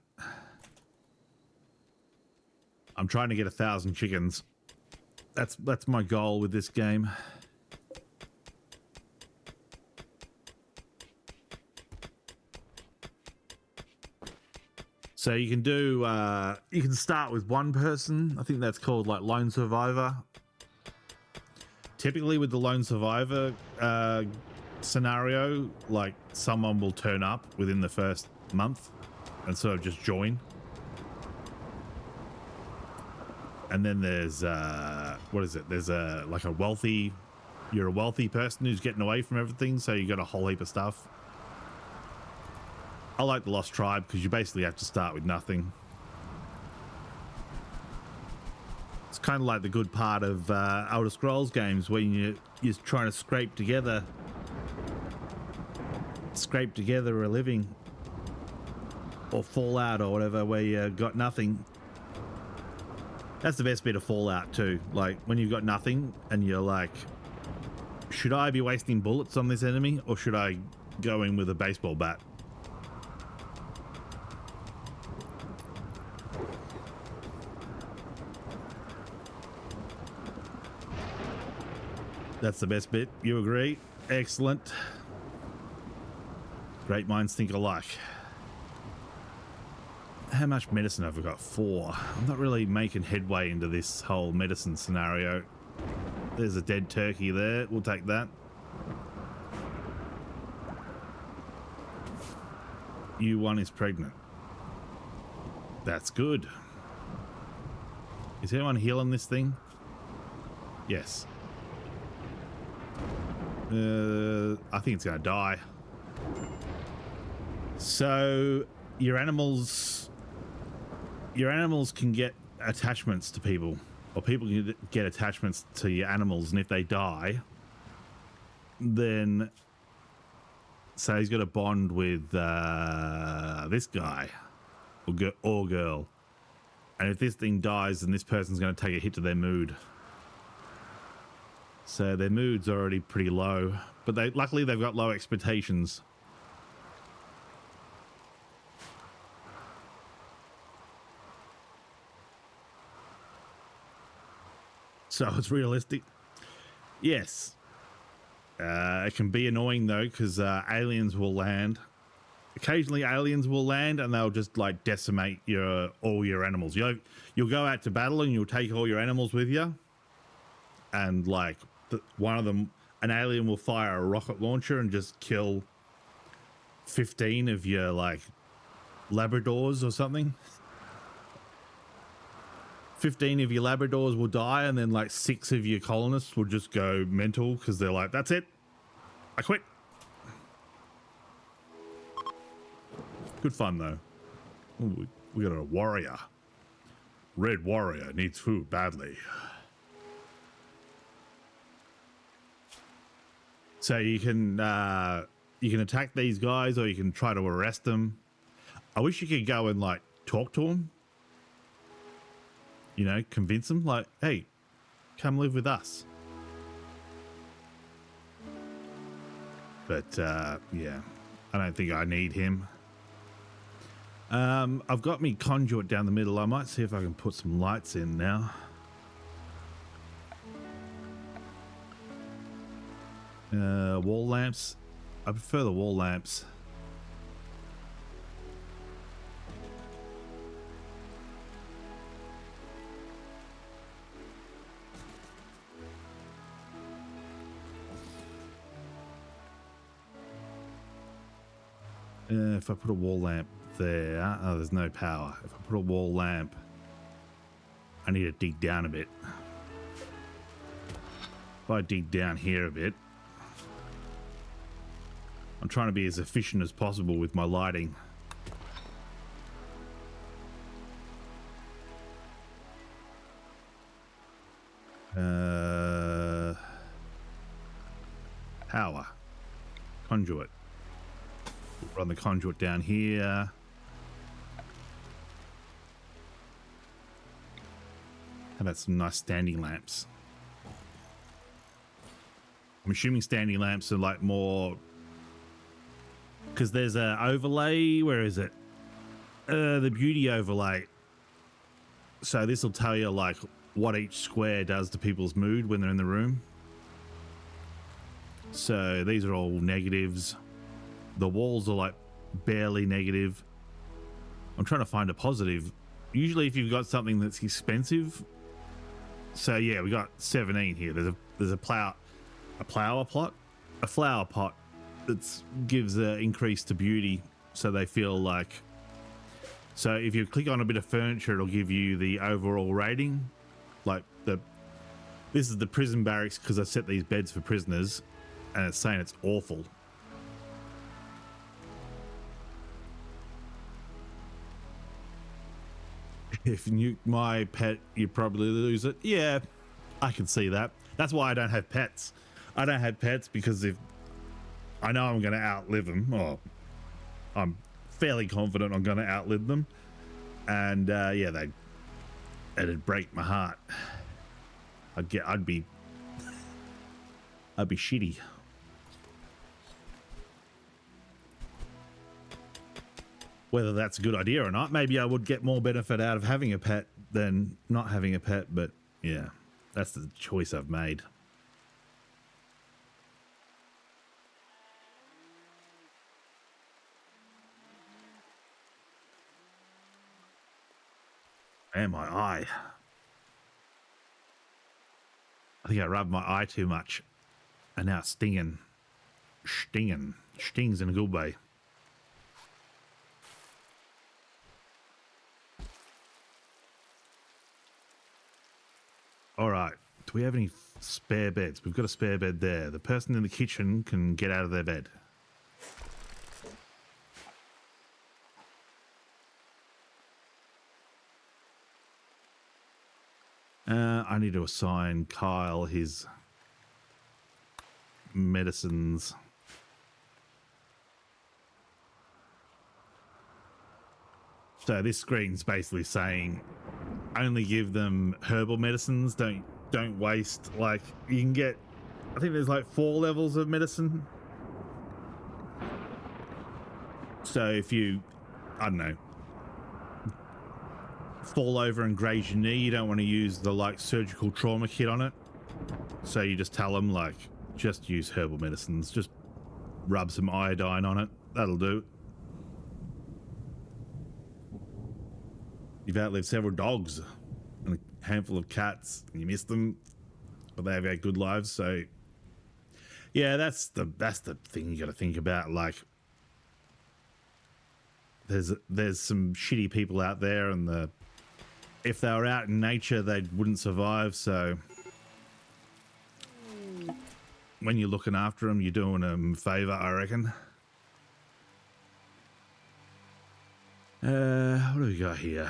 I'm trying to get 1,000 chickens. That's my goal with this game. So you can do, you can start with one person. I think that's called like Lone Survivor. Typically with the Lone Survivor scenario, like someone will turn up within the first month and sort of just join. And then there's, what is it? There's like a wealthy, you're a wealthy person who's getting away from everything. So you got a whole heap of stuff. I like the Lost Tribe because you basically have to start with nothing. It's kind of like the good part of Elder Scrolls games when you're trying to scrape together a living, or Fallout or whatever, where you got nothing. That's the best bit of Fallout too. Like when you've got nothing and you're like, should I be wasting bullets on this enemy or should I go in with a baseball bat? That's the best bit. You agree? Excellent. Great minds think alike. How much medicine have I got? 4. I'm not really making headway into this whole medicine scenario. There's a dead turkey there. We'll take that. U1 is pregnant. That's good. Is anyone healing this thing? Yes. I think it's going to die. So your animals can get attachments to people, or people can get attachments to your animals, and if they die, then say he's got a bond with this guy or girl, and if this thing dies, then this person's going to take a hit to their mood. So their mood's already pretty low, but luckily they've got low expectations. So it's realistic. Yes. It can be annoying though, because aliens will land. Occasionally aliens will land and they'll just like decimate all your animals. You'll go out to battle and you'll take all your animals with you. And like one of them, an alien will fire a rocket launcher and just kill 15 of your like Labradors or something. 15 of your Labradors will die, and then like 6 of your colonists will just go mental because they're like, that's it, I quit. Good fun though. Ooh, we got a warrior. Red warrior needs food badly. So you can attack these guys, or you can try to arrest them. I wish you could go and like talk to them. You know, convince them like, hey, come live with us. But yeah, I don't think I need him. I've got me conduit down the middle. I might see if I can put some lights in now. Wall lamps. I prefer the wall lamps. If I put a wall lamp there, oh, there's no power. If I put a wall lamp, I need to dig down a bit. If I dig down here a bit, I'm trying to be as efficient as possible with my lighting. Power. Conduit. Run the conduit down here. How about some nice standing lamps? I'm assuming standing lamps are like more, because there's a overlay. Where is it? The beauty overlay. So this will tell you like what each square does to people's mood when they're in the room. So these are all negatives. The walls are like barely negative. I'm trying to find a positive. Usually if you've got something that's expensive. So yeah, we got 17 here. There's a flower pot that gives an increase to beauty, so they feel like. So if you click on a bit of furniture, it'll give you the overall rating. Like this is the prison barracks because I set these beds for prisoners, and it's saying it's awful. If you nuke my pet, you probably lose it. Yeah, I can see that. That's why I don't have pets. I don't have pets because if I know I'm going to outlive them, or I'm fairly confident I'm going to outlive them, and yeah, it'd break my heart. I'd be shitty. Whether that's a good idea or not, maybe I would get more benefit out of having a pet than not having a pet, but yeah, that's the choice I've made. And my eye. I think I rubbed my eye too much, and now it's stinging. Stings in a good way. All right, do we have any spare beds? We've got a spare bed there. The person in the kitchen can get out of their bed. I need to assign Kyle his medicines. So this screen's basically saying only give them herbal medicines. Don't waste. Like, you can get, I think there's like 4 levels of medicine. So if you, I don't know, fall over and graze your knee, you don't want to use the like surgical trauma kit on it. So you just tell them like, just use herbal medicines. Just rub some iodine on it. That'll do. You've outlived several dogs and a handful of cats, and you miss them, but they have had good lives. So yeah, that's the thing you got to think about. Like, there's some shitty people out there, and if they were out in nature, they wouldn't survive. So when you're looking after them, you're doing them a favor, I reckon. What do we got here?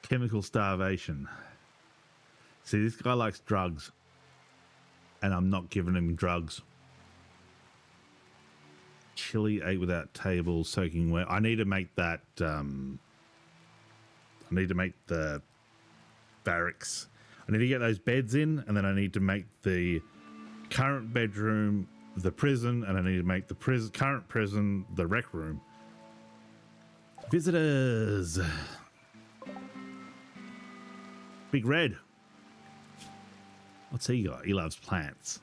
Chemical starvation. See, this guy likes drugs, and I'm not giving him drugs. Chili, 8 without table, soaking wet. I need to make that. I need to make the barracks. I need to get those beds in, and then I need to make the current bedroom the prison, and I need to make the current prison the rec room. Visitors. Big Red. What's he got? He loves plants.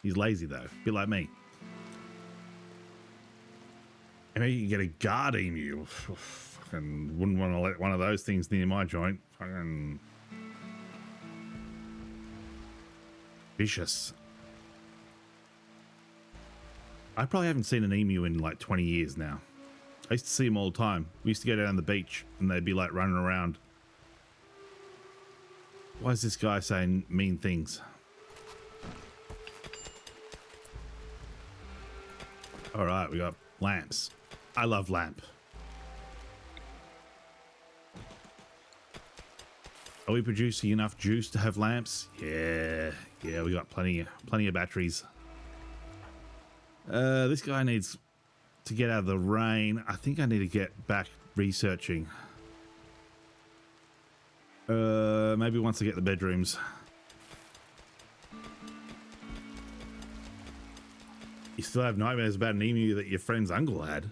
He's lazy though, a bit like me. And maybe you can get a guard emu. Fucking wouldn't want to let one of those things near my joint. Fucking vicious. I probably haven't seen an emu in like 20 years now. I used to see them all the time. We used to go down the beach and they'd be like running around. Why is this guy saying mean things? All right, we got lamps. I love lamp. Are we producing enough juice to have lamps? Yeah, we got plenty of batteries. This guy needs to get out of the rain. I think I need to get back researching. Maybe once I get the bedrooms. You still have nightmares about an emu that your friend's uncle had?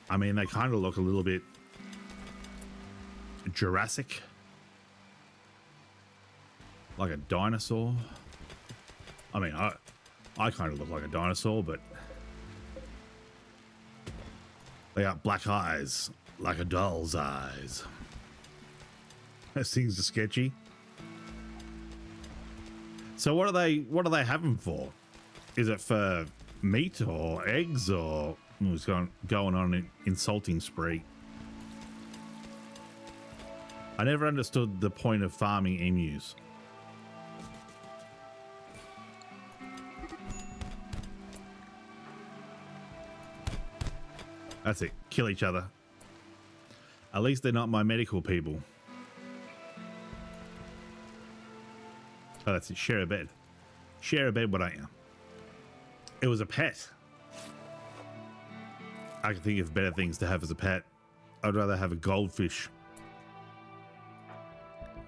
I mean, they kind of look a little bit Jurassic. Like a dinosaur. I mean, I kind of look like a dinosaur, but they got black eyes, like a doll's eyes. Those things are sketchy. So what are they having for? Is it for meat or eggs, or who's going on an insulting spree? I never understood the point of farming emus. That's it. Kill each other. At least they're not my medical people. Oh, that's it. Share a bed. Share a bed, why don't you? It was a pet. I can think of better things to have as a pet. I'd rather have a goldfish.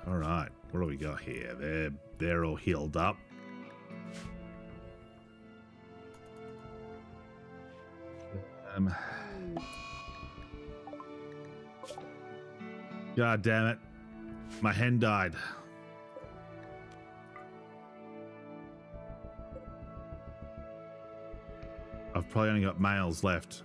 All right. What do we got here? They're all healed up. God damn it. My hen died. I've probably only got males left.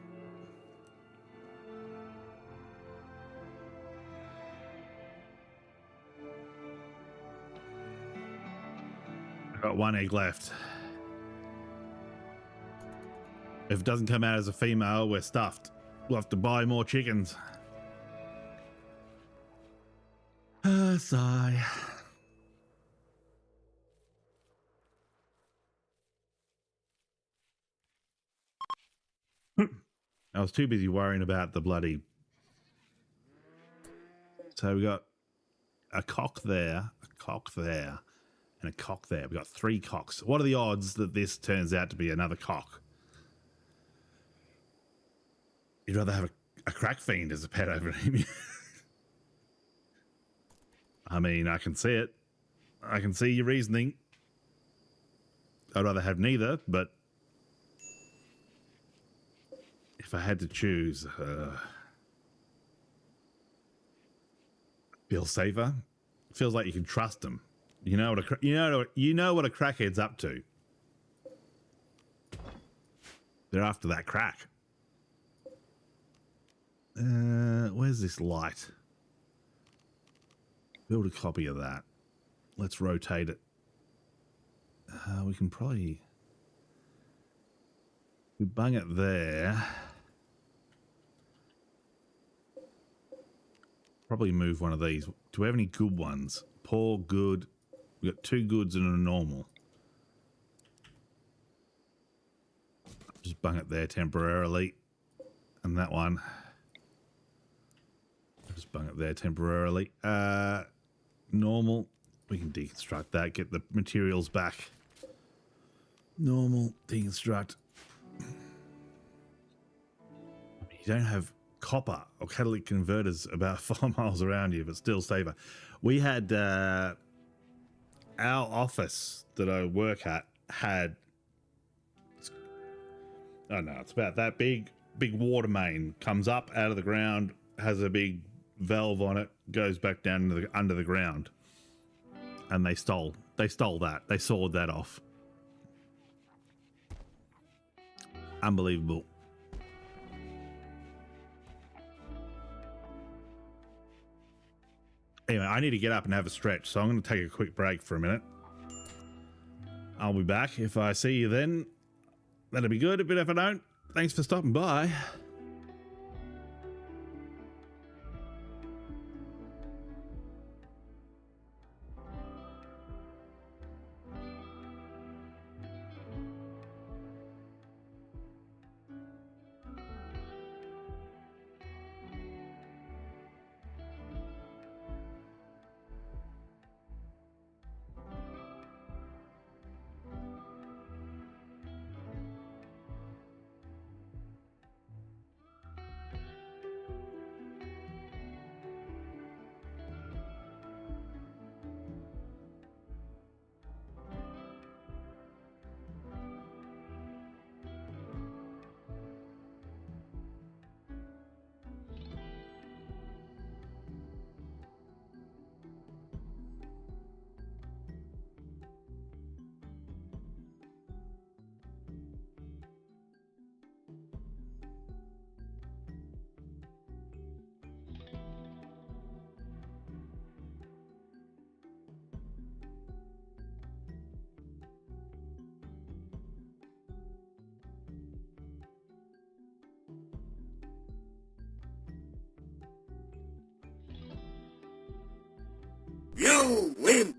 I've got one egg left. If it doesn't come out as a female, we're stuffed. We'll have to buy more chickens. Sigh. I was too busy worrying about the bloody... So we got a cock there, and a cock there. We got 3 cocks. What are the odds that this turns out to be another cock? You'd rather have a crack fiend as a pet over an emu. I mean, I can see it. I can see your reasoning. I'd rather have neither, but if I had to choose, feel safer. Feels like you can trust them. You know what a crackhead's up to. They're after that crack. Where's this light? Build a copy of that. Let's rotate it. We can probably... We bung it there. Probably move one of these. Do we have any good ones? Poor, good. We've got 2 goods and a normal. Just bung it there temporarily. And that one. Just bung it there temporarily. Normal. We can deconstruct that. Get the materials back. Normal. Deconstruct. You don't have copper or catalytic converters about 5 miles around you, but still safer. We had our office that I work at had, I don't know, it's about that big water main, comes up out of the ground, has a big valve on it, goes back down into under the ground, and they stole They stole that. They sawed that off. Unbelievable. Anyway, I need to get up and have a stretch, so I'm going to take a quick break for a minute. I'll be back. If I see you then, that'll be good. But if I don't, thanks for stopping by. You win!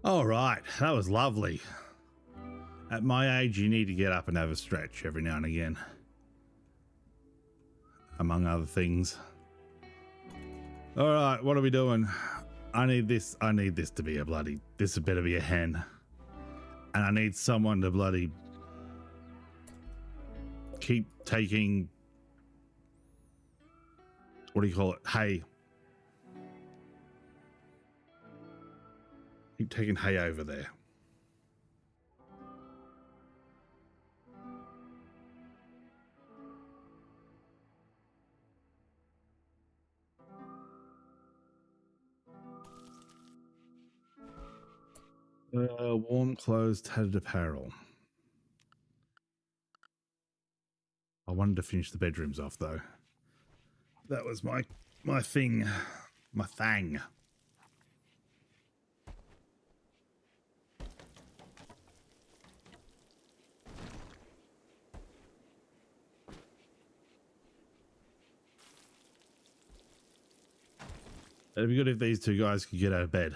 All right, that was lovely. At my age, you need to get up and have a stretch every now and again, among other things. All right, what are we doing? I need this to be a bloody, this better be a hen. And I need someone to bloody keep taking, what do you call it? Hay. Keep taking hay over there. Warm clothes, tattered apparel. I wanted to finish the bedrooms off though. That was my thing, my thing. It'd be good if these two guys could get out of bed.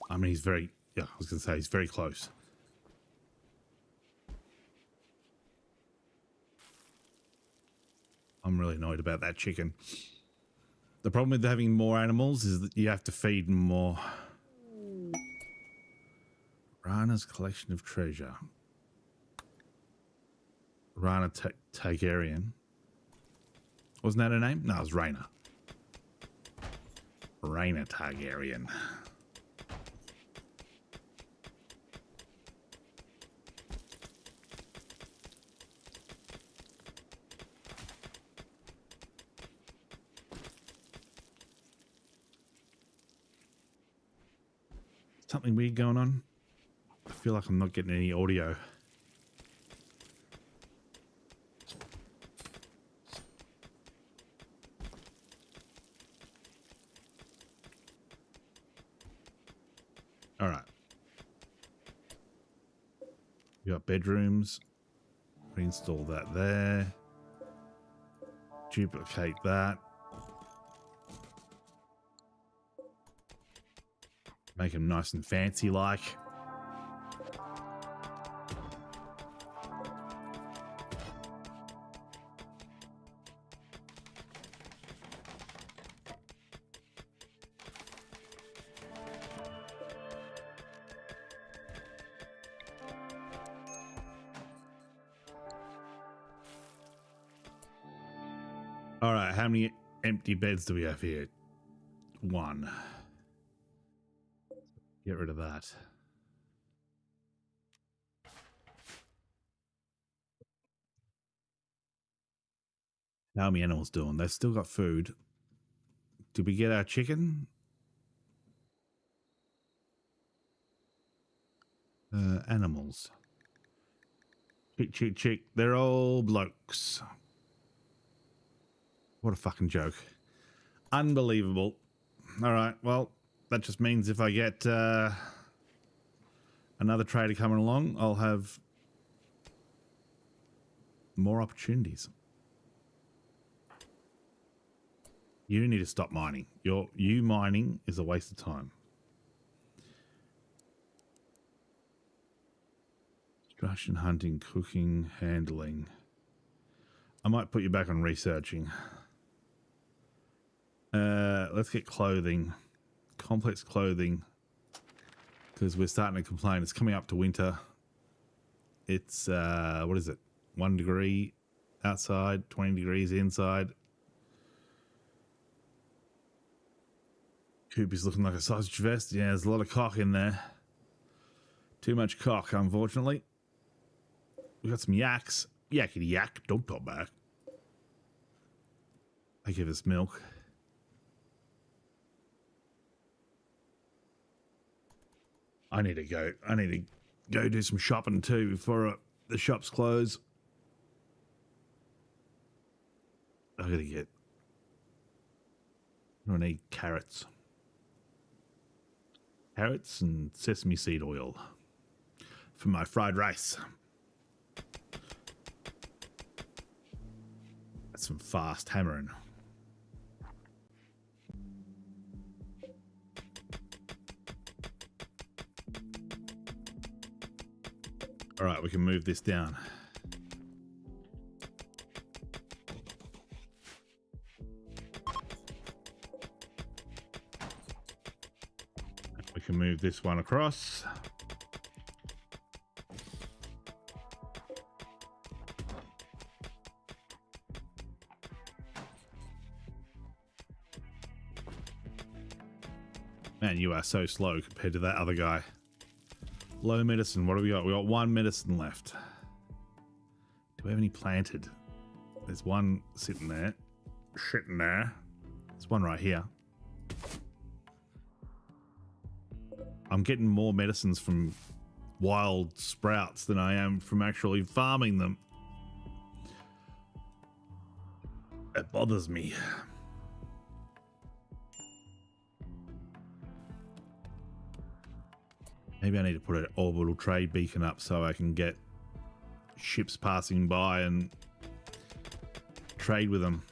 I mean, he's very, yeah, I was going to say he's very close. I'm really annoyed about that chicken. The problem with having more animals is that you have to feed them more. Rana's collection of treasure. Rana Targaryen. Wasn't that her name? No, it was Rhaena. Rhaena Targaryen. Something weird going on? I feel like I'm not getting any audio. All right. We got bedrooms. Reinstall that there. Duplicate that. Make them nice and fancy like. All right, how many empty beds do we have here? 1. Get rid of that. How are my animals doing? They've still got food. Did we get our chicken? Animals. Chick. They're all blokes. What a fucking joke. Unbelievable. All right, well, that just means if I get another trader coming along, I'll have more opportunities. You need to stop mining. You mining is a waste of time. Extraction, hunting, cooking, handling. I might put you back on researching. Let's get clothing. Complex clothing. Because we're starting to complain. It's coming up to winter. It's, what is it? 1 degree outside, 20 degrees inside. Coop is looking like a sausage vest. Yeah, there's a lot of cock in there. Too much cock, unfortunately. We got some yaks. Yakety yak. Don't talk back. I give us milk. I need to go do some shopping too before the shops close. I need carrots. Carrots and sesame seed oil for my fried rice. That's some fast hammering. All right, we can move this down. We can move this one across. Man, you are so slow compared to that other guy. Low medicine. What do we got? We got 1 medicine left. Do we have any planted? There's one sitting there. Shitting there. There's one right here. I'm getting more medicines from wild sprouts than I am from actually farming them. It bothers me. Maybe I need to put an orbital trade beacon up so I can get ships passing by and trade with them.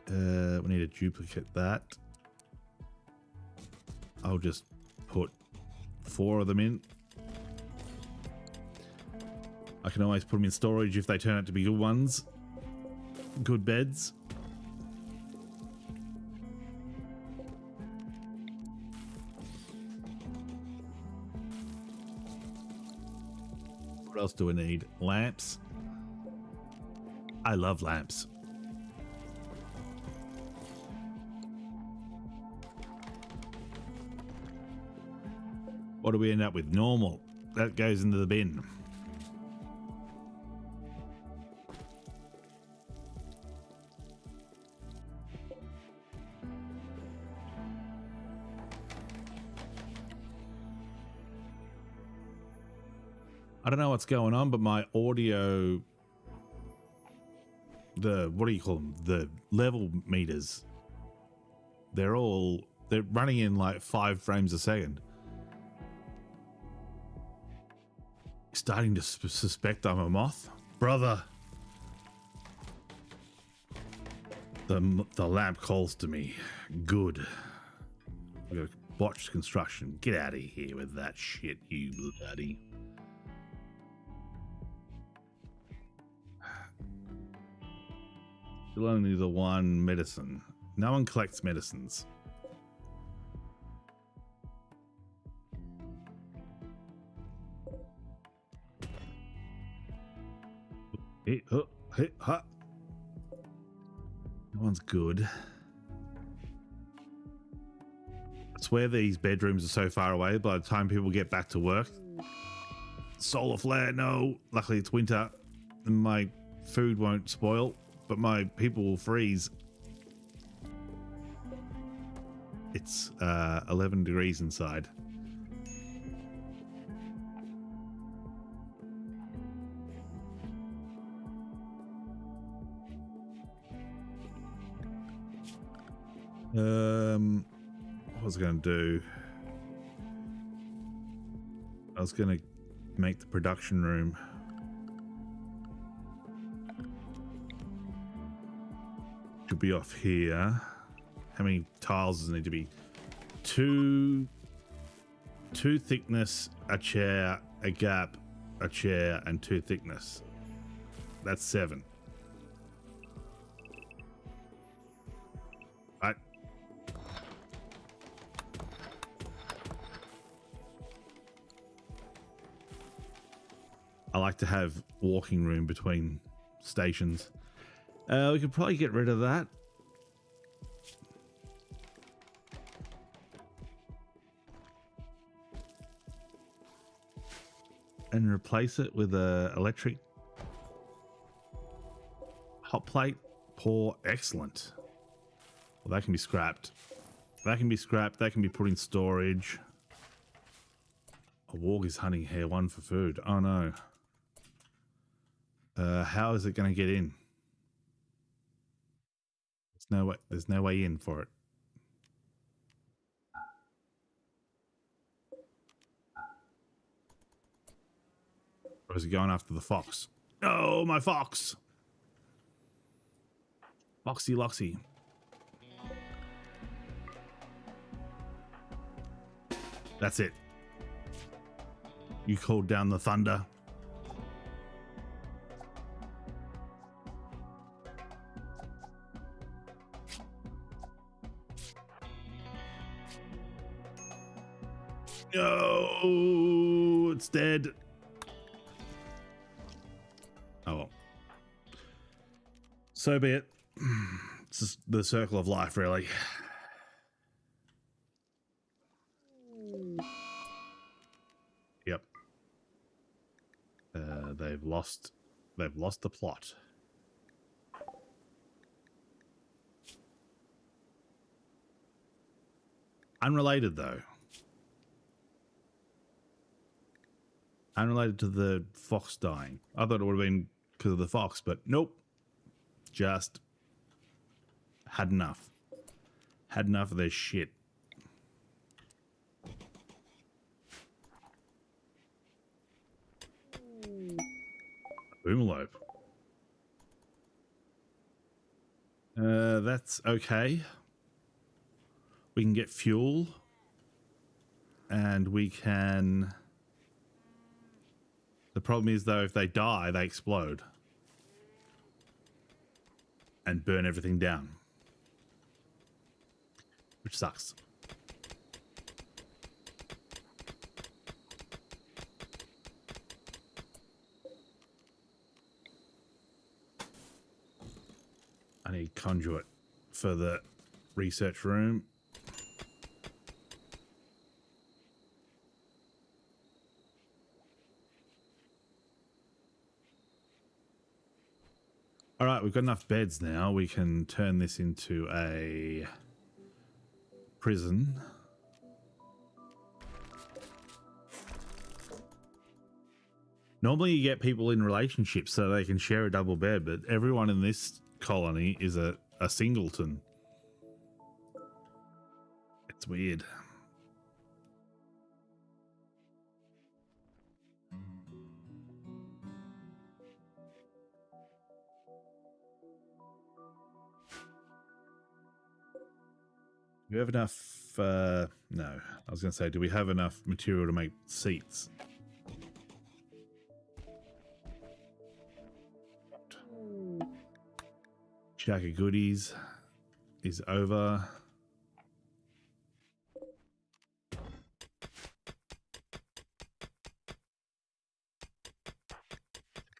We need to duplicate that. I'll just put 4 of them in. I can always put them in storage if they turn out to be good ones. Good beds. What else do we need? Lamps. I love lamps. What do we end up with? Normal. That goes into the bin. I don't know what's going on, but my audio, what do you call them? The level meters, they're running in like 5 frames a second. Starting to suspect I'm a moth, brother. The lamp calls to me. Good. I gotta watch construction. Get out of here with that shit, you bloody. Still only the one medicine. No one collects medicines. Hit, ha. That one's good. I swear these bedrooms are so far away by the time people get back to work. Solar flare, no. Luckily it's winter and my food won't spoil, but my people will freeze. It's 11 degrees inside. What was I going to do? I was going to make the production room. Should be off here. How many tiles does it need to be? Two thickness, a chair, a gap, a chair, and 2 thickness. That's 7. Right. I like to have walking room between stations. We could probably get rid of that. And replace it with a electric hot plate. Pour. Excellent. Well, that can be scrapped. That can be scrapped. That can be put in storage. A warg is hunting hare 1 for food. Oh no. How is it going to get in? There's no way in for it. Or is it going after the fox? Oh, my fox! Foxy Loxy. That's it. You called down the thunder. No, it's dead. Oh well. So be it. It's just the circle of life, really. Yep. They've lost the plot. Unrelated though. Unrelated to the fox dying. I thought it would have been because of the fox, but nope. Just had enough. Had enough of their shit. Boomalope. That's okay. We can get fuel. And we can... The problem is, though, if they die, they explode. And burn everything down. Which sucks. need conduit for the research room. All right, we've got enough beds now. We can turn this into a prison. Normally you get people in relationships so they can share a double bed, but everyone in this colony is a singleton. It's weird. Do we have enough? No, I was going to say, do we have enough material to make seats? Shack of goodies is over.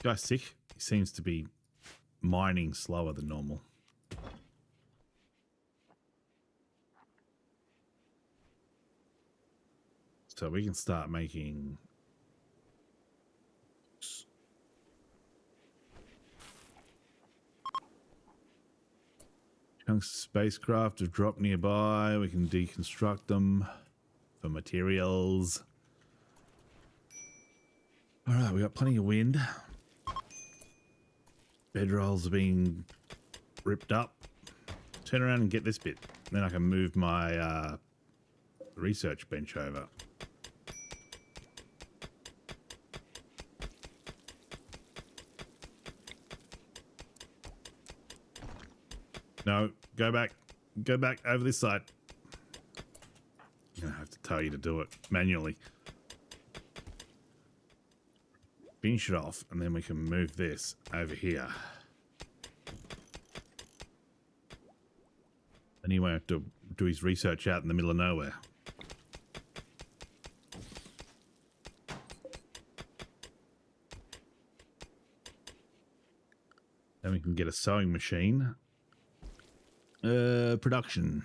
Guy's sick. He seems to be mining slower than normal. So we can start making chunks of spacecraft have dropped nearby. We can deconstruct them for materials. All right, we got plenty of wind. Bedrolls are being ripped up. Turn around and get this bit. Then I can move my research bench over. No, go back over this side. I'm gonna have to tell you to do it manually. Finish it off, and then we can move this over here. And he won't have to do his research out in the middle of nowhere. Then we can get a sewing machine. Production.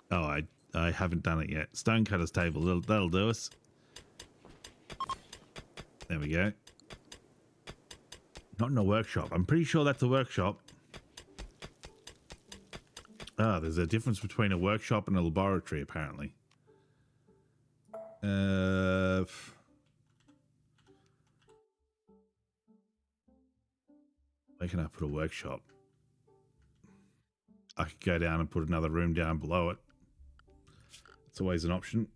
Oh, I haven't done it yet. Stonecutter's table, that'll do us. There we go. Not in a workshop. I'm pretty sure that's a workshop. Ah, there's a difference between a workshop and a laboratory, apparently. Where can I put a workshop? I could go down and put another room down below it. It's always an option.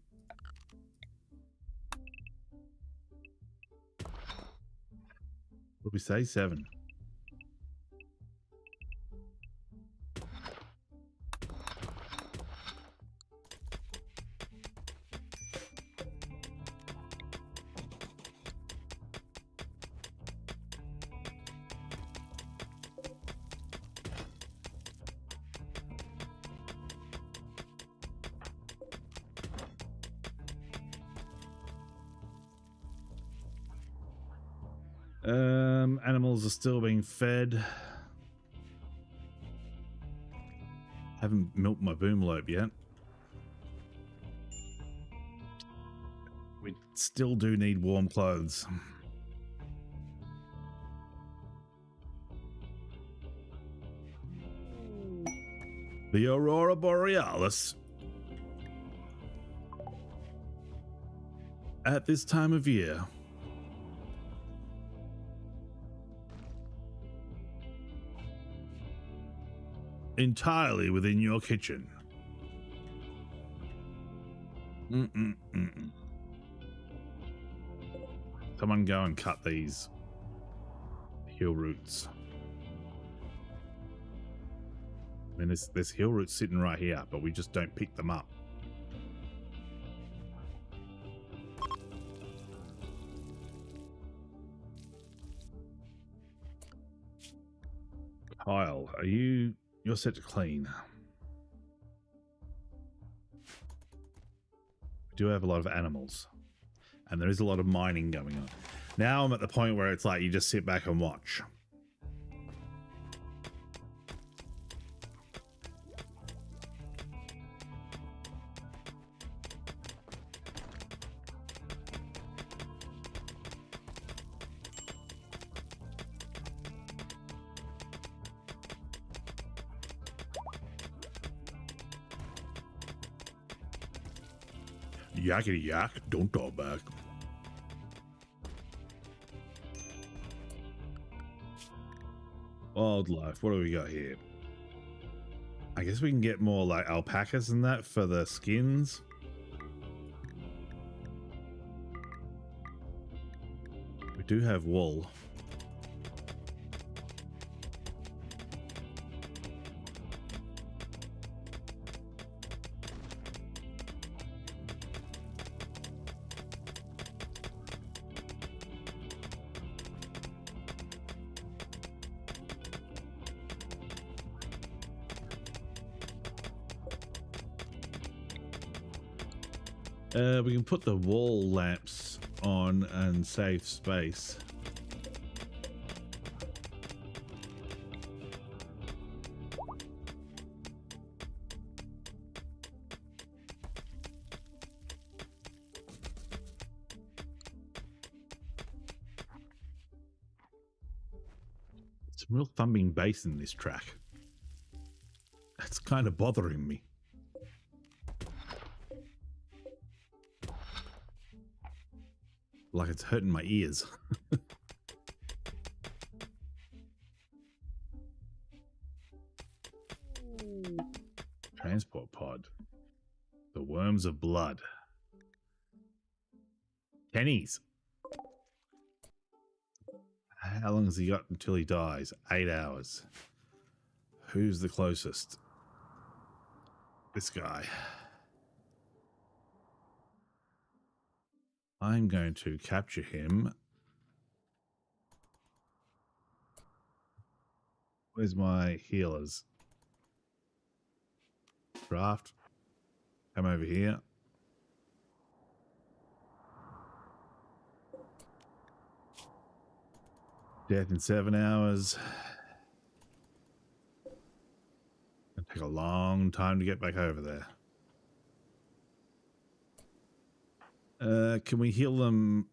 What did we say? 7. Animals are still being fed. Haven't milked my boomlope yet. We still do need warm clothes. The Aurora Borealis. At this time of year, entirely within your kitchen. Someone go and cut these hill roots. I mean, there's hill roots sitting right here, but we just don't pick them up. Kyle, you're set to clean. We do have a lot of animals, and there is a lot of mining going on. Now I'm at the point where it's like you just sit back and watch. Yakety yak, don't talk back. Wildlife, what do we got here? I guess we can get more like alpacas and that for the skins. We do have wool. We can put the wall lamps on and save space. Some real thumping bass in this track. That's kind of bothering me. Like it's hurting my ears. Transport pod. The worms of blood. Pennies. How long has he got until he dies? 8 hours. Who's the closest? This guy. I'm going to capture him. Where's my healers? Draft. Come over here. Death in 7 hours. It'll take a long time to get back over there. Can we heal them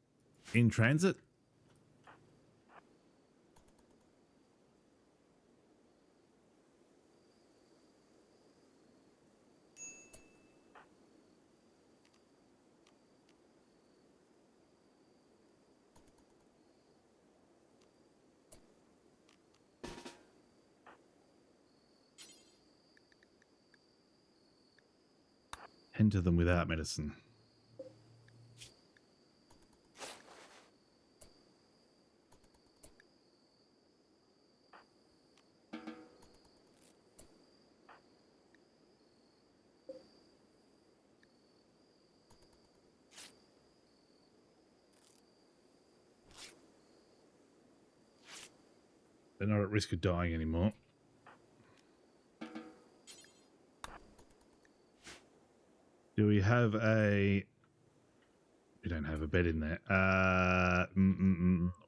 in transit? Enter them without medicine. They're not at risk of dying anymore. Do we have a... We don't have a bed in there.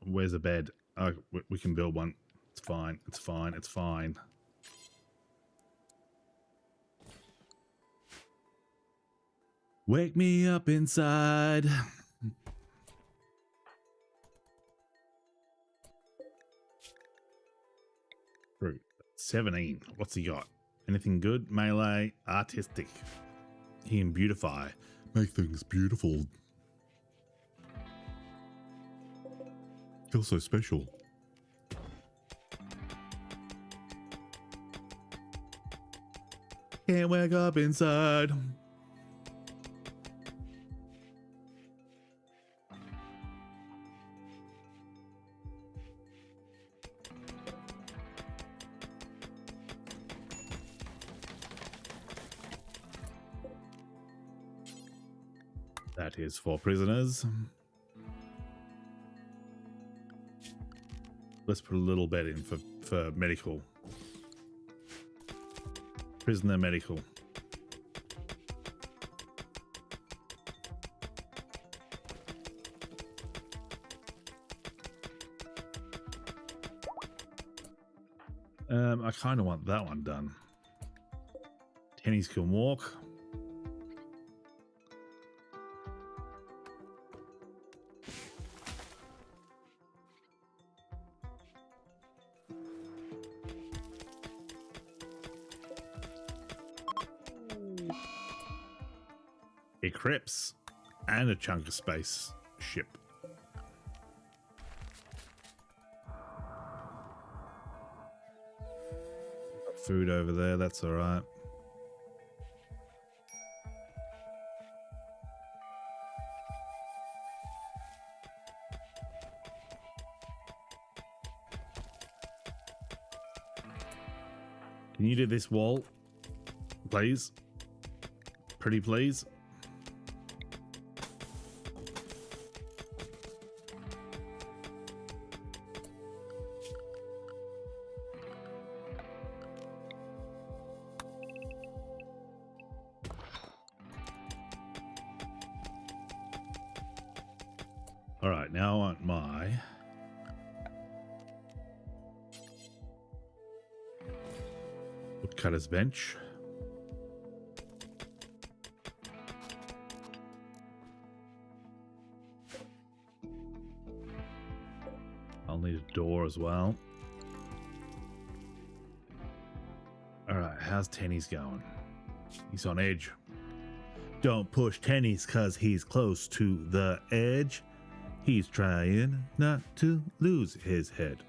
Where's a bed? Oh, we can build one. It's fine. It's fine. It's fine. Wake me up inside. Fruit. 17. What's he got? Anything good? Melee. Artistic. He can beautify. Make things beautiful. Feel so special. Can't wake up inside. That is for prisoners. Let's put a little bed in for medical. Prisoner medical. I kind of want that one done. Tennies can walk. Crips. And a chunk of space ship. Food over there, that's all right. Can you do this wall, please? Pretty please. All right, now I want my woodcutter's bench. I'll need a door as well. All right, how's Tenny's going? He's on edge. Don't push Tenny's because he's close to the edge. He's trying not to lose his head.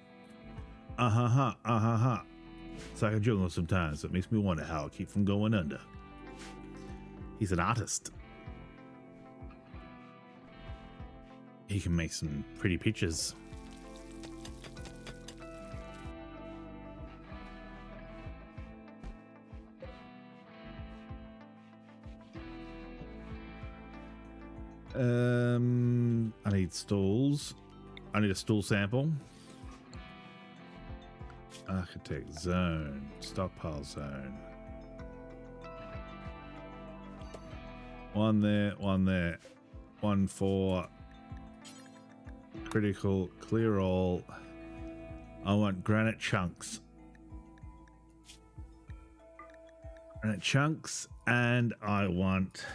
It's like a jungle sometimes. It makes me wonder how I keep from going under. He's an artist. He can make some pretty pictures. I need stools. I need a stool sample. Architect zone. Stockpile zone. One there, one there. One for critical clear all. I want granite chunks. Granite chunks, and I want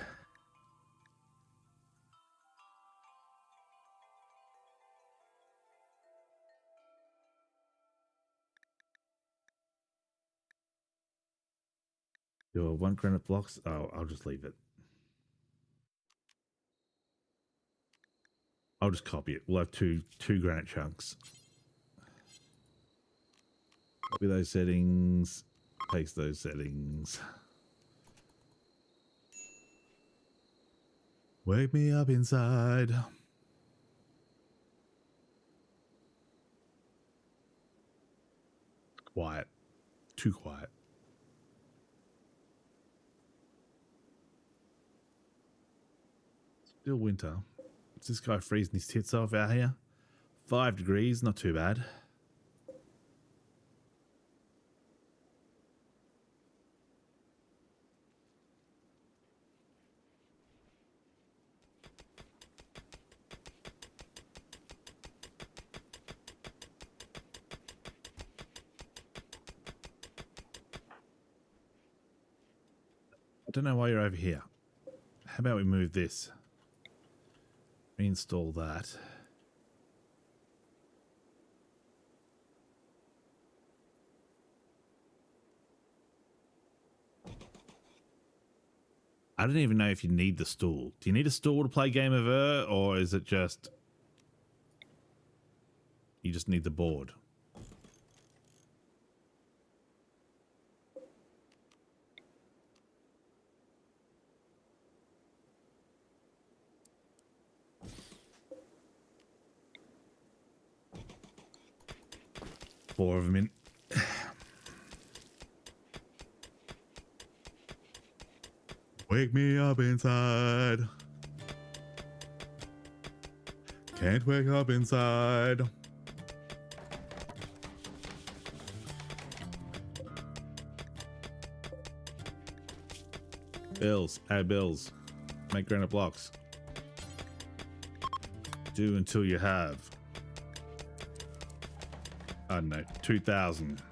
your 1 granite blocks. Oh, I'll just leave it. I'll just copy it. We'll have two granite chunks. Copy those settings. Paste those settings. Wake me up inside. Quiet. Too quiet. Still winter. Is this guy freezing his tits off out here? 5 degrees, not too bad. I don't know why you're over here. How about we move this? Reinstall that. I don't even know if you need the stool. Do you need a stool to play Game of Ur, or is it just you just need the board? Four of them in. Wake me up inside. Can't wake up inside. Bills. Add bills. Make granite blocks. Do until you have. I don't know, 2,000.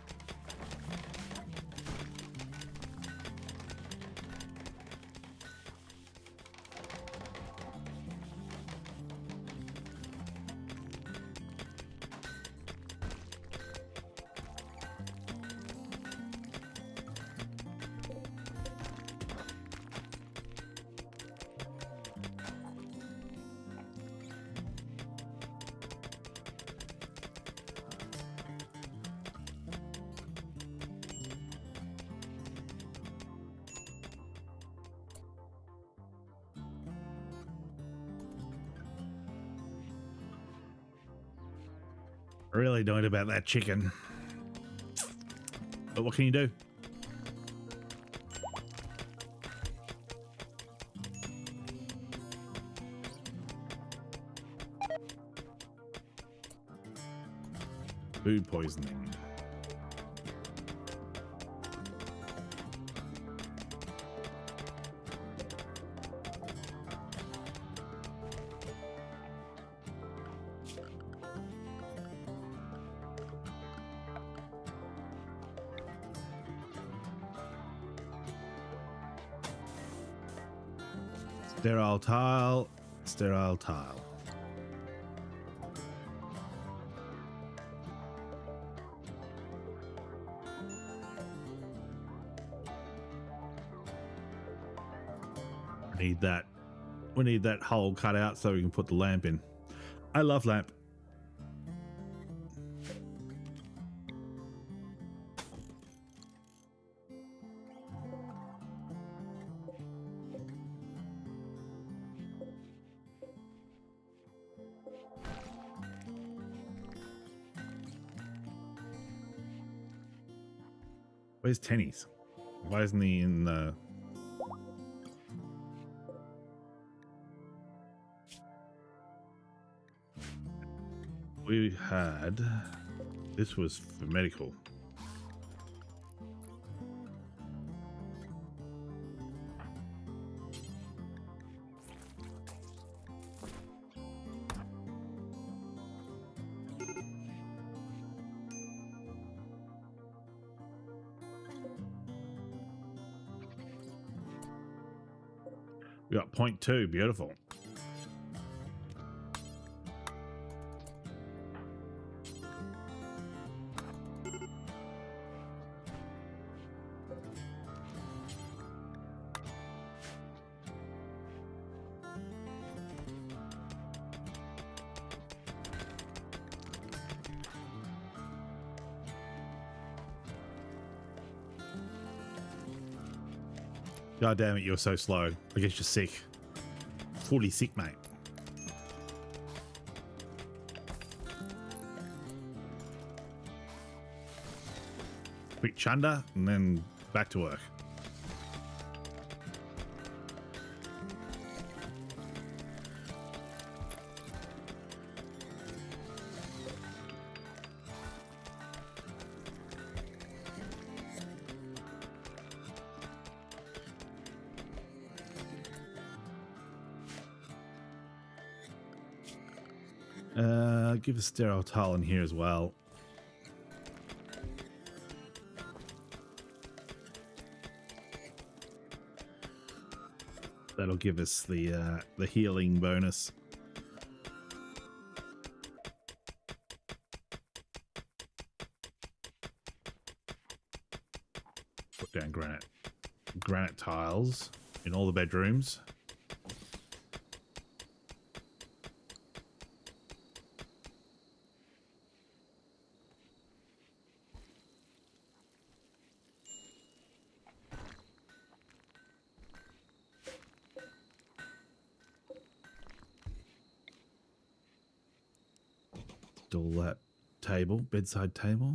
Really annoyed about that chicken. But what can you do? Food poisoning. Sterile tile, sterile tile. We need that. We need that hole cut out so we can put the lamp in. I love lamp. Where's Tenny's? Why isn't he in the... We had... This was for medical. We got 0.2, beautiful. God damn it, you're so slow. I guess you're sick. Fully sick, mate. Quick chunder and then back to work. Give a sterile tile in here as well. That'll give us the healing bonus. Put down granite tiles in all the bedrooms. All that table, bedside table.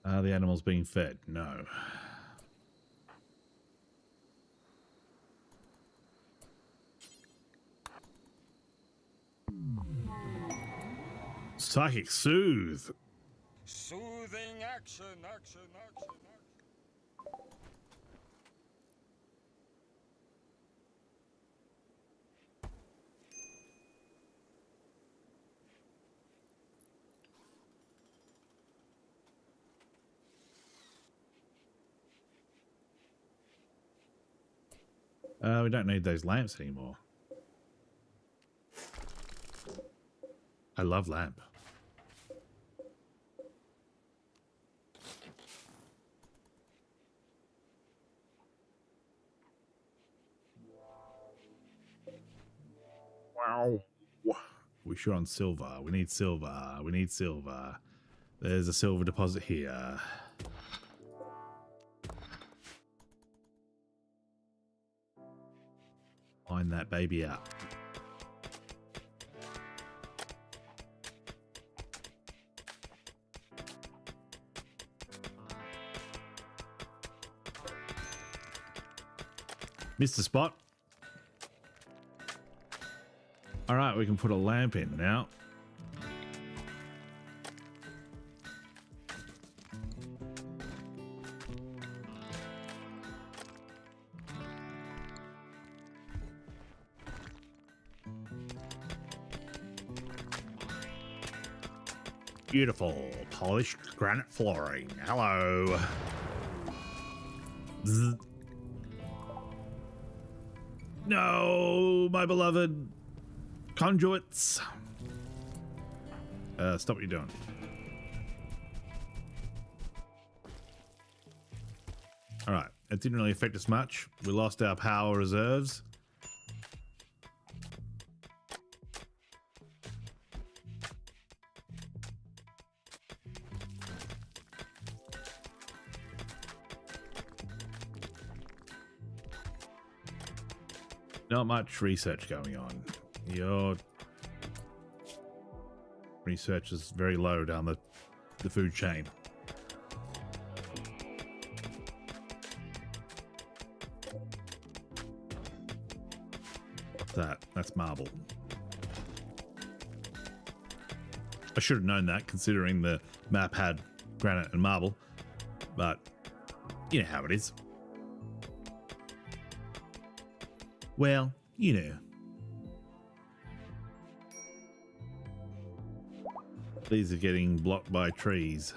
Are the animals being fed? No. Psychic soothe. Soothing action, action, action, action. We don't need those lamps anymore. I love lamp. Wow. We're sure on silver. We need silver. We need silver. There's a silver deposit here. Line that baby up. Missed the spot. All right, we can put a lamp in now. Beautiful polished granite flooring. Hello. Zzz. No, my beloved conduits. Stop what you're doing. All right, it didn't really affect us much. We lost our power reserves. Not much research going on. Your research is very low down the food chain. What's that? That's marble. I should have known that considering the map had granite and marble, but you know how it is. Well, you know. These are getting blocked by trees.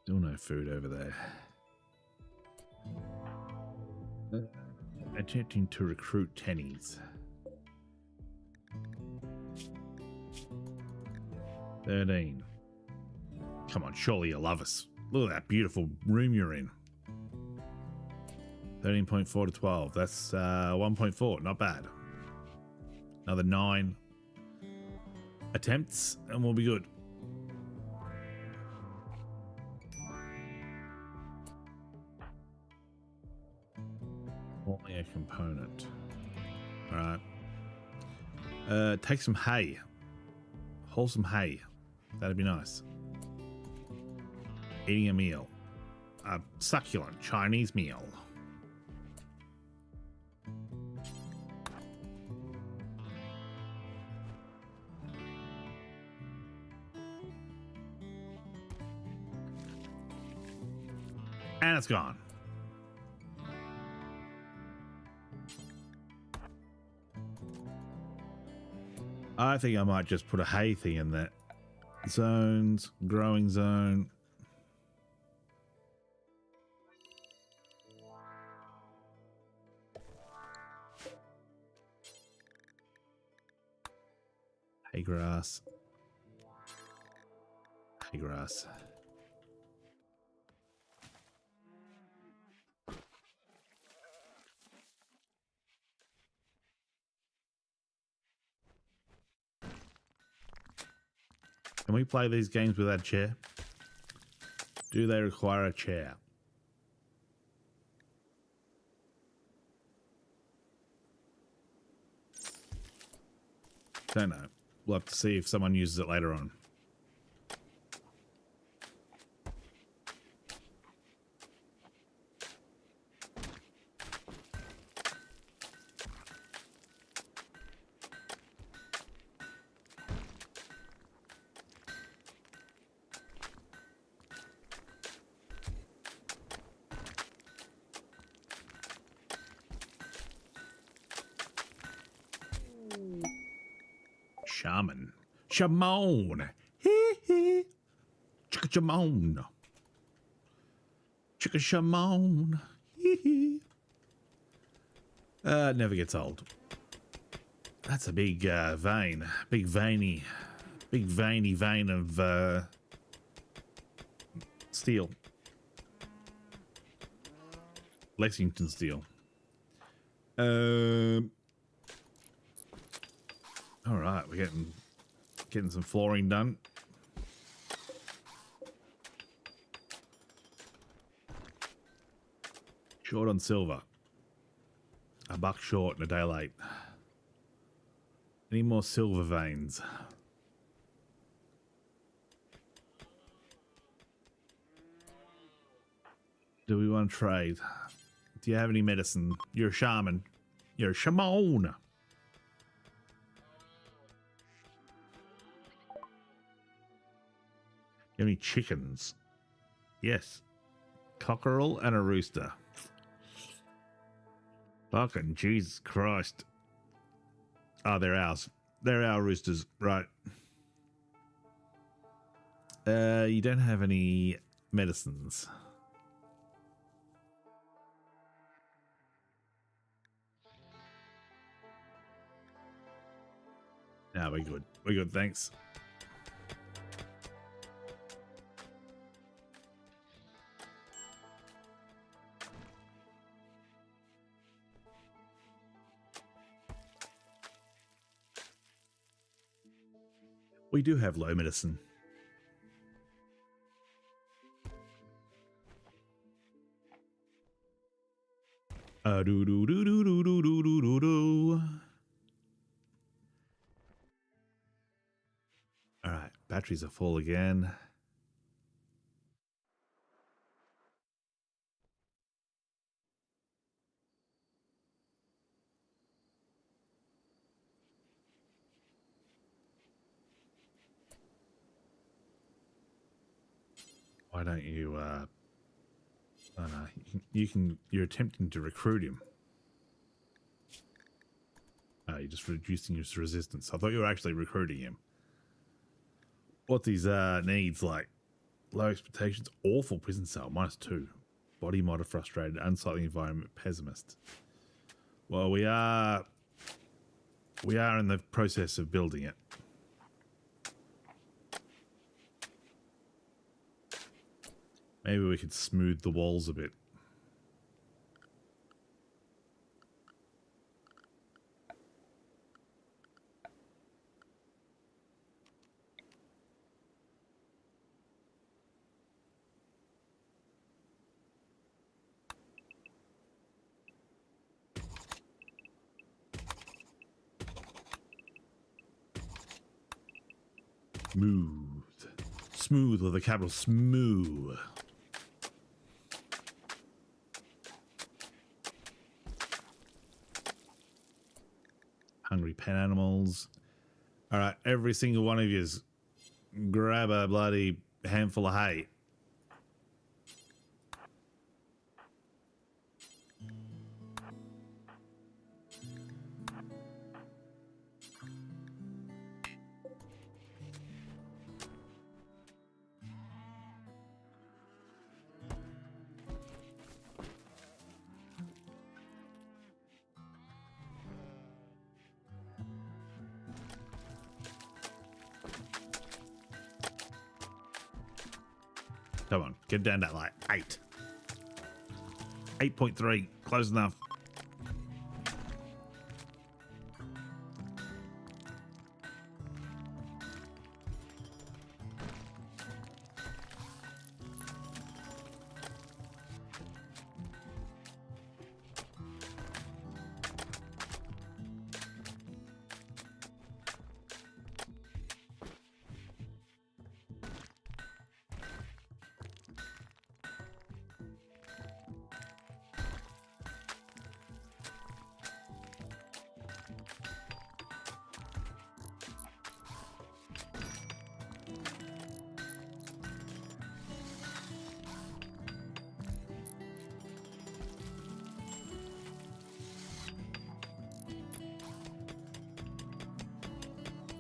Still no food over there. Attempting to recruit tennies. 13. Come on, surely you love us. Look at that beautiful room you're in. 13.4 to 12. That's 1.4. Not bad. Another 9 attempts and we'll be good. Only a component. All right. Take some hay. Haul some hay. That'd be nice. Eating a meal. A succulent Chinese meal. And it's gone. I think I might just put a hay thing in that. Zones, growing zone. Hay grass. Hay grass. Can we play these games without a chair? Do they require a chair? Don't know. We'll have to see if someone uses it later on. Shaman. Shamon. Hee hee. Chicka Shamon. Chicka Shamon. Hee hee. Never gets old. That's a big vein. Big veiny vein of steel. Lexington steel. All right, we're getting some flooring done. Short on silver. A buck short and a day late. Any more silver veins? Do we want to trade? Do you have any medicine? You're a shaman. You're a shaman. You have any chickens? Yes. Cockerel and a rooster. Fucking Jesus Christ. Oh, they're ours. They're our roosters. Right. You don't have any medicines. No, we're good. We're good, thanks. We do have low medicine. Do do do do do do do do do do. All right, batteries are full again. Why don't you? Oh no, you're attempting to recruit him. Oh, you're just reducing his resistance. I thought you were actually recruiting him. What these needs like? Low expectations, awful prison cell, -2. Body modder, frustrated, unsightly environment, pessimist. Well, we are in the process of building it. Maybe we could smooth the walls a bit. Smooth with a capital smooth. Hungry pet animals. All right, every single one of you grab a bloody handful of hay. Come on, get down to like 8. 8.3, close enough.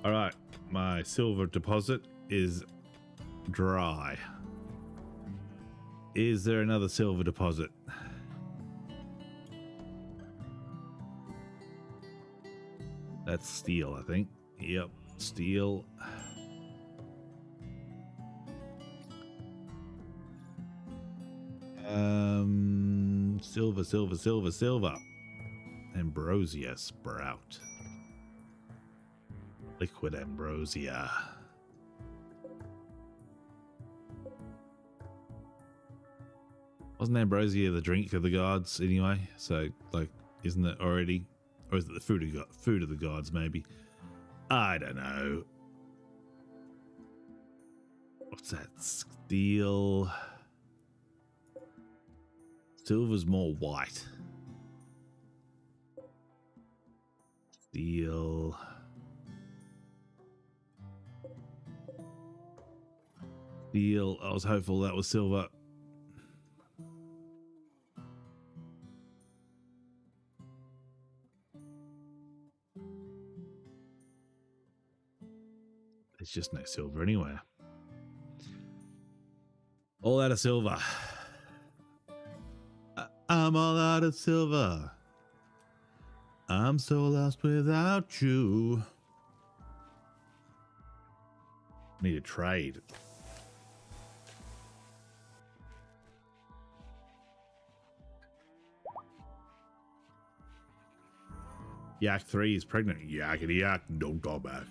All right, my silver deposit is dry. Is there another silver deposit? That's steel, I think. Yep, steel. Silver, silver, silver, silver. Ambrosia sprout. Liquid ambrosia. Wasn't ambrosia the drink of the gods anyway? So, like, isn't it already? Or is it the food of the gods, maybe? I don't know. What's that? Steel. Silver's more white. Steel. Steel. I was hopeful that was silver. There's just no silver anywhere. All out of silver. I'm all out of silver. I'm so lost without you. Need a trade. Yak 3 is pregnant. Yakety yak, don't go back.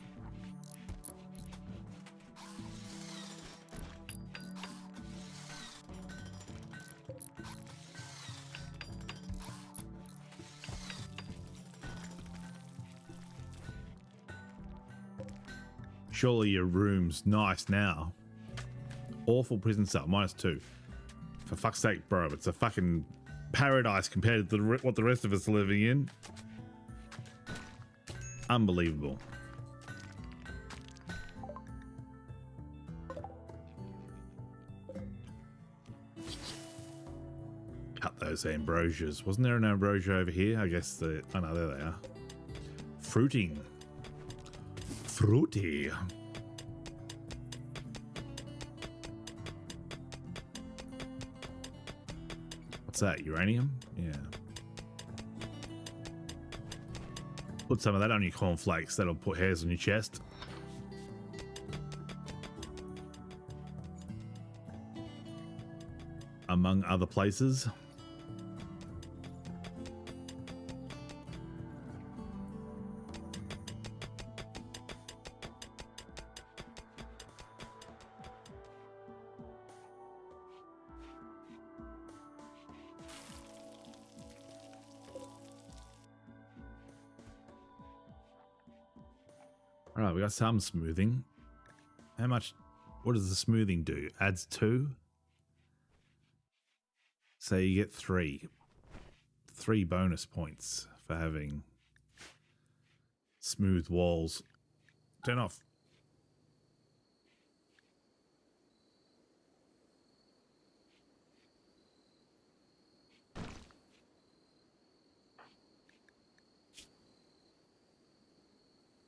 Surely your room's nice now. Awful prison cell, -2. For fuck's sake, bro, it's a fucking paradise compared to what the rest of us are living in. Unbelievable. Cut those ambrosias. Wasn't there an ambrosia over here? I guess oh no, there they are. Fruiting. Fruity. What's that? Uranium? Yeah. Put some of that on your cornflakes. That'll put hairs on your chest. Among other places. All right, we got some smoothing. How much? What does the smoothing do? Adds 2. So you get 3 bonus points for having smooth walls. Turn off.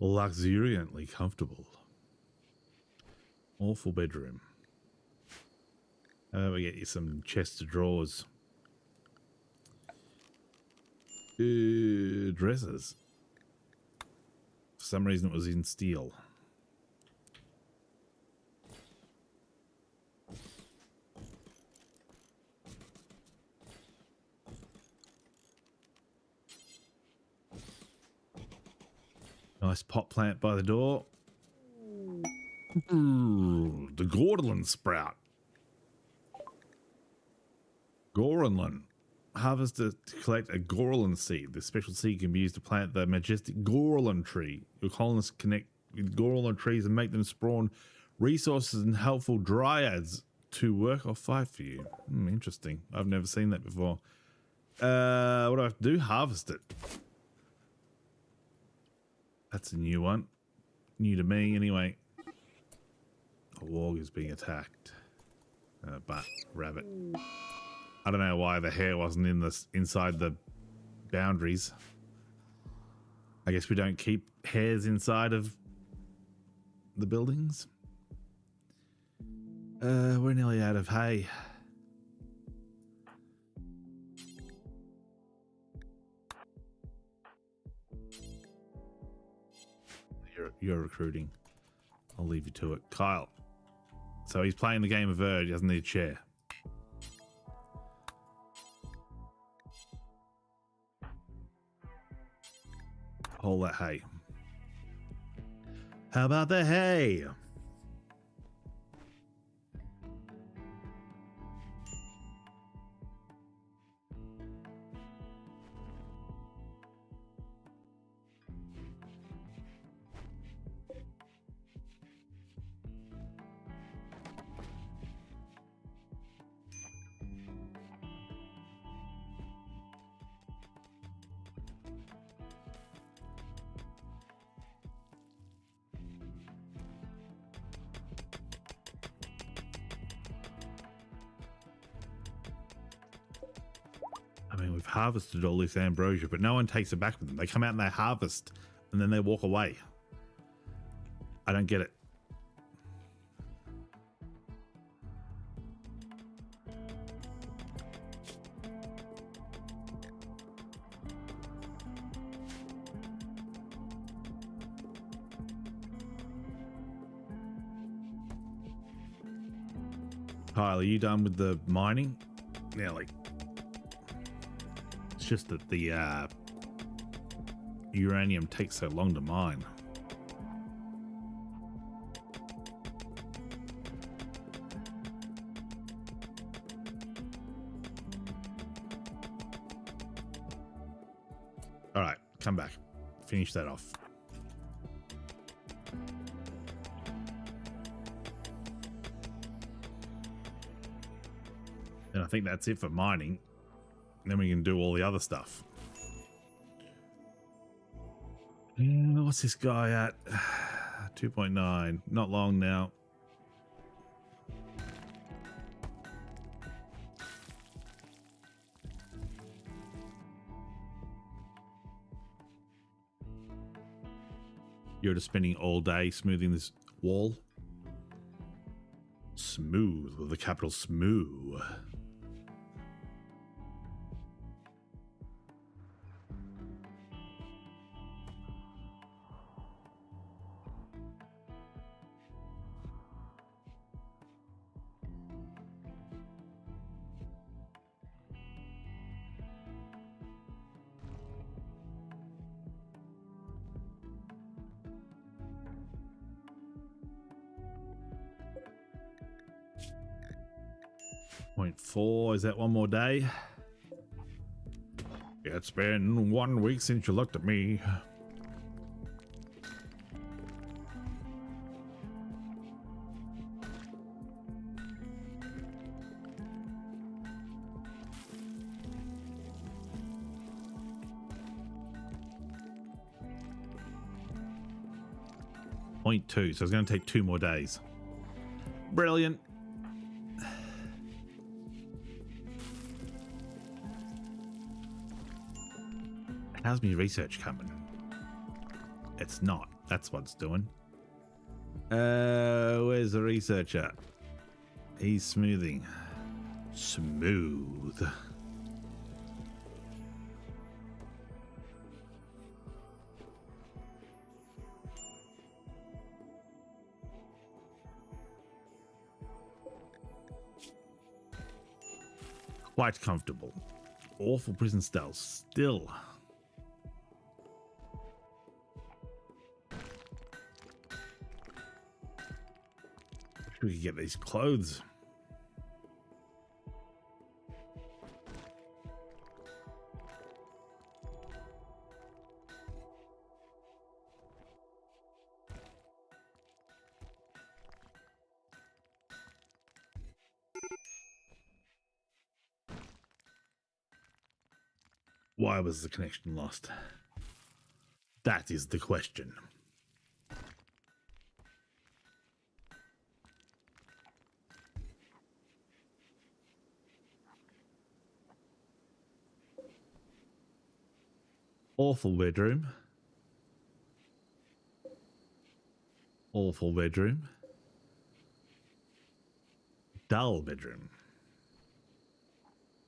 Luxuriantly comfortable. Awful bedroom. We get you some chest of drawers. Dresses. For some reason it was in steel. Nice pot plant by the door. Ooh, the Gordelin sprout. Gorelin. Harvest to collect a Gorelin seed. This special seed can be used to plant the majestic Gorelin tree. Your colonists connect with Gorelin trees and make them spawn resources and helpful dryads to work or fight for you. Interesting. I've never seen that before. What do I have to do? Harvest it. That's a new one. New to me, anyway. A warg is being attacked. But rabbit. I don't know why the hair wasn't inside the boundaries. I guess we don't keep hairs inside of the buildings. We're nearly out of hay. You're recruiting. I'll leave you to it. Kyle. So he's playing the game of Urge. He doesn't need a chair. All that hay. How about the hay? I mean, we've harvested all this ambrosia, but no one takes it back with them. They come out and they harvest, and then they walk away. I don't get it. Kyle, are you done with the mining? Nearly. It's just that the uranium takes so long to mine. All right, come back. Finish that off. And I think that's it for mining. Then we can do all the other stuff. What's this guy at? 2.9. Not long now. You're just spending all day smoothing this wall. Smooth with a capital smooth. Point 4, is that one more day? It's been 1 week since you looked at me. Point 2, so it's going to take 2 more days. Brilliant. How's my research coming? It's not. That's what's doing. Where's the researcher? He's smoothing. Smooth. Quite comfortable. Awful prison cells still. We could get these clothes. Why was the connection lost? That is the question. Awful bedroom. Awful bedroom. Dull bedroom.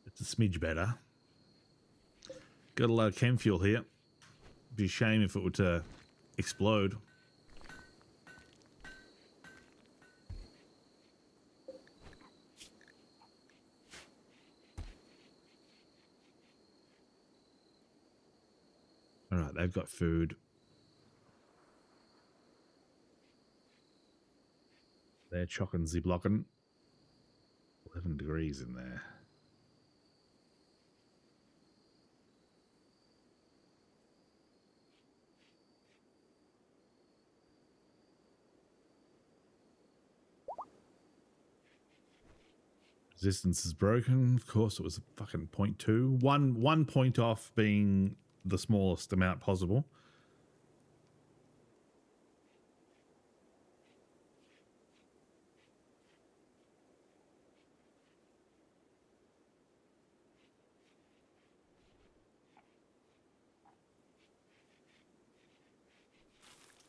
It's a smidge better. Got a lot of chem fuel here. Be a shame if it were to explode. All right, they've got food. They're chocking ziblocking. 11 degrees in there. Resistance is broken. Of course, it was a fucking 0.2. One point off being the smallest amount possible.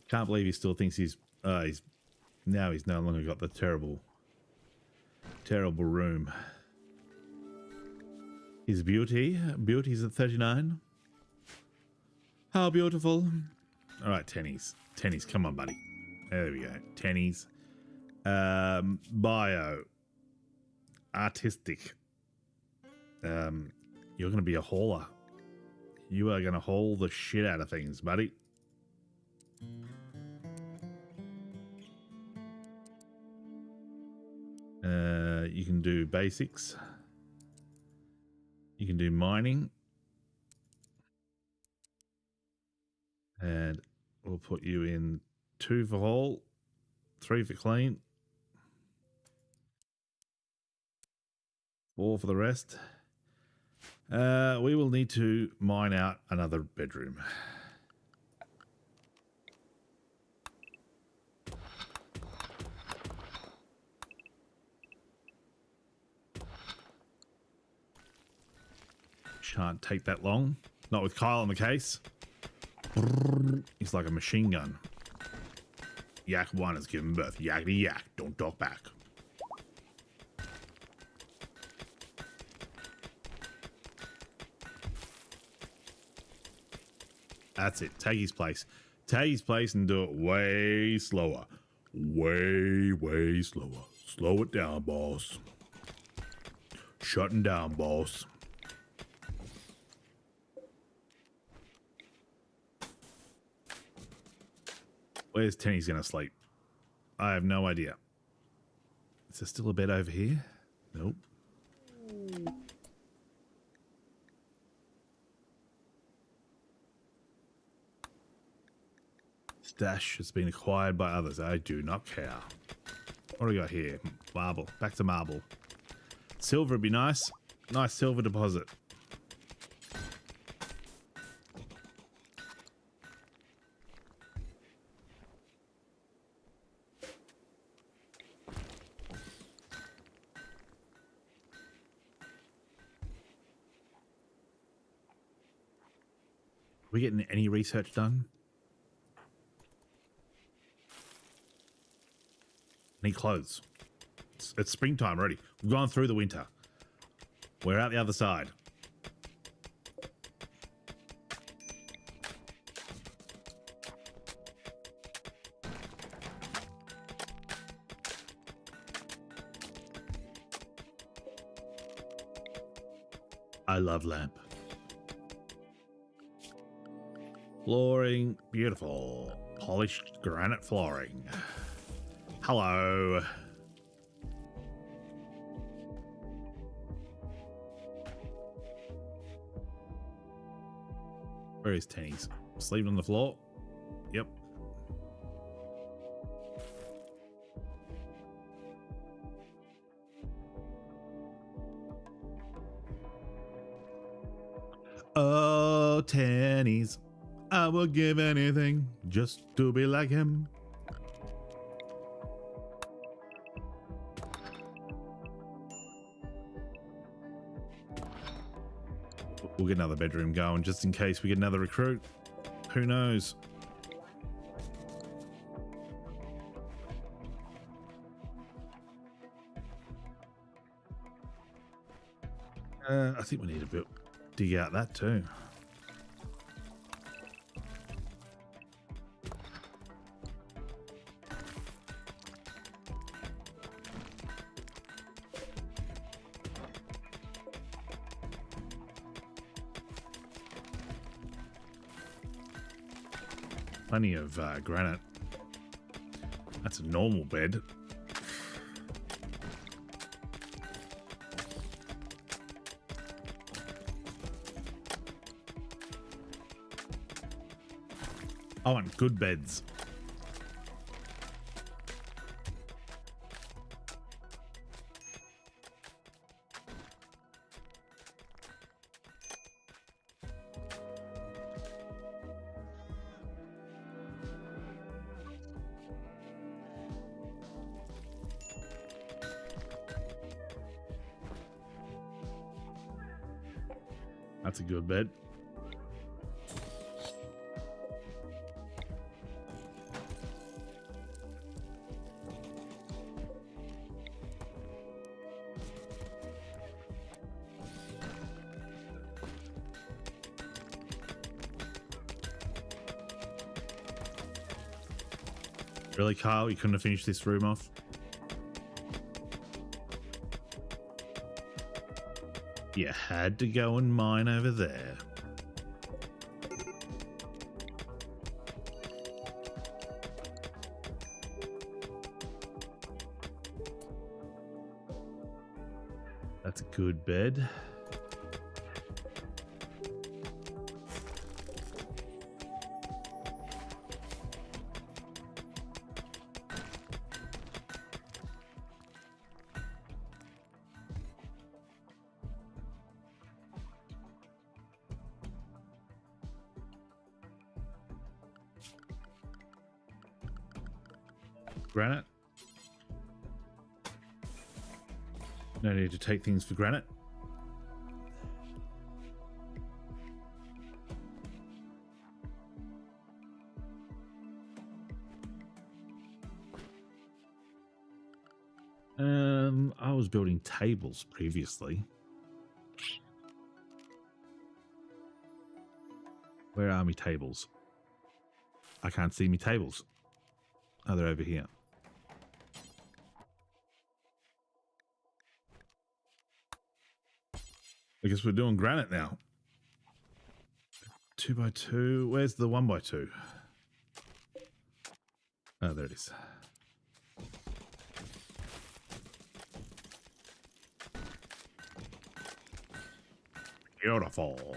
Can't believe he still thinks he's now he's no longer got the terrible room. His beauty's at 39. How beautiful. All right, tennies, come on, buddy. There we go, tennies. Bio, artistic. You're gonna be a hauler. You are gonna haul the shit out of things, buddy. You can do basics. You can do mining. And we'll put you in 2 for haul, 3 for clean, 4 for the rest. We will need to mine out another bedroom. Shan't take that long. Not with Kyle on the case. He's like a machine gun. Yak 1 has given birth. Yakety yak. Don't talk back. That's it. Take his place. Take his place and do it way slower. Way slower. Slow it down, boss. Shutting down, boss. Where's Tenny's gonna sleep? I have no idea. Is there still a bed over here? Nope. Stash has been acquired by others. I do not care. What do we got here? Marble. Back to marble. Silver would be nice. Nice silver deposit. We getting any research done? Need clothes. It's springtime already. We've gone through the winter. We're out the other side. I love lamp. Flooring, beautiful. Polished granite flooring. Hello. Where is Tenny's? Sleeping on the floor? Yep. Oh, Tenny's. I will give anything just to be like him. We'll get another bedroom going just in case we get another recruit. Who knows? I think we need a bit dig out that too. plenty of granite. That's a normal bed. I want good beds. That's a good bed. Really, Kyle? You couldn't have finished this room off? You had to go and mine over there. That's a good bed. Granite. No need to take things for granite. I was building tables previously. Where are me tables? I can't see me tables. Oh, they're over here. I guess we're doing granite now. 2x2. Where's the 1x2? Oh, there it is. Beautiful.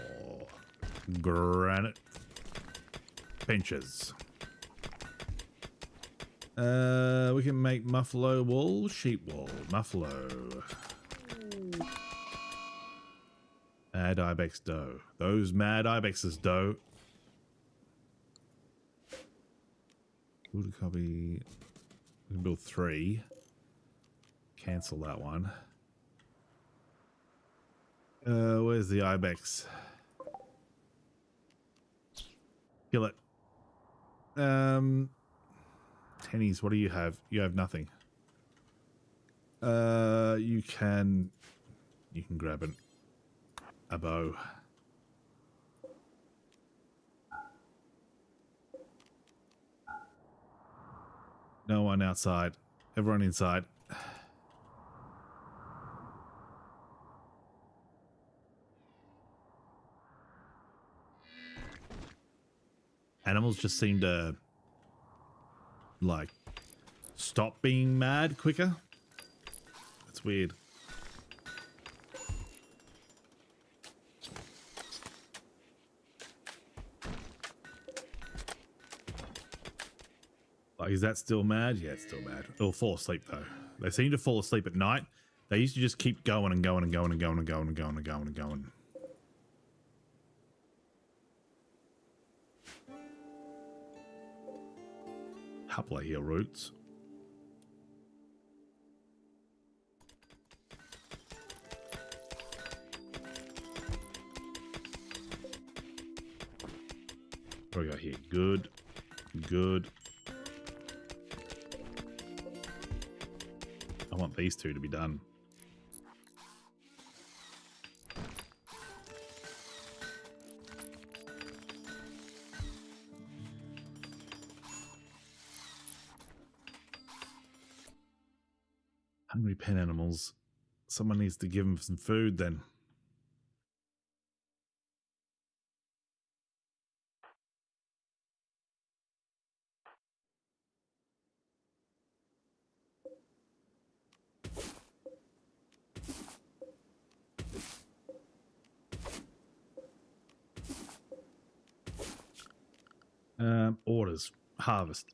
Granite benches. We can make muffalo wool, sheep wool, muffalo. Mad ibex dough. Those mad ibexes dough. Wood copy. We can build 3. Cancel that one. Where's the ibex? Kill it. Tennies, what do you have? You have nothing. You can grab a bow. No one outside. Everyone inside. Animals just seem to like stop being mad quicker. That's weird. Like, is that still mad? Yeah, it's still mad. It'll fall asleep though. They seem to fall asleep at night. They used to just keep going and going and going and going and going and going and going and going. Couple of heel roots. What do we got here? Good. Good. I want these two to be done. Hungry pen animals. Someone needs to give them some food then. Orders. Harvest.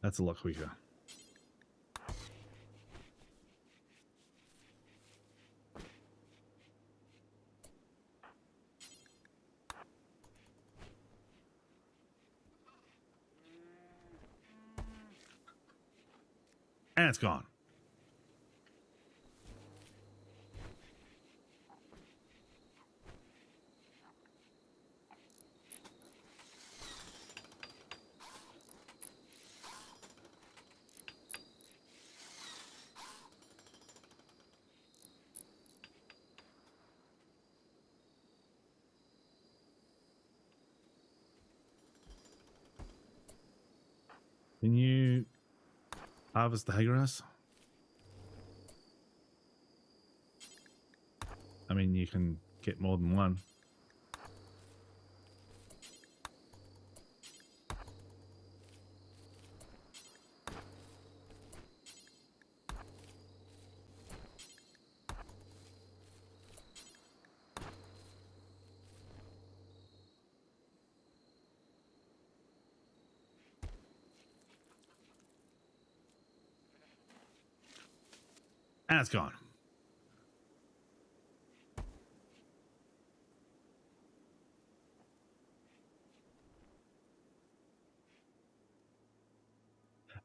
That's a lot quicker. And it's gone. Can you harvest the hay grass? I mean, you can get more than one. And it's gone.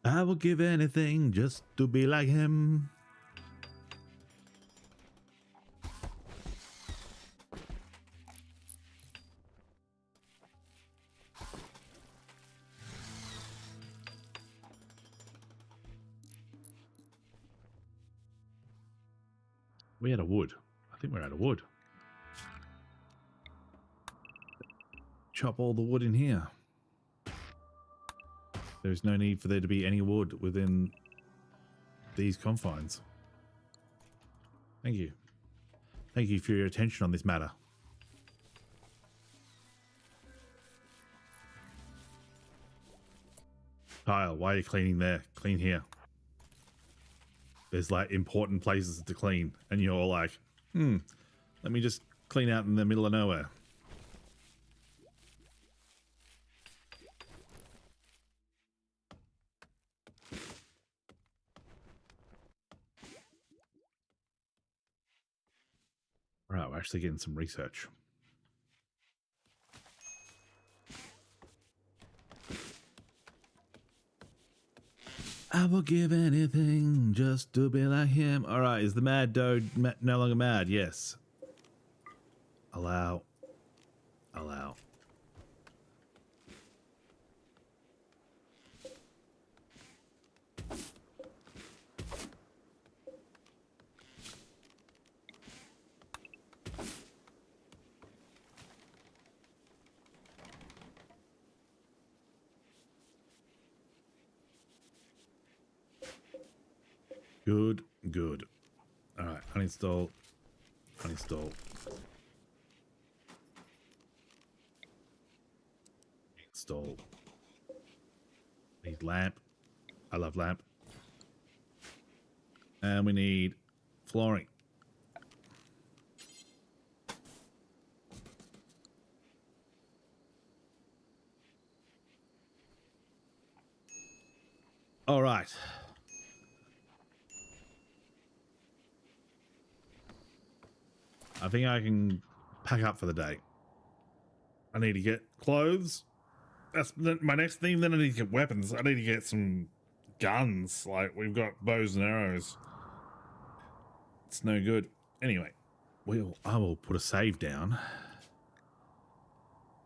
I will give anything just to be like him. We had a wood. I think we're out of wood. Chop all the wood in here. There's no need for there to be any wood within these confines. Thank you. Thank you for your attention on this matter. Kyle, why are you cleaning there? Clean here. There's like important places to clean. And you're like, let me just clean out in the middle of nowhere. Right, we're actually getting some research. I will give anything just to be like him. All right, is the mad dog no longer mad? Yes. Allow. Allow. Good, good. All right, uninstall, uninstall. Install. Need lamp. I love lamp. And we need flooring. All right. I think I can pack up for the day. I need to get clothes. That's my next thing. Then I need to get weapons. I need to get some guns. Like, we've got bows and arrows. It's no good. Anyway, I will put a save down.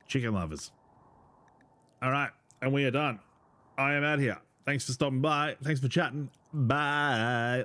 Chicken lovers. All right, and we are done. I am out here. Thanks for stopping by. Thanks for chatting. Bye.